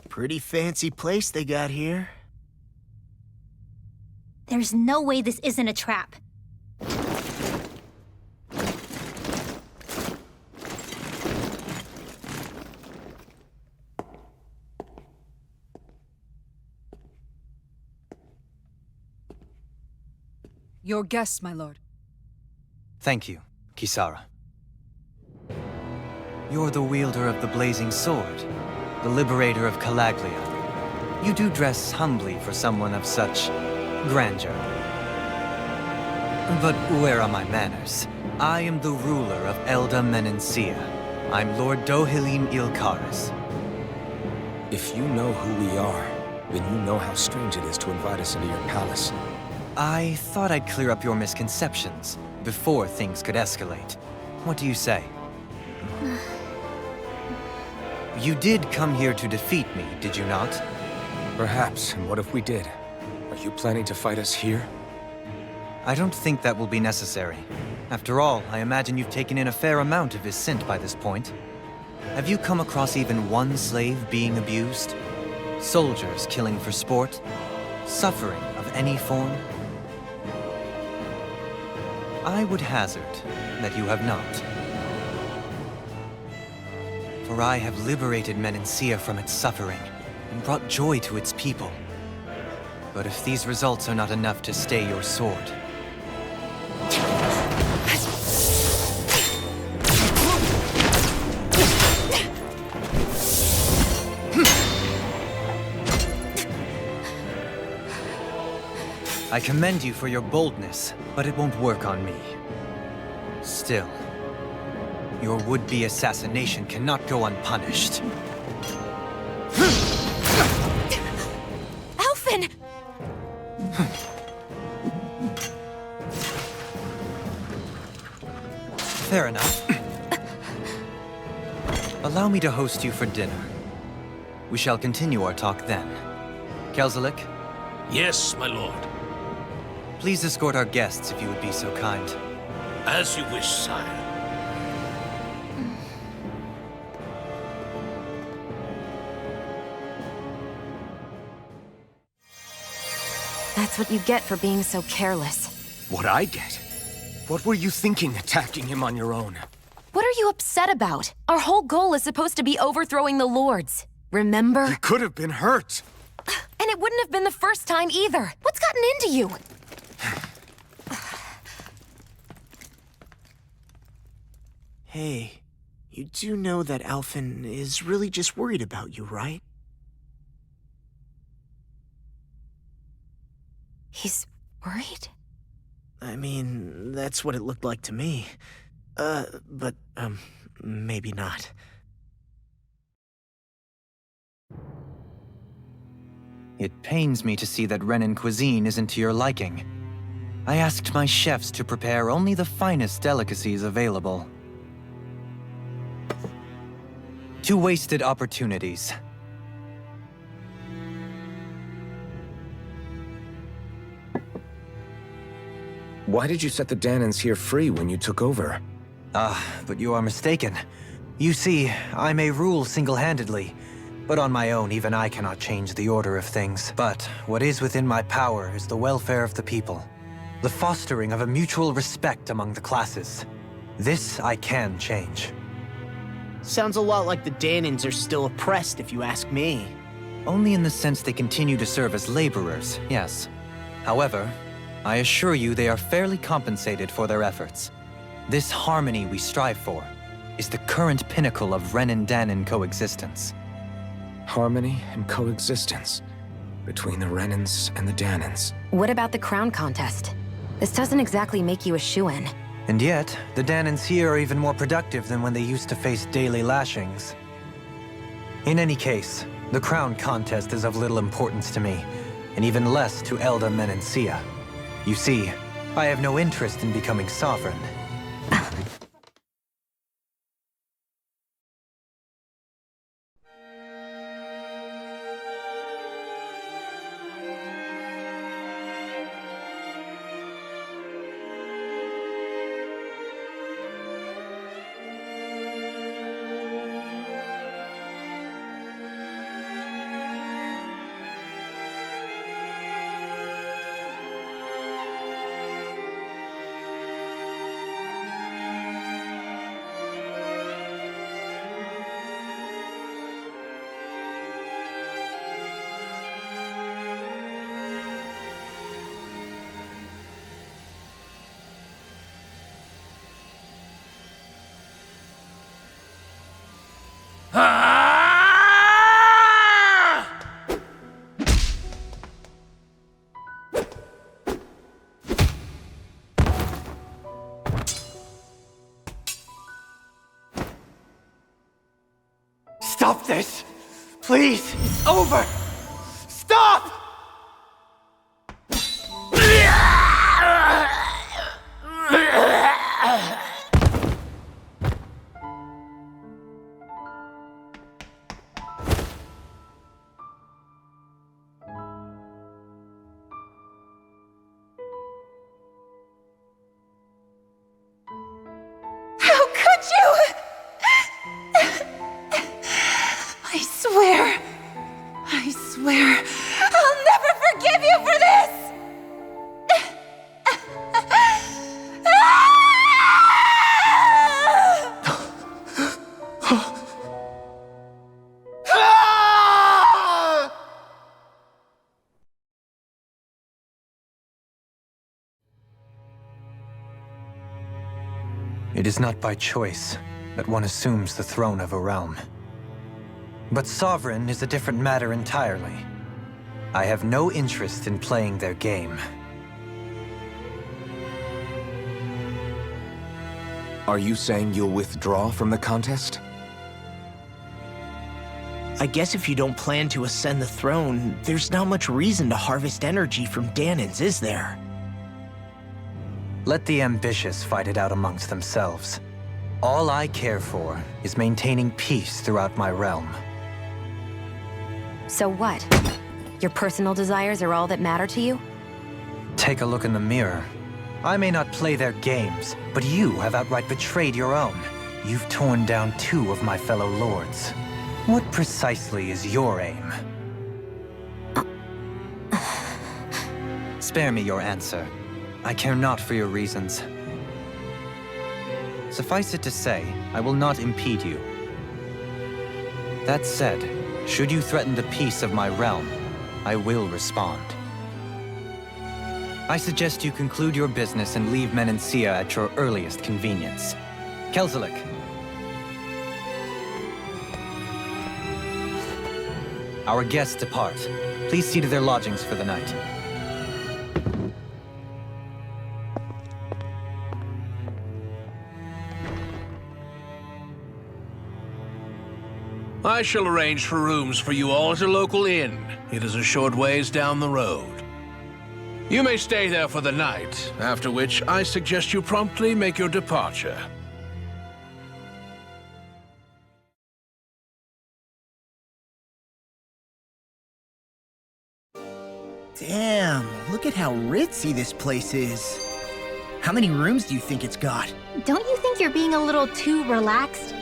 Pretty fancy place they got here. There's no way this isn't a trap. Your guests, my lord. Thank you, Kisara. You're the wielder of the blazing sword, the liberator of Calaglia. You do dress humbly for someone of such grandeur. But where are my manners? I am the ruler of Elda Menencia. I'm Lord Dohalim Ilkaris. If you know who we are, then you know how strange it is to invite us into your palace. I thought I'd clear up your misconceptions before things could escalate. What do you say? You did come here to defeat me, did you not? Perhaps, and what if we did? Are you planning to fight us here? I don't think that will be necessary. After all, I imagine you've taken in a fair amount of his scent by this point. Have you come across even one slave being abused? Soldiers killing for sport? Suffering of any form? I would hazard that you have not. For I have liberated Menencia from its suffering and brought joy to its people. But if these results are not enough to stay your sword... I commend you for your boldness, but it won't work on me. Still, your would-be assassination cannot go unpunished. Alphen! Fair enough. Allow me to host you for dinner. We shall continue our talk then. Kelzelik? Yes, my lord. Please escort our guests if you would be so kind. As you wish, sire. That's what you get for being so careless. What I get? What were you thinking, attacking him on your own? What are you upset about? Our whole goal is supposed to be overthrowing the Lords. Remember? He could have been hurt. And it wouldn't have been the first time either. What's gotten into you? Hey, you do know that Alphen is really just worried about you, right? He's worried? I mean, that's what it looked like to me. But maybe not. It pains me to see that Renan cuisine isn't to your liking. I asked my chefs to prepare only the finest delicacies available. 2 wasted opportunities. Why did you set the Danans here free when you took over? But you are mistaken. You see, I may rule single-handedly, but on my own, even I cannot change the order of things. But what is within my power is the welfare of the people, the fostering of a mutual respect among the classes. This I can change. Sounds a lot like the Danans are still oppressed, if you ask me. Only in the sense they continue to serve as laborers, yes. However, I assure you they are fairly compensated for their efforts. This harmony we strive for is the current pinnacle of Renin-Danin coexistence. Harmony and coexistence between the Renins and the Danins. What about the crown contest? This doesn't exactly make you a shoo-in. And yet, the Danins here are even more productive than when they used to face daily lashings. In any case, the crown contest is of little importance to me, and even less to Elda Menencia. You see, I have no interest in becoming sovereign. Stop this! Please! It's over! Stop! How could you? I swear, I'll never forgive you for this! It is not by choice that one assumes the throne of a realm. But sovereign is a different matter entirely. I have no interest in playing their game. Are you saying you'll withdraw from the contest? I guess if you don't plan to ascend the throne, there's not much reason to harvest energy from Danins, is there? Let the ambitious fight it out amongst themselves. All I care for is maintaining peace throughout my realm. So what? Your personal desires are all that matter to you? Take a look in the mirror. I may not play their games, but you have outright betrayed your own. You've torn down 2 of my fellow lords. What precisely is your aim? Spare me your answer. I care not for your reasons. Suffice it to say, I will not impede you. That said, should you threaten the peace of my realm, I will respond. I suggest you conclude your business and leave Menencia at your earliest convenience. Kelzelik. Our guests depart. Please see to their lodgings for the night. I shall arrange for rooms for you all at a local inn. It is a short ways down the road. You may stay there for the night, after which I suggest you promptly make your departure. Damn, look at how ritzy this place is. How many rooms do you think it's got? Don't you think you're being a little too relaxed?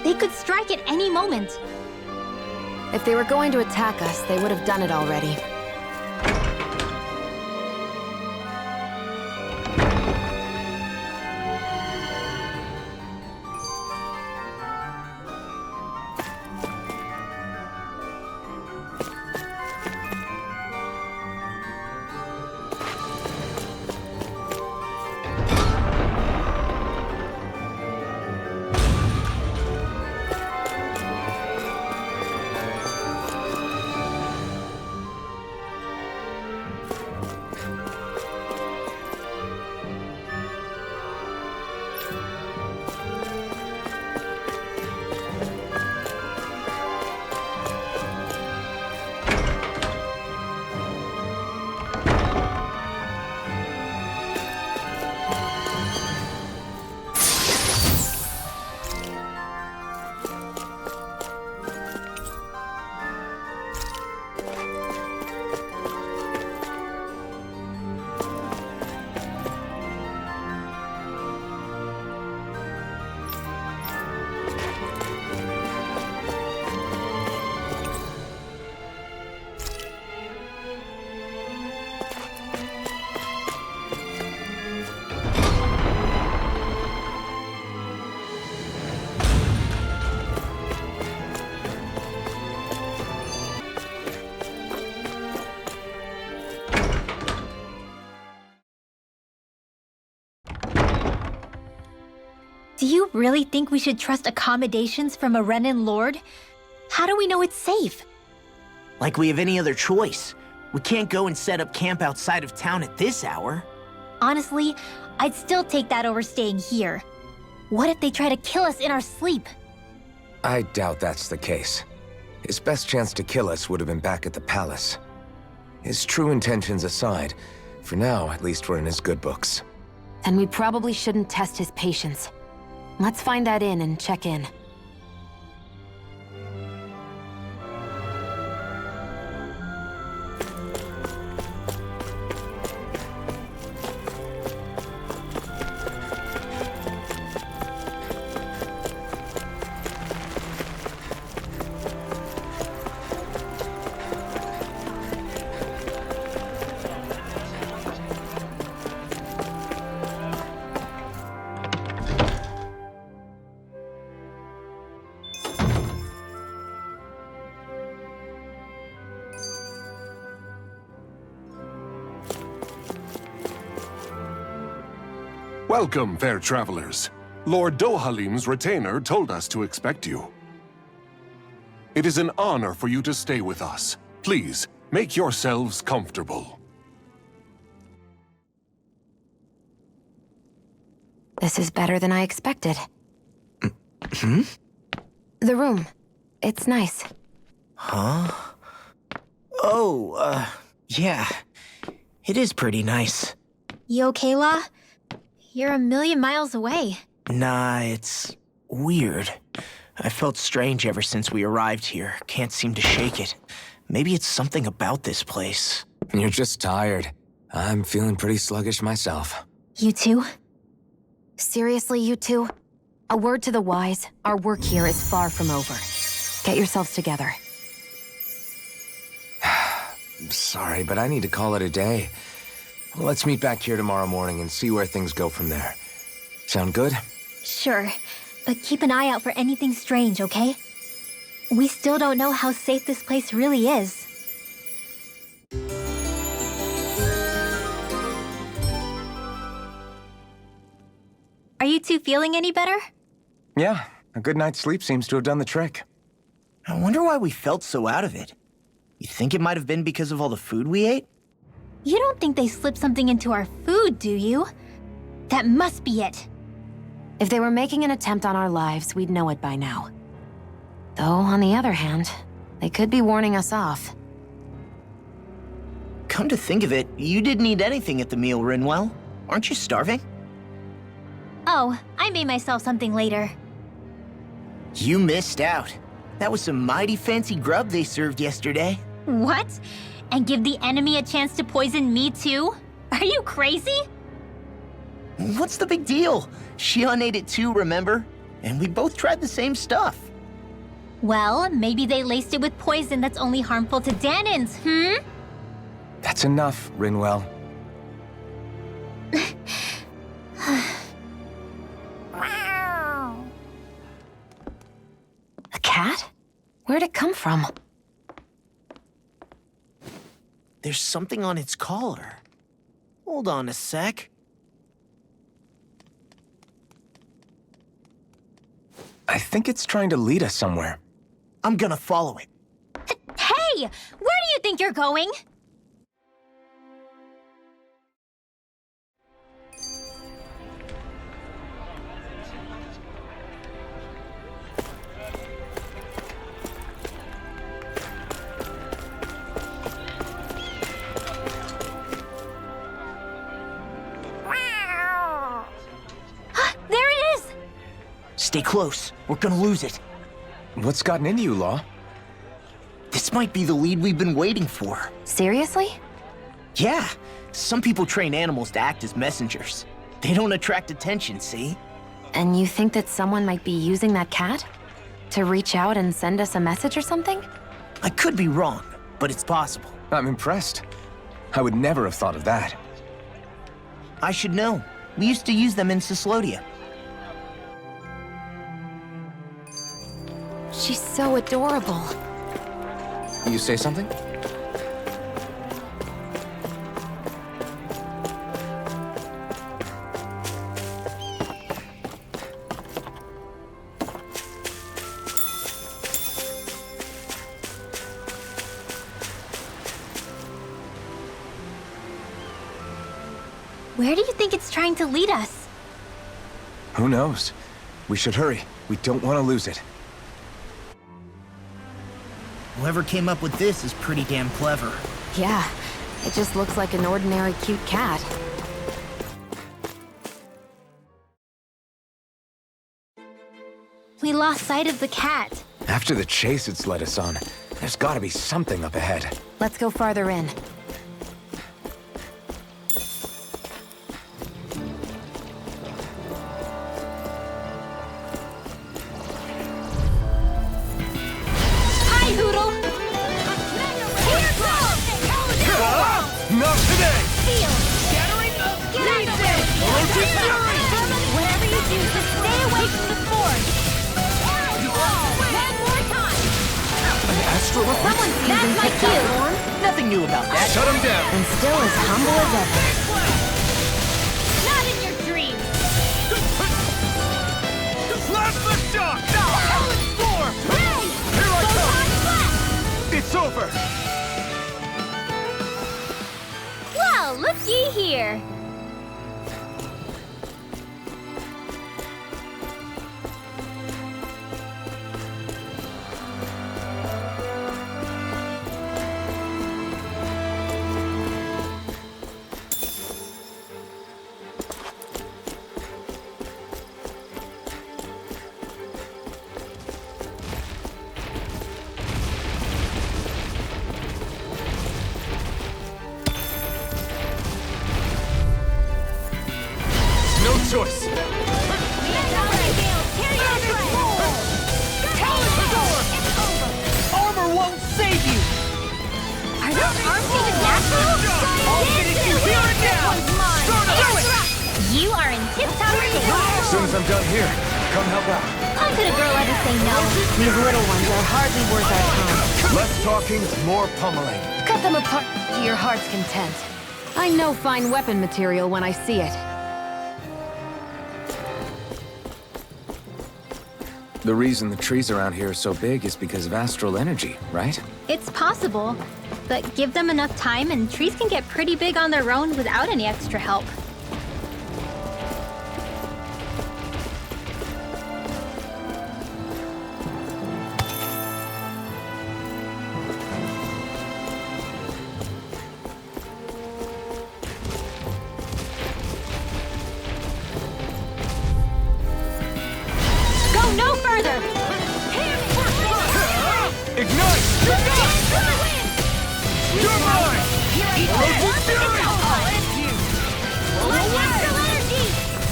They could strike at any moment. If they were going to attack us, they would have done it already. Do you really think we should trust accommodations from a Renan lord? How do we know it's safe? Like we have any other choice. We can't go and set up camp outside of town at this hour. Honestly, I'd still take that over staying here. What if they try to kill us in our sleep? I doubt that's the case. His best chance to kill us would have been back at the palace. His true intentions aside, for now, at least we're in his good books. Then we probably shouldn't test his patience. Let's find that inn and check in. Welcome, fair travelers. Lord Dohalim's retainer told us to expect you. It is an honor for you to stay with us. Please, make yourselves comfortable. This is better than I expected. Hmm? The room. It's nice. Huh? Oh, yeah. It is pretty nice. You okay, La? You're a million miles away. Nah, it's weird. I felt strange ever since we arrived here. Can't seem to shake it. Maybe it's something about this place. You're just tired. I'm feeling pretty sluggish myself. You too? Seriously, you two? A word to the wise, our work here is far from over. Get yourselves together. Sorry, but I need to call it a day. Let's meet back here tomorrow morning and see where things go from there. Sound good? Sure, but keep an eye out for anything strange, okay? We still don't know how safe this place really is. Are you two feeling any better? Yeah, a good night's sleep seems to have done the trick. I wonder why we felt so out of it. You think it might have been because of all the food we ate? You don't think they slipped something into our food, do you? That must be it. If they were making an attempt on our lives, we'd know it by now. Though, on the other hand, they could be warning us off. Come to think of it, you didn't eat anything at the meal, Rinwell. Aren't you starving? Oh, I made myself something later. You missed out. That was some mighty fancy grub they served yesterday. What? And give the enemy a chance to poison me too? Are you crazy? What's the big deal? Shion ate it too, remember? And we both tried the same stuff. Well, maybe they laced it with poison that's only harmful to Danins, That's enough, Rinwell. A cat? Where'd it come from? There's something on its collar. Hold on a sec. I think it's trying to lead us somewhere. I'm gonna follow it. Hey! Where do you think you're going? There it is! Stay close. We're gonna lose it. What's gotten into you, Law? This might be the lead we've been waiting for. Seriously? Yeah. Some people train animals to act as messengers. They don't attract attention, see? And you think that someone might be using that cat? To reach out and send us a message or something? I could be wrong, but it's possible. I'm impressed. I would never have thought of that. I should know. We used to use them in Cyslodia. She's so adorable. You say something? Where do you think it's trying to lead us? Who knows? We should hurry. We don't want to lose it. Whoever came up with this is pretty damn clever. Yeah, it just looks like an ordinary cute cat. We lost sight of the cat. After the chase it's led us on, there's gotta be something up ahead. Let's go farther in. Hi, Hoodle! Here goes! Not today! Feel! Scattering of Ryzen! Whatever you do, just stay away from the force! One more time! An astral Well, someone's That's using my TikTok cue! form. Nothing new about that. Shut him down! And still as humble as ever. Not in your dreams! Plasma shock! Storm! Here I come! It's over! Well, looky here! No choice! Armor won't save you! Are those arms even natural? I'll finish you here and now! You are in tip-top shape. As soon as I'm done here, come help out. How could a girl ever say no? These little ones are hardly worth our time. Less talking, more pummeling. Cut them apart to your heart's content. I know fine weapon material when I see it. The reason the trees around here are so big is because of astral energy, right? It's possible, but give them enough time and trees can get pretty big on their own without any extra help. Go no further! Ignite! You're mine! Erosion Fury! Astral energy!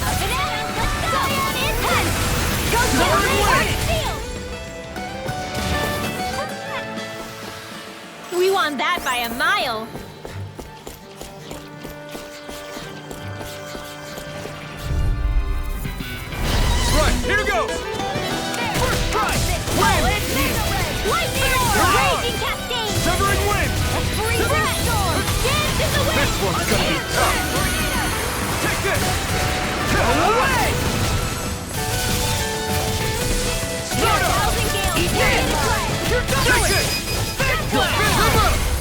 Up and out! Scion intense! Go We won that by a mile. Right, here goes! First try! Win! Lightning aura! Raging cascade! Severing wind! Free breath! Dance in the wind! This one's gonna be tough! Take this! Away! Start up! Eat this! Take this!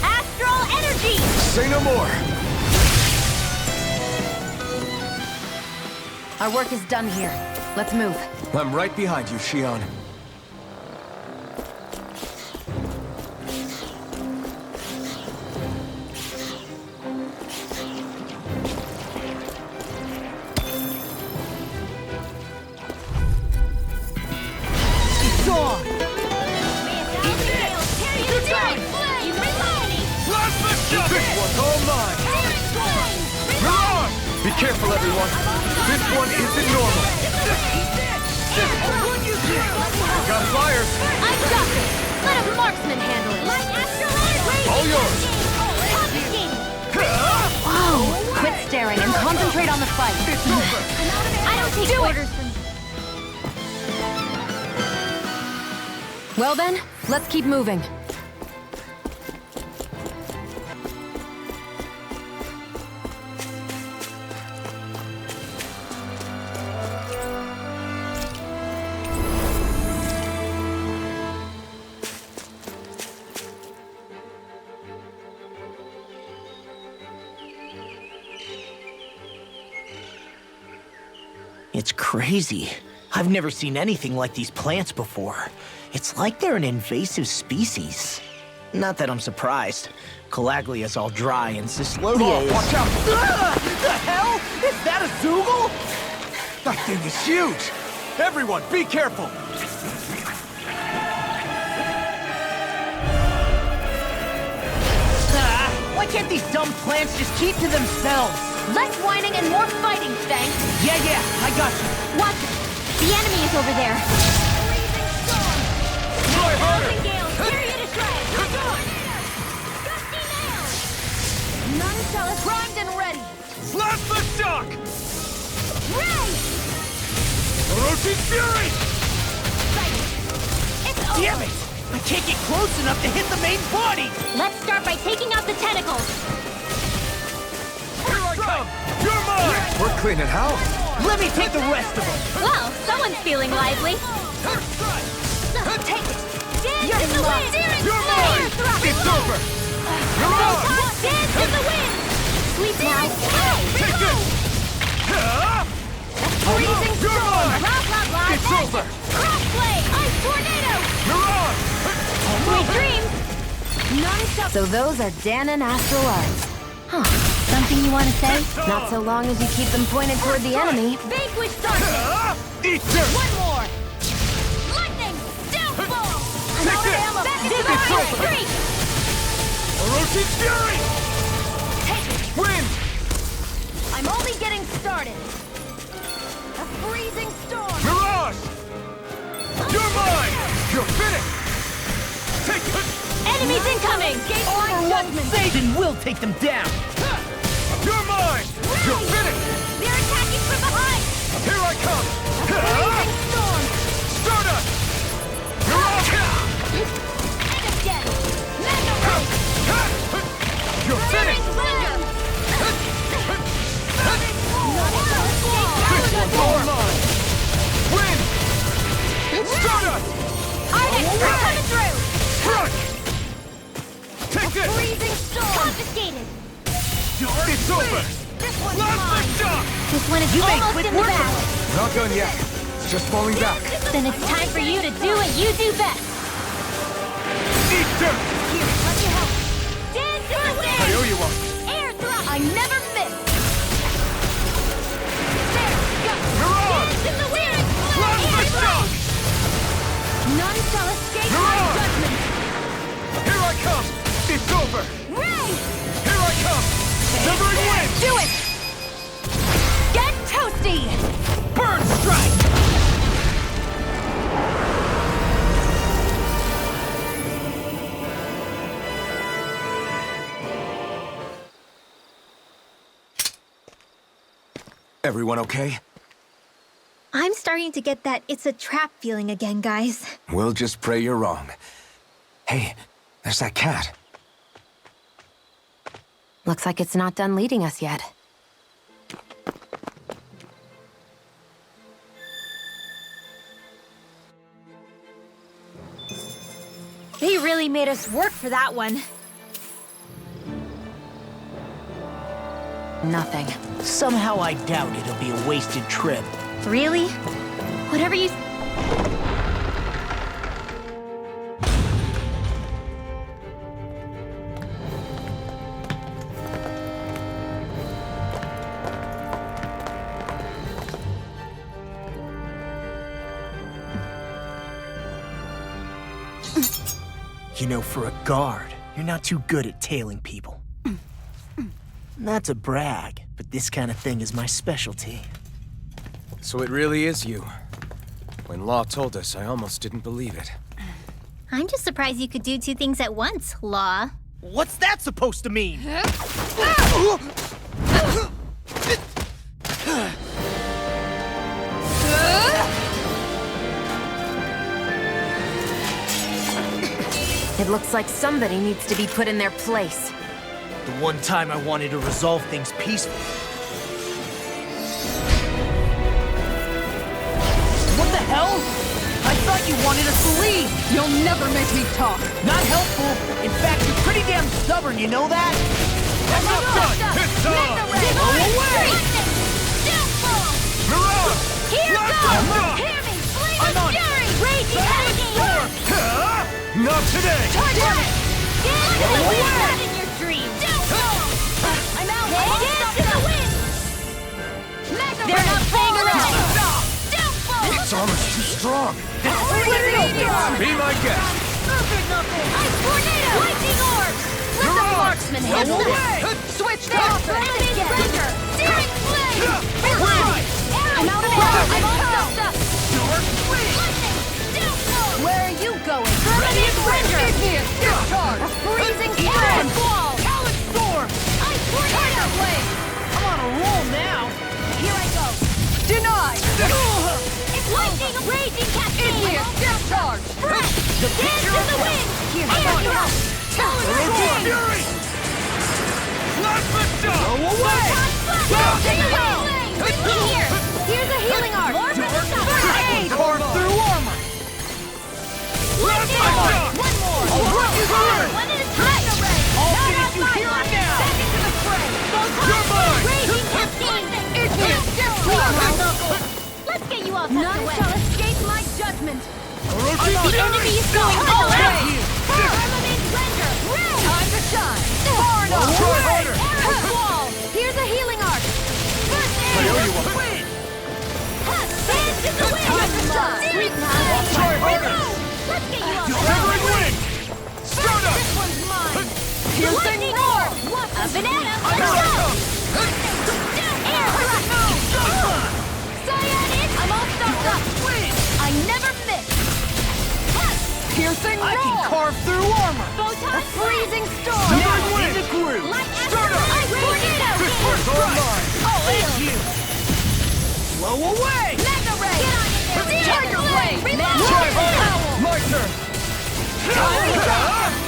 Astral energy! Say no more! Our work is done here. Let's move. I'm right behind you, Shion. It's on! Plasma shock! This one's all mine! Come on! Be careful, everyone! This one isn't normal! Got fires! I've got this! Let a marksman handle it! Light astral energy! All yours! Whoa! Quit staring and concentrate on the fight. It's over! I don't take orders from... Well then, let's keep moving. It's crazy. I've never seen anything like these plants before. It's like they're an invasive species. Not that I'm surprised. Calaglia's all dry and Cislodia is... Watch out! Ah! The hell? Is that a Zoogle? That thing is huge! Everyone, be careful! Why can't these dumb plants just keep to themselves? Less whining and more fighting, thanks. Yeah, I got you. Watch it. The enemy is over there. Freezing storm. Try harder! Thousand gales, period is right. Gusty nails. None shall have primed and ready. Blast the shock! Ray! Orochi's fury! It's over. Damn it! I can't get close enough to hit the main body! Let's start by taking out the tentacles. Here I come! You're mine! We're cleaning house. Let me take the rest of them! Well, someone's feeling lively. Take it. Dance in the wind. You're mine! It's over! You're on! Dance in the wind. Sweep now. Take this! Freezing You're storm. mine! Blah, blah, blah. It's over! Crossblade. Ice tornado. You're on! Sweet dreams. None shall... So those are Danon astral arts. Huh. Something you want to say? Not so long as you keep them pointed toward the enemy. Vanquish darkness. Eat dirt! One more. Lightning. Downfall. Take this! Back into the It's over! street. Orochi's fury! Take it. Wind! I'm only getting started. A freezing storm. Mirage! You're mine! You're finished! Take it! Enemies incoming. Overwhelmed Satan will take them down! You're mine! You're finished! They're attacking from behind. Here I come! Freezing storm. Stardust! You're on! And again. Mega ray. You're finished! This one's all mine! Wind! Stardust! Arctic, we're coming through. Crush! Take this! Freezing storm. Confiscated. It's over! This one's Blast mine. the shock! This one is almost in the bag. Not done yet. It's just falling back. Then it's time for you to do what you do best. Eat dirt! Here, let me help. Dance in the wind. I owe you one. Air thrust. I never miss. There, go. You're on! Dance in the wind. Blast the shock! None shall escape You're my on. judgment. Here I come! It's over! Ray! Here I come! Severing wind! Do it! Get toasty! Burn strike! Everyone okay? I'm starting to get that it's a trap feeling again, guys. We'll just pray you're wrong. Hey, there's that cat. Looks like it's not done leading us yet. They really made us work for that one. Nothing. Somehow I doubt it'll be a wasted trip. Really? Whatever you... You know, for a guard, you're not too good at tailing people. Not to brag, but this kind of thing is my specialty. So it really is you. When Law told us, I almost didn't believe it. I'm just surprised you could do two things at once, Law. What's that supposed to mean? It looks like somebody needs to be put in their place. The one time I wanted to resolve things peacefully. What the hell? I thought you wanted us to leave! You'll never make me talk. Not helpful. In fact, you're pretty damn stubborn, you know that? I'm not done! It's on! Go away! Mirage! Not in your dreams! I'm out! Dance in the wind! They're not playing around! Its armor's too strong. Be my guest. Perfect knuckle! Ice tornado! Lightning orb! Let the marksman handle it! Switch Enemy surrender! Searing flame! I'm out of arrows! I'm all stuffed up! Lightning! Where are you going? Enemy surrender! A freezing storm! Talon storm! Ice tornado! Flame! I'm on a roll now. Here I go! Denied! It's lightning! Raging cascade! Discharge! Dance in the wind! Here, come on! Talon storm! Fury! Plasma shot! Go away! Here! Here's a healing arc! Carve through armor! Lightning orb! One more! I'll run you through! One at a time! I'll Not finish on you my here watch! and now! Back into the fray! You're mine! Raging cascade! Let's get you all tucked away! None shall escape my judgment! The enemy is going all out! Firmament render! Time to shine! Far enough! Try harder! Arrow wall! Here's a healing arc! First aid! I owe you one! Dance in the wind! Time to shine! I'll try harder! Let's get you all Delivering wing! Start up! This one's mine! Piercing Lightning roar! orb! A banana! Here Let's I go! come! Air Cyanid! I'm all stuffed up! I never miss! Piercing I can roar! carve through armor. Photon! A freezing storm! Delivering wing! In the groove. Light Start up! tornado! This one's all mine! I'll end you. Blow away. Mega ray! Get on in there! Tiger blade! Try harder! My turn!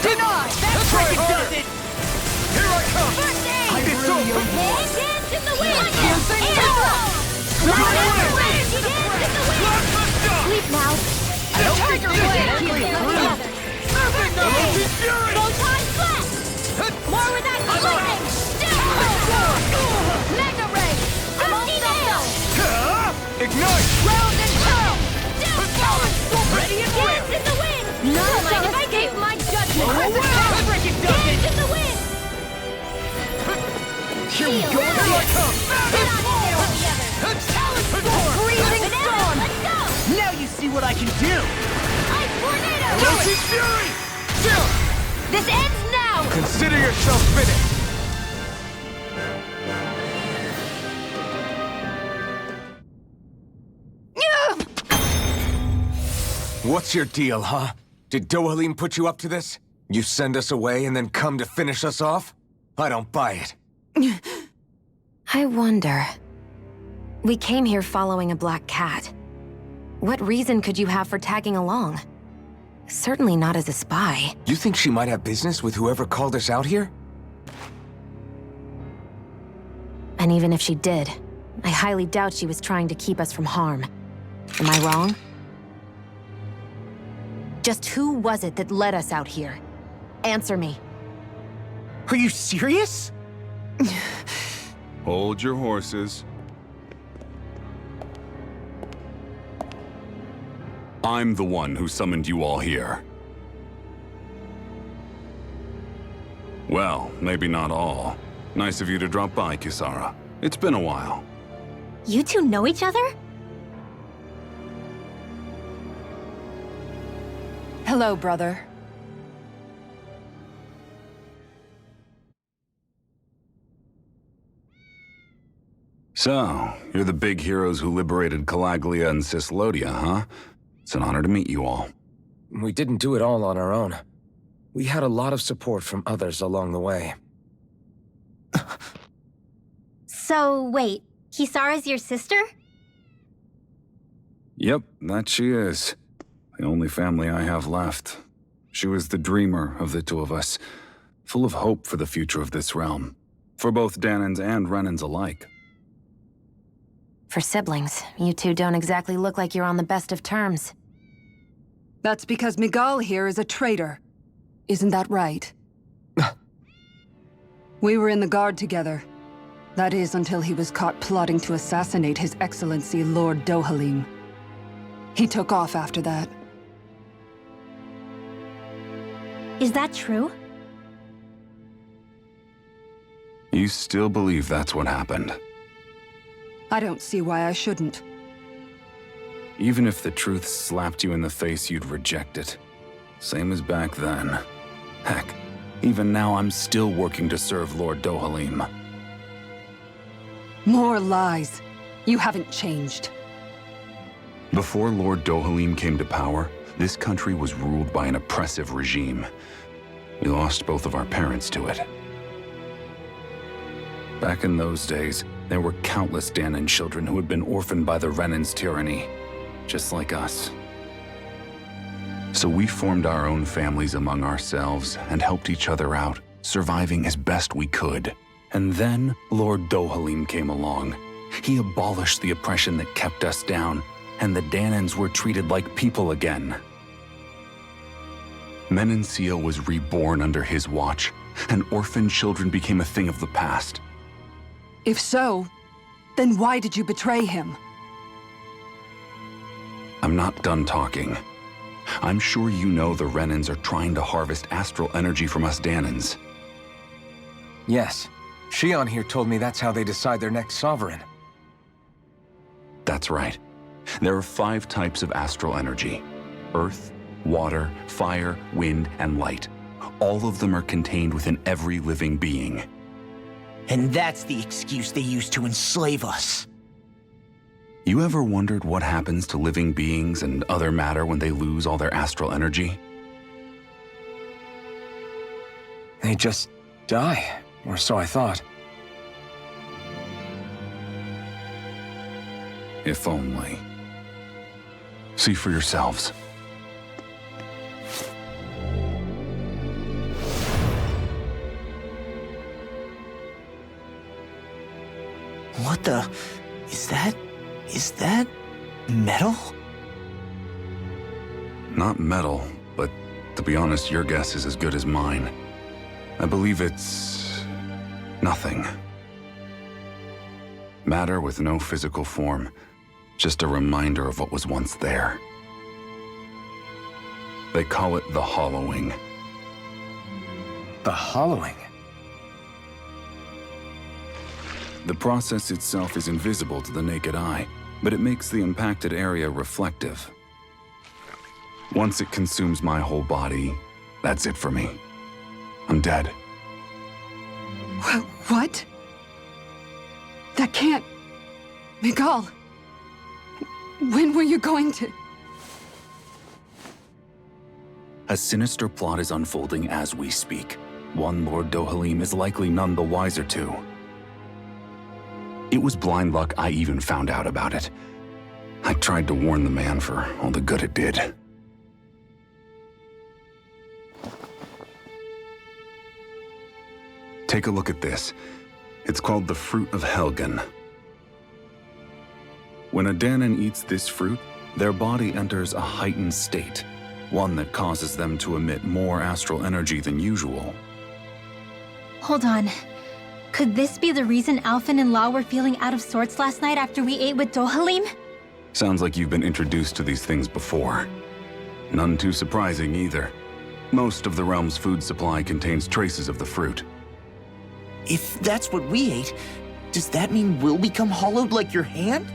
Denied. That Try freaking harder! does it. Here I come! First aid! It's over! Dance in the wind! Piercing Arrow! Delivering wing! Dance in the wind! Plasma shot! Sleep now! Tiger blade! Perfect Elusive fury! Photon blast! More with that lightning! Mega ray! I'm all stuffed up! Ignite! Round and pound! Ready and Dance in the wind! None shall escape my judgment! Freaking does it. Dance in the wind! Here we go! Here I come! Get on in there with the others! Freezing storm! Let's go! Now you see what I can do. Ice tornado! Elusive fury! Chill! This ends now! Consider yourself finished! What's your deal, huh? Did Dohalim put you up to this? You send us away and then come to finish us off? I don't buy it. I wonder. We came here following a black cat. What reason could you have for tagging along? Certainly not as a spy. You think she might have business with whoever called us out here? And even if she did, I highly doubt she was trying to keep us from harm. Am I wrong? Just who was it that led us out here? Answer me. Are you serious? Hold your horses. I'm the one who summoned you all here. Well, maybe not all. Nice of you to drop by, Kisara. It's been a while. You two know each other? Hello, brother. So, you're the big heroes who liberated Calaglia and Cislodia, huh? It's an honor to meet you all. We didn't do it all on our own. We had a lot of support from others along the way. So, wait, Kisara's your sister? Yep, that she is. The only family I have left. She was the dreamer of the two of us, full of hope for the future of this realm, for both Danans and Renans alike. For siblings, you two don't exactly look like you're on the best of terms. That's because Miguel here is a traitor. Isn't that right? We were in the Guard together. That is, until he was caught plotting to assassinate His Excellency Lord Dohalim. He took off after that. Is that true? You still believe that's what happened? I don't see why I shouldn't. Even if the truth slapped you in the face, you'd reject it. Same as back then. Heck, even now I'm still working to serve Lord Dohalim. More lies. You haven't changed. Before Lord Dohalim came to power, this country was ruled by an oppressive regime. We lost both of our parents to it. Back in those days, there were countless Danon children who had been orphaned by the Renan's tyranny, just like us. So we formed our own families among ourselves and helped each other out, surviving as best we could. And then Lord Dohalim came along. He abolished the oppression that kept us down, and the Danons were treated like people again. Menancia was reborn under his watch, and orphaned children became a thing of the past. If so, then why did you betray him? I'm not done talking. I'm sure you know the Renans are trying to harvest astral energy from us Danons. Yes. Shion here told me that's how they decide their next sovereign. That's right. There are 5 types of astral energy: earth, water, fire, wind, and light. All of them are contained within every living being. And that's the excuse they use to enslave us. You ever wondered what happens to living beings and other matter when they lose all their astral energy? They just die, or so I thought. If only. See for yourselves. What the... Is that... metal? Not metal, but to be honest, your guess is as good as mine. I believe it's... nothing. Matter with no physical form. Just a reminder of what was once there. They call it the hollowing. The hollowing? The process itself is invisible to the naked eye, but it makes the impacted area reflective. Once it consumes my whole body, that's it for me. I'm dead. What? That can't... Miguel, when were you going to... A sinister plot is unfolding as we speak. One Lord Dohalim is likely none the wiser to. It was blind luck I even found out about it. I tried to warn the man for all the good it did. Take a look at this. It's called the Fruit of Helgen. When a Danon eats this fruit, their body enters a heightened state, one that causes them to emit more astral energy than usual. Hold on. Could this be the reason Alphen and Law were feeling out of sorts last night after we ate with Dohalim? Sounds like you've been introduced to these things before. None too surprising either. Most of the realm's food supply contains traces of the fruit. If that's what we ate, does that mean we'll become hollowed like your hand?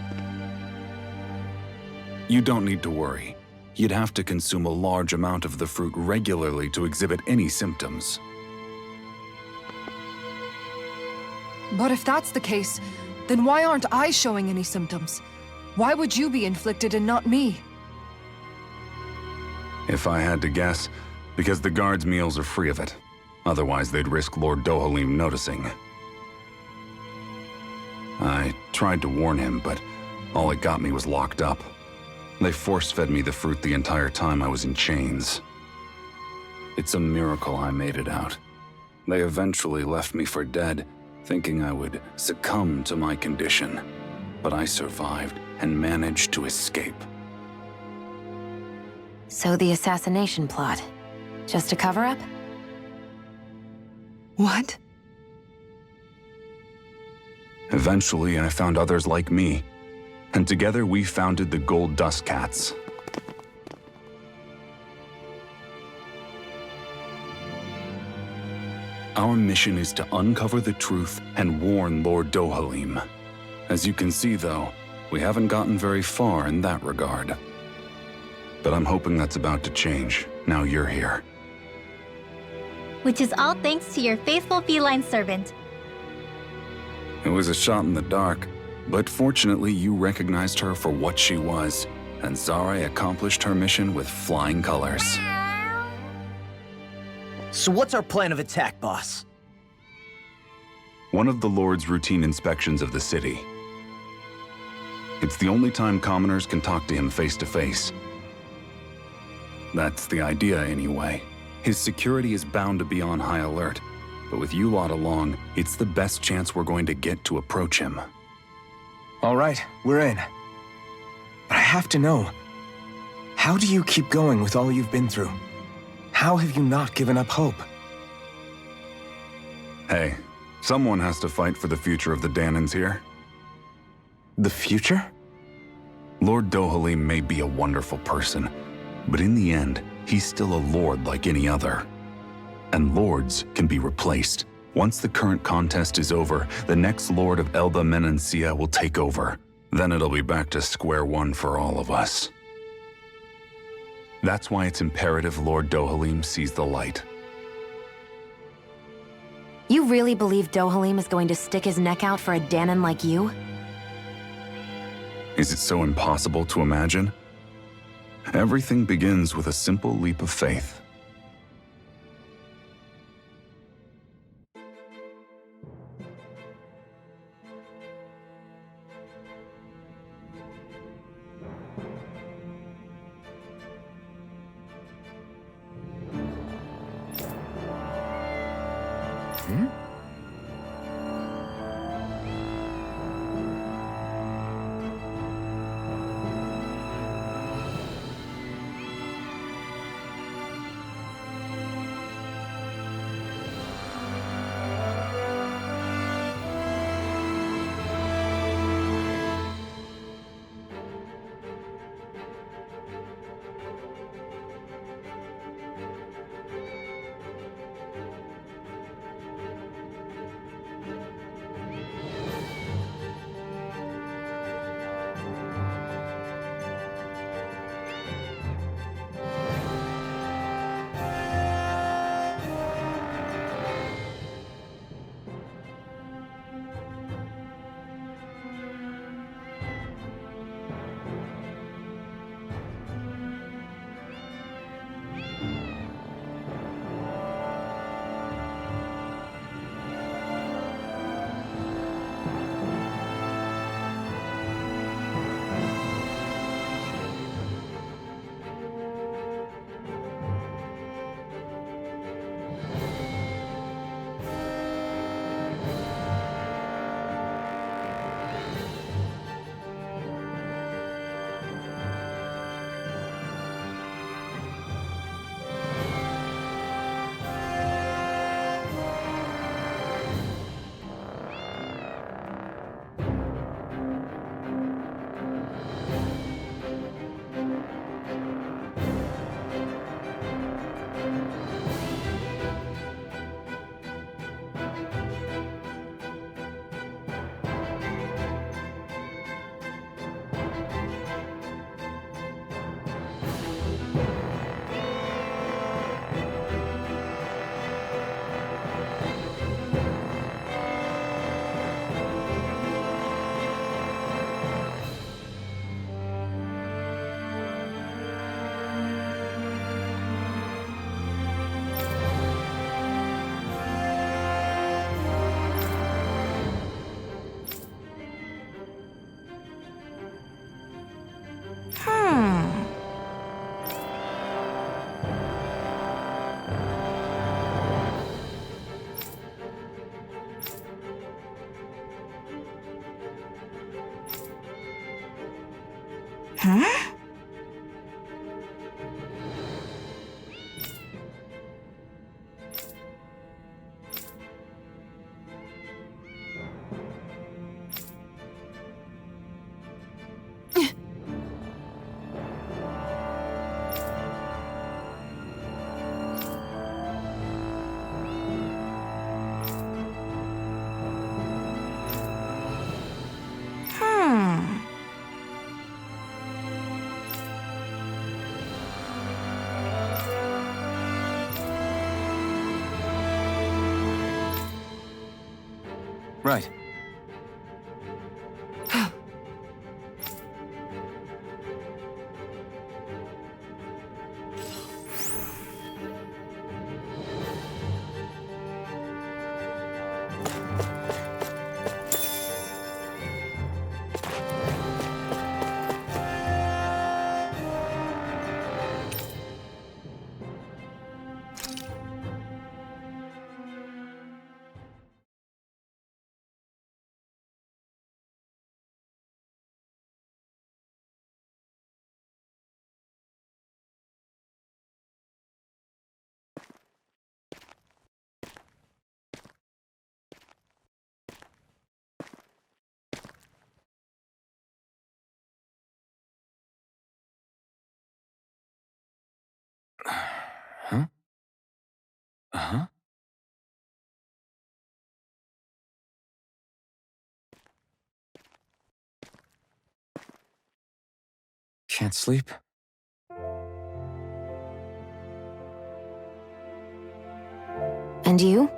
You don't need to worry. You'd have to consume a large amount of the fruit regularly to exhibit any symptoms. But if that's the case, then why aren't I showing any symptoms? Why would you be inflicted and not me? If I had to guess, because the guards' meals are free of it. Otherwise, they'd risk Lord Dohalim noticing. I tried to warn him, but all it got me was locked up. They force-fed me the fruit the entire time I was in chains. It's a miracle I made it out. They eventually left me for dead, thinking I would succumb to my condition. But I survived and managed to escape. So the assassination plot, just a cover-up? What? Eventually, I found others like me, and together we founded the Gold Dust Cats. Our mission is to uncover the truth and warn Lord Dohalim. As you can see, though, we haven't gotten very far in that regard. But I'm hoping that's about to change, now you're here. Which is all thanks to your faithful feline servant. It was a shot in the dark, but fortunately you recognized her for what she was, and Zare accomplished her mission with flying colors. So what's our plan of attack, boss? One of the Lord's routine inspections of the city. It's the only time commoners can talk to him face to face. That's the idea, anyway. His security is bound to be on high alert, but with you lot along, it's the best chance we're going to get to approach him. All right, we're in. But I have to know, how do you keep going with all you've been through? How have you not given up hope? Hey, someone has to fight for the future of the Danans here. The future? Lord Dohalim may be a wonderful person, but in the end, he's still a lord like any other. And lords can be replaced. Once the current contest is over, the next lord of Elba Menancia will take over. Then it'll be back to square one for all of us. That's why it's imperative Lord Dohalim sees the light. You really believe Dohalim is going to stick his neck out for a Danan like you? Is it so impossible to imagine? Everything begins with a simple leap of faith. Huh? Right. Huh? Uh-huh. Can't sleep? And you?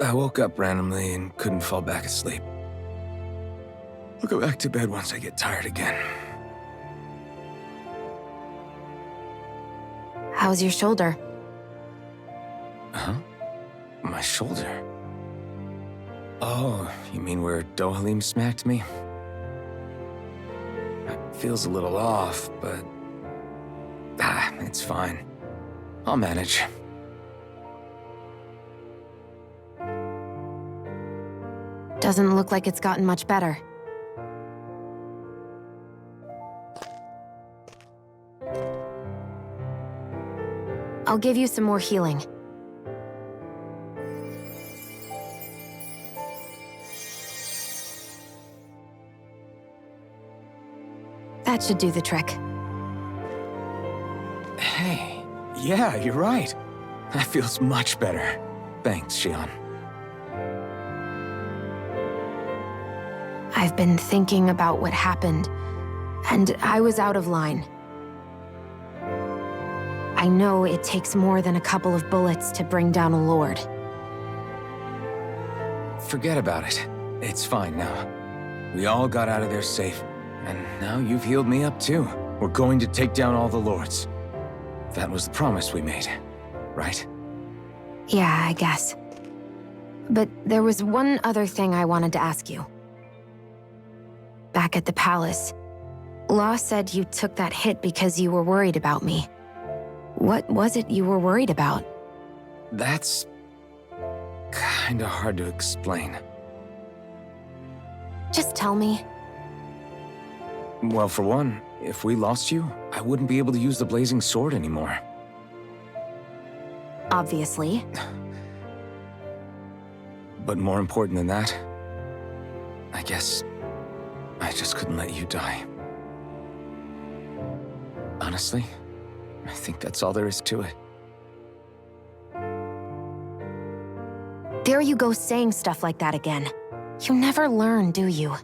I woke up randomly and couldn't fall back asleep. I'll go back to bed once I get tired again. How's your shoulder? Huh? My shoulder? Oh, you mean where Dohalim smacked me? It feels a little off, but... it's fine. I'll manage. Doesn't look like it's gotten much better. I'll give you some more healing. That should do the trick. Hey, yeah, you're right. That feels much better. Thanks, Xion. I've been thinking about what happened, and I was out of line. I know it takes more than a couple of bullets to bring down a lord. Forget about it. It's fine now. We all got out of there safe, and now you've healed me up too. We're going to take down all the lords. That was the promise we made, right? Yeah, I guess. But there was one other thing I wanted to ask you. Back at the palace, Law said you took that hit because you were worried about me. What was it you were worried about? That's... kinda hard to explain. Just tell me. Well, for one, if we lost you, I wouldn't be able to use the blazing sword anymore. Obviously. But more important than that, I guess I just couldn't let you die. Honestly, I think that's all there is to it. There you go saying stuff like that again. You never learn, do you?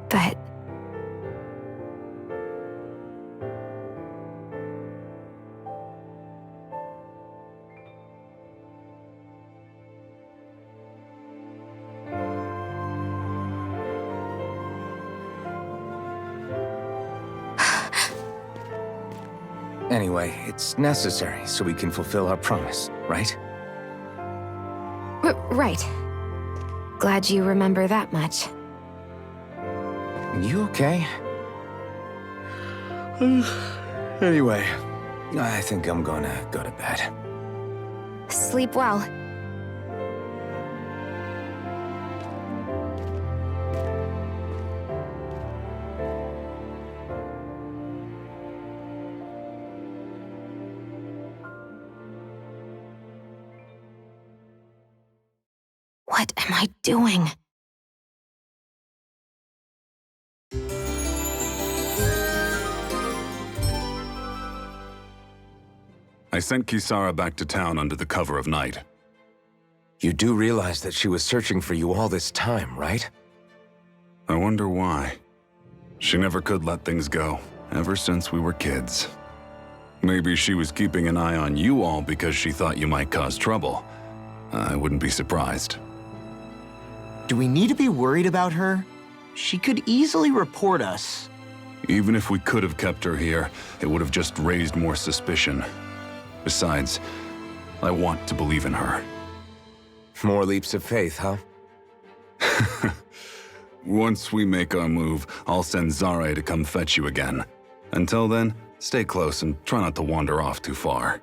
But... Anyway, it's necessary so we can fulfill our promise, right? Right. Glad you remember that much. You okay? Anyway, I think I'm gonna go to bed. Sleep well. What am I doing? I sent Kisara back to town under the cover of night. You do realize that she was searching for you all this time, right? I wonder why. She never could let things go, ever since we were kids. Maybe she was keeping an eye on you all because she thought you might cause trouble. I wouldn't be surprised. Do we need to be worried about her? She could easily report us. Even if we could have kept her here, it would have just raised more suspicion. Besides, I want to believe in her. More leaps of faith, huh? Once we make our move, I'll send Zare to come fetch you again. Until then, stay close and try not to wander off too far.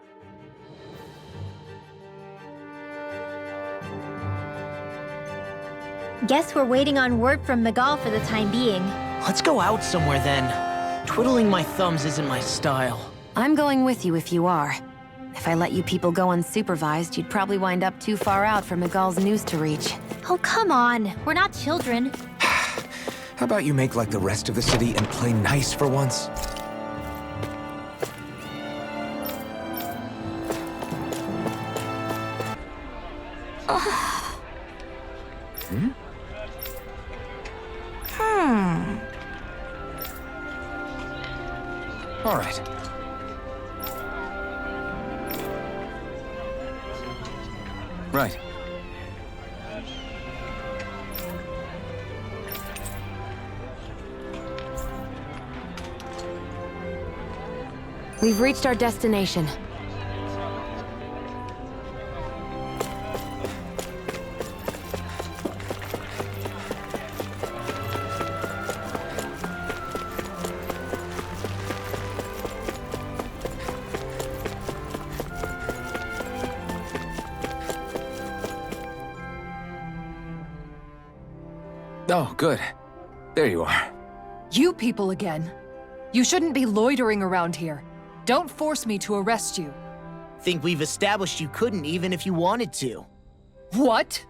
Guess we're waiting on word from Miguel for the time being. Let's go out somewhere then. Twiddling my thumbs isn't my style. I'm going with you if you are. If I let you people go unsupervised, you'd probably wind up too far out for Miguel's news to reach. Oh, come on. We're not children. How about you make like the rest of the city and play nice for once? All right. Right. We've reached our destination. Oh, good. There you are. You people again. You shouldn't be loitering around here. Don't force me to arrest you. Think we've established you couldn't even if you wanted to. What?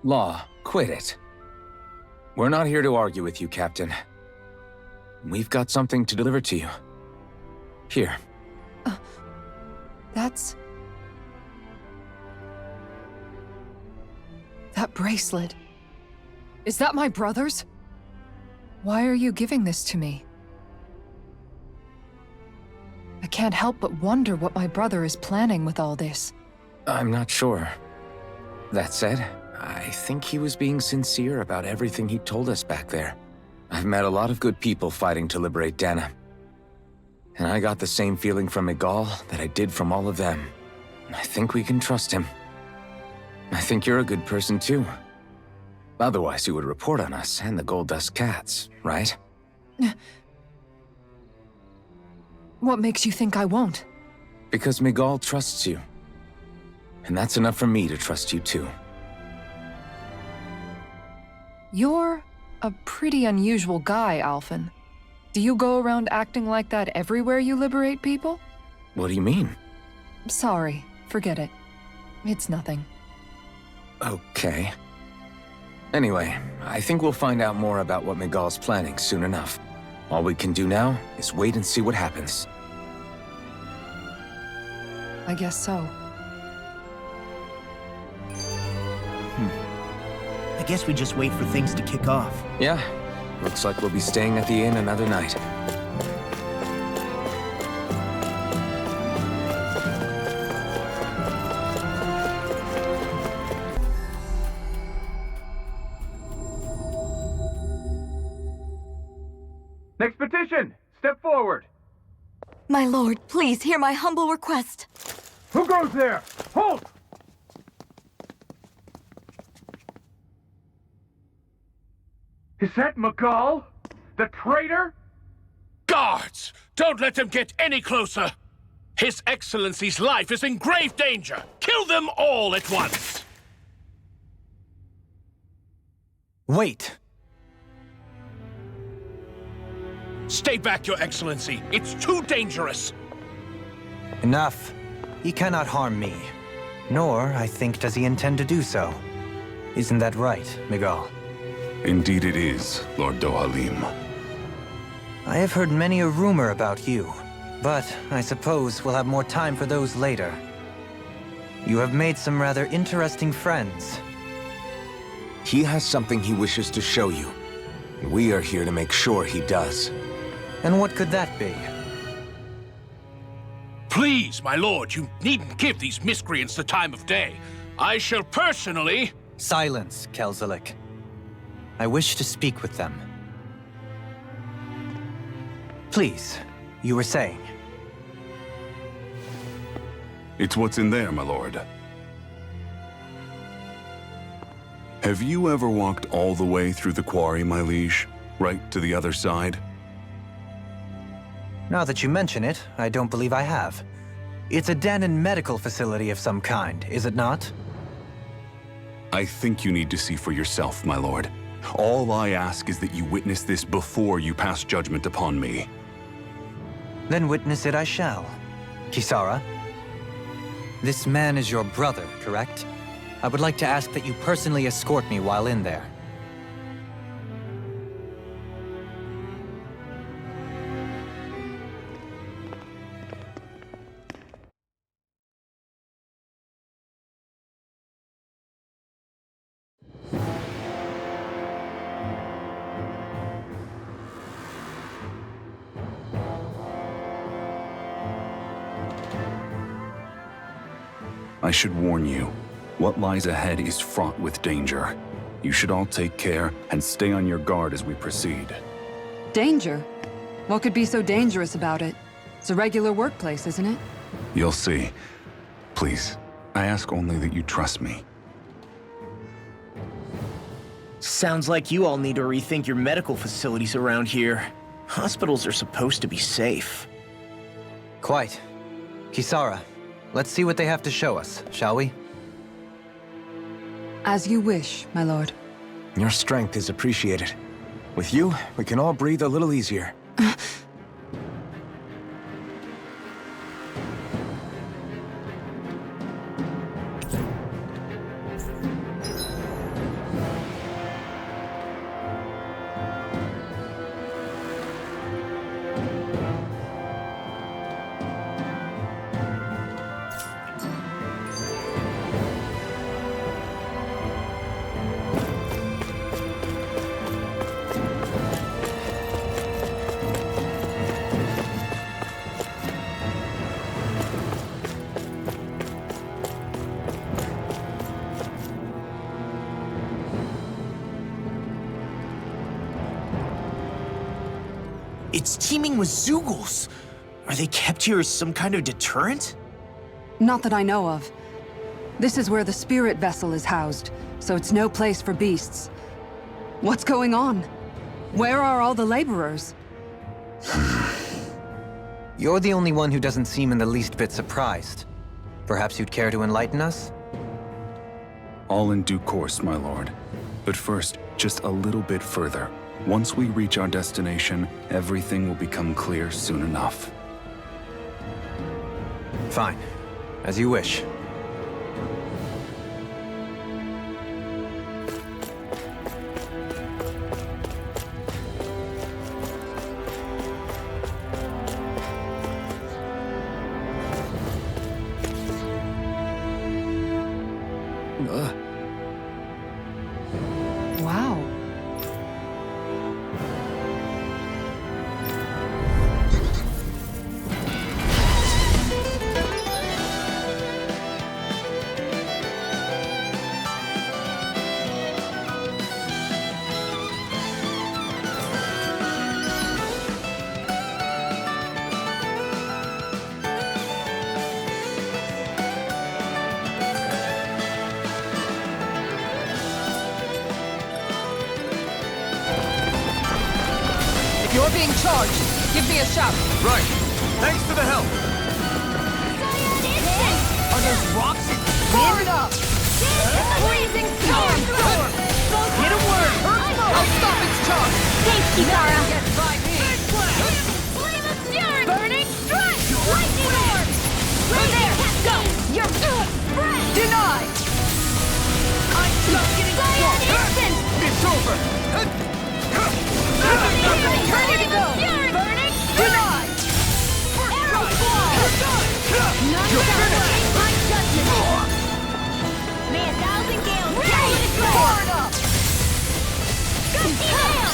Law, quit it. We're not here to argue with you, Captain. We've got something to deliver to you. Here. That's... That bracelet. Is that my brother's? Why are you giving this to me? I can't help but wonder what my brother is planning with all this. I'm not sure. That said, I think he was being sincere about everything he told us back there. I've met a lot of good people fighting to liberate Dana. And I got the same feeling from Miguel that I did from all of them. I think we can trust him. I think you're a good person too. Otherwise you would report on us and the Gold Dust Cats, right? What makes you think I won't? Because Miguel trusts you. And that's enough for me to trust you too. You're a pretty unusual guy, Alphen. Do you go around acting like that everywhere you liberate people? What do you mean? Sorry, forget it. It's nothing. Okay. Anyway, I think we'll find out more about what Miguel's planning soon enough. All we can do now is wait and see what happens. I guess so. I guess we just wait for things to kick off. Yeah, looks like we'll be staying at the inn another night. Next petition! Step forward! My lord, please hear my humble request. Who goes there? Halt! Is that Miguel? The traitor? Guards! Don't let them get any closer! His Excellency's life is in grave danger! Kill them all at once! Wait! Stay back, Your Excellency! It's too dangerous! Enough. He cannot harm me. Nor, I think, does he intend to do so. Isn't that right, Miguel? Indeed it is, Lord Dohalim. I have heard many a rumor about you, but I suppose we'll have more time for those later. You have made some rather interesting friends. He has something he wishes to show you. And we are here to make sure he does. And what could that be? Please, my lord, you needn't give these miscreants the time of day. I shall personally... Silence, Kelzelik. I wish to speak with them. Please, you were saying. It's what's in there, my lord. Have you ever walked all the way through the quarry, my liege? Right to the other side? Now that you mention it, I don't believe I have. It's a Danon medical facility of some kind, is it not? I think you need to see for yourself, my lord. All I ask is that you witness this before you pass judgment upon me. Then witness it I shall. Kisara, this man is your brother, correct? I would like to ask that you personally escort me while in there. I should warn you, what lies ahead is fraught with danger. You should all take care and stay on your guard as we proceed. Danger? What could be so dangerous about it? It's a regular workplace, isn't it? You'll see. Please, I ask only that you trust me. Sounds like you all need to rethink your medical facilities around here. Hospitals are supposed to be safe. Quite. Kisara, let's see what they have to show us, shall we? As you wish, my lord. Your strength is appreciated. With you, we can all breathe a little easier. It's teeming with Zeugles. Are they kept here as some kind of deterrent? Not that I know of. This is where the spirit vessel is housed, so it's no place for beasts. What's going on? Where are all the laborers? You're the only one who doesn't seem in the least bit surprised. Perhaps you'd care to enlighten us? All in due course, my lord. But first, just a little bit further. Once we reach our destination, everything will become clear soon enough. Fine. As you wish. Wow. You're being charged. Give me a shout. Right. Thanks for the help. Are those rocks? Far enough. Freezing storm. Get a word. I'll stop its charge. Thanks, Kisara. Get by me. Flame of fury. Burning strike. Lightning orb. Right there. Go. You're Denied. I'm just getting instant. It's over. Ready to go. Burning Denied. arrow claw. None shall my judgment. May 1,000 gales Far enough. Gusty hail.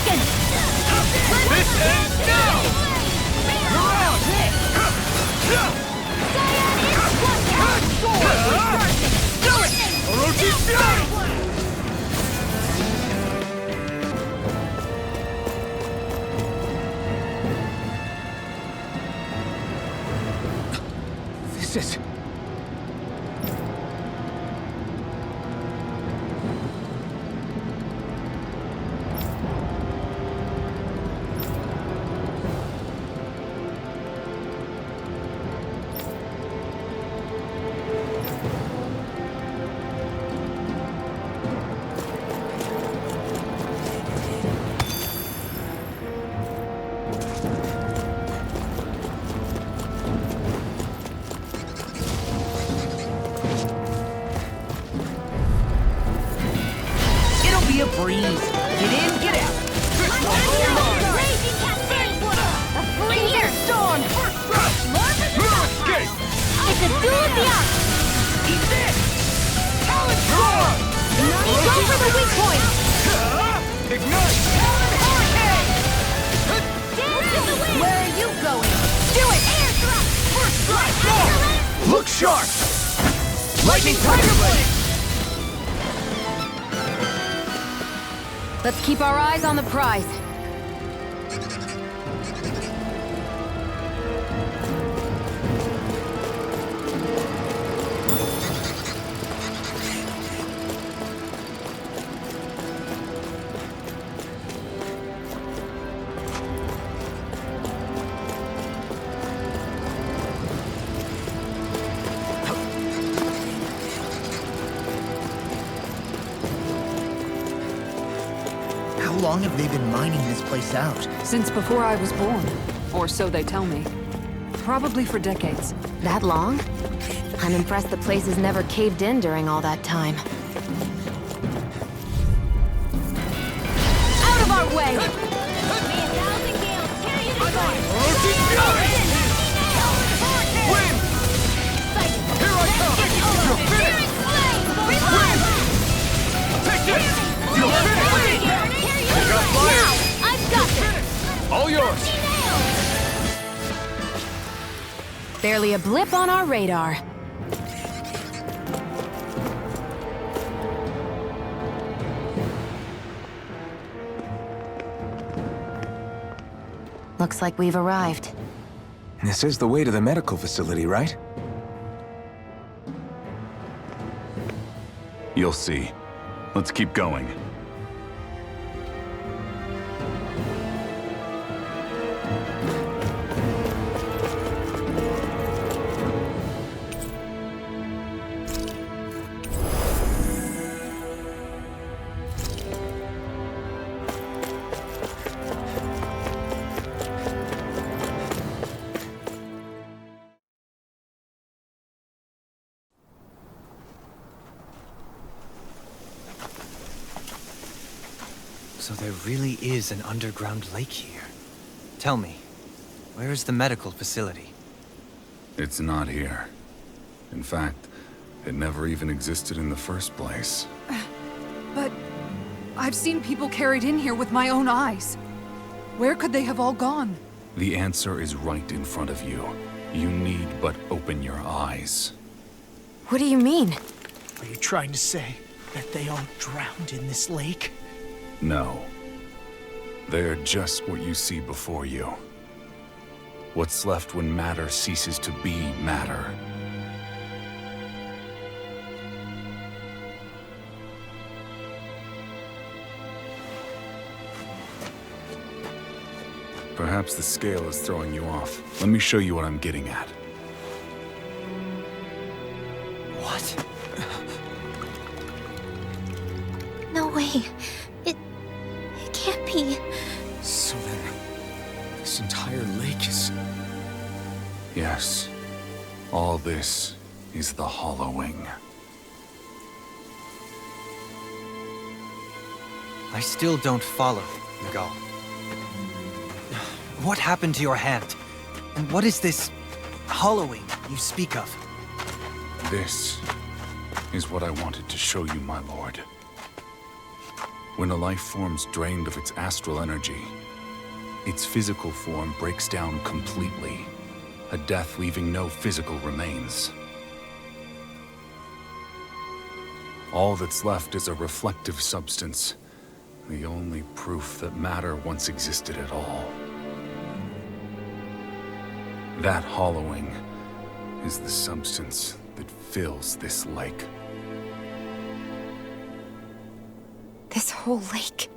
taken! This ends now! You're out! Do it! Orochi Fury! This is... It'll be a breeze. Get in, get out. Raging Cascade! A freezing storm! Escape! It's a duel of the arts! Eat this! Talon Storm! Go for the weak point! Ignite! Talon Hurricane! Where are you going? Do it! Air thrust! First strike! Go! Look sharp! Lightning Tiger Blade! Let's keep our eyes on the prize. How long have they been mining this place out? Since before I was born. Or so they tell me. Probably for decades. That long? I'm impressed the place has never caved in during all that time. Out of our way! May a thousand gales carry you to Orochi Fury! Win! Here I come! You're finished! Win! Take this! You're finished! I got fire! I've got this! All yours! Barely a blip on our radar. Looks like we've arrived. This is the way to the medical facility, right? You'll see. Let's keep going. So there really is an underground lake here. Tell me, where is the medical facility? It's not here. In fact, it never even existed in the first place. But I've seen people carried in here with my own eyes. Where could they have all gone? The answer is right in front of you. You need but open your eyes. What do you mean? Are you trying to say that they all drowned in this lake? No. They're just what you see before you. What's left when matter ceases to be matter. Perhaps the scale is throwing you off. Let me show you what I'm getting at. What? No way. It can't be. So then, this entire lake is... Yes. All this is the hollowing. I still don't follow, Miguel. What happened to your hand? And what is this hollowing you speak of? This is what I wanted to show you, my lord. When a life form's drained of its astral energy, its physical form breaks down completely, a death leaving no physical remains. All that's left is a reflective substance, the only proof that matter once existed at all. That hollowing is the substance that fills this lake. This whole lake.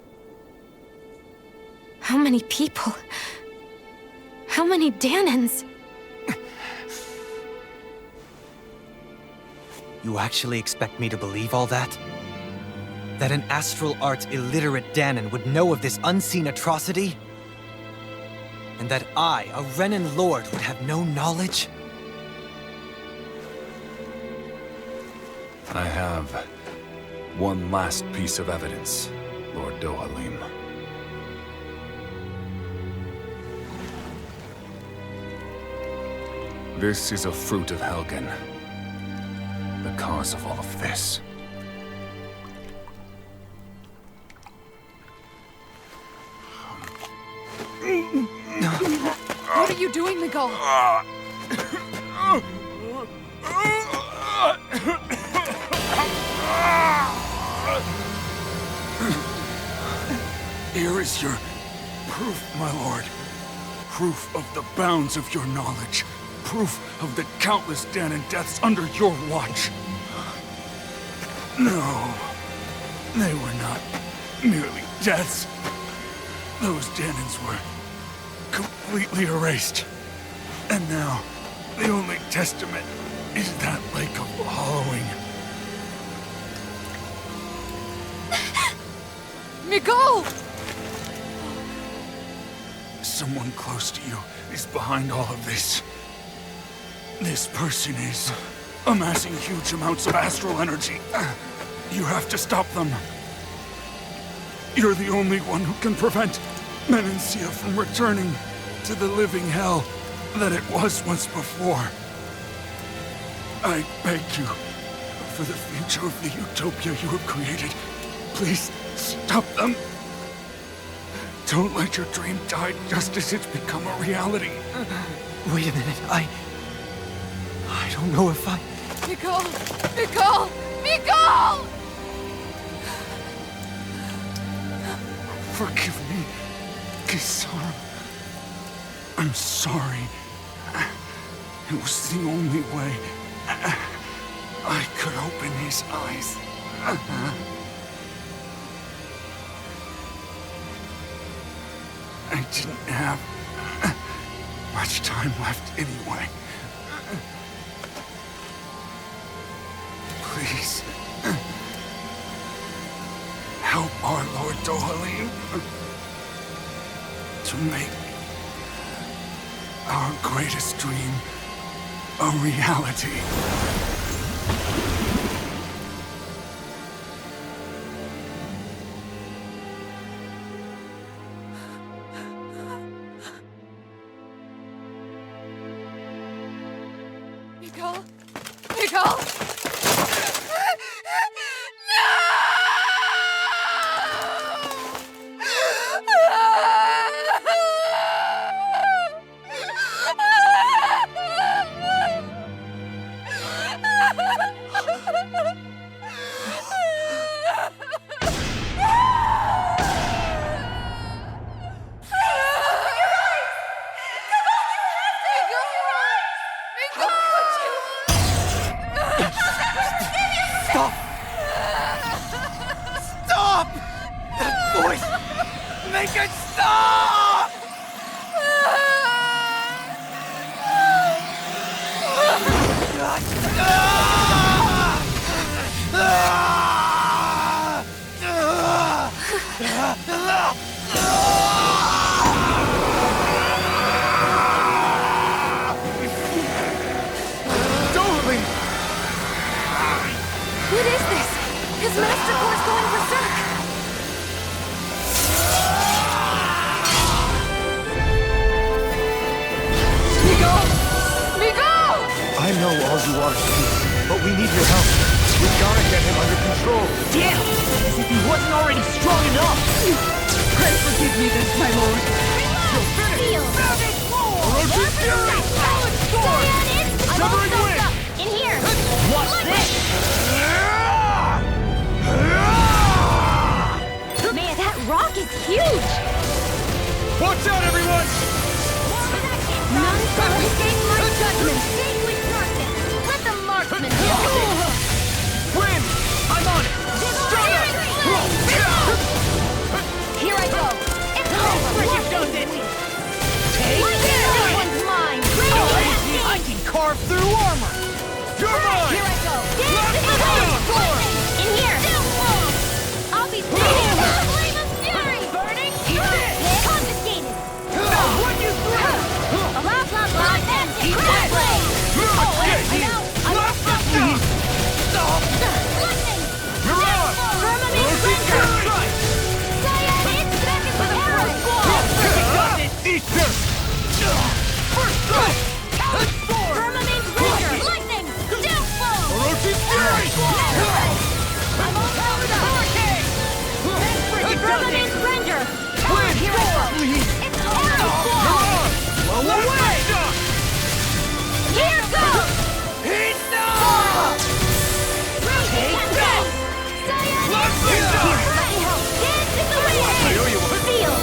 How many people? How many Danans? You actually expect me to believe all that? That an astral arts illiterate Danan would know of this unseen atrocity? And that I, a Renan lord, would have no knowledge? I have one last piece of evidence, Lord Dohalim. This is a fruit of Helgen, the cause of all of this. What are you doing, Miguel? Here is your proof, my lord. Proof of the bounds of your knowledge. Proof of the countless Danan deaths under your watch. No, they were not merely deaths. Those Danans were completely erased. And now, the only testament is that lake of hollowing. Miguel! Someone close to you is behind all of this. This person is amassing huge amounts of astral energy. You have to stop them. You're the only one who can prevent Menancia from returning to the living hell that it was once before. I beg you, for the future of the utopia you have created, please stop them. Don't let your dream die just as it's become a reality. Wait a minute, I don't know if I... Miguel! Miguel! Miguel! Forgive me, Kisara. I'm sorry. It was the only way I could open his eyes. I didn't have much time left anyway. Please, help our Lord Dohalim to make our greatest dream a reality. Miguel! Miguel! Stop! Stop! That voice! Make it stop! Dohalim! What is this? His master core is going berserk! Miguel! Miguel! I know all you are, Steve, but we need your help. We gotta get him under control. Damn! As if he wasn't already strong enough! me this, my lord. Orochi's Fury! Severing Wind! In here! Watch this! Man, that rock is huge! Watch out, everyone! None shall escape my judgment! Distinguished marksman! Let the marksman deal with it! Wind! I'm on it! Here I go! It's over! You've done it! Take this! This one's mine! I can carve through armor! You're mine! Here I go! In here! I'll be standing in the flame of fury! Burning! Confiscated! What you threw! Blah, blah, blah, and crash blade! I know! I love lightning! You're on! Firmament Ranger! Cyan Inspector with arrow squall! Eat this! First strike! Firmament Ranger! Lightning! Downfall! Orochi's Fury! I'm all powered up! Hurricane! Firmament Ranger! Wind! Here I go! It's arrow squall! Blow away! Here goes! Heat Take that! Cyan Instinct! Let me help! Dance in the wind! Seal!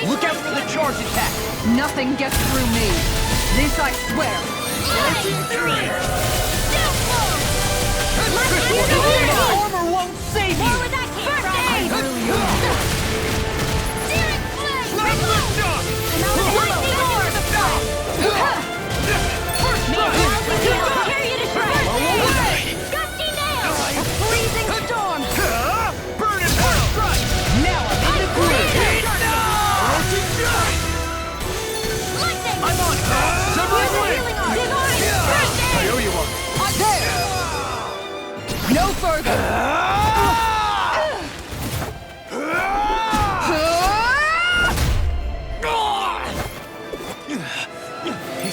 Look out for the charge attack! Nothing gets through me. This I swear. Armor won't save you! Where that came from? Searing flame! Lightning orb! I'll tear you to shreds! Gusty nail! A freezing storm! Burn it hell! Now I'm in the groove! Lightning! I'm on! Severing Wind! Divine! I owe you one. There! No further!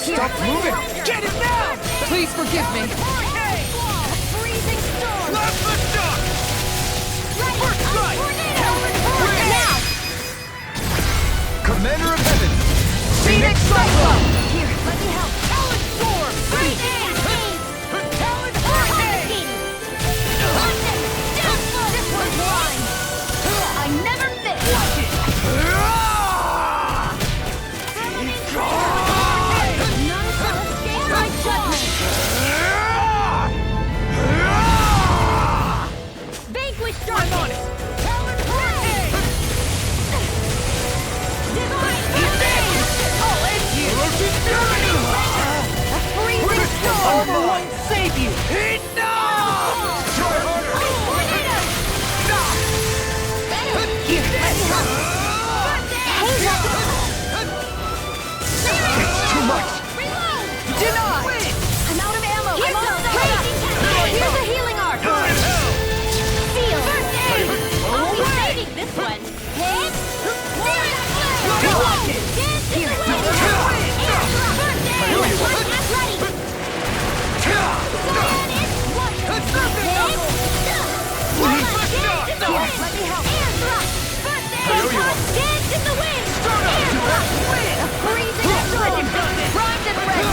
Stop moving! Get him now! Please forgive me. Freezing storm! Left foot shot! First strike! Now! Commander of Heaven! Phoenix Cyclone! Here, let me help! Talon Storm! Great hand! Talon Hurricane! Lightning! Downfall! This one's mine! I never miss! Watch it! None shall escape my judgment! Vanquish darkness! I'm on it! Talon Hurricane! Divine Hurricane! I'll end you! Orochi's Fury! A freezing storm! Armor won't save you! Heat now! Try harder! Here, let me help! Hang up! It's too much! Reload! Deny! I'm out of ammo! I'm all here's a healing arc! Seal! First aid! I'll be saving this one! Hit! Searing flame! Watch it! Dance in the wind! First aid! Attack ready! Cyan is one! Hit! Dance in the wind! Let me help! Air thrust! First aid! Dance in the wind! Air thrust! A freezing storm! Primed and ready!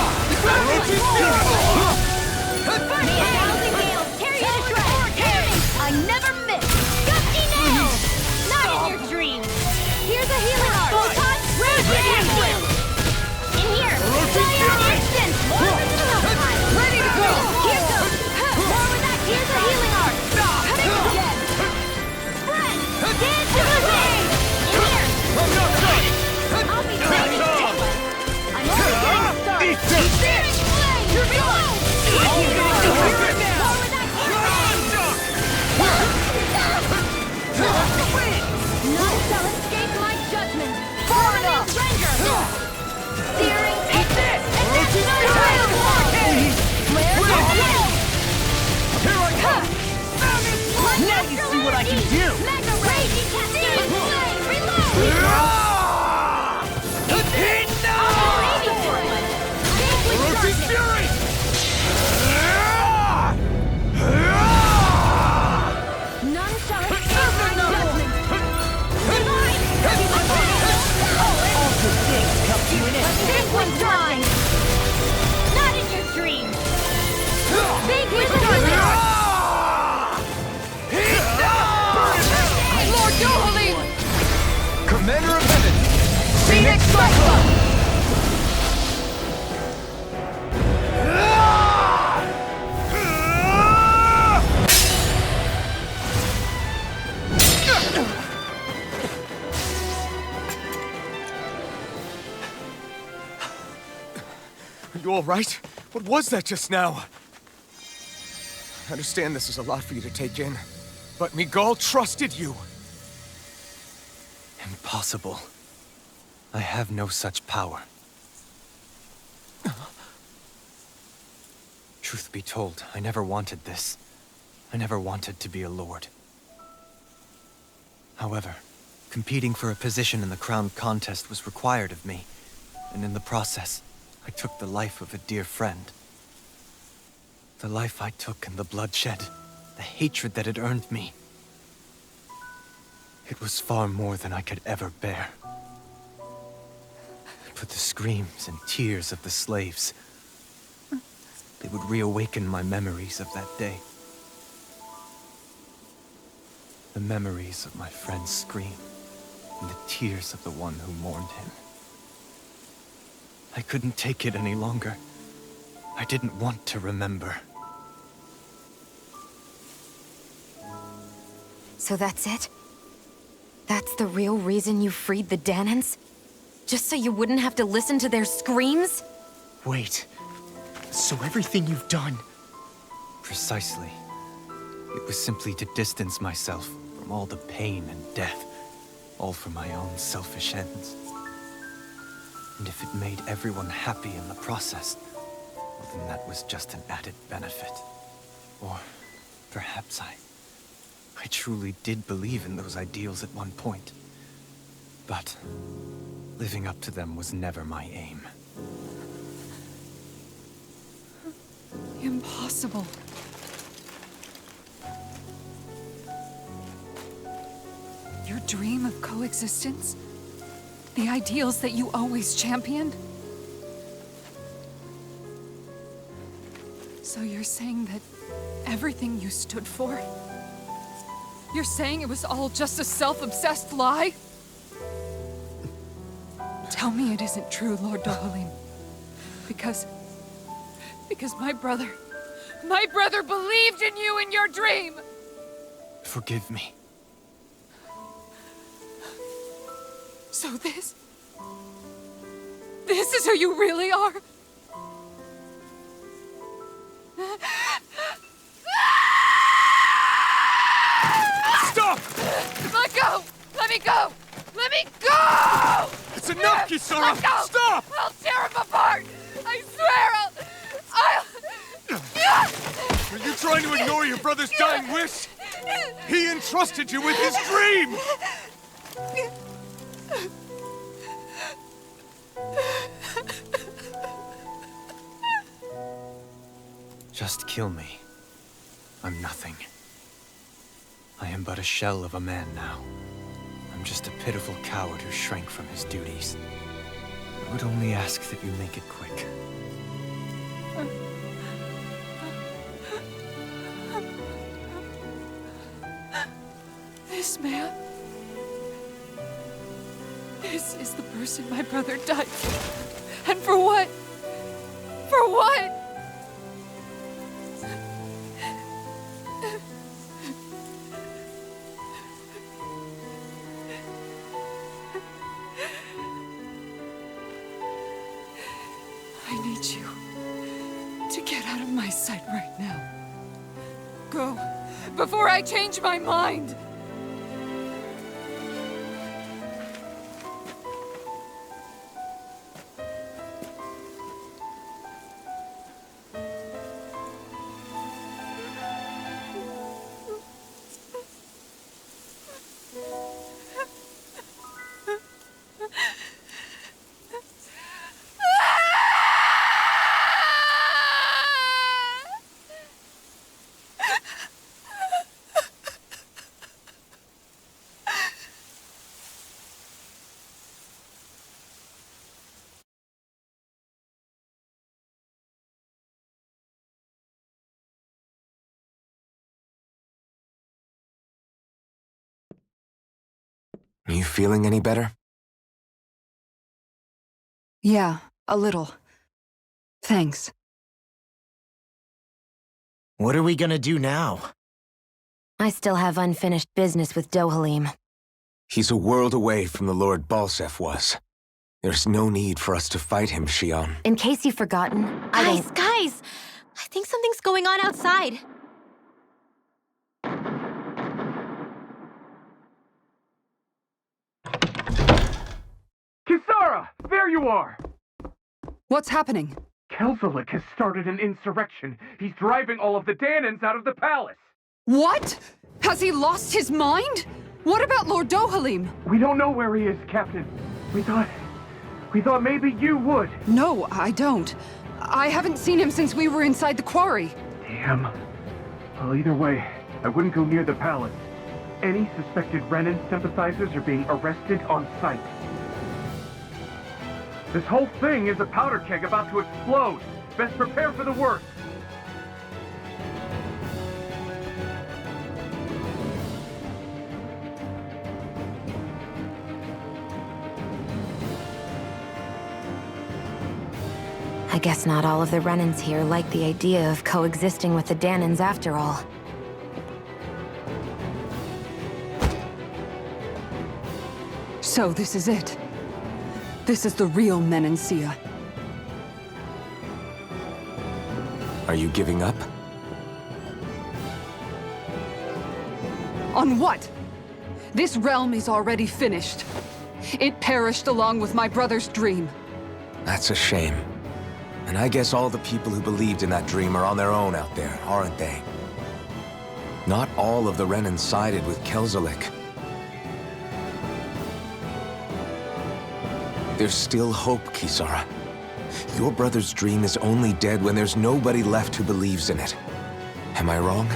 Orochi's Fury! First aid! Rousing nails! Tear you to shreds! I never miss! Gusty nails! Not in your dreams! Here's a healing arc! Full touch! Radiant wind! In here! Cyan instant! More resistance time! Ready to go! Here goes! More with that! Here's a healing arc! Coming again! Spread! Dance to the wind! In here! I'm not done! I'll be saving this one! I'm only getting started! Eat this! Searing flame! Reload! More with that! None shall escape my judgment! Firmament Ranger! Searing hit this! Trial Flare! Here I come! Now you see what I can do! Mega Raging Cascade Flame! Reload! Heat now! Orochi's Fury! None You all right? What was that just now? I understand this is a lot for you to take in, but Miguel trusted you. Impossible. I have no such power. Truth be told, I never wanted this. I never wanted to be a lord. However, competing for a position in the crown contest was required of me, and in the process, I took the life of a dear friend. The life I took and the bloodshed, the hatred that it earned me. It was far more than I could ever bear. But the screams and tears of the slaves, they would reawaken my memories of that day. The memories of my friend's scream, and the tears of the one who mourned him. I couldn't take it any longer. I didn't want to remember. So that's it? That's the real reason you freed the Danans? Just so you wouldn't have to listen to their screams? Wait. So everything you've done... Precisely. It was simply to distance myself from all the pain and death, all for my own selfish ends. And if it made everyone happy in the process, well then that was just an added benefit. Or perhaps I truly did believe in those ideals at one point. But living up to them was never my aim. Impossible. Your dream of coexistence? The ideals that you always championed? So you're saying that everything you stood for? You're saying it was all just a self-obsessed lie? Tell me it isn't true, Lord Dohalim. Because my brother believed in you in your dream! Forgive me. So this is who you really are? Stop! Let go! Let me go! Let me go! It's enough, Kisara! Let go! Stop! I'll tear him apart! I swear Are you trying to ignore your brother's dying wish? He entrusted you with his dream! Just kill me. I'm nothing. I am but a shell of a man now. I'm just a pitiful coward who shrank from his duties. I would only ask that you make it quick. This man... This is the person my brother died for. And for what? For what? I need you to get out of my sight right now. Go, before I change my mind! Are you feeling any better? Yeah, a little. Thanks. What are we gonna do now? I still have unfinished business with Dohalim. He's a world away from the Lord Balsef was. There's no need for us to fight him, Xion. In case you've forgotten, Guys! I think something's going on outside. Kisara! There you are! What's happening? Kelzelik has started an insurrection. He's driving all of the Danans out of the palace. What? Has he lost his mind? What about Lord Dohalim? We don't know where he is, Captain. We thought maybe you would. No, I don't. I haven't seen him since we were inside the quarry. Damn. Well, either way, I wouldn't go near the palace. Any suspected Renan sympathizers are being arrested on sight. This whole thing is a powder keg about to explode. Best prepare for the worst. I guess not all of the Renans here like the idea of coexisting with the Danans after all. So this is it. This is the real Menancia. Are you giving up? On what? This realm is already finished. It perished along with my brother's dream. That's a shame. And I guess all the people who believed in that dream are on their own out there, aren't they? Not all of the Renan sided with Kelzelik. There's still hope, Kisara. Your brother's dream is only dead when there's nobody left who believes in it. Am I wrong?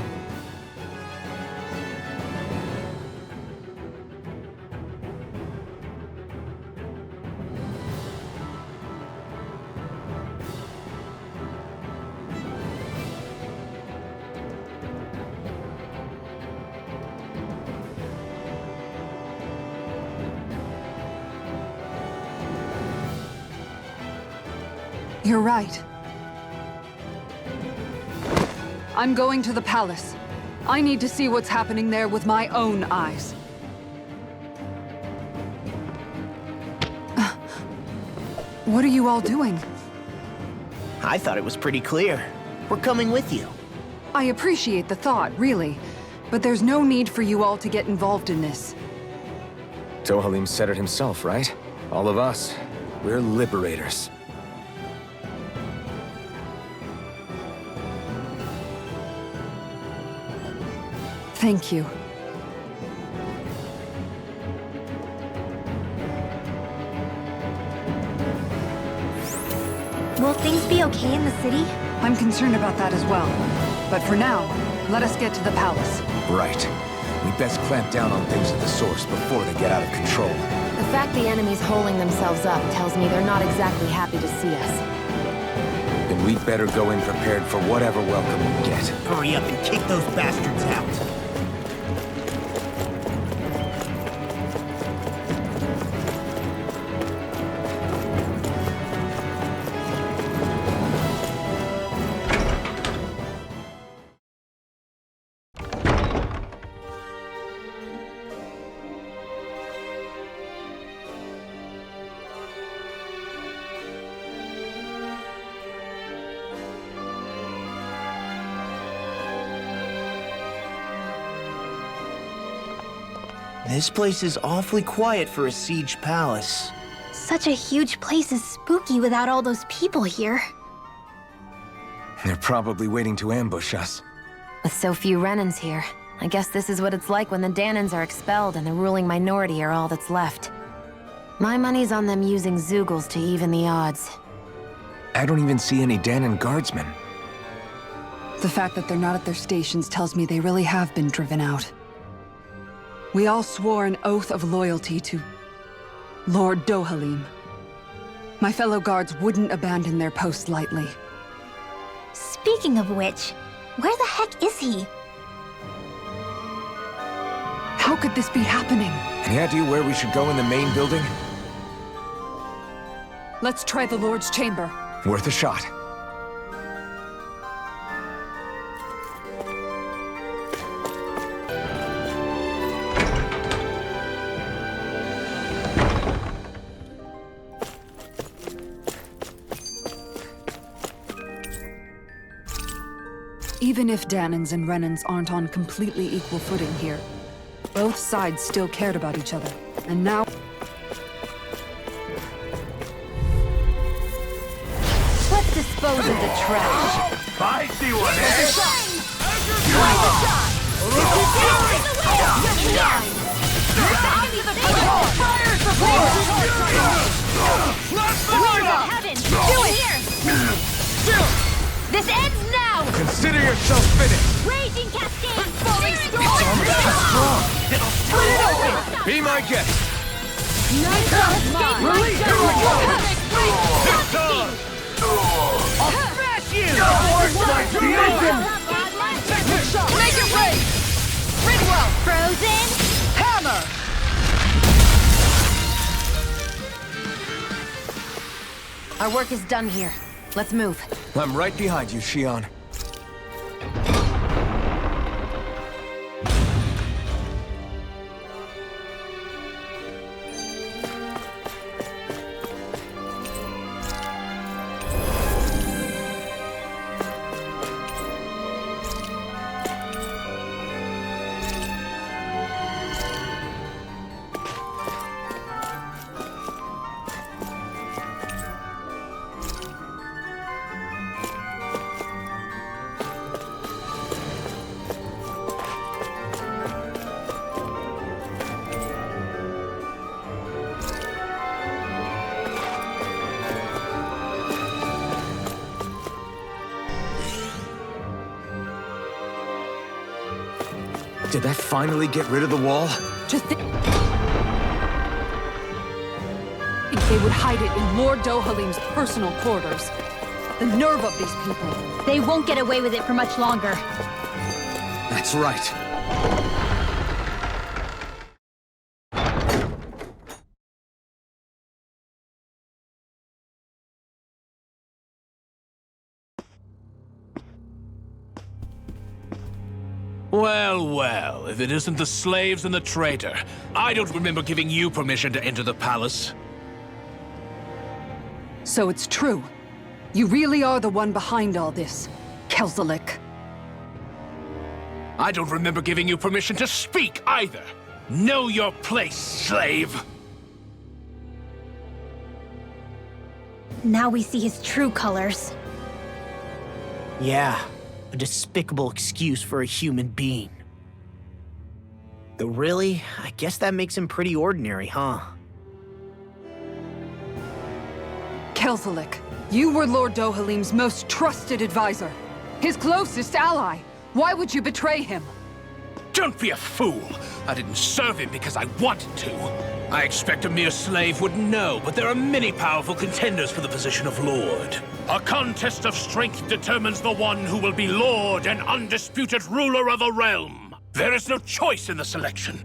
You're right. I'm going to the palace. I need to see what's happening there with my own eyes. What are you all doing? I thought it was pretty clear. We're coming with you. I appreciate the thought, really. But there's no need for you all to get involved in this. Dohalim said it himself, right? All of us. We're liberators. Thank you. Will things be okay in the city? I'm concerned about that as well. But for now, let us get to the palace. Right. We best clamp down on things at the source before they get out of control. The fact the enemy's holding themselves up tells me they're not exactly happy to see us. Then we'd better go in prepared for whatever welcome we get. Hurry up and kick those bastards out. This place is awfully quiet for a siege palace. Such a huge place is spooky without all those people here. They're probably waiting to ambush us. With so few Renans here, I guess this is what it's like when the Danans are expelled and the ruling minority are all that's left. My money's on them using Zeugles to even the odds. I don't even see any Danan guardsmen. The fact that they're not at their stations tells me they really have been driven out. We all swore an oath of loyalty to Lord Dohalim. My fellow guards wouldn't abandon their post lightly. Speaking of which, where the heck is he? How could this be happening? Any idea where we should go in the main building? Let's try the Lord's chamber. Worth a shot. Even if Danans and Renans aren't on completely equal footing here, both sides still cared about each other. And now... Let's dispose of the trash. I see one, eh? This ends now! Consider yourself finished! Raging cascade! Falling storm! It's almost too strong! It'll split it open! Be my guest! Release! Here we go! It's on! I'll smash you! Make it rain! Ridwell! Frozen! Hammer! Our work is done here. Let's move. I'm right behind you, Shion. Did that finally get rid of the wall? To think they would hide it in Lord Dohalim's personal quarters. The nerve of these people. They won't get away with it for much longer. That's right. Well, well, if it isn't the slaves and the traitor. I don't remember giving you permission to enter the palace. So it's true. You really are the one behind all this, Kelzelik. I don't remember giving you permission to speak either. Know your place, slave! Now we see his true colors. Yeah, a despicable excuse for a human being. Though really, I guess that makes him pretty ordinary, huh? Kelzelik, you were Lord Dohalim's most trusted advisor. His closest ally. Why would you betray him? Don't be a fool! I didn't serve him because I wanted to. I expect a mere slave would know, but there are many powerful contenders for the position of Lord. A contest of strength determines the one who will be Lord and undisputed ruler of a realm. There is no choice in the selection.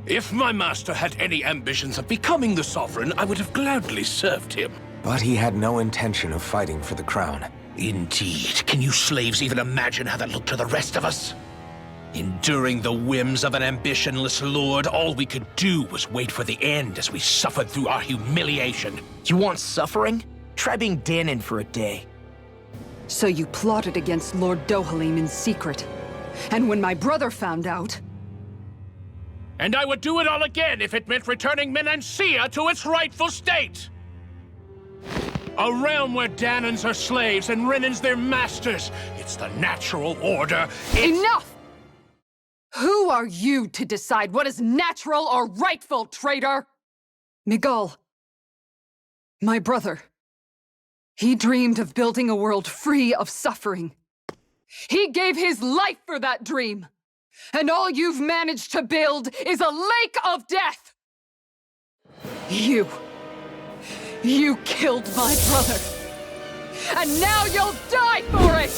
If my master had any ambitions of becoming the sovereign, I would have gladly served him. But he had no intention of fighting for the crown. Indeed. Can you slaves even imagine how that looked to the rest of us? Enduring the whims of an ambitionless lord, all we could do was wait for the end as we suffered through our humiliation. You want suffering? Try being Danan for a day. So you plotted against Lord Dohalim in secret. And when my brother found out... And I would do it all again if it meant returning Menancia to its rightful state! A realm where Danans are slaves and Renans their masters. It's the natural order. Enough! Who are you to decide what is natural or rightful, traitor? Miguel, my brother, he dreamed of building a world free of suffering. He gave his life for that dream. And all you've managed to build is a lake of death! You killed my brother! And now you'll die for it!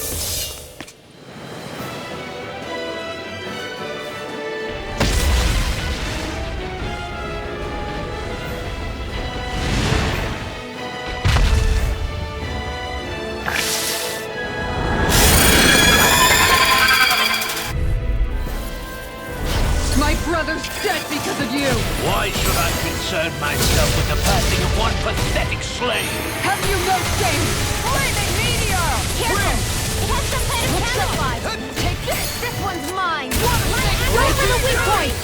My brother's dead because of you! Why should I concern myself with the passing of one pathetic slave? Have you no shame? Flaming meteor! Careful! It has some kind of Take this! This one's mine! Go for the weak point!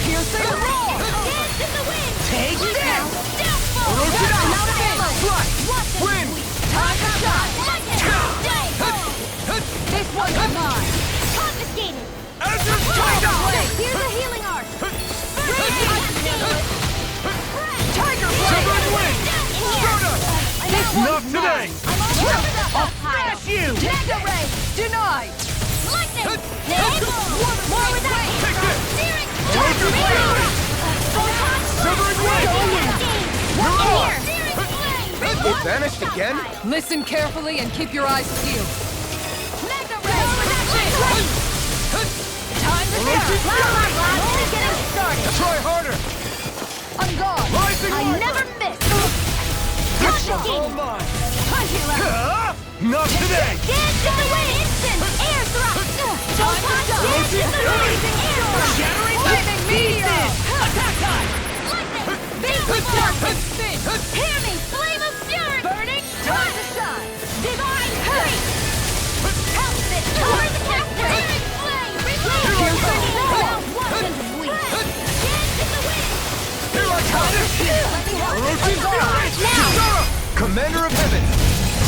Piercing roar! Dance in the wind! Take this! Downfall! Win! Time to shine! This one's mine! Confiscated! Here's a healing art! Tiger Blade! Not today! I'll smash you! Mega Ray! Denied! Lightning! More with that! Searing! Severing Blade! Here! It vanished again? Listen carefully and keep your eyes peeled. Mega Ray! Time to start! Only getting started! Try harder! On guard! Rising I Warper! never miss! This one's all mine! Not today! Dance in the wind! Instant! Air thrust! Time to dance in the blazing air thrust! Shattering Flaming meteor! Attack time! Lightning! Beat with darkness! Hear me! Flame of fury! Burning! Time to shine! Divine grace! Helps it! Toward the captain! Searing flame! Piercing roar! Wasn't weak! Dance in the wind! Here I come! Let me help! Now! Commander of Heaven!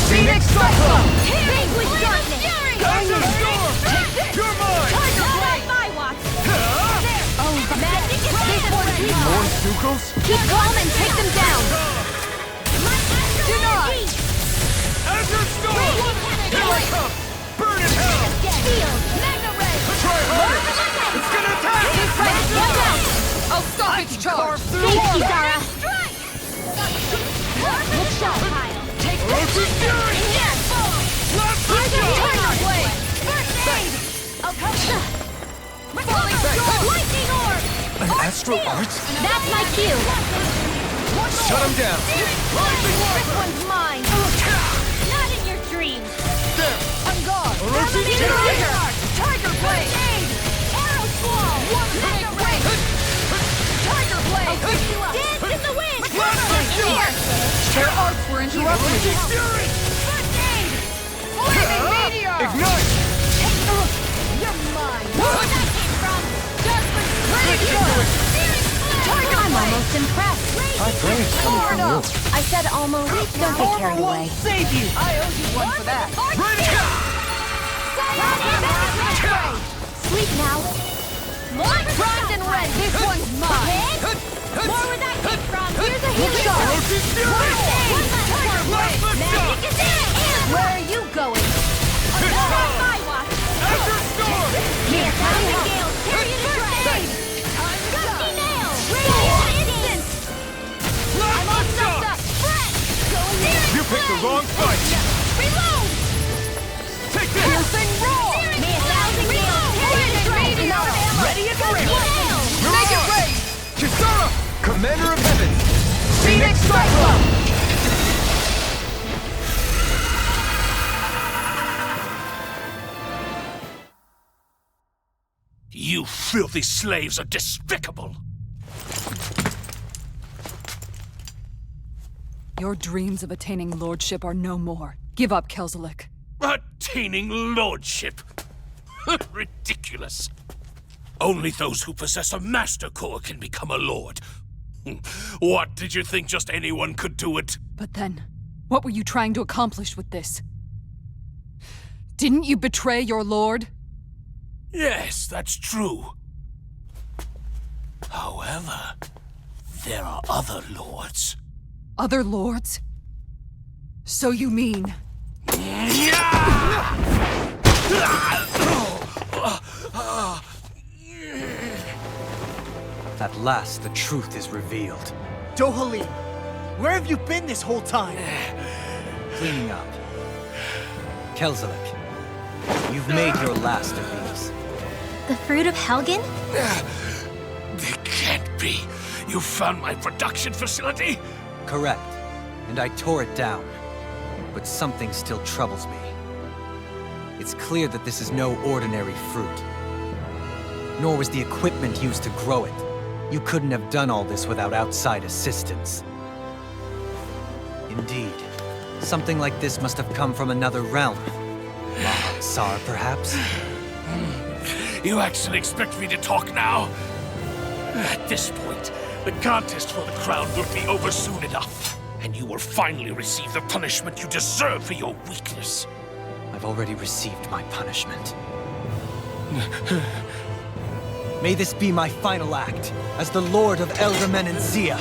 Phoenix Cyclone! Big with darkness! Geyser Storm! You're mine! Tiger Blade! My watch! There! Oh, magic is this one's More Sukos? Keep calm and take them down! Denied! Azure Storm! Here I come! Burn in hell! Shield! Mega Ray! Try harder! It's gonna attack! Keep ready! Watch out! I'll stop its charge! Safety, Zara! Strike! Look shot, Kyle! Take Roach's Fury! Yes! Blast Tiger Blade! First aid! I'll come! Falling Storm! Lightning Orb! An astral art? That's my cue! Shut him down! This one's mine! Not in your dreams! There! On guard! Orochi's Tiger Blade! Arrow Squall! Mega Ray! Tiger Blade! Dance in the wind! Here! Their arts were interrupted. Orochi's Fury! First aid! Flaming meteor! Ignite! You're mine! Where that came from? Judgment! Ready to go! Tiger I'm almost impressed. Our brain's coming from you. I said almost. Don't get carried away. Save you! I owe you one for that. Sleep now. More primed and red. This one's mine. More where that came from. Here's a healing shot. Orochi's Fury! Magic is in. Where are you going? On my watch. Azure Storm! Yes, I'm the Gale. Period of aid. Gusty nail. Radiant instant. I'm all sucked up. Fresh. You picked the wrong fight! Reload. Take this! Piercing roar. Me a thousand gales. Period of aid. Ready as a nail. Make it rain! Kisara! Commander of Heaven! Phoenix Cyclone. You filthy slaves are despicable! Your dreams of attaining lordship are no more. Give up, Kelzelik. Attaining lordship? Ridiculous. Only those who possess a master core can become a lord. What, did you think just anyone could do it? But then, what were you trying to accomplish with this? Didn't you betray your lord? Yes, that's true. However, there are other lords. Other lords? So you mean... At last, the truth is revealed. Dohalim, where have you been this whole time? Cleaning up. Kelzelik, you've made your last of these. The fruit of Helgen? It can't be. You found my production facility? Correct. And I tore it down. But something still troubles me. It's clear that this is no ordinary fruit. Nor was the equipment used to grow it. You couldn't have done all this without outside assistance. Indeed. Something like this must have come from another realm. Lahans. Tsar, perhaps? You actually expect me to talk now? At this point, the contest for the crown will be over soon enough, and you will finally receive the punishment you deserve for your weakness. I've already received my punishment. May this be my final act as the Lord of Elder Menencia.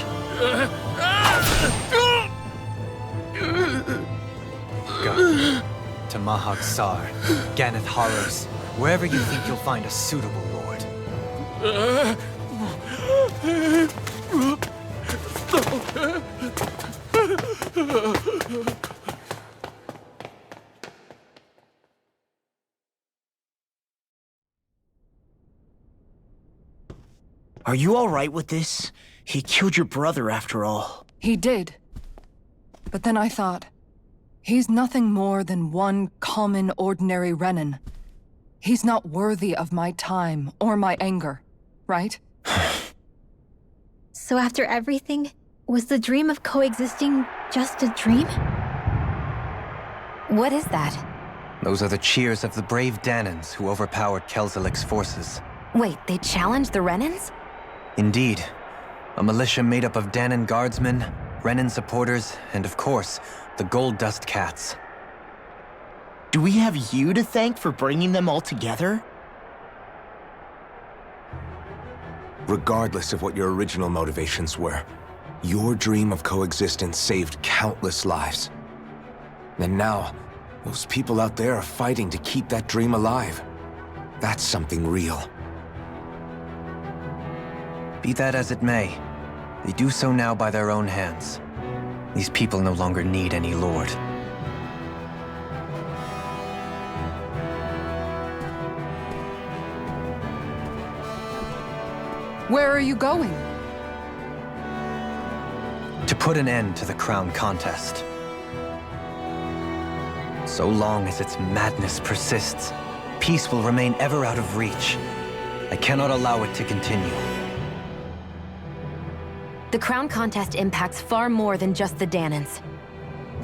Go to Mahag Sar, Ganeth Haros, wherever you think you'll find a suitable lord. Are you all right with this? He killed your brother after all. He did. But then I thought, he's nothing more than one common, ordinary Renan. He's not worthy of my time or my anger, right? So after everything, was the dream of coexisting just a dream? What is that? Those are the cheers of the brave Danans who overpowered Kelzelik's forces. Wait, they challenged the Renans? Indeed. A militia made up of Danan guardsmen, Renan supporters, and of course, the Gold Dust Cats. Do we have you to thank for bringing them all together? Regardless of what your original motivations were, your dream of coexistence saved countless lives. And now, those people out there are fighting to keep that dream alive. That's something real. Be that as it may, they do so now by their own hands. These people no longer need any lord. Where are you going? To put an end to the crown contest. So long as its madness persists, peace will remain ever out of reach. I cannot allow it to continue. The crown contest impacts far more than just the Danans.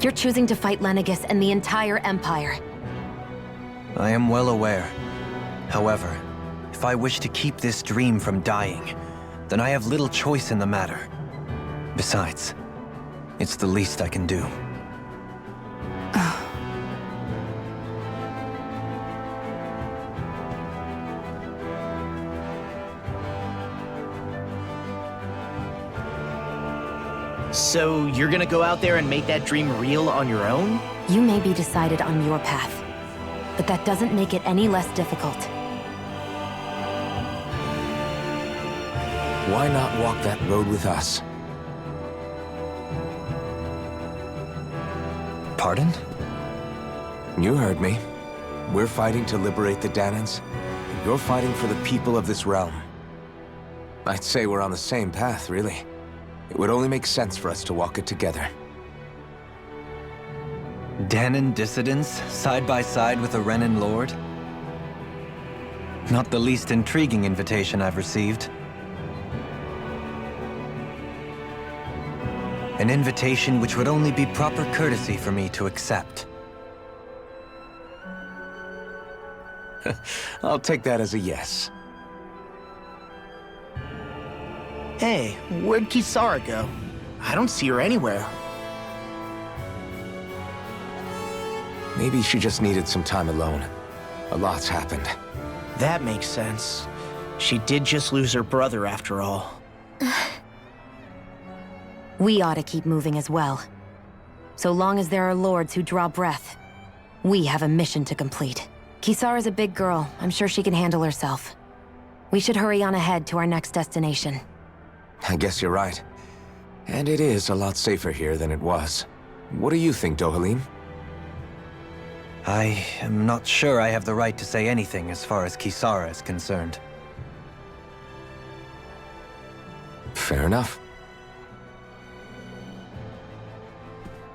You're choosing to fight Lenegis and the entire Empire. I am well aware. However, if I wish to keep this dream from dying, then I have little choice in the matter. Besides, it's the least I can do. So you're gonna go out there and make that dream real on your own? You may be decided on your path, but that doesn't make it any less difficult. Why not walk that road with us? Pardon? You heard me. We're fighting to liberate the Danans. You're fighting for the people of this realm. I'd say we're on the same path, really. It would only make sense for us to walk it together. Danan dissidents, side by side with a Renan lord? Not the least intriguing invitation I've received. An invitation which would only be proper courtesy for me to accept. I'll take that as a yes. Hey, where'd Kisara go? I don't see her anywhere. Maybe she just needed some time alone. A lot's happened. That makes sense. She did just lose her brother after all. We ought to keep moving as well. So long as there are lords who draw breath, we have a mission to complete. Kisara's a big girl. I'm sure she can handle herself. We should hurry on ahead to our next destination. I guess you're right. And it is a lot safer here than it was. What do you think, Dohalim? I am not sure I have the right to say anything as far as Kisara is concerned. Fair enough.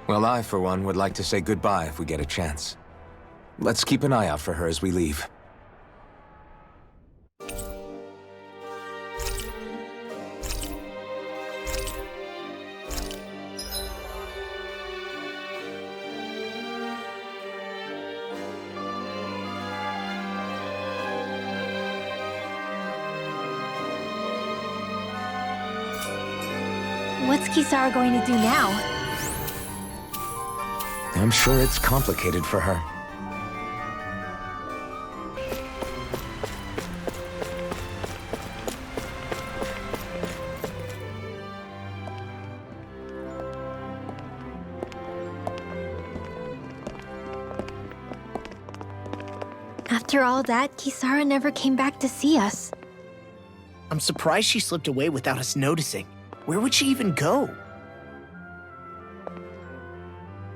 Well, I, for one, would like to say goodbye if we get a chance. Let's keep an eye out for her as we leave. What's Kisara going to do now? I'm sure it's complicated for her. After all that, Kisara never came back to see us. I'm surprised she slipped away without us noticing. Where would she even go?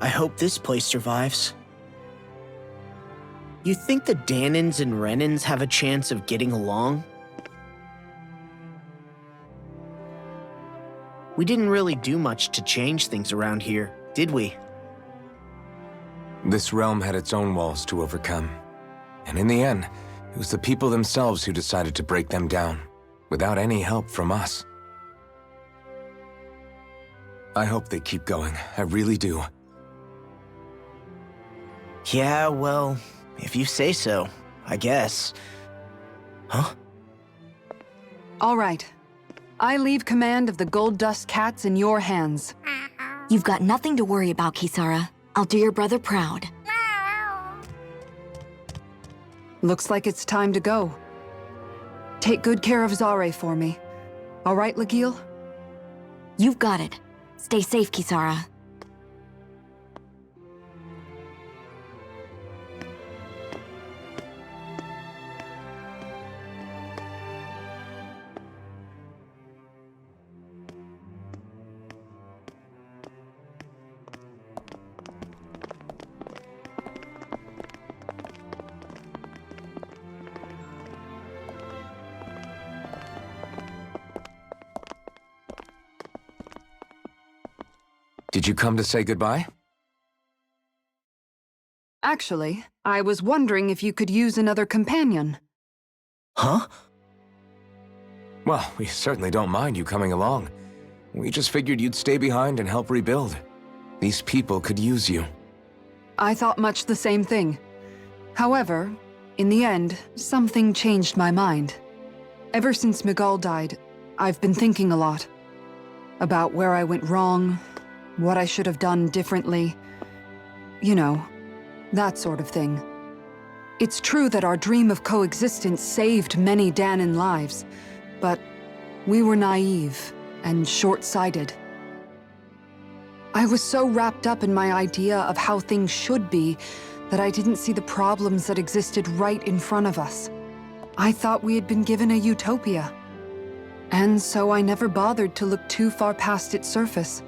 I hope this place survives. You think the Danins and Renins have a chance of getting along? We didn't really do much to change things around here, did we? This realm had its own walls to overcome. And in the end, it was the people themselves who decided to break them down, without any help from us. I hope they keep going. I really do. Yeah, well, if you say so, I guess. Huh? All right. I leave command of the Gold Dust Cats in your hands. You've got nothing to worry about, Kisara. I'll do your brother proud. Looks like it's time to go. Take good care of Zare for me. All right, Legil? You've got it. Stay safe, Kisara. Did you come to say goodbye? Actually, I was wondering if you could use another companion. Huh? Well, we certainly don't mind you coming along. We just figured you'd stay behind and help rebuild. These people could use you. I thought much the same thing. However, in the end, something changed my mind. Ever since Miguel died, I've been thinking a lot. About where I went wrong, what I should have done differently. You know, that sort of thing. It's true that our dream of coexistence saved many Danan lives, but we were naive and short-sighted. I was so wrapped up in my idea of how things should be that I didn't see the problems that existed right in front of us. I thought we had been given a utopia. And so I never bothered to look too far past its surface.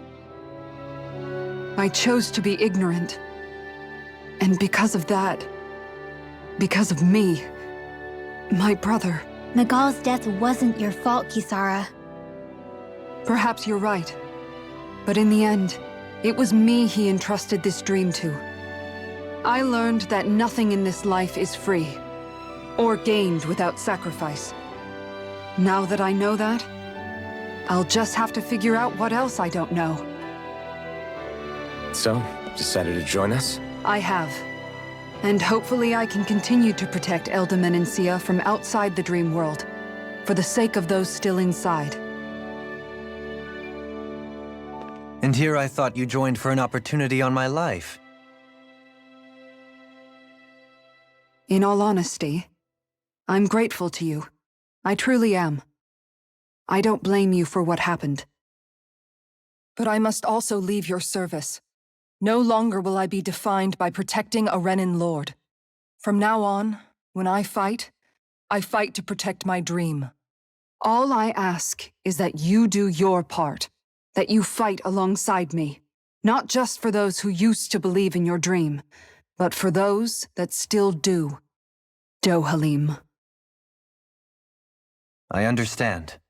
I chose to be ignorant. And because of that, because of me, my brother... Miguel's death wasn't your fault, Kisara. Perhaps you're right. But in the end, it was me he entrusted this dream to. I learned that nothing in this life is free, or gained without sacrifice. Now that I know that, I'll just have to figure out what else I don't know. So, decided to join us? I have. And hopefully I can continue to protect Eldaman and Sia from outside the dream world, for the sake of those still inside. And here I thought you joined for an opportunity on my life. In all honesty, I'm grateful to you. I truly am. I don't blame you for what happened. But I must also leave your service. No longer will I be defined by protecting a Renin lord. From now on, when I fight to protect my dream. All I ask is that you do your part, that you fight alongside me, not just for those who used to believe in your dream, but for those that still do. Dohalim. I understand.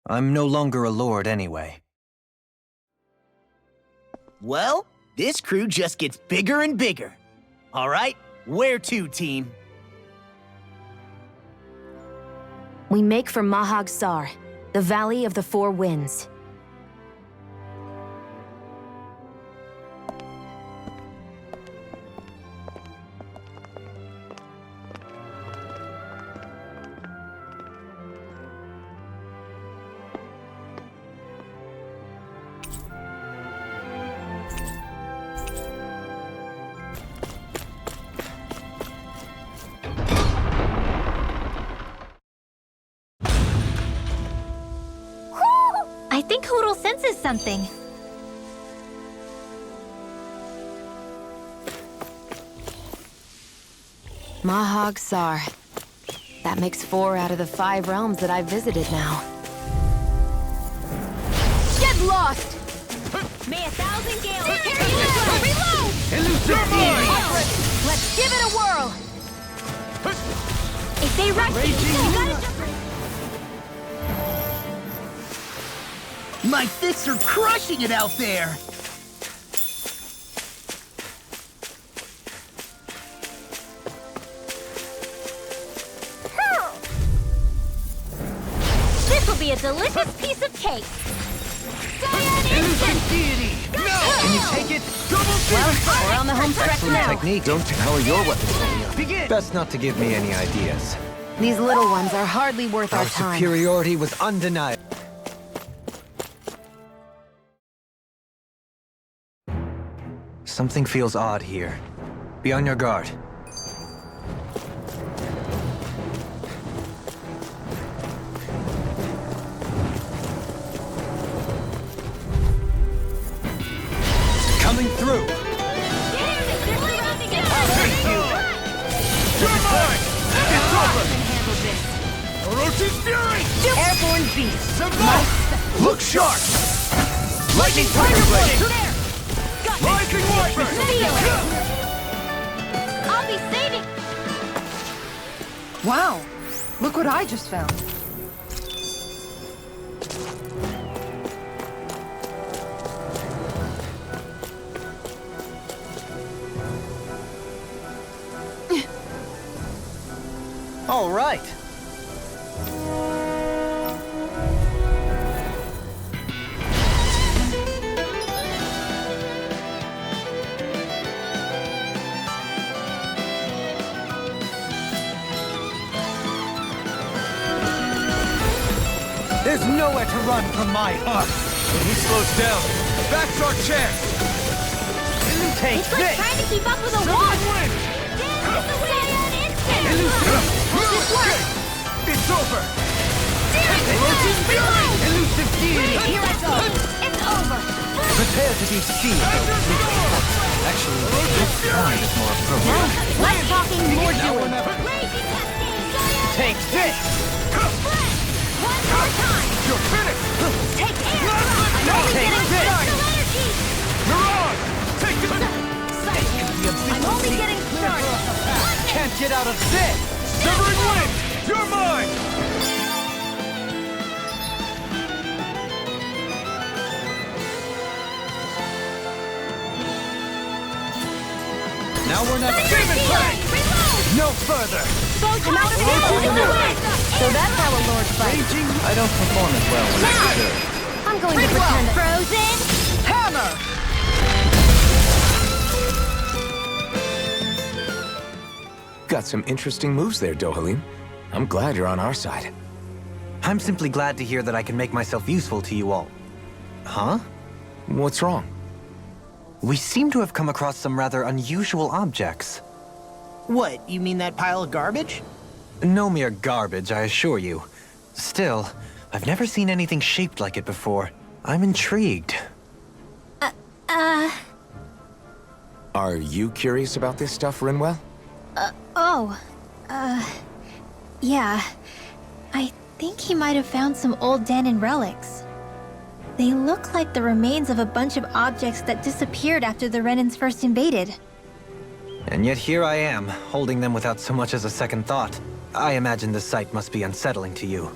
I'm no longer a lord anyway. Well, this crew just gets bigger and bigger. All right, where to, team? We make for Mahag Sar, the Valley of the Four Winds. think Hootle senses something. Mahag Sar. That makes 4 out of the 5 realms that I've visited now. Get lost! May 1,000 gales carry you through! Reload! Elusive beam! Let's give it a whirl! If they rush you gotta jump. My fists are crushing it out there! This will be a delicious piece of cake! Deity! No! Can you take it? Well, we're on the home stretch Excellent now. technique. Don't tell your weapons. Begin! Best not to give me any ideas. These little ones are hardly worth our Our time. superiority was undeniable. Something feels odd here. Be on your guard. Coming through! You're mine! It's over! Orochi's fury! Airborne beast! Look sharp! Lightning Tiger Blade! Rising Warper! Feel it! I'll be saving! Wow! Look what I just found. All right. There's nowhere to run from my heart. When he slows down, that's our chance! Take It's like this! trying to keep up with a wasp! Win! Dance with the wind! Instant! This way! It's over! Orochi's fury! Elusive deity! Here I go! It's over! Prepare to be seized. Actually, this kind is more appropriate. Less talking, more Now or doing! never. Raging Cascade! Take this! One more time! You're finished! Take air! I'm only Take getting this. started! Energy! You're on! Take it! I'm only getting started! Can't get out of this! Severing wind! You're mine! Now we're not Demon Blade! no further! I'm out of the So that's how a lord fights. I don't perform as well when I deserve. I'm going to pretend that... Frozen! Hammer! Got some interesting moves there, Dohalim. I'm glad you're on our side. I'm simply glad to hear that I can make myself useful to you all. Huh? What's wrong? We seem to have come across some rather unusual objects. What, you mean that pile of garbage? No mere garbage, I assure you. Still, I've never seen anything shaped like it before. I'm intrigued. Are you curious about this stuff, Rinwell? Yeah. I think he might have found some old Danon relics. They look like the remains of a bunch of objects that disappeared after the Renans first invaded. And yet here I am, holding them without so much as a second thought. I imagine the sight must be unsettling to you.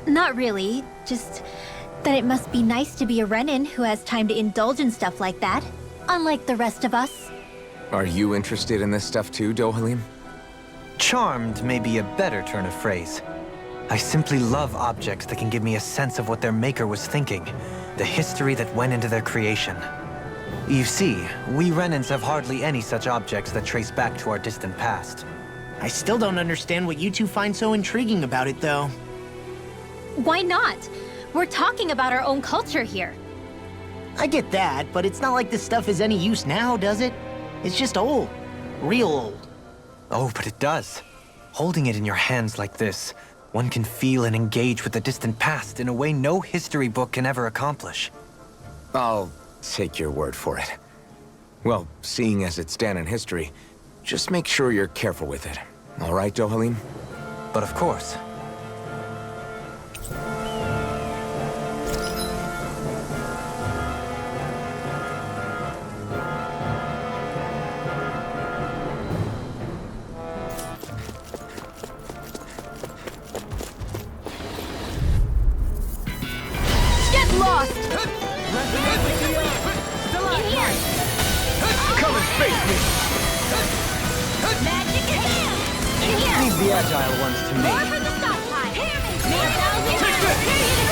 Not really, just that it must be nice to be a Renan who has time to indulge in stuff like that, unlike the rest of us. Are you interested in this stuff too, Dohalim? Charmed may be a better turn of phrase. I simply love objects that can give me a sense of what their maker was thinking, the history that went into their creation. You see, we Renans have hardly any such objects that trace back to our distant past. I still don't understand what you two find so intriguing about it, though. Why not? We're talking about our own culture here. I get that, but it's not like this stuff is any use now, does it? It's just old. Real old. Oh, but it does. Holding it in your hands like this, One can feel and engage with the distant past in a way no history book can ever accomplish. I'll take your word for it. Well, seeing as it's Danan history, just make sure you're careful with it. All right, Dohalim? But of course. Get lost! In here! Come and face me! Magic hands! In here! Leave the agile ones to me. More for the stockpile! May a thousand Take this!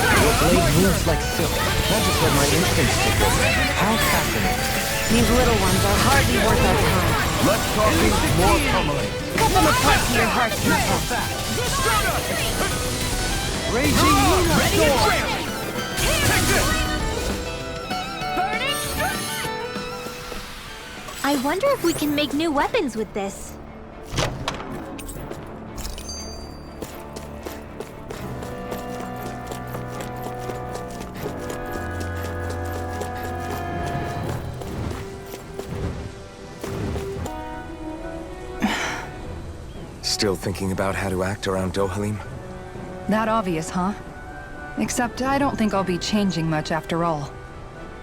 Your blade moves like silk. That is what my instincts did. How fascinating. These little ones are hardly worth our time. Less talking, more pummeling. Cut them apart to your heart's content. Raging Lunar Storm! Take this! Burning strike! I wonder if we can make new weapons with this. Still thinking about how to act around Dohalim? That obvious, huh? Except I don't think I'll be changing much after all.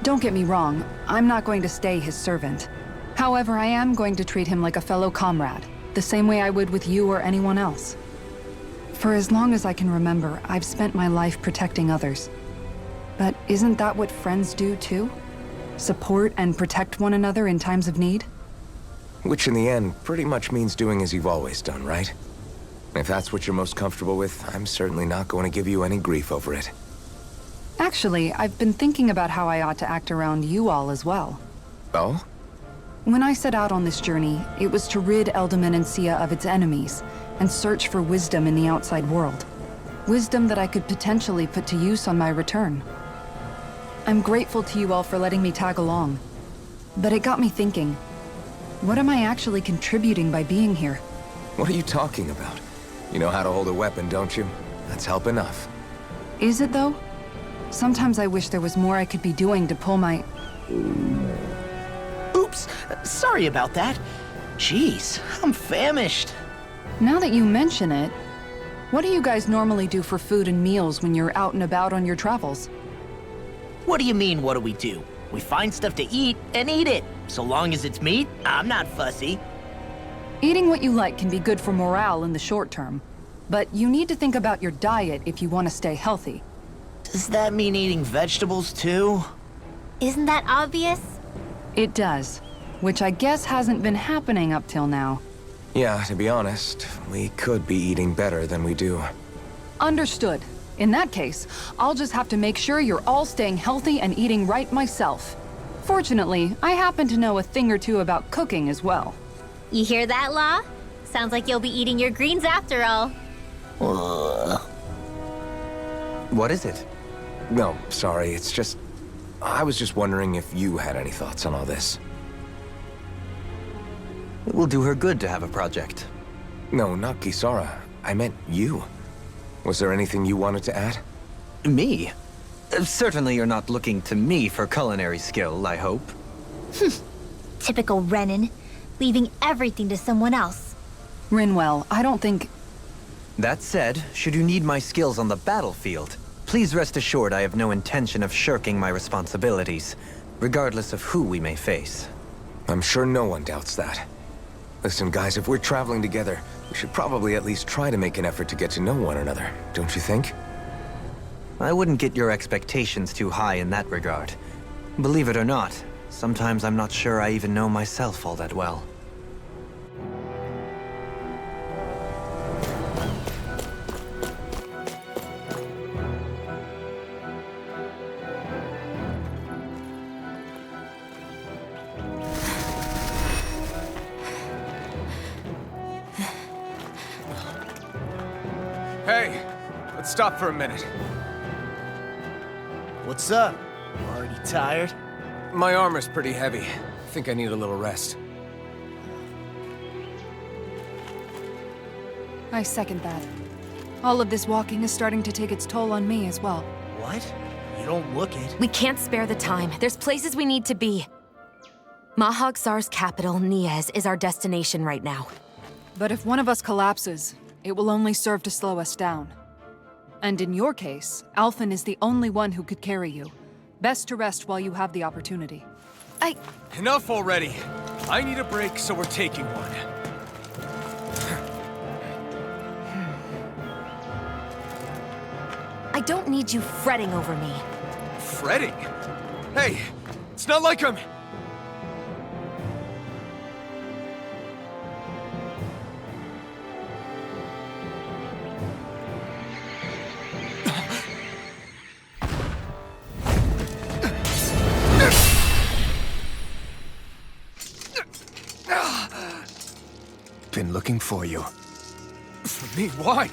Don't get me wrong, I'm not going to stay his servant. However, I am going to treat him like a fellow comrade, the same way I would with you or anyone else. For as long as I can remember, I've spent my life protecting others. But isn't that what friends do too? Support and protect one another in times of need? Which in the end pretty much means doing as you've always done, right? If that's what you're most comfortable with, I'm certainly not going to give you any grief over it. Actually, I've been thinking about how I ought to act around you all as well. Oh? When I set out on this journey, it was to rid Eldaman and Sia of its enemies, and search for wisdom in the outside world. Wisdom that I could potentially put to use on my return. I'm grateful to you all for letting me tag along. But it got me thinking, what am I actually contributing by being here? What are you talking about? You know how to hold a weapon, don't you? That's help enough. Is it though? Sometimes I wish there was more I could be doing to pull my... Oops, sorry about that. Jeez, I'm famished. Now that you mention it, what do you guys normally do for food and meals when you're out and about on your travels? What do you mean, what do we do? We find stuff to eat and eat it. So long as it's meat, I'm not fussy. Eating what you like can be good for morale in the short term, but you need to think about your diet if you want to stay healthy. Does that mean eating vegetables too? Isn't that obvious? It does, which I guess hasn't been happening up till now. Yeah, to be honest, we could be eating better than we do. Understood. In that case, I'll just have to make sure you're all staying healthy and eating right myself. Fortunately, I happen to know a thing or two about cooking as well. You hear that, Law? Sounds like you'll be eating your greens after all. What is it? No, sorry, it's just... I was just wondering if you had any thoughts on all this. It will do her good to have a project. No, not Kisara. I meant you. Was there anything you wanted to add? Me? Certainly you're not looking to me for culinary skill, I hope. Typical Renan, leaving everything to someone else. Rinwell, I don't think... That said, should you need my skills on the battlefield, please rest assured I have no intention of shirking my responsibilities, regardless of who we may face. I'm sure no one doubts that. Listen, guys, if we're traveling together, we should probably at least try to make an effort to get to know one another, don't you think? I wouldn't get your expectations too high in that regard. Believe it or not, sometimes I'm not sure I even know myself all that well. Hey, let's stop for a minute. What's up? Already tired? My armor's pretty heavy. I think I need a little rest. I second that. All of this walking is starting to take its toll on me as well. What? You don't look it. We can't spare the time. There's places we need to be. Mahag Sar's capital, Niez, is our destination right now. But if one of us collapses, it will only serve to slow us down. And in your case, Alphen is the only one who could carry you. Best to rest while you have the opportunity. Enough already. I need a break, so we're taking one. I don't need you fretting over me. Fretting? Hey, it's not like I'm... Been looking for you. For me? Why?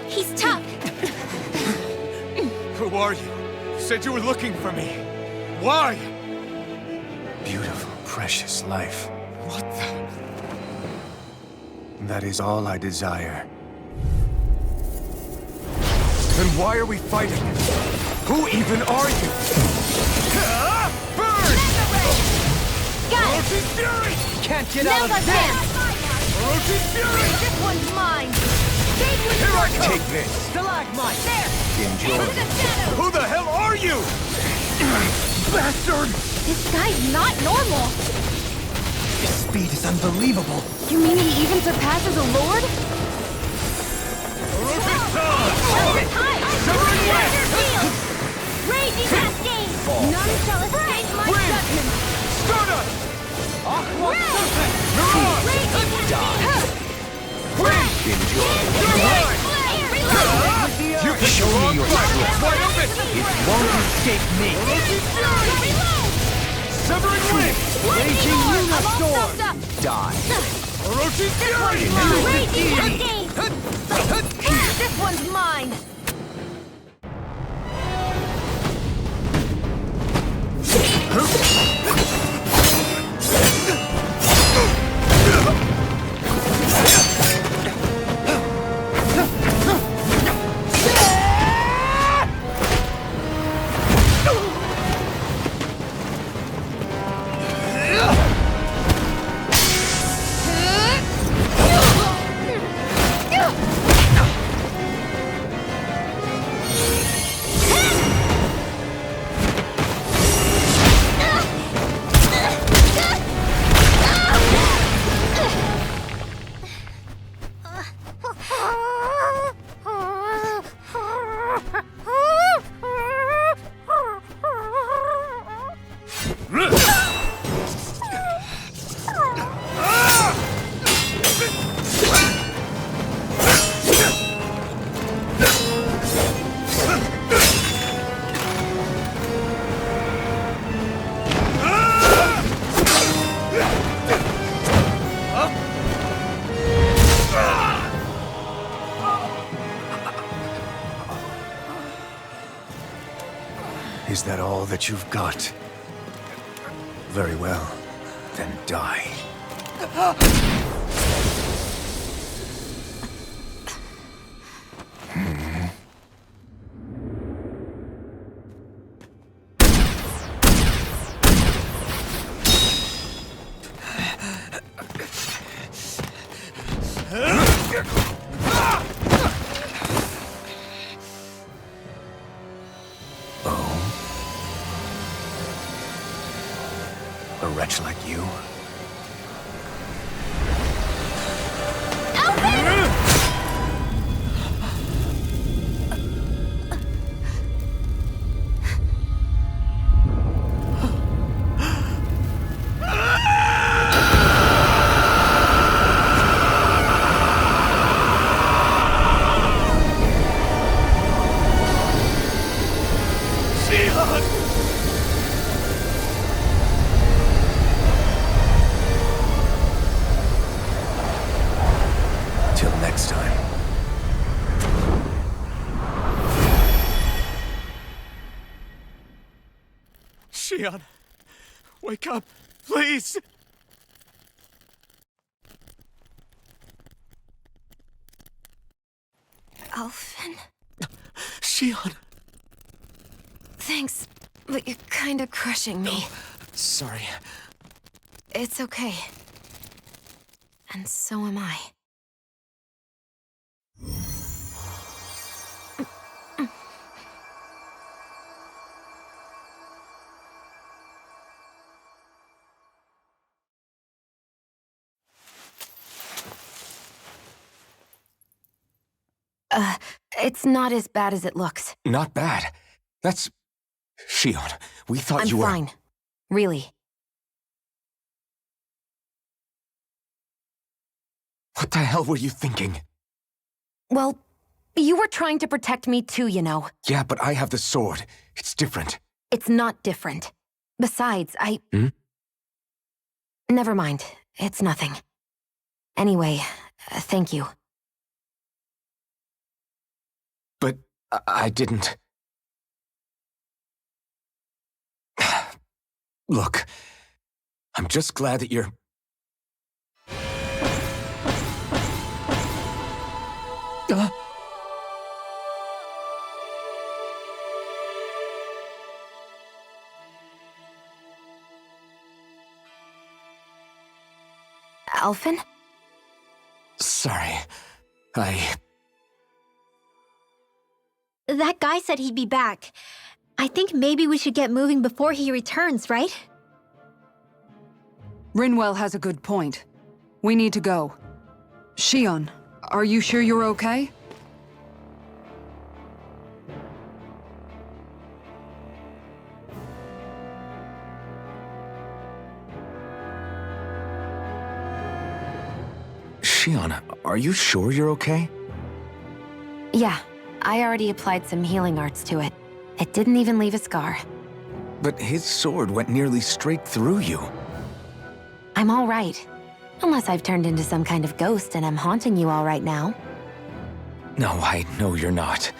He's tough. Who are you? You said you were looking for me. Why? Beautiful, precious life. What the... That is all I desire. Then why are we fighting? Who even are you? Burn! Orochi's Fury! Can't get out of this! Orochi's Fury! This one's mine! Here I come! Take this. Stalagmite! There! Enjoy. Into the shadow! Who the hell are you? Bastard! This guy's not normal! His speed is unbelievable. You mean he even surpasses a lord? Raging Cascade! None shall escape my judgment! Stardust! Aqua Serpent! Raging Cascade! Enjoy. You Show me your strength. Wide open! It won't escape me. Severing Wing! Raging Luna Storm! Die. Orochi's Fury! Raging Cascade! This one's mine! Is that all that you've got? Very well. Then die. A wretch like you? Wake up, please! Alphen? Shion! Thanks, but you're kinda crushing me. Sorry. It's okay. And so am I. It's not as bad as it looks. Not bad. That's... Shion, we thought I'm you were... fine. Really. What the hell were you thinking? Well, you were trying to protect me too, you know. Yeah, but I have the sword. It's different. It's not different. Besides, Hmm? Never mind. It's nothing. Anyway, thank you. But I didn't... Look, I'm just glad that you're... Alphen? Sorry. That guy said he'd be back. I think maybe we should get moving before he returns, right? Rinwell has a good point. We need to go. Shion, are you sure you're okay? Shion, are you sure you're okay? Yeah, I already applied some healing arts to it. It didn't even leave a scar. But his sword went nearly straight through you. I'm all right. Unless I've turned into some kind of ghost and I'm haunting you all right now. No, I know you're not.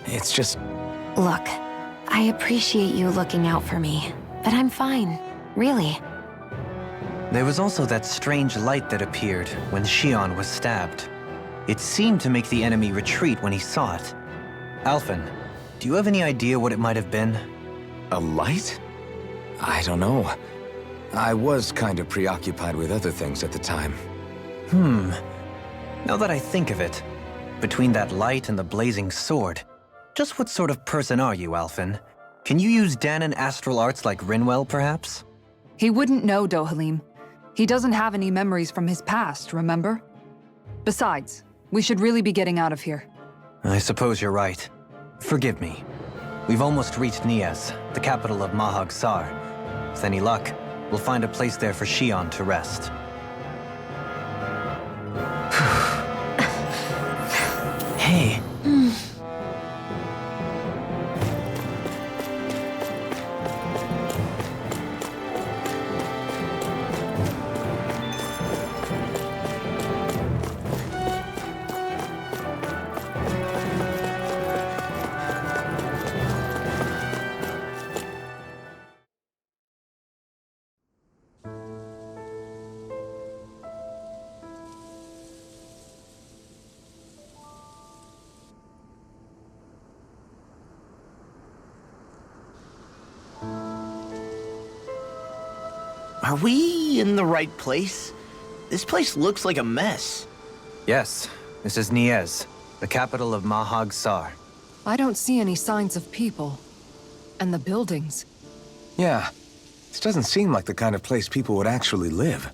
It's just... Look, I appreciate you looking out for me, but I'm fine, really. There was also that strange light that appeared when Shion was stabbed. It seemed to make the enemy retreat when he saw it. Alphen, do you have any idea what it might have been? A light? I don't know. I was kind of preoccupied with other things at the time. Now that I think of it, between that light and the blazing sword, just what sort of person are you, Alphen? Can you use Danon astral arts like Rinwell, perhaps? He wouldn't know, Dohalim. He doesn't have any memories from his past, remember? Besides, we should really be getting out of here. I suppose you're right. Forgive me. We've almost reached Nias, the capital of Mahag Sar. With any luck, we'll find a place there for Shion to rest. Hey. Are we in the right place? This place looks like a mess. Yes, this is Nias, the capital of Mahag Sar. I don't see any signs of people. And the buildings. Yeah, this doesn't seem like the kind of place people would actually live.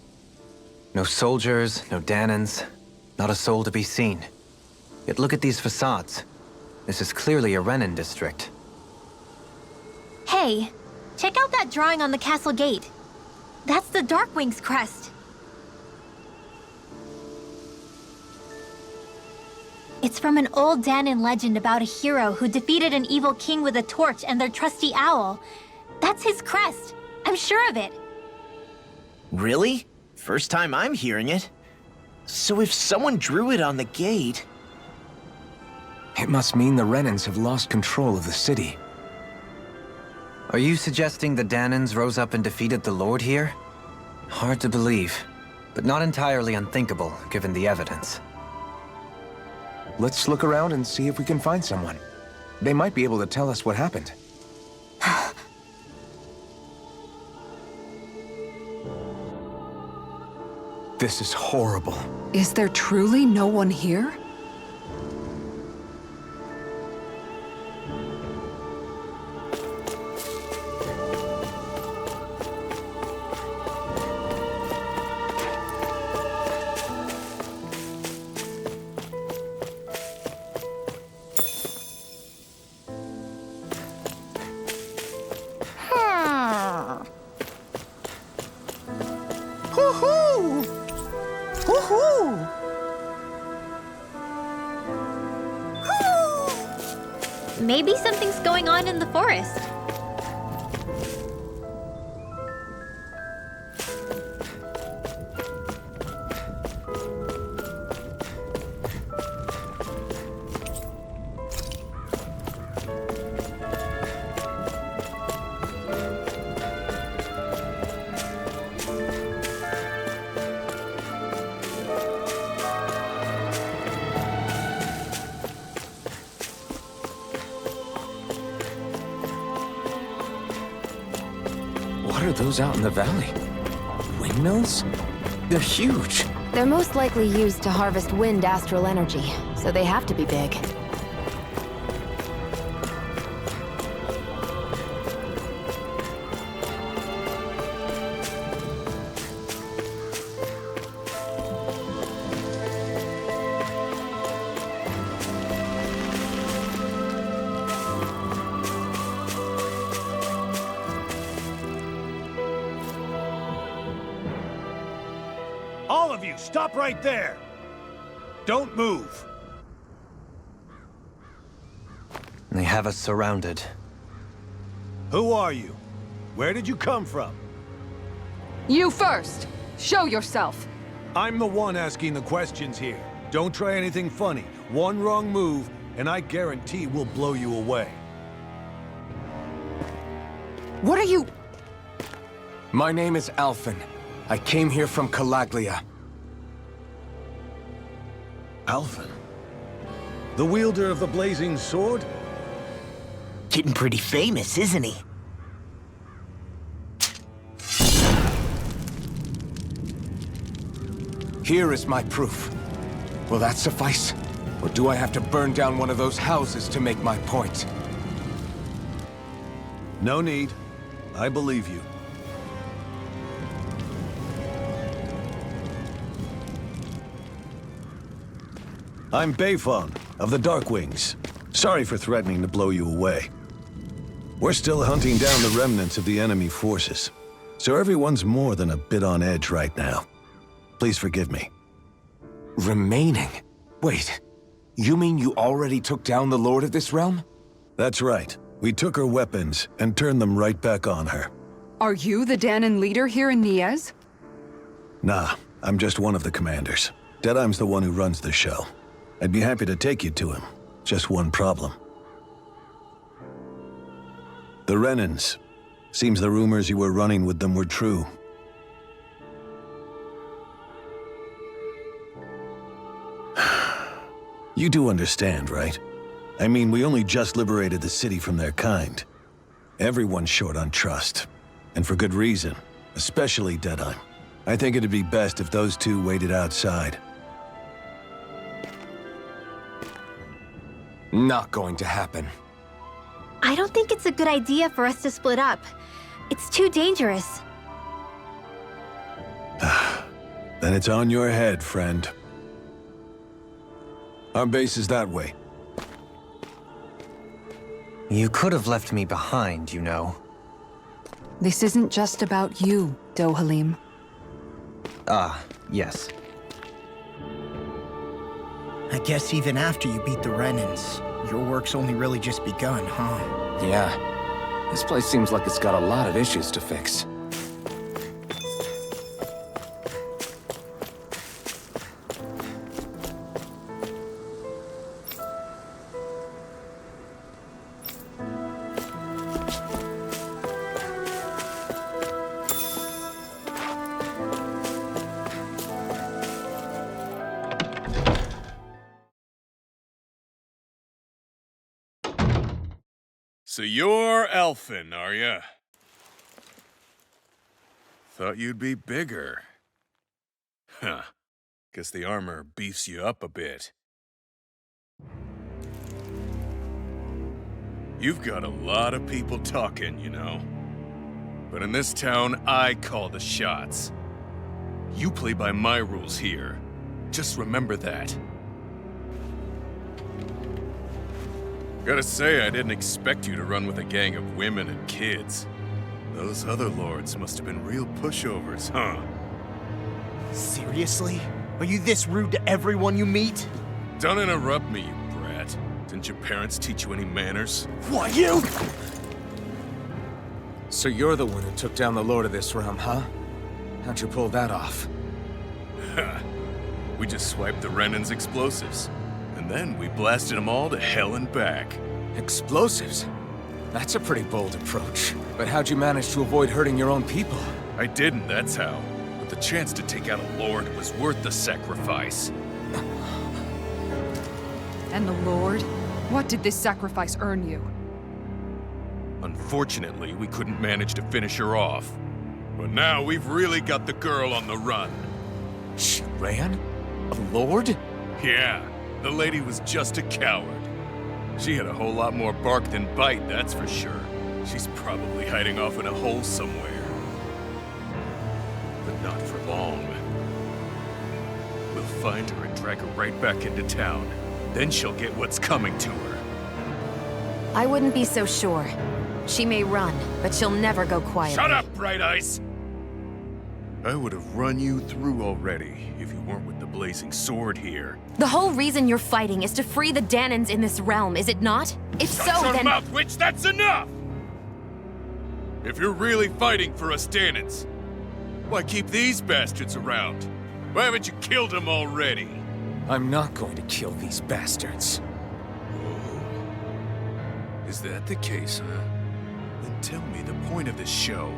No soldiers, no Danons, not a soul to be seen. Yet look at these facades. This is clearly a Renin district. Hey, check out that drawing on the castle gate. That's the Darkwing's crest. It's from an old Danon legend about a hero who defeated an evil king with a torch and their trusty owl. That's his crest. I'm sure of it. Really? First time I'm hearing it. So if someone drew it on the gate... It must mean the Renins have lost control of the city. Are you suggesting the Danans rose up and defeated the Lord here? Hard to believe, but not entirely unthinkable, given the evidence. Let's look around and see if we can find someone. They might be able to tell us what happened. This is horrible. Is there truly no one here? Hoo-hoo! Hoo-hoo! Maybe something's going on in the forest. What are those out in the valley? Windmills? They're huge. They're most likely used to harvest wind astral energy, so they have to be big. All of you, stop right there! Don't move! They have us surrounded. Who are you? Where did you come from? You first! Show yourself! I'm the one asking the questions here. Don't try anything funny. One wrong move, and I guarantee we'll blow you away. What are you... My name is Alphen. I came here from Calaglia. Alphen? The wielder of the blazing sword? Getting pretty famous, isn't he? Here is my proof. Will that suffice? Or do I have to burn down one of those houses to make my point? No need. I believe you. I'm Beifong, of the Darkwings. Sorry for threatening to blow you away. We're still hunting down the remnants of the enemy forces, so everyone's more than a bit on edge right now. Please forgive me. Remaining? Wait, you mean you already took down the Lord of this realm? That's right. We took her weapons and turned them right back on her. Are you the Danan leader here in Niez? Nah, I'm just one of the commanders. Deadeye's the one who runs the show. I'd be happy to take you to him. Just one problem. The Renans. Seems the rumors you were running with them were true. You do understand, right? I mean, we only just liberated the city from their kind. Everyone's short on trust. And for good reason. Especially Deadeye. I think it'd be best if those two waited outside. Not going to happen. I don't think it's a good idea for us to split up. It's too dangerous. Then it's on your head, friend. Our base is that way. You could have left me behind, you know. This isn't just about you, Dohalim. Ah, yes. I guess even after you beat the Renans, your work's only really just begun, huh? Yeah. This place seems like it's got a lot of issues to fix. So you're elfin, are ya? Thought you'd be bigger. Huh. Guess the armor beefs you up a bit. You've got a lot of people talking, you know. But in this town, I call the shots. You play by my rules here. Just remember that. Gotta say, I didn't expect you to run with a gang of women and kids. Those other lords must have been real pushovers, huh? Seriously? Are you this rude to everyone you meet? Don't interrupt me, you brat. Didn't your parents teach you any manners? What, you? So you're the one who took down the Lord of this realm, huh? How'd you pull that off? We just swiped the Renan's explosives. And then we blasted them all to hell and back. Explosives? That's a pretty bold approach. But how'd you manage to avoid hurting your own people? I didn't, that's how. But the chance to take out a lord was worth the sacrifice. And the Lord? What did this sacrifice earn you? Unfortunately, we couldn't manage to finish her off. But now we've really got the girl on the run. She ran? A lord? Yeah, the lady was just a coward. She had a whole lot more bark than bite, that's for sure. She's probably hiding off in a hole somewhere. But not for long. We'll find her and drag her right back into town. Then she'll get what's coming to her. I wouldn't be so sure. She may run, but she'll never go quietly. Shut up, Bright Eyes! I would have run you through already if you weren't with the blazing sword here. The whole reason you're fighting is to free the Danans in this realm, is it not? If so, Shut your then— mouth, witch! That's enough! If you're really fighting for us Danans, why keep these bastards around? Why haven't you killed them already? I'm not going to kill these bastards. Oh. Is that the case, huh? Then tell me the point of this show.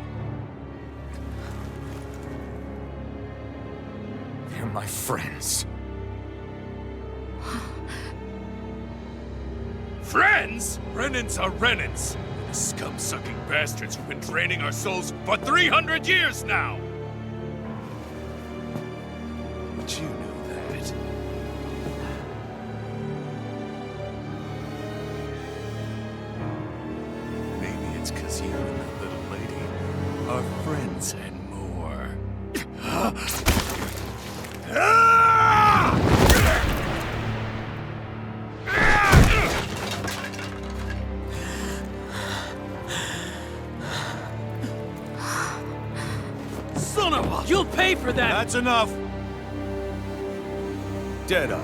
They're my friends. Friends? Renans are Renans. The scum-sucking bastards who've been draining our souls for 300 years now! But you know that. Maybe it's 'cause you and that little lady are friends and more. Son of a... You'll pay for that! That's enough! Deadeye,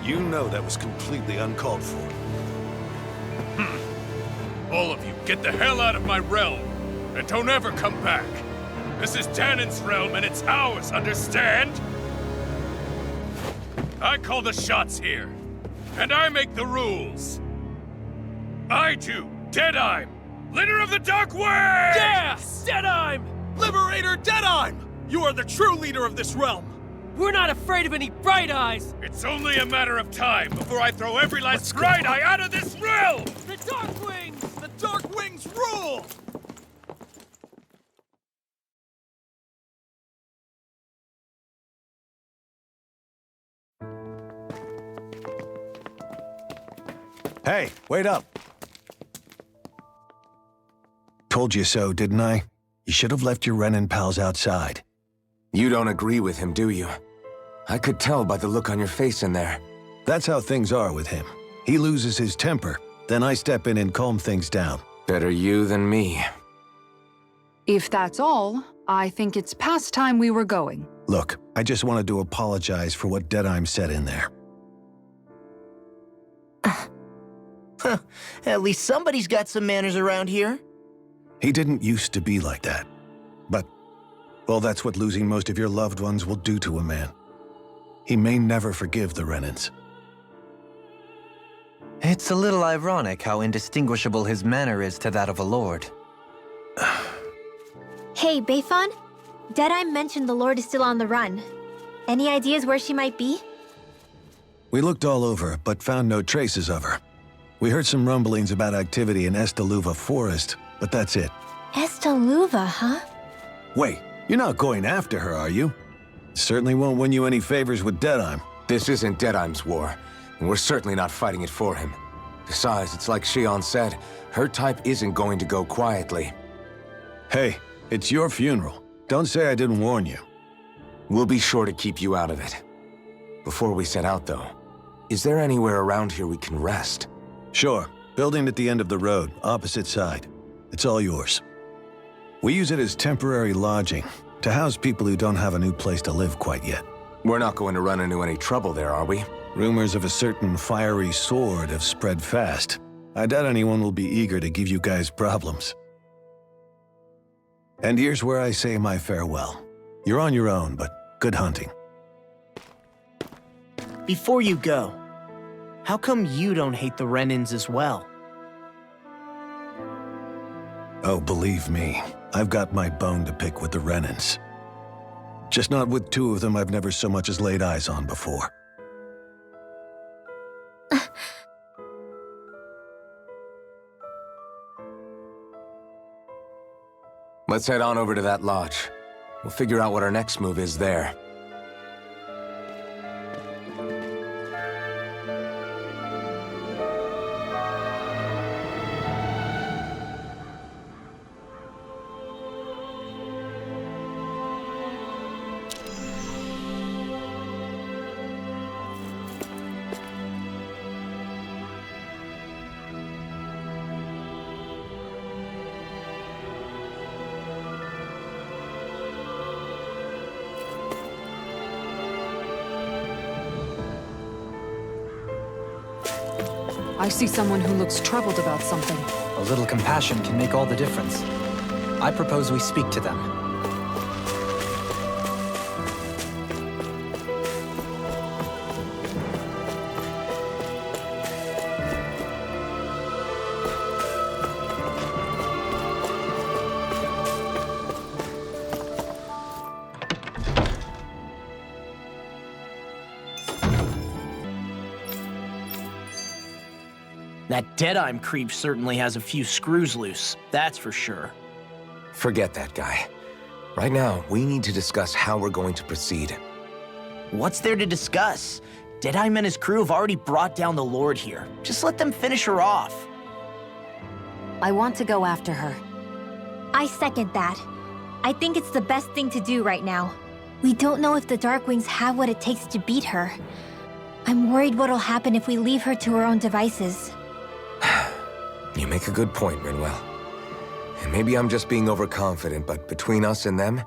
you know that was completely uncalled for. All of you, get the hell out of my realm! And don't ever come back! This is Danan's realm and it's ours, understand? I call the shots here. And I make the rules. I do, Deadeye, leader of the Dark Wings! Yeah! Deadeye! Liberator Deadeye! You are the true leader of this realm! We're not afraid of any Bright Eyes! It's only a matter of time before I throw every last Bright Eye out of this realm! The Dark Wings! The Dark Wings rule! Hey, wait up! Told you so, didn't I? You should have left your Renan pals outside. You don't agree with him, do you? I could tell by the look on your face in there. That's how things are with him. He loses his temper, then I step in and calm things down. Better you than me. If that's all, I think it's past time we were going. Look, I just wanted to apologize for what Deadeye said in there. At least somebody's got some manners around here. He didn't used to be like that. But, well, that's what losing most of your loved ones will do to a man. He may never forgive the Renans. It's a little ironic how indistinguishable his manner is to that of a lord. Hey, Bayfon? Deadeye mentioned the Lord is still on the run. Any ideas where she might be? We looked all over, but found no traces of her. We heard some rumblings about activity in Estaluva Forest, but that's it. Estaluva, huh? Wait, you're not going after her, are you? Certainly won't win you any favors with Deadheim. This isn't Deadheim's war, and we're certainly not fighting it for him. Besides, it's like Shion said, her type isn't going to go quietly. Hey, it's your funeral. Don't say I didn't warn you. We'll be sure to keep you out of it. Before we set out, though, is there anywhere around here we can rest? Sure. Building at the end of the road, opposite side. It's all yours. We use it as temporary lodging, to house people who don't have a new place to live quite yet. We're not going to run into any trouble there, are we? Rumors of a certain fiery sword have spread fast. I doubt anyone will be eager to give you guys problems. And here's where I say my farewell. You're on your own, but good hunting. Before you go, how come you don't hate the Renans as well? Oh, believe me, I've got my bone to pick with the Renans. Just not with two of them I've never so much as laid eyes on before. Let's head on over to that lodge. We'll figure out what our next move is there. I see someone who looks troubled about something. A little compassion can make all the difference. I propose we speak to them. That Deadheim creep certainly has a few screws loose, that's for sure. Forget that guy. Right now, we need to discuss how we're going to proceed. What's there to discuss? Deadheim and his crew have already brought down the Lord here. Just let them finish her off. I want to go after her. I second that. I think it's the best thing to do right now. We don't know if the Darkwings have what it takes to beat her. I'm worried what'll happen if we leave her to her own devices. You make a good point, Rinwell. And maybe I'm just being overconfident, but between us and them,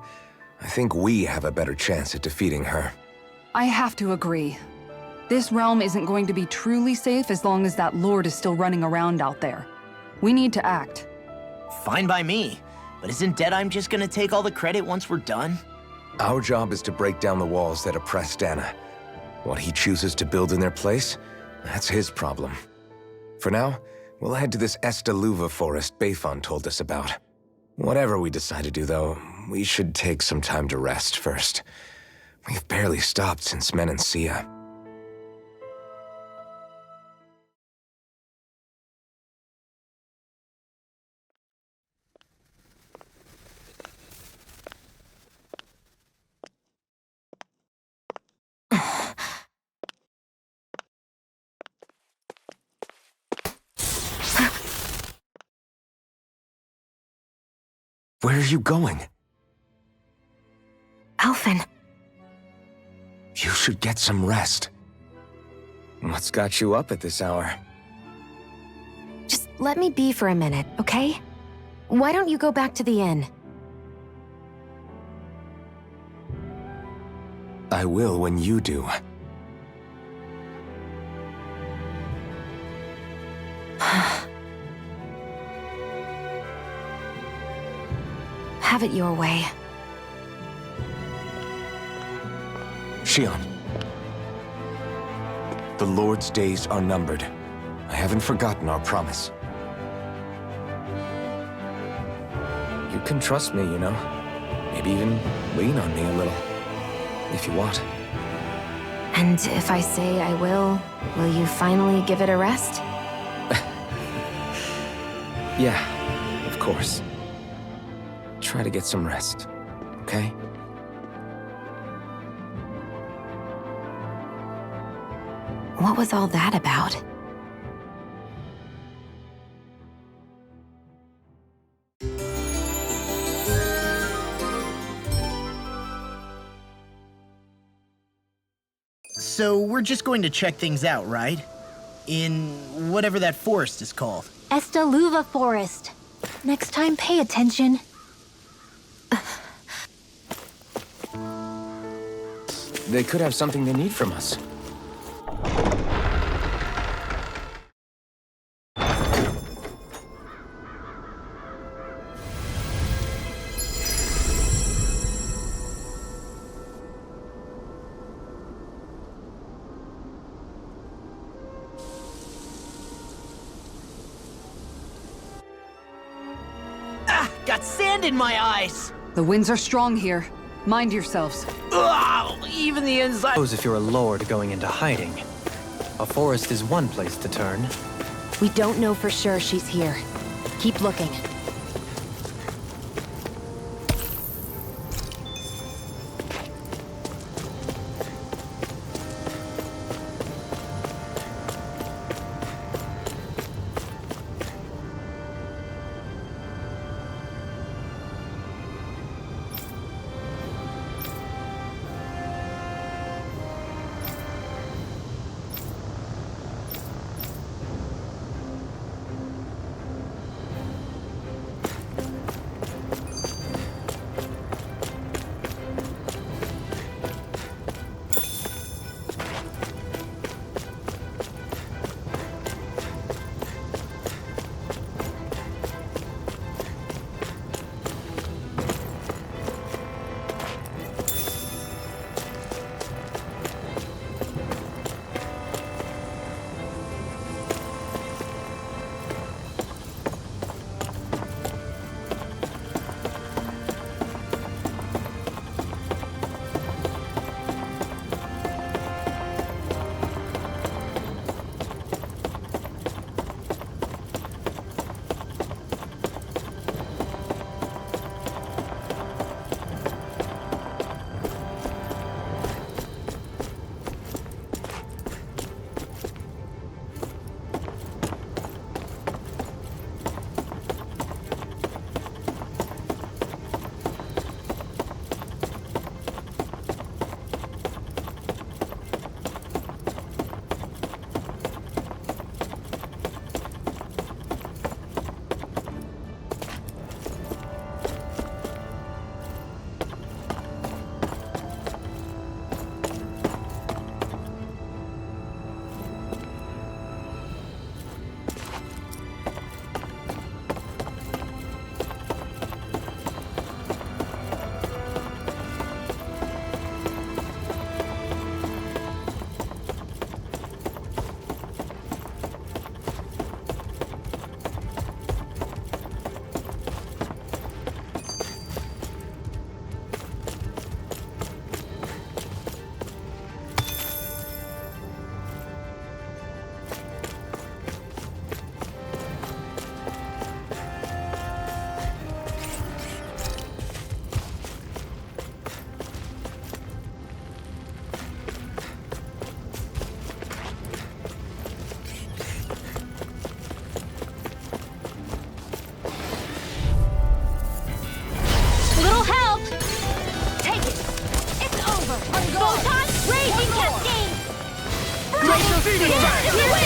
I think we have a better chance at defeating her. I have to agree. This realm isn't going to be truly safe as long as that Lord is still running around out there. We need to act. Fine by me. But isn't Deadheim just gonna take all the credit once we're done? Our job is to break down the walls that oppress Dana. What he chooses to build in their place, that's his problem. For now, we'll head to this Estaluva forest Bayfon told us about. Whatever we decide to do, though, we should take some time to rest first. We've barely stopped since Menancia. Where are you going? Alphen. You should get some rest. What's got you up at this hour? Just let me be for a minute, okay? Why don't you go back to the inn? I will when you do. Have it your way. Shion. The Lord's days are numbered. I haven't forgotten our promise. You can trust me, you know. Maybe even lean on me a little. If you want. And if I say I will you finally give it a rest? Yeah, of course. Try to get some rest, okay? What was all that about? So we're just going to check things out, right? In whatever that forest is called. Estaluva Forest. Next time, pay attention. They could have something they need from us. Got sand in my eyes! The winds are strong here. Mind yourselves. Ugh, even the inside. Suppose if you're a lord going into hiding, a forest is one place to turn. We don't know for sure she's here. Keep looking.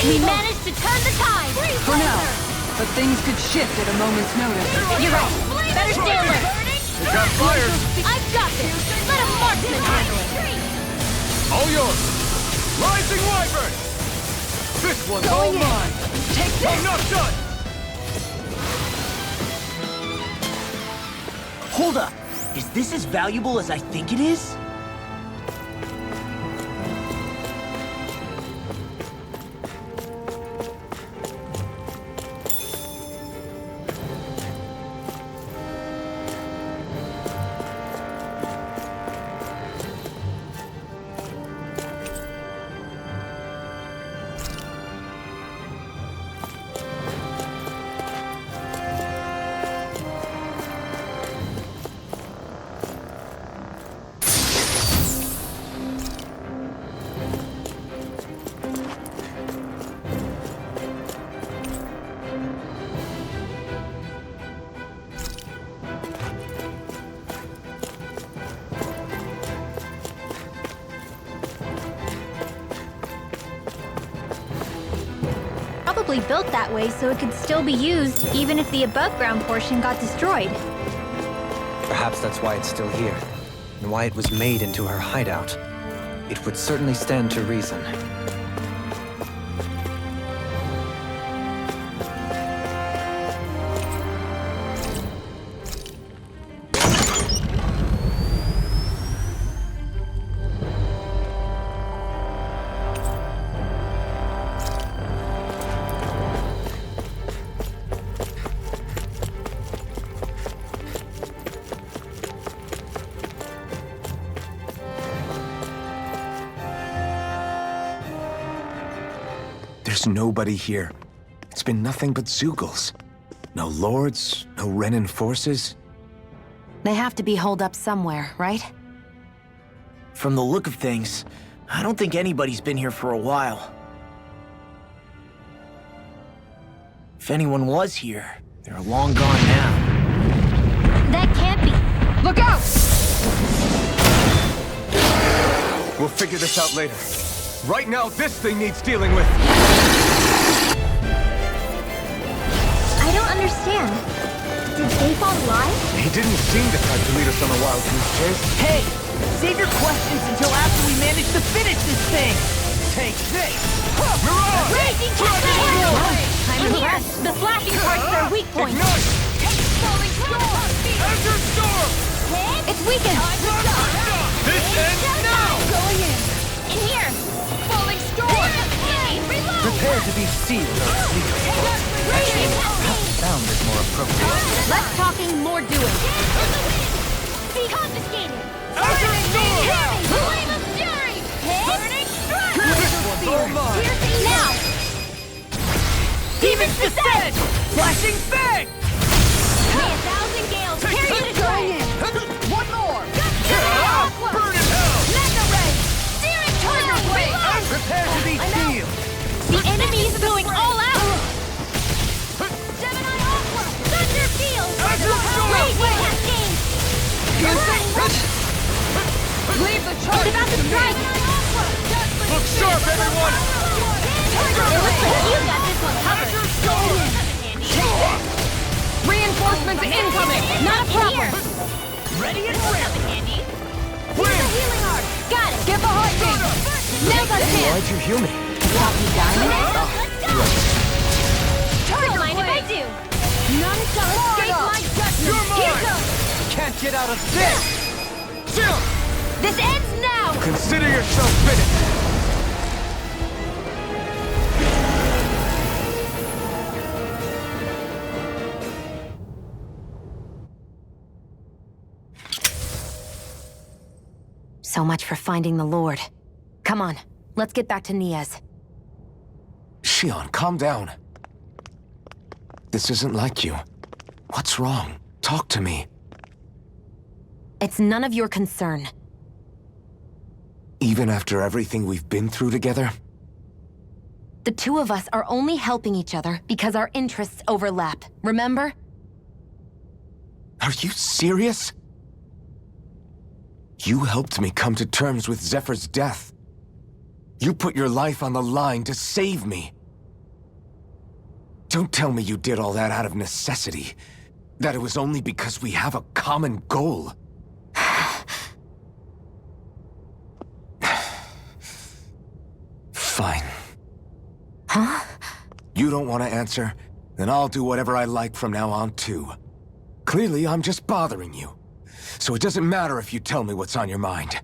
We managed to turn the tide! For now. But things could shift at a moment's notice. You're right. Better stay alert. We got fires! I've got this. Let a marksman handle it. All yours! Rising Wyvern! This one's all mine! Take this! I'm not done! Hold up! Is this as valuable as I think it is? probably built that way so it could still be used even if the above-ground portion got destroyed. Perhaps that's why it's still here, and why it was made into her hideout. It would certainly stand to reason. There's nobody here. It's been nothing but Zeugles. No lords, no Renan forces. They have to be holed up somewhere, right? From the look of things, I don't think anybody's been here for a while. If anyone was here, they're long gone now. That can't be. Look out! We'll figure this out later. Right now, this thing needs dealing with. I don't understand. Did Bayfall lie? He didn't seem the type to lead us on a wild goose chase. Hey! Save your questions until after we manage to finish this thing! Take this! Mirage! Raging I'm impressed. The flashing part's their weak point. Ignite! Falling storm! Azure Storm! It's weakened! This ends now! Going in! In here! Falling storm! Reload! Prepare to be sealed or sealed. Perhaps sound is more appropriate. Less talking, more doing. Be confiscated! Azure Storm! Flame of fury! Burning strike! This one's all mine! Now! Demon's Descent! Flashing Fang! May 1,000 gales carry you to triumph! One more! Burn in hell! Mega ray! Searing tiger blade! Prepare to be sealed! The enemy is going all out! Gemini Aqua! Thunder Field! Azure Storm! Raging Cascade! Leave the It's charge! about to strike! Look sharp, everyone! It looks like you got this one covered! Reinforcements incoming! Not a problem! Ready and ready! Healing art! Got it! Get behind me! Now's our chance! Why'd you heal me? Stop you dying? Let's go! Don't mind if I do! None shall escape my judgment! Here goes! Can't get out of this! Jump! This ends now! Consider yourself finished! So much for finding the Lord. Come on, let's get back to Niaz. Shion, calm down. This isn't like you. What's wrong? Talk to me. It's none of your concern. Even after everything we've been through together? The two of us are only helping each other because our interests overlap, remember? Are you serious? You helped me come to terms with Zephyr's death. You put your life on the line to save me. Don't tell me you did all that out of necessity. That it was only because we have a common goal. Fine. Huh? You don't want to answer? Then I'll do whatever I like from now on, too. Clearly, I'm just bothering you. So it doesn't matter if you tell me what's on your mind.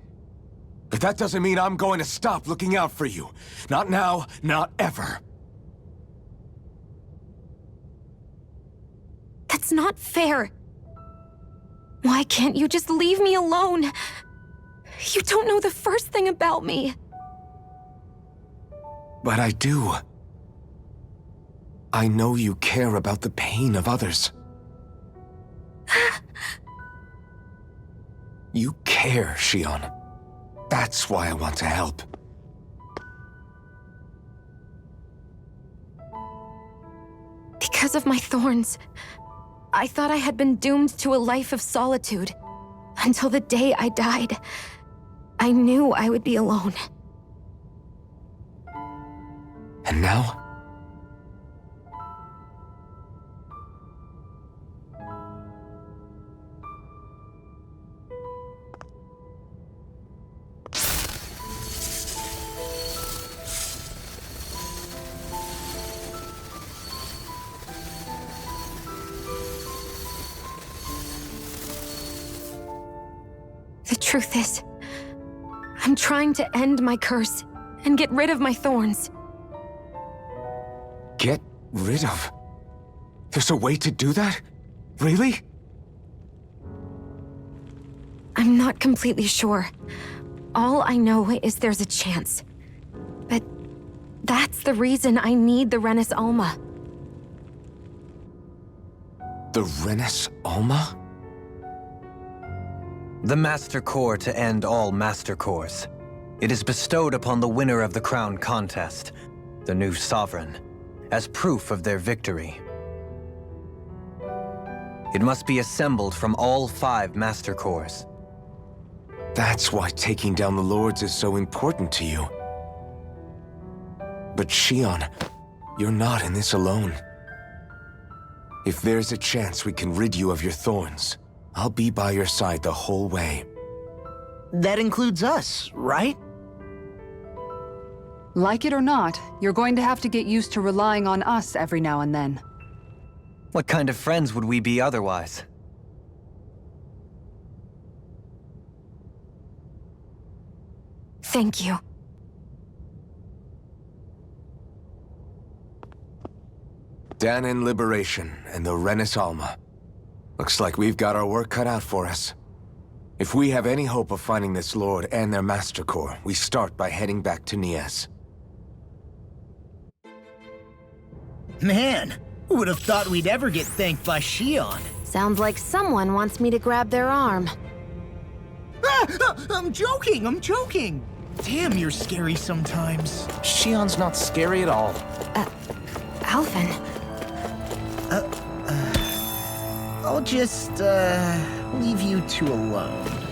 But that doesn't mean I'm going to stop looking out for you. Not now, not ever. That's not fair. Why can't you just leave me alone? You don't know the first thing about me. But I do. I know you care about the pain of others. You care, Shion. That's why I want to help. Because of my thorns, I thought I had been doomed to a life of solitude. Until the day I died, I knew I would be alone. And now? truth is, I'm trying to end my curse and get rid of my thorns. Get rid of? There's a way to do that? Really? I'm not completely sure. All I know is there's a chance. But that's the reason I need the Renis Alma. The Renis Alma? The Master Core to end all Master Cores. It is bestowed upon the winner of the Crown contest, the new Sovereign, as proof of their victory. It must be assembled from all 5 Master Cores. That's why taking down the Lords is so important to you. But Shion, you're not in this alone. If there's a chance we can rid you of your thorns, I'll be by your side the whole way. That includes us, right? Like it or not, you're going to have to get used to relying on us every now and then. What kind of friends would we be otherwise? Thank you. Danon Liberation and the Renis Alma. Looks like we've got our work cut out for us. If we have any hope of finding this Lord and their Master Core, we start by heading back to Nias. Man, who would have thought we'd ever get thanked by Shion? Sounds like someone wants me to grab their arm. I'm joking! Damn, you're scary sometimes. Shion's not scary at all. Alvin. I'll just, leave you two alone.